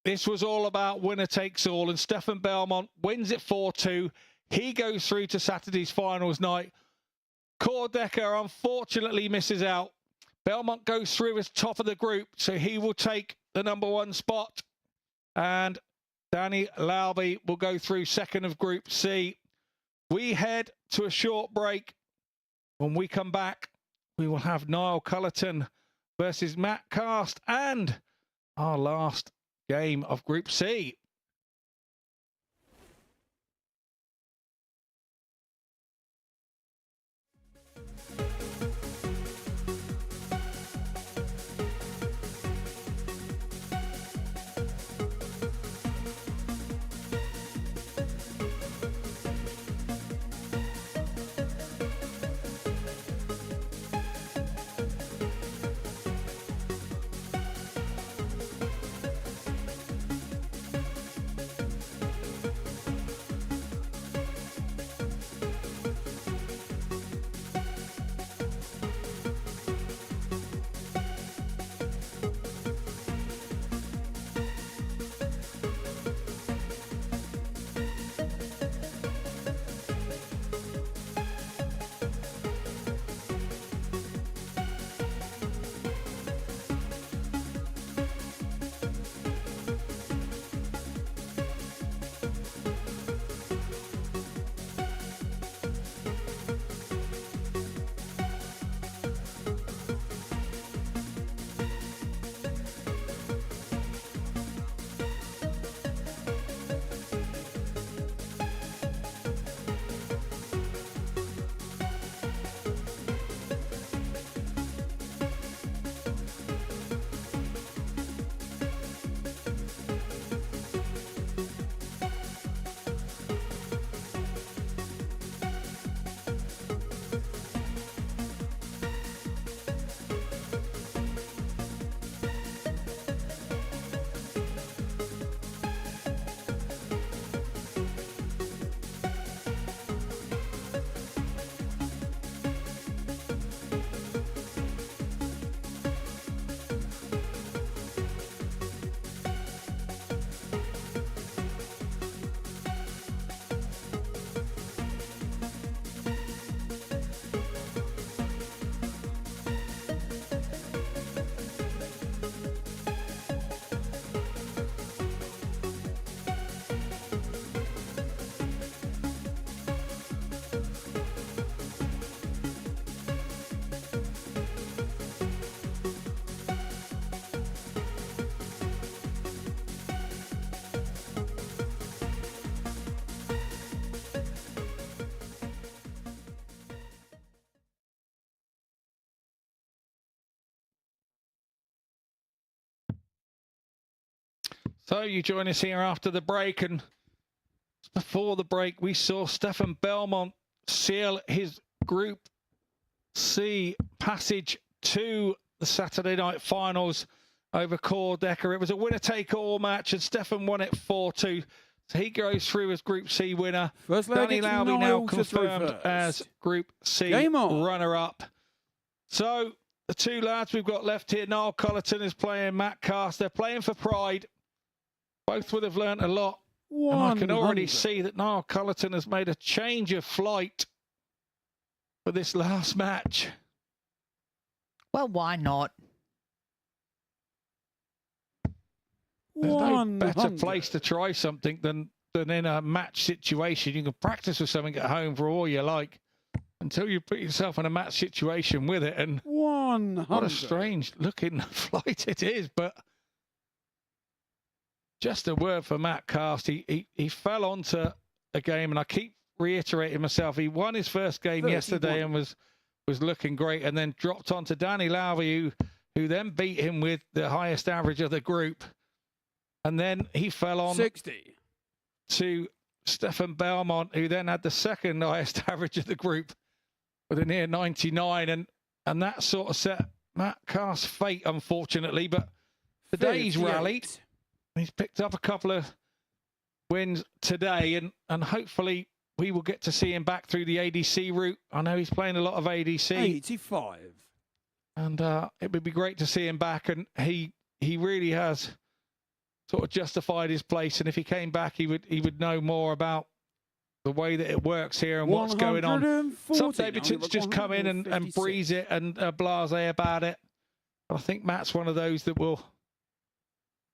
This was all about winner takes all, and Stefan Belmont wins it 4-2. He goes through to Saturday's finals night. Core Decker unfortunately misses out. Belmont goes through as top of the group, so he will take the #1 spot. And Danny Lauby will go through second of Group C. We head to a short break. When we come back, we will have Niall Cullerton versus Matt Cast and our last game of Group C. So you join us here after the break, and before the break, we saw Stefan Belmont seal his Group C passage to the Saturday night finals over Core Decker. It was a winner-take-all match, and Stefan won it 4-2. So he goes through as Group C winner. First leg, Danny it's Lauby now Niall to throw confirmed first. as Group C Game on. runner-up. So the two lads we've got left here, Niall Cullerton is playing Matt Cast. They're playing for pride. Both would have learnt a lot. And I can already 100. see that Niall Cullerton has made a change of flight for this last match. Well, why not? There's no better 100. place to try something than in a match situation. You can practice with something at home for all you like until you put yourself in a match situation with it. And 100. what a strange looking flight it is, but just a word for Matt Cast. He fell onto a game, and I keep reiterating myself. He won his first game yesterday and was looking great, and then dropped onto Danny Lowry, who then beat him with the highest average of the group. And then he fell on 60 to Stefan Belmont, who then had the second highest average of the group with a near 99. And that sort of set Matt Cast's fate, unfortunately. But today he's 58. rallied. He's picked up a couple of wins today, and hopefully we will get to see him back through the ADC route. I know he's playing a lot of ADC. 85. And it would be great to see him back. And he really has sort of justified his place. And if he came back, he would know more about the way that it works here and what's going on. 140. Some debutants just come in and breeze it and blasé about it. But I think Matt's one of those that will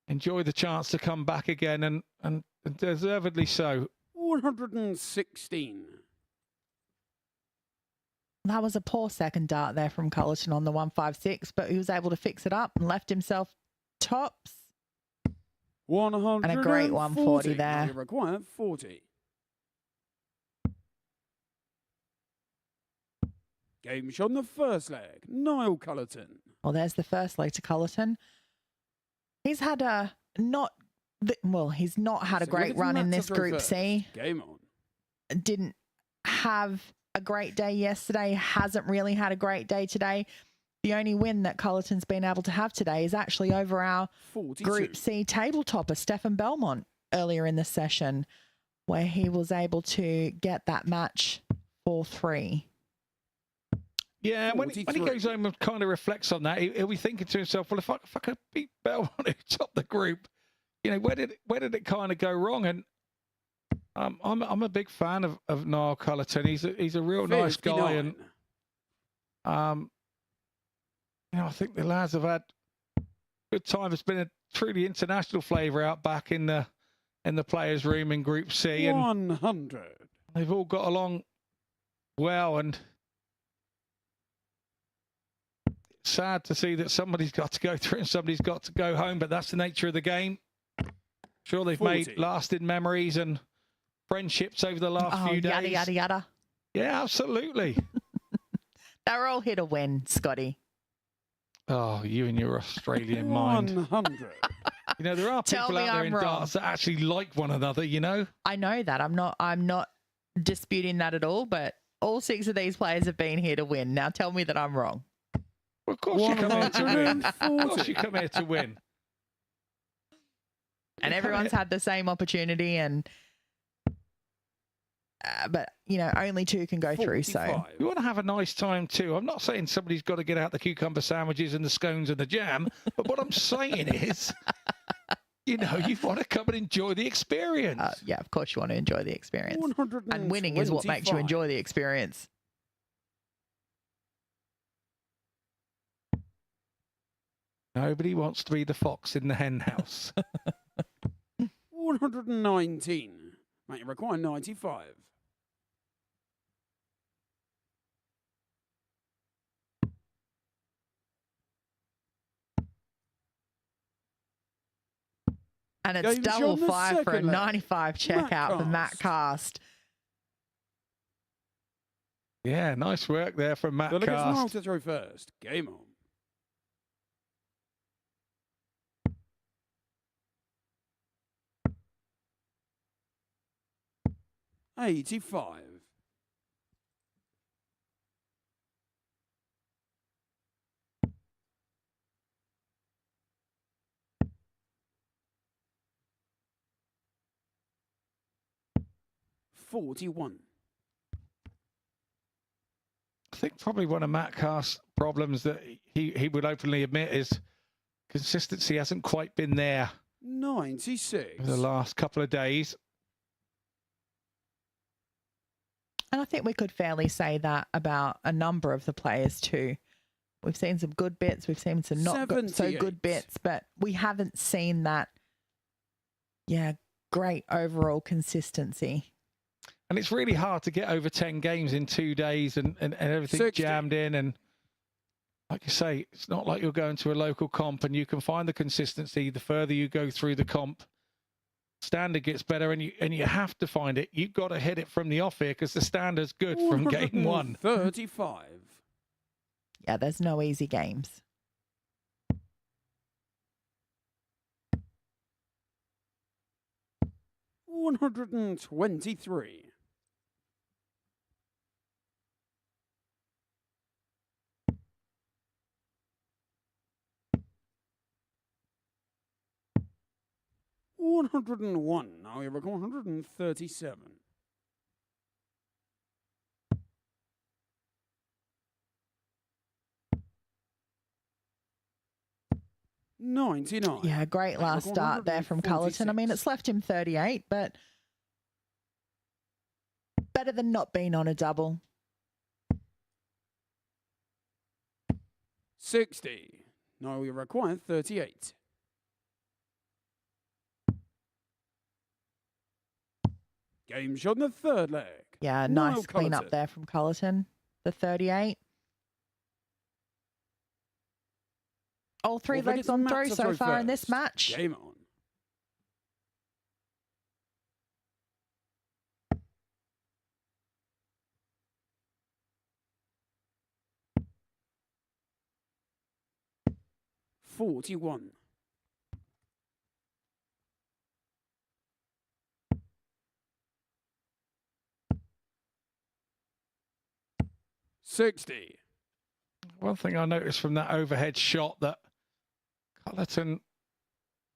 enjoy the chance to come back again, and deservedly so. 116. That was a poor second dart there from Cullerton on the 156, but he was able to fix it up and left himself tops. 140. And a great 140 there. You require 40. Game shot on the first leg. Niall Cullerton. Well, there's the first leg to Cullerton. He's had he's not had a So great look at run in Matt this to Group first. C. Game on. Didn't have a great day yesterday, hasn't really had a great day today. The only win that Cullerton's been able to have today is actually over our 42. Group C table topper, Stefan Belmont, earlier in the session, where he was able to get that match 4-3. Yeah, when he 43. goes home and kind of reflects on that, he'll be thinking to himself, well, if I could beat Belmont who topped the group, you know, where did it kind of go wrong? And I'm a big fan of Niall Cullerton. He's a real nice guy, and 59. you know, I think the lads have had good time. It's been a truly international flavour out back in the players' room in Group C, and 100. they've all got along well. And it's sad to see that somebody's got to go through and somebody's got to go home, but that's the nature of the game. Sure, they've 40. made lasting memories and friendships over the last few days. Yada, yada, yada. Yeah, absolutely. They're all here to win, Scotty. Oh, you and your Australian mind. 100. You know, there are Tell people me out there I'm in wrong. darts that actually like one another, you know? I know that. I'm not disputing that at all, but all 6 of these players have been here to win. Now tell me that I'm wrong. Well, of course you come here to win. Of 140. course you come here to win. And everyone's had the same opportunity, and but you know, only 2 can go through. So 45. You want to have a nice time too. I'm not saying somebody's got to get out the cucumber sandwiches and the scones and the jam, but what I'm saying is, you know, you want to come and enjoy the experience. yeah, of course you want to enjoy the experience, 125. and winning is what makes you enjoy the experience. Nobody wants to be the fox in the hen house. 119. Mate, you require 95. And it's Game double shot on the 5 for a second leg. 95 checkout for Matt Cast. Cast. Yeah, nice work there from Matt Delegates Niall Cast. to throw first. Game on. $85. $41. I think probably one of Matt Cast's problems that he would openly admit is consistency hasn't quite been there 96. in the last couple of days. And I think we could fairly say that about a number of the players too. We've seen some good bits, we've seen some not so 78. good bits, but we haven't seen that, great overall consistency. And it's really hard to get over 10 games in 2 days and everything 60. jammed in. And like you say, it's not like you're going to a local comp and you can find the consistency the further you go through the comp. standard gets better, and you have to find it. You've got to hit it from the off here because the standard's good from game one. 35. Yeah, there's no easy games. $123. $101. Now we have $137. $99. Yeah, great last start there from Cullerton. I mean, it's left him 38, but better than not being on a double. 60. Now we require 38. Game shot in the third leg. Yeah, Niall nice clean up Cullerton. there from Cullerton. The 38. All three Well, legs it's on Matt through to so throw far in this first. match. Game on. $41. $60. One thing I noticed from that overhead shot that Cullerton,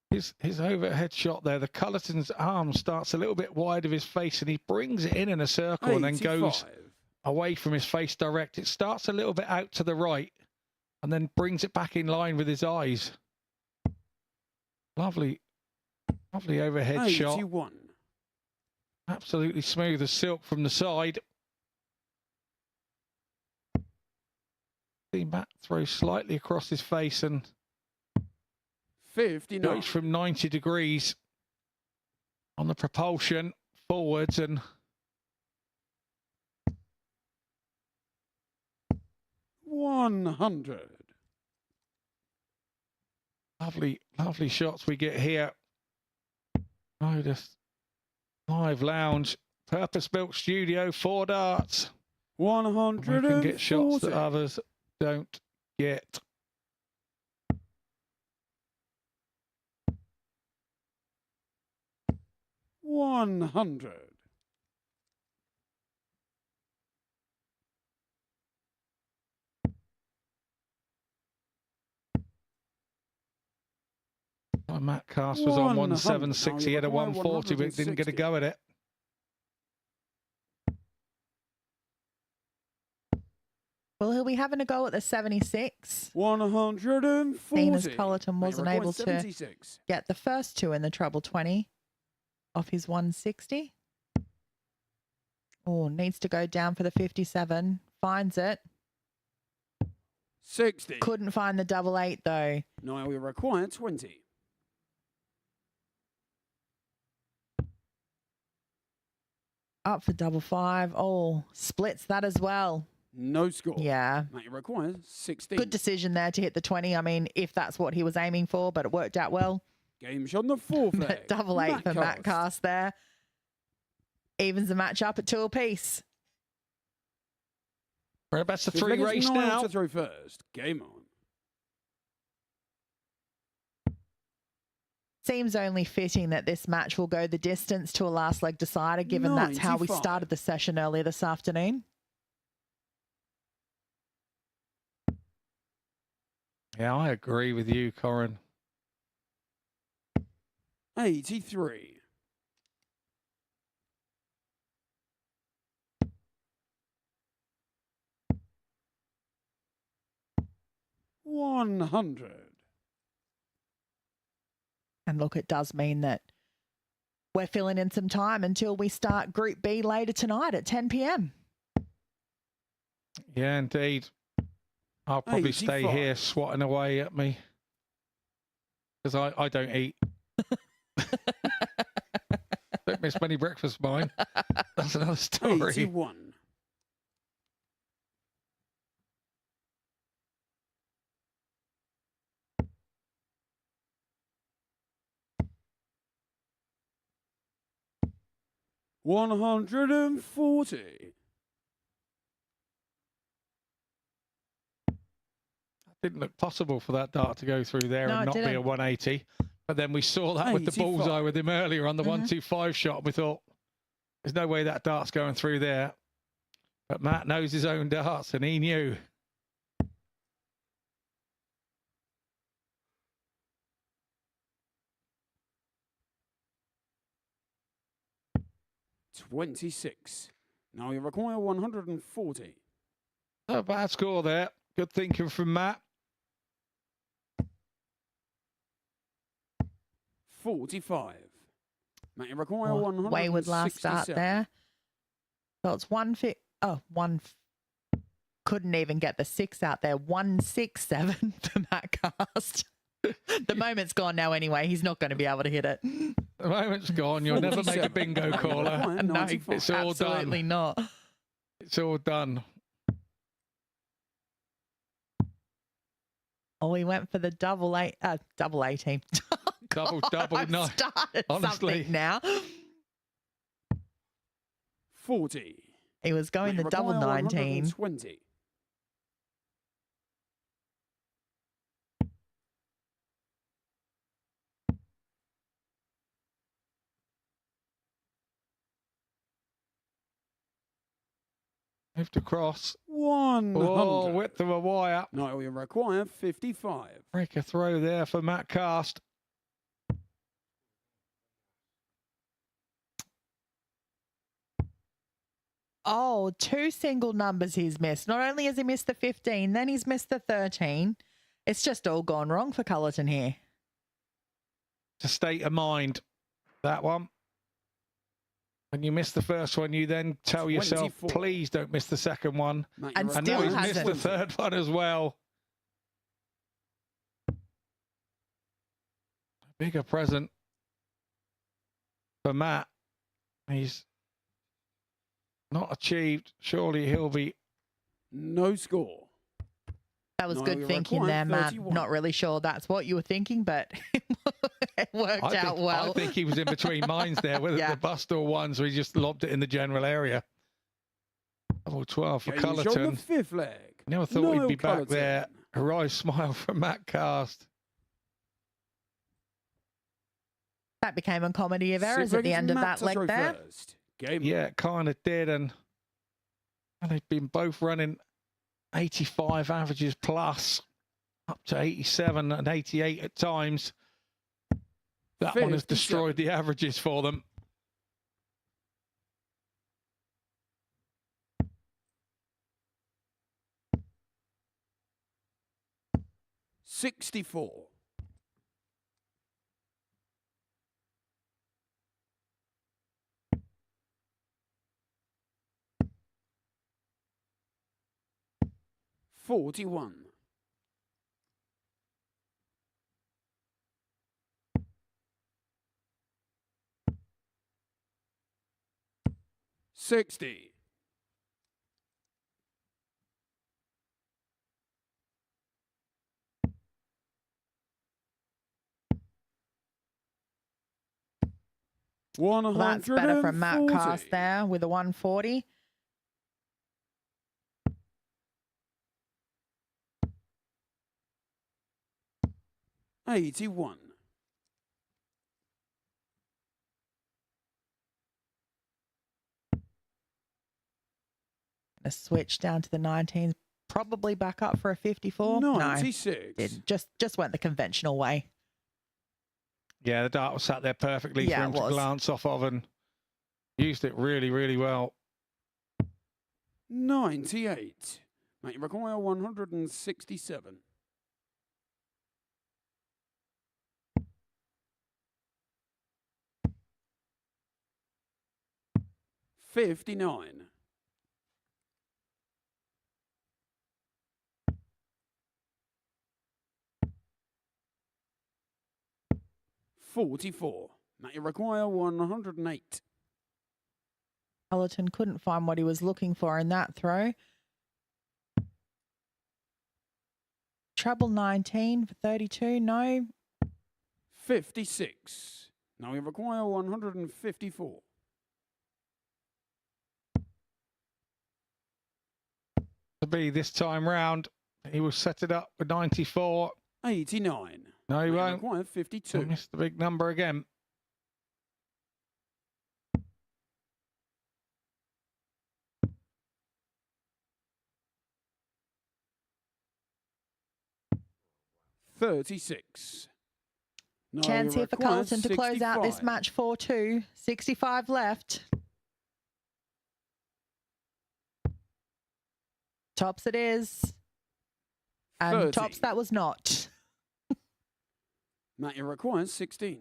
his overhead shot there, the Cullerton's arm starts a little bit wide of his face and he brings it in a circle and then goes 85. away from his face direct. It starts a little bit out to the right and then brings it back in line with his eyes. Lovely overhead shot. 81. Absolutely smooth as silk from the side. The mat throws slightly across his face and 59. goes from 90 degrees on the propulsion forwards and 100. lovely shots we get here. MODUS Live Lounge, purpose-built studio, 4 darts. 140. We can get shots that others don't get. $100. Matt Cast was on 100. 176. He had a Now you 140, but didn't get a 160. go at it. Well, he'll be having a go at the 76. 140. Seeing as Cullerton Now you wasn't require able to 76. get the first two in the treble 20 off his 160. Oh, needs to go down for the 57. Finds it. 60. Couldn't find the double 8 though. Now we require 20. Up for double 5. Oh, splits that as well. No score. Yeah. Now you require 16. Good decision there to hit the 20. I mean, if that's what he was aiming for, but it worked out well. Game shot in the fourth leg. But double 8 for Matt Cast there. Evens the match up at 2 apiece. We're about to Fifth 3 leg is race 9 now. to throw first. Game on. Seems only fitting that this match will go the distance to a last leg decider, given that's how we 95. started the session earlier this afternoon. Yeah, I agree with you, Corin. 83. $100. And look, it does mean that we're filling in some time until we start Group B later tonight at 10 p.m. Yeah, indeed. I'll probably stay 85. here swatting away at me because I don't eat. Don't miss many breakfasts, mine. That's another story. 81. 140. Didn't look possible for that dart to go through there No, and it not be a didn't. 180. But then we saw that with the 85. bullseye with him earlier on the 125 shot. We thought, there's no way that dart's going through there. But Matt knows his own darts, and he knew. $26. Now you require 140. Not a bad score there. Good thinking from Matt. 45. Matt, you require Oh, 167. wayward last start there. So it's couldn't even get the 6 out there. 167 for Matt Cast. The moment's gone now anyway. He's not going to be able to hit it. The moment's gone. You'll never make a bingo caller. No, It's all absolutely done. not. It's all done. Oh, he went for the double 18. Double, I've no. started Honestly. something now. 40. He was going the double 19. 20. Moved across. 100. Oh, width of a wire. Now you require 55. Break a throw there for Matt Cast. Oh, 2 single numbers he's missed. Not only has he missed the 15, then he's missed the 13. It's just all gone wrong for Cullerton here. It's a state of mind, that one. When you miss the first one, you then tell yourself, 24. please don't miss the second one. Matt, And you And still now require he's missed the hasn't. third one as well. Bigger present for Matt. He's not achieved. Surely he'll be. No score. That was No, good you're thinking required there, Matt. 31. Not really sure that's what you were thinking, but it worked out well. I think he was in between minds there, whether Yeah. the bust or one, so he just lobbed it in the general area. Double 12 for Getting shown the Cullerton. 5th leg. Never thought Niall he'd be back Cullerton. there. A wry smile from Matt Cast. That became a comedy of errors Six at the leggers, end of Matt that leg to throw there. first. Game Yeah, it kind of did. And they've been both running 85 averages plus, up to 87 and 88 at times. That one has 57. destroyed the averages for them. $64. $41. $60. Well, that's better from Matt 140. Cast there with a 140. $81. A switch down to the 19s. Probably back up for a 54. No, 96. didn't. Just went the conventional way. Yeah, the dart was sat there perfectly Yeah, for it him to was. glance off of and used it really, really well. 98. Mate, you require 167. $59. $44. Mate, you require 108. Cullerton couldn't find what he was looking for in that throw. Treble 19 for 32. No. 56. Now we require 154. to be this time round. He will set it up with 94. 89. No, he They won't. require 52. He missed the big number again. $36. No, Chance he here for requires Carlton to close out this 65. match 4-2. 65 left. Tops it is. And 30. tops that was not. Matthew requires 16.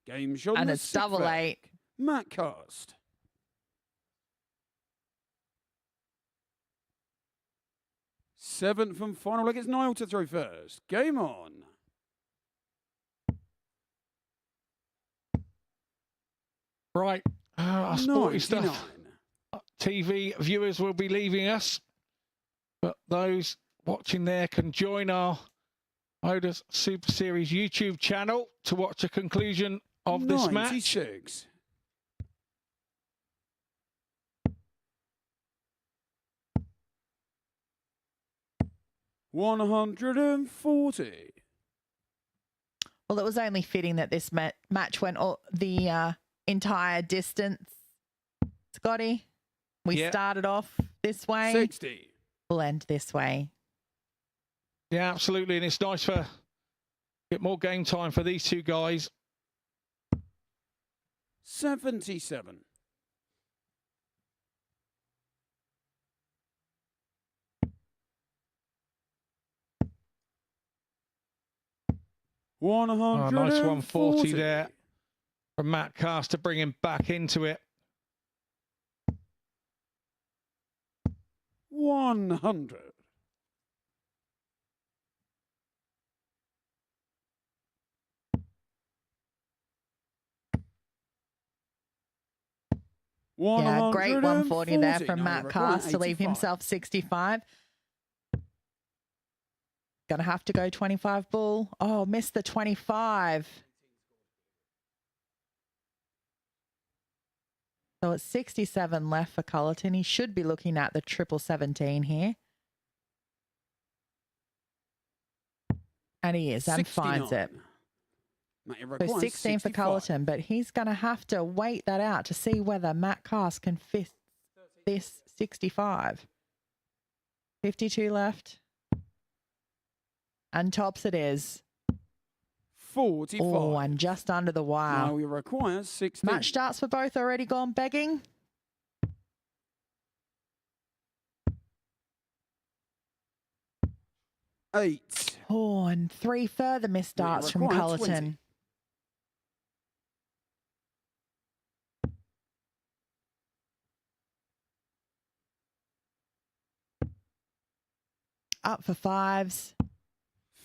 Game shot And the it's double 8. Matt Cast. Seventh and final leg. It's Niall to throw first. Game on. Right, our sporty stuff. 99. TV viewers will be leaving us, but those watching there can join our MODUS Super Series YouTube channel to watch the conclusion of this match. 96. $140. Well, it was only fitting that this match went the entire distance. Scotty, we Yeah. started off this way. 60. We'll end this way. Yeah, absolutely, and it's nice for get more game time for these two guys. 77. Oh, nice 140 $140 there from Matt Cast to bring him back into it. 100. Yeah, great 140 there from No, Matt require Cast to leave 85. himself 65. Gonna have to go 25 bull. Oh, missed the 25. So it's 67 left for Cullerton. He should be looking at the 17 here. And he is, and finds it. 69. So 16 for 65. Cullerton, but he's going to have to wait that out to see whether Matt Cast can fit this 65. 52 left. And tops it is. 45. Oh, and just under the wire. Now he requires 60. Match starts for both already gone begging. $8. Oh, and 3 further missed starts from require 20. Cullerton. Up for 5s.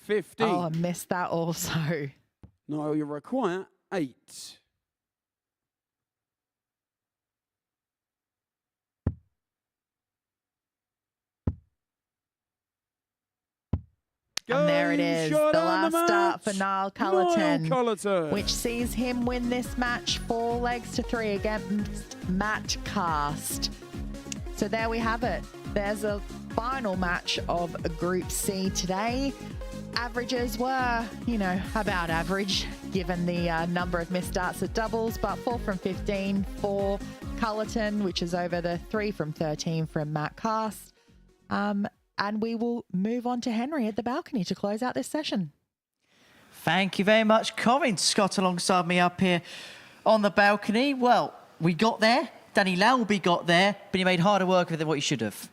15. Oh, I missed that also. Now you require 8. And there it is, the last start for Niall Cullerton, Cullerton, which sees him win this match 4 legs to 3 against Matt Cast. So there we have it. There's a final match of Group C today. Averages were, you know, about average given the number of missed starts at doubles, but 4 from 15 for Cullerton, which is over the 3 from 13 from Matt Cast. And we will move on to Henry at the balcony to close out this session. Thank you very much, Corinne. Scott alongside me up here on the balcony. Well, we got there. Danny Lalby got there, but he made harder work of it than what he should have.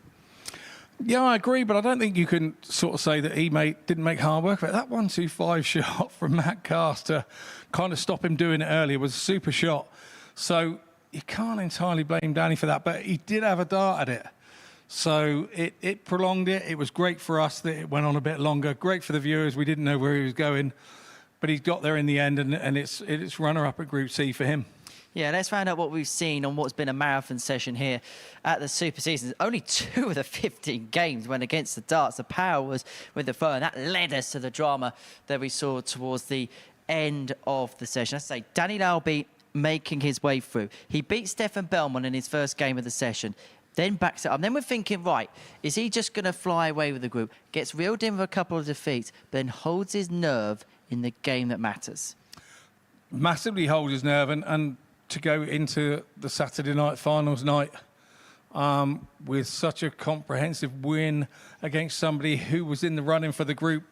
Yeah, I agree, but I don't think you can sort of say that he didn't make hard work of it. That 1-2-5 shot from Matt Cast to kind of stop him doing it earlier was a super shot. So you can't entirely blame Danny for that, but he did have a dart at it. So it prolonged it. It was great for us that it went on a bit longer. Great for the viewers. We didn't know where he was going, but he's got there in the end, and it's runner-up at Group C for him. Yeah, let's find out what we've seen on what's been a marathon session here at the Super Seasons. Only 2 of the 15 games went against the darts. The power was with the foe, and that led us to the drama that we saw towards the end of the session. I say Danny Lalby making his way through. He beat Stefan Bellman in his first game of the session, then backs it up. Then we're thinking, right, is he just going to fly away with the group? Gets reeled in with a couple of defeats, but then holds his nerve in the game that matters. Massively holds his nerve, and to go into the Saturday night finals night with such a comprehensive win against somebody who was in the running for the group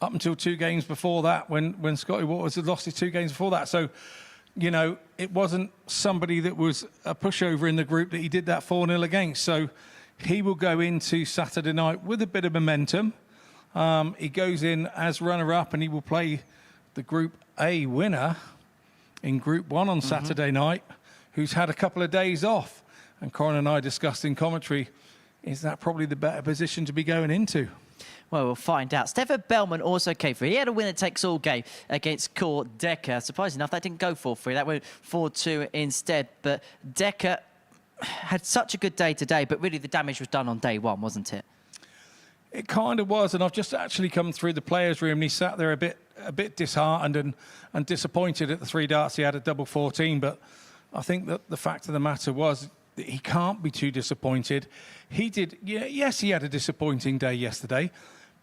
up until 2 games before that, when Scotty Waters had lost his 2 games before that. So, you know, it wasn't somebody that was a pushover in the group that he did that 4-0 against. So he will go into Saturday night with a bit of momentum. He goes in as runner-up, and he will play the Group A winner in Group 1 on Saturday night, who's had a couple of days off. And Corin and I discussed in commentary, is that probably the better position to be going into? Well, we'll find out. Stefan Bellman also came through. He had a winner-takes-all game against Core Decker. Surprisingly enough, that didn't go 4-3. That went 4-2 instead. But Decker had such a good day today, but really the damage was done on day 1, wasn't it? It kind of was, and I've just actually come through the players' room, and he sat there a bit disheartened and disappointed at the 3 darts. He had a double 14, but I think that the fact of the matter was that he can't be too disappointed. He did, yes, he had a disappointing day yesterday,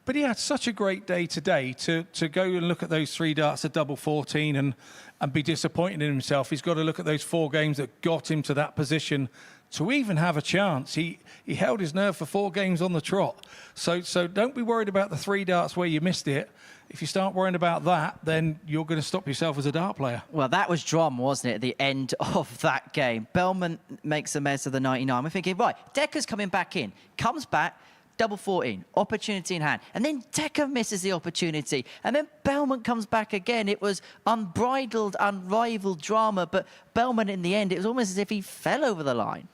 but he had such a great day today to go and look at those 3 darts, a double 14, and be disappointed in himself. He's got to look at those 4 games that got him to that position to even have a chance. He held his nerve for 4 games on the trot. So don't be worried about the 3 darts where you missed it. If you start worrying about that, then you're going to stop yourself as a dart player. Well, that was drama, wasn't it, at the end of that game? Bellman makes a mess of the 99. We're thinking, right, Decker's coming back in. Comes back, double 14, opportunity in hand. And then Decker misses the opportunity. And then Bellman comes back again. It was unbridled, unrivaled drama. But Bellman, in the end, it was almost as if he fell over the line.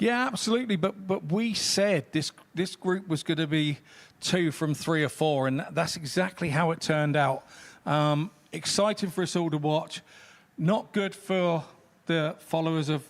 Yeah, absolutely. But we said this group was going to be 2 from 3 or 4, and that's exactly how it turned out. Exciting for us all to watch. Not good for the followers of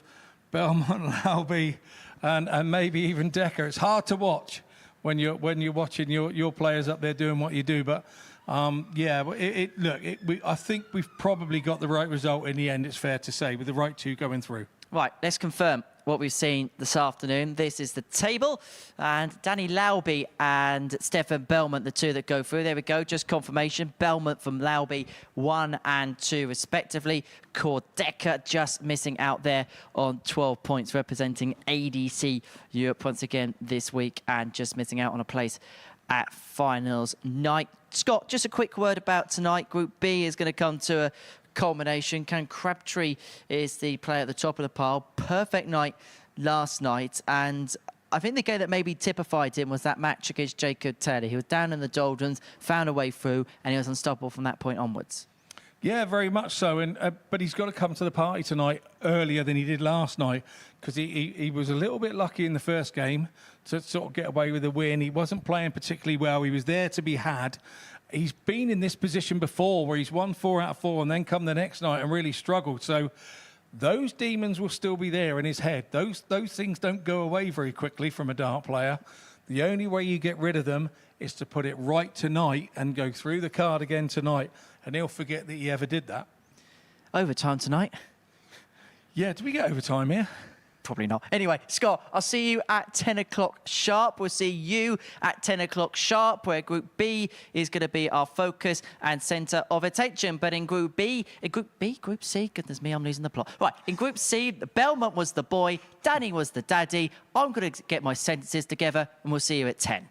Belmont, Lalby, and maybe even Decker. It's hard to watch when you're watching your players up there doing what you do. But yeah, I think we've probably got the right result in the end. It's fair to say, with the right 2 going through. Right, let's confirm what we've seen this afternoon. This is the table, and Danny Lauby and Stefan Bellman, the 2 that go through. There we go, just confirmation. Bellman from Lauby, 1 and 2 respectively. Core Decker just missing out there on 12 points, representing ADC Europe once again this week, and just missing out on a place at finals night. Scott, just a quick word about tonight. Group B is going to come to a culmination. Cam Crabtree is the player at the top of the pile. Perfect night last night, and I think the game that maybe typified him was that match against Jacob Taylor. He was down in the doldrums, found a way through, and he was unstoppable from that point onwards. Yeah, very much so. And but he's got to come to the party tonight earlier than he did last night, because he was a little bit lucky in the first game to sort of get away with a win. He wasn't playing particularly well. He was there to be had. He's been in this position before where he's won 4 out of 4 and then come the next night and really struggled. So those demons will still be there in his head. Those things don't go away very quickly from a dart player. The only way you get rid of them is to put it right tonight and go through the card again tonight, and he'll forget that he ever did that. Overtime tonight? Yeah, do we get overtime here? Probably not. Anyway, Scott, I'll see you at 10 o'clock sharp. We'll see you at 10 o'clock sharp, where Group B is going to be our focus and centre of attention. But in Group C, goodness me, I'm losing the plot. Right, in Group C, Belmont was the boy, Danny was the daddy. I'm going to get my sentences together, and we'll see you at 10.